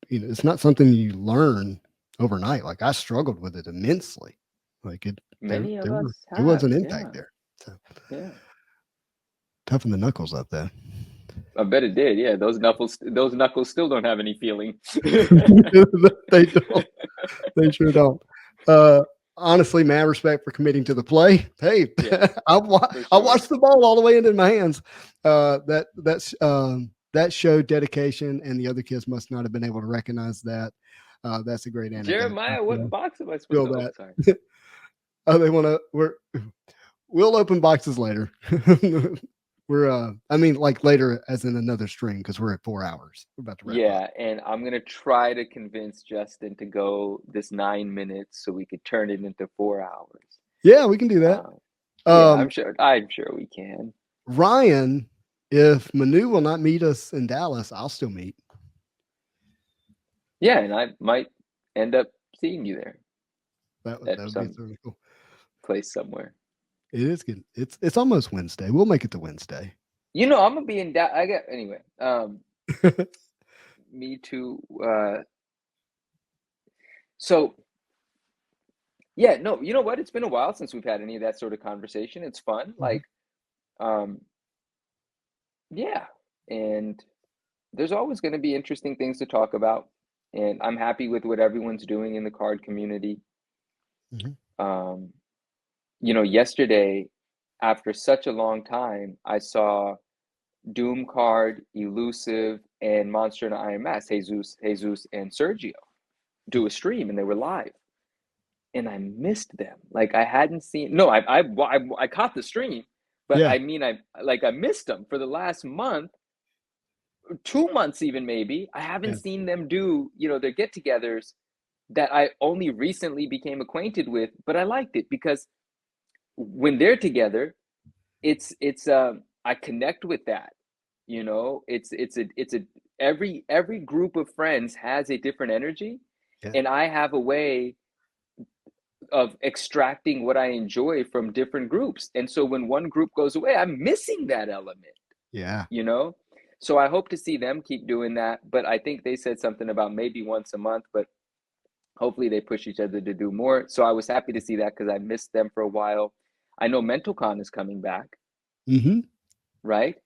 it's not something you learn overnight. Like I struggled with it immensely. Like Many of us there was have. an impact Yeah. there. So Yeah. toughen the knuckles up there. I bet it did. Yeah, those knuckles still don't have any feeling. They don't. They sure don't. Uh, Honestly, mad respect for committing to the play. Hey, Yeah, for I sure. watched the ball all the way into my hands. That showed dedication, and the other kids must not have been able to recognize that. That's a great anecdote. Jeremiah, what box am I supposed Feel to? Oh, that. sorry. Oh, they want to. We'll open boxes later. Like later, as in another stream, because we're at 4 hours. We're about to wrap up. Yeah, and I'm gonna try to convince Justin to go this 9 minutes so we could turn it into 4 hours. Yeah, we can do that. Um, yeah, Um, I'm sure we can. Ryan, if Manu will not meet us in Dallas, I'll still meet. Yeah, and I might end up seeing you there That at would be some really cool. place somewhere. It is good. It's almost Wednesday. We'll make it to Wednesday. I'm gonna be in I get anyway. Me too. So yeah, no, you know what? It's been a while since we've had any of that sort of conversation. It's fun. Mhm. Like, um, yeah, and there's always going to be interesting things to talk about. And I'm happy with what everyone's doing in the card community. Mhm. Um, yesterday, after such a long time, I saw Doom Card, Elusive, and Monster and IMS, Jesus, and Sergio do a stream, and they were live. And I missed them. Like I hadn't seen. No, I caught the stream, but Yeah. I mean, I missed them for the last month, 2 months, even maybe. I haven't Yeah. seen them do their get-togethers that I only recently became acquainted with. But I liked it because when they're together, it's I connect with that. It's a every group of friends has a different energy, Yeah. and I have a way of extracting what I enjoy from different groups. And so when one group goes away, I'm missing that element, Yeah. you know? So I hope to see them keep doing that. But I think they said something about maybe once a month, but hopefully they push each other to do more. So I was happy to see that because I missed them for a while. I know MentalCon is coming back, Mm-hmm. right?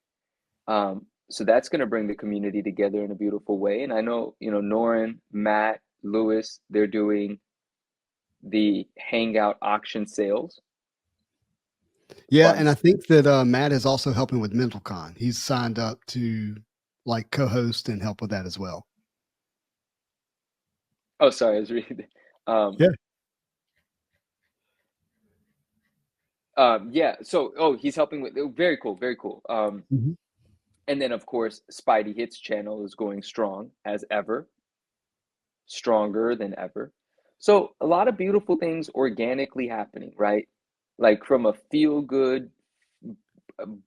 So that's going to bring the community together in a beautiful way. And I know, Norin, Matt, Lewis, they're doing the Hangout auction sales. Yeah, Fun. and I think that Matt is also helping with MentalCon. He's signed up to like co-host and help with that as well. Oh, sorry, I was reading. Um, Yeah. yeah. So, he's helping with. Very cool, very cool. Mhm. And then of course, Spidey Hits channel is going strong as ever, stronger than ever. So a lot of beautiful things organically happening, right? Like from a feel good,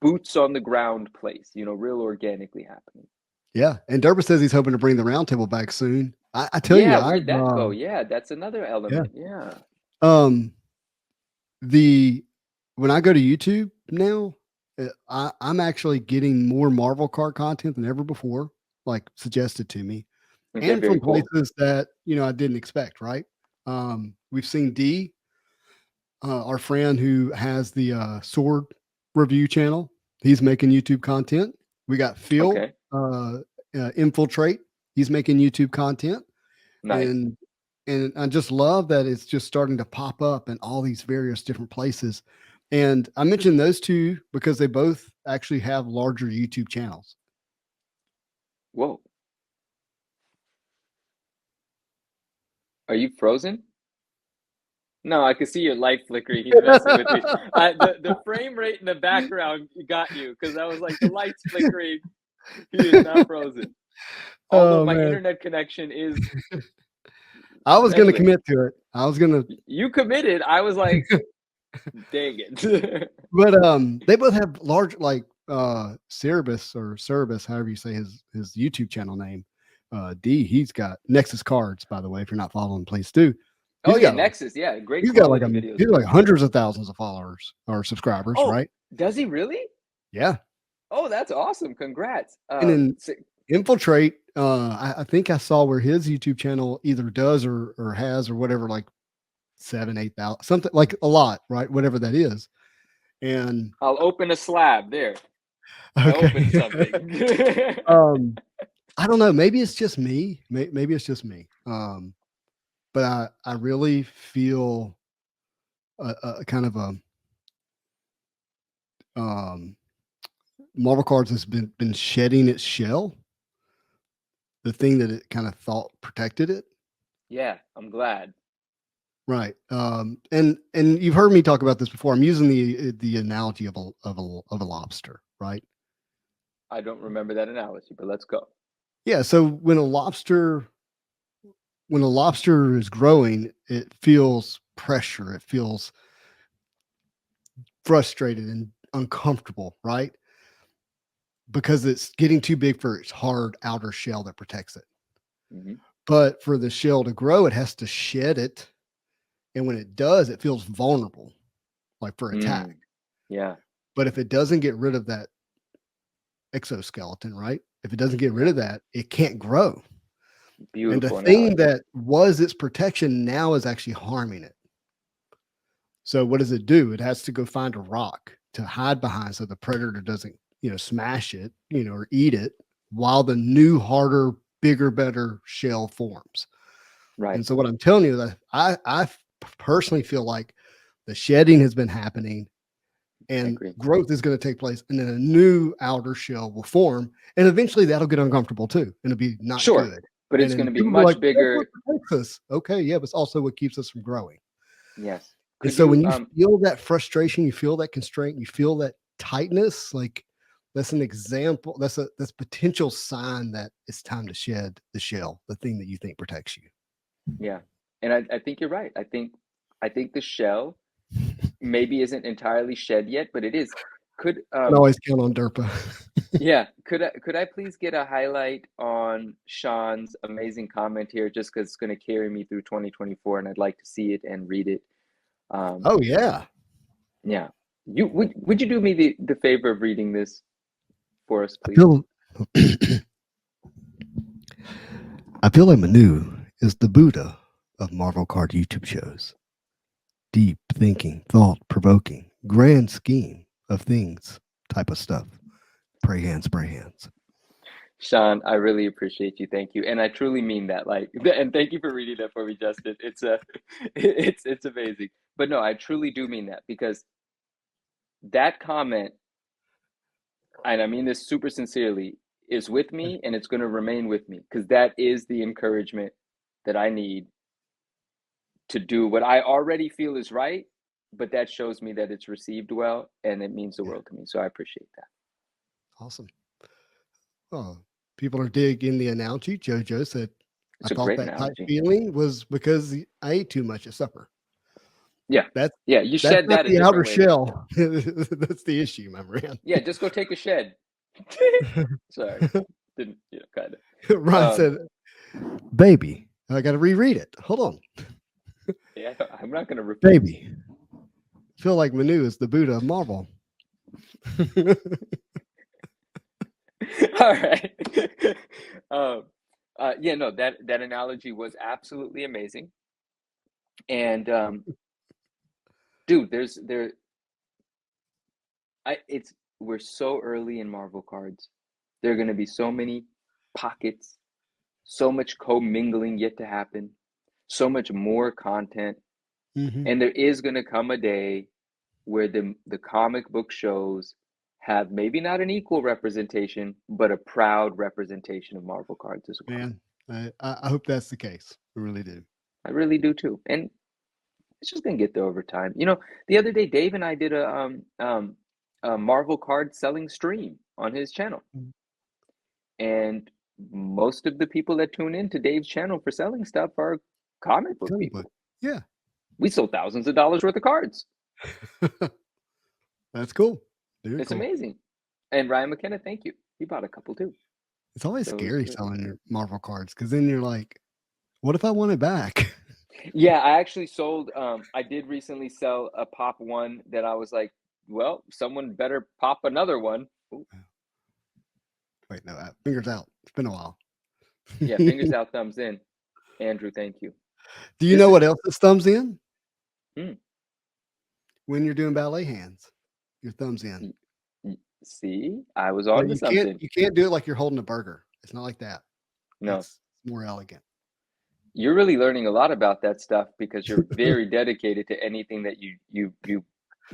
boots on the ground place, real organically happening. Yeah, and Durba says he's hoping to bring the roundtable back soon. I tell you, where'd that go? Yeah, that's another element. Yeah. Um, when I go to YouTube now, I'm actually getting more Marvel card content than ever before, like suggested to me, Okay, and very from cool. places that I didn't expect. Right? We've seen D, our friend who has the sword review channel. He's making YouTube content. We got Phil, Okay, Infiltrate. He's making YouTube content, nice. and I just love that it's just starting to pop up in all these various different places. And I mentioned those two because they both actually have larger YouTube channels. Whoa. Are you frozen? No, I can see your light flickering. He's messing with me. The frame rate in the background got you because I was like, the light's flickering. He is not frozen. Although Oh my man, internet connection is I was going to meddling. commit to it. I was going You committed. I was like, to, dang it. but they both have large like Cerebus, however you say his YouTube channel name. D, he's got Nexus Cards, by the way. If you're not following, please do. Oh He's yeah, got Nexus. Yeah, great he's got like quality videos he's too. like hundreds of thousands of followers or subscribers, Oh, right? does he really? Yeah. Oh, that's awesome. Congrats. And then Infiltrate, I think I saw where his YouTube channel either does or has or whatever, like 7, 8 thousand, something like a lot, right? Whatever that is. And I'll open a slab there. I opened okay. something. I don't know. Maybe it's just me. Maybe it's just me. But I really feel a kind of a um Marvel Cards has been shedding its shell, the thing that it kind of thought protected it. Yeah, I'm glad. Right. And you've heard me talk about this before. I'm using the analogy of a lobster, right? I don't remember that analogy, but let's go. Yeah. So when a lobster is growing, it feels pressure. It feels frustrated and uncomfortable, right? Because it's getting too big for its hard outer shell that protects it. Mhm. But for the shell to grow, it has to shed it. And when it does, it feels vulnerable, like for attack. Yeah, But if it doesn't get rid of that exoskeleton, right? If it doesn't get rid yeah. of that, it can't grow. And the Beautiful thing analogy. that was its protection now is actually harming it. So what does it do? It has to go find a rock to hide behind so the predator doesn't, smash it, or eat it while the new, harder, bigger, better shell forms. Right. And so what I'm telling you that I personally feel like the shedding has been happening I and agree. growth is going to take place and then a new outer shell will form and eventually that'll get uncomfortable too and it'll be not Sure, good. but And it's going then to be people will be like, much that's what bigger. protects us. Okay, yeah, but it's also what keeps us from growing. Yes. And Could so you when you feel that frustration, you feel that constraint, you feel that tightness, like that's an example, that's potential sign that it's time to shed the shell, the thing that you think protects you. Yeah. And I think you're right. I think the shell maybe isn't entirely shed yet, but it is. Could Can always count on Derpa. Yeah, could I please get a highlight on Sean's amazing comment here, just because it's going to carry me through 2024, and I'd like to see it and read it. Um, Oh yeah. yeah, would you do me the favor of reading this for us, I please? feel I feel like Manu is the Buddha of Marvel Card YouTube shows. Deep thinking, thought provoking, grand scheme of things type of stuff. Pray hands, spray hands. Sean, I really appreciate you. Thank you, and I truly mean that. Like, and thank you for reading that for me, Justin. It's amazing. But no, I truly do mean that because that comment, and I mean this super sincerely, is with me and it's going to remain with me because that is the encouragement that I need to do what I already feel is right, but that shows me that it's received well and it means the Yeah, world to me. So I appreciate that. awesome. Oh, people are digging the analogy. JoJo said, I It's a thought great that tight analogy. feeling was because I ate too much at supper. Yeah. That's Yeah. You that's shed not that a the outer different way then. shell. That's the issue, my man. Yeah. Just go take a shed. Sorry. Didn't, kind of. Ryan said, baby, I got to reread it. Hold on. Yeah, I'm not going to repeat. Baby. Feel like Manu is the Buddha of Marvel. All right. Yeah, no, that analogy was absolutely amazing. And dude, we're so early in Marvel cards. There are going to be so many pockets, so much co-mingling yet to happen, so much more content. And there is going to come a day where the comic book shows have maybe not an equal representation, but a proud representation of Marvel cards as well. Man, I hope that's the case. I really do. I really do too. And it's just gonna get there over time. You know, the other day Dave and I did a Marvel card selling stream on his channel. And most of the people that tune in to Dave's channel for selling stuff are comic book people. Yeah. We sold thousands of dollars worth of cards. That's cool. It's amazing. And Ryan McKenna, thank you. He bought a couple too. It's always scary selling your Marvel cards because then you're like, what if I want it back? Yeah, I actually sold, I did recently sell a pop one that I was like, well, someone better pop another one. Ooh. Wait, no, fingers out. It's been a while. Yeah, fingers out, thumbs in. Andrew, thank you. Do you know what else is thumbs in? When you're doing ballet hands, your thumbs in. See, I was on to something. You can't do it like you're holding a burger. It's not like that. No. It's more elegant. You're really learning a lot about that stuff because you're very dedicated to anything that you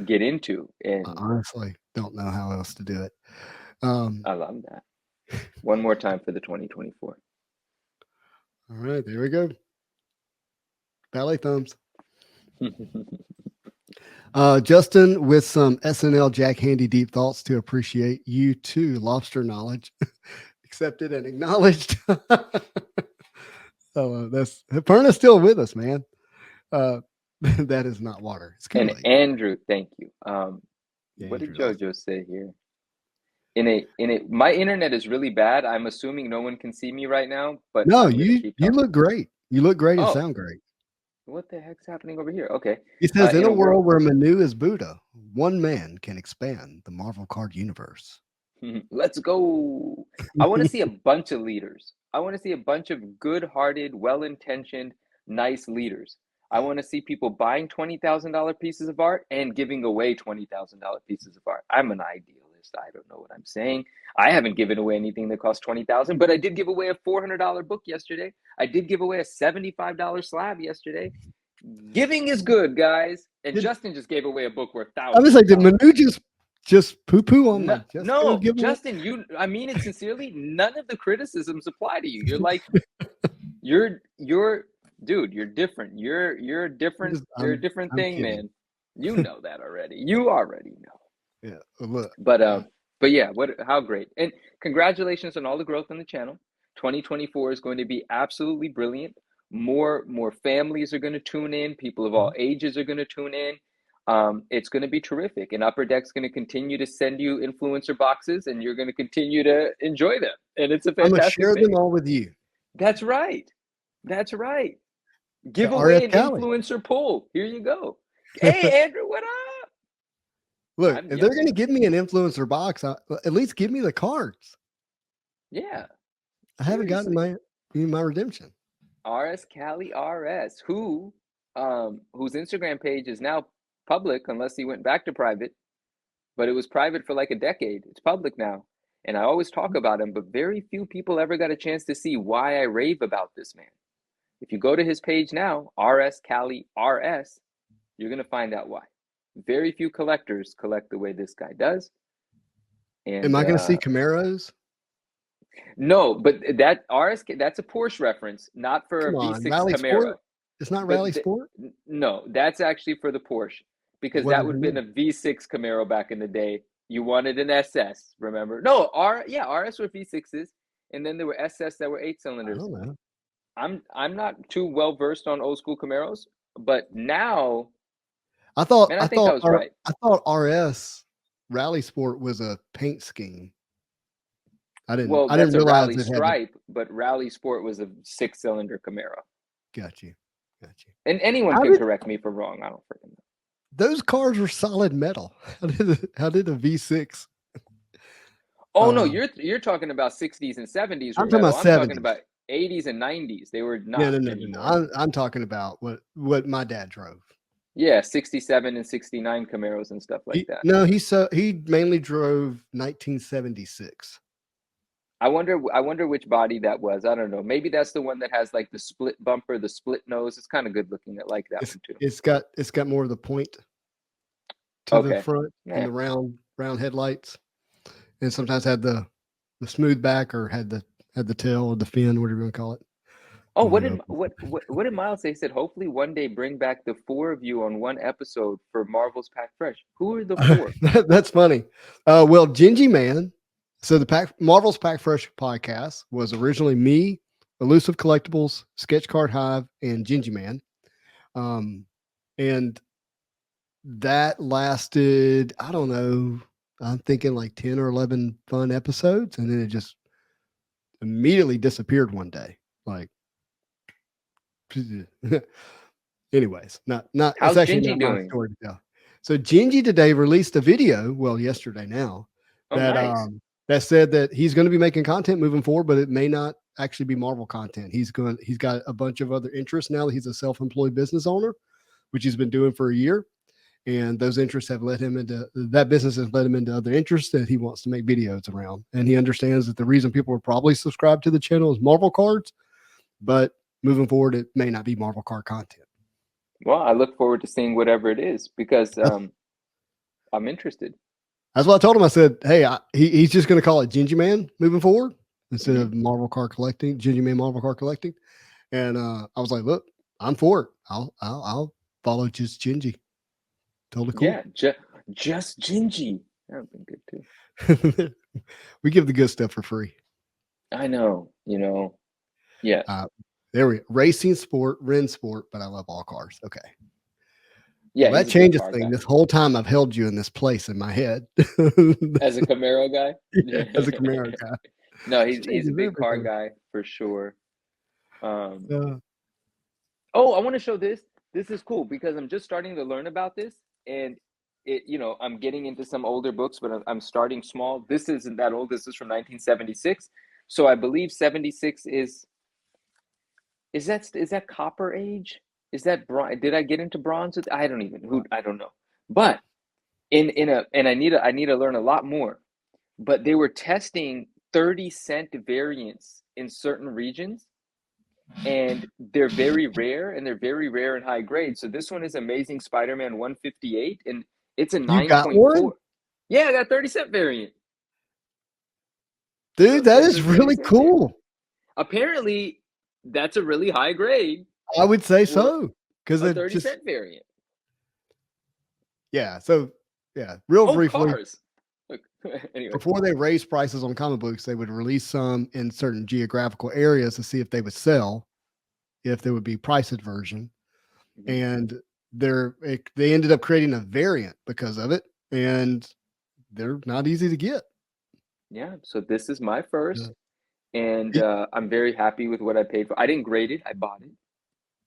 get into. And I honestly don't know how else to do it. I love that. One more time for the 2024. All right, there we go. Ballet thumbs. Justin with some SNL Jack Handy deep thoughts to appreciate you too. Lobster knowledge accepted and acknowledged. So that's Perna's still with us, man. That is not water. It's and Andrew, thank you. What did JoJo say here? My internet is really bad. I'm assuming no one can see me right now, but no, you look great. You look great and sound great. What the heck's happening over here? Okay. He says, in a world where Manu is Buddha, one man can expand the Marvel card universe. Let's go. I want to see a bunch of leaders. I want to see a bunch of good-hearted, well-intentioned, nice leaders. I want to see people buying $20,000 pieces of art and giving away $20,000 pieces of art. I'm an idealist. I don't know what I'm saying. I haven't given away anything that cost $20,000, but I did give away a $400 book yesterday. I did give away a $75 slab yesterday. Giving is good, guys. And Justin just gave away a book worth thousands. I was like, did Manu just poo-poo on my no, Justin, I mean it sincerely. None of the criticisms apply to you. You're like, you're dude, you're different. You're different. You're a different thing, kidding, man. You know that already. You already know. Yeah. Look. But yeah, how great. And congratulations on all the growth on the channel. 2024 is going to be absolutely brilliant. More families are going to tune in. People of all ages are going to tune in. It's going to be terrific, and Upper Deck's going to continue to send you influencer boxes, and you're going to continue to enjoy them. And it's a fantastic. I'm going to share them all with you. That's right. That's right. Give away an influencer poll. Here you go. Hey, Andrew, what up? Look, if they're going to give me an influencer box, at least give me the cards. Yeah. I haven't gotten my redemption. RS Cali RS, whose Instagram page is now public unless he went back to private, but it was private for like a decade. It's public now. And I always talk about him, but very few people ever got a chance to see why I rave about this man. If you go to his page now, RS Cali RS, you're going to find out why. Very few collectors collect the way this guy does. And, am I going to see Camaros? No, but that's a Porsche reference, not for a V6 Rally Camaro. Sport? It's not Rally Sport? No, that's actually for the Porsche, because that would have been a V6 Camaro back in the day. You wanted an SS, remember? No, RS were V6s, and then there were SS that were 8 cylinders. I don't know. I'm not too well versed on old school Camaros, but now I thought I was right. I thought RS Rally Sport was a paint scheme. I didn't realize Rally Stripe, but Rally Sport was a 6-cylinder Camaro. Got you. And anyone How can did correct me if I'm wrong. I don't freaking know. those cars were solid metal? How did a V6? Oh no, you're talking about 60s and 70s were I'm talking about metal. I'm talking 70s. about 80s and 90s. They were No, not no, no, no, no. anymore. I'm talking about what my dad drove. Yeah, 67 and 69 Camaros and stuff like that. No, he mainly drove 1976. I wonder which body that was. I don't know. Maybe that's the one that has like the split bumper, the split nose. It's kind of good looking. I like that one too. It's got more of the point to the Okay. front and Yeah. the round headlights, and sometimes had the smooth back or had the tail or the fin, whatever you want to call it. Oh, When what you did open. what did Miles say? He said, hopefully one day bring back the four of you on one episode for Marvel's Pack Fresh. Who are the four? That's funny. Well, Gingy Man. So the Marvel's Pack Fresh podcast was originally me, Elusive Collectibles, Sketch Card Hive, and Gingy Man. And that lasted, I don't know, I'm thinking like 10 or 11 fun episodes. And then it just immediately disappeared one day. Like, anyways, it's How's actually Gingy not my doing? story to tell. So Gingy today released a video, well, yesterday now, Oh, nice. that said that he's going to be making content moving forward, but it may not actually be Marvel content. He's got a bunch of other interests now that he's a self-employed business owner, which he's been doing for a year. And those interests have led him into that business has led him into other interests that he wants to make videos around. And he understands that the reason people are probably subscribed to the channel is Marvel cards, but moving forward, it may not be Marvel card content. Well, I look forward to seeing whatever it is because I'm interested. That's what I told him. I said, hey, he's just going to call it Gingy Man moving forward instead of Marvel card collecting, Gingy Man Marvel card collecting. And I was like, look, I'm for it. I'll follow just Gingy. Totally cool. Yeah, just Gingy. That would be good too. We give the good stuff for free. I know, yes. There we go. Racing sport, Ren sport, but I love all cars. Okay. Yeah, Well, that he's a big changes car things. guy. This whole time I've held you in this place in my head. As a Camaro guy? Yeah, as a Camaro guy. No, he's a Changes big car everything. guy for sure. Uh, Oh, I want to show this. This is cool because I'm just starting to learn about this, and I'm getting into some older books, but I'm starting small. This isn't that old. This is from 1976. So I believe 76 is that Copper Age? Is that bronze? Did I get into bronze? I don't know. But and I need to learn a lot more. But they were testing 30-cent variants in certain regions, and they're very rare, and they're very rare and high grade. So this one is Amazing Spider-Man 158, and it's a you got one? 9.4. Yeah, I got 30-cent variant. Dude, that is There's a really 30-cent variant. cool. Apparently, that's a really high grade I would say for so. Because a it 30-cent variant. yeah. So, yeah, real briefly, Cars. Look, anyway. before they raised prices on comic books, they would release some in certain geographical areas to see if they would sell, if there would be price aversion. And they ended up creating a variant because of it, and they're not easy to get. Yeah, so this is my first, and I'm very happy with what I paid for. I didn't grade it, I bought it.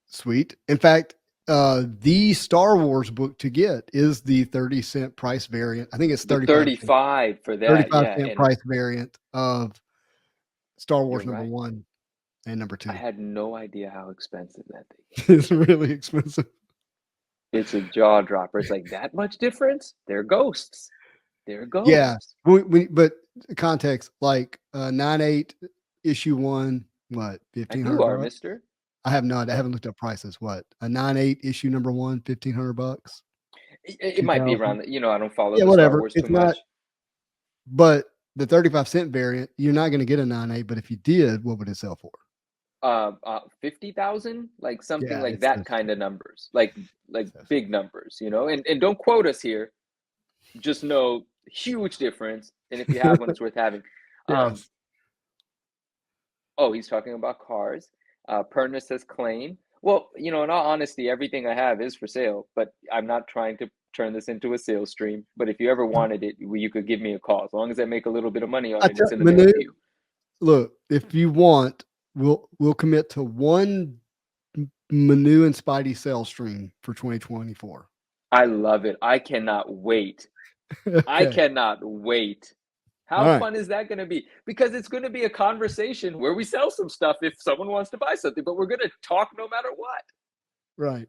Sweet. In fact, the Star Wars book to get is the 30-cent price variant. I think it's 35 for that. 35-cent And price variant of Star you're Wars number right. 1 and number 2. I had no idea how expensive that thing It's really expensive. It's a jaw dropper. It's like that much difference? They're ghosts. They're ghosts. Yeah. But context, like 9/8 issue 1, what, And you are, $1,500? mister. I haven't looked up prices. What, a 9/8 issue number 1, $1,500? It might be around, I don't follow Yeah, the Star whatever. Wars It's too not, much. but the 35-cent variant, you're not going to get a 9/8, but if you did, what would it sell for? 50,000, like something Yeah, like it's that kind of numbers, like big numbers, and don't quote us here. Just know huge difference, and if you have one, it's worth having. Yes. Oh, he's talking about cars. Perna says claim. Well, in all honesty, everything I have is for sale, but I'm not trying to turn this into a sales stream. But if you ever wanted it, you could give me a call. As long as I make a little bit of money on it, it's in the mail Manu, to you. look, if you want, we'll commit to one Manu and Spidey cell stream for 2024. I love it. I cannot wait. I Okay. cannot wait. All How right. fun is that going to be? Because it's going to be a conversation where we sell some stuff if someone wants to buy something, but we're going to talk no matter what. Right.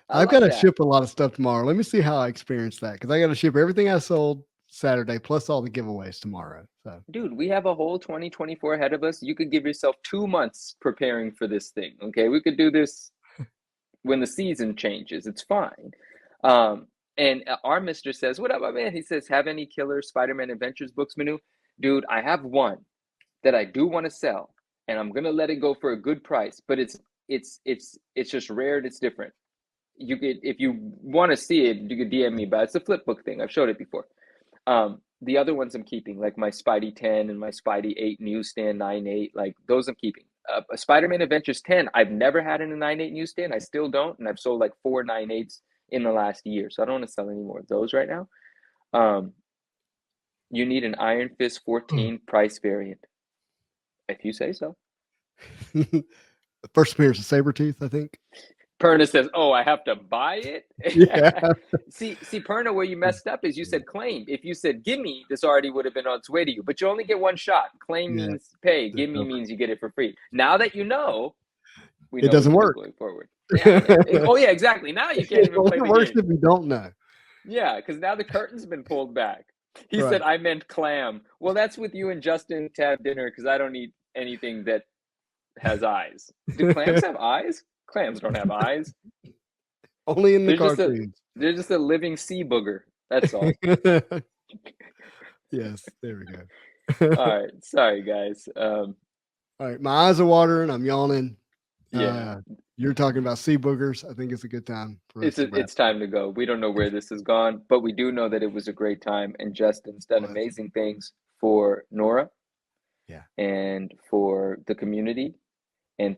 I I've got love to that. ship a lot of stuff tomorrow. Let me see how I experience that, because I got to ship everything I sold Saturday plus all the giveaways tomorrow. So, Dude, we have a whole 2024 ahead of us. You could give yourself 2 months preparing for this thing. Okay, we could do this when the season changes. It's fine. And our mister says, "What up, my man?" He says, "Have any killer Spider-Man Adventures books, Manu?" Dude, I have one that I do want to sell, and I'm gonna let it go for a good price. But it's just rare and it's different. You could, if you want to see it, you could DM me. But it's a flip book thing. I've showed it before. The other ones I'm keeping, like my Spidey 10 and my Spidey 8 Newsstand 9.8, like those I'm keeping. Spider-Man Adventures 10, I've never had in a 9.8 Newsstand. I still don't, and I've sold like 4 9.8s in the last year, so I don't want to sell any more of those right now. You need an Iron Fist 14 price variant, if you say so. the first appearance of Sabretooth, I think. Perna says, "Oh, I have to buy it." Yeah. see, Perna, where you messed up is you said claim. If you said gimme, this already would have been on its way to you. But you only get one shot. Claim Yeah. means pay. Gimme means you get it for free. Now that you know, we It know doesn't what to work. do going forward. Yeah. Oh yeah, exactly. Now you can't It even play only the works game. if you don't know. Yeah, because now the curtain's been pulled back. He Right. said, "I meant clam." Well, that's with you and Justin to have dinner because I don't eat anything that has eyes. Do clams have eyes? Clams don't have eyes. Only in the They're cartoons. they're just a living sea booger. That's all. Yes, there we go. All right. Sorry, guys. All right, my eyes are watering. I'm yawning. Yeah. You're talking about sea boogers. I think it's a good time for us to wrap. It's time to go. We don't know where this has gone, but we do know that it was a great time, and Justin's done amazing things for Nora. Yeah. And for the community, and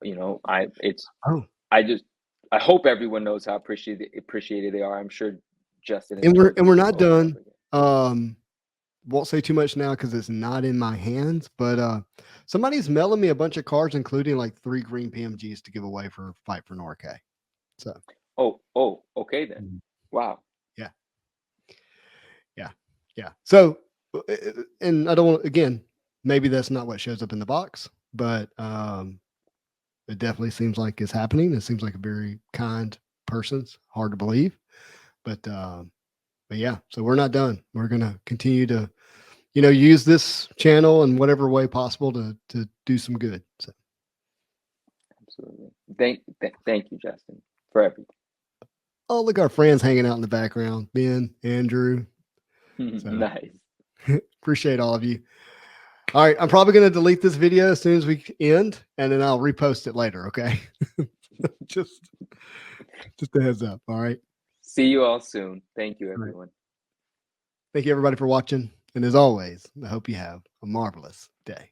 you know, I hope everyone knows how appreciated they are. I'm sure Justin And we're not done. Won't say too much now because it's not in my hands, but somebody's mailing me a bunch of cards, including like 3 green PMGs to give away for Fight for Nora Kay. So okay then. Wow. Yeah. So, and I don't want, again, maybe that's not what shows up in the box, but it definitely seems like it's happening. It seems like a very kind person's hard to believe, but yeah, so we're not done. We're going to continue to, use this channel in whatever way possible to do some good. So Absolutely. Thank you, Justin, for everything. Oh, look, our friends hanging out in the background. Ben, Andrew. So, nice. Appreciate all of you. All right. I'm probably going to delete this video as soon as we end, and then I'll repost it later. Okay. just a heads up. All right. See you all soon. Thank you, everyone. Thank you, everybody, for watching. And as always, I hope you have a marvelous day.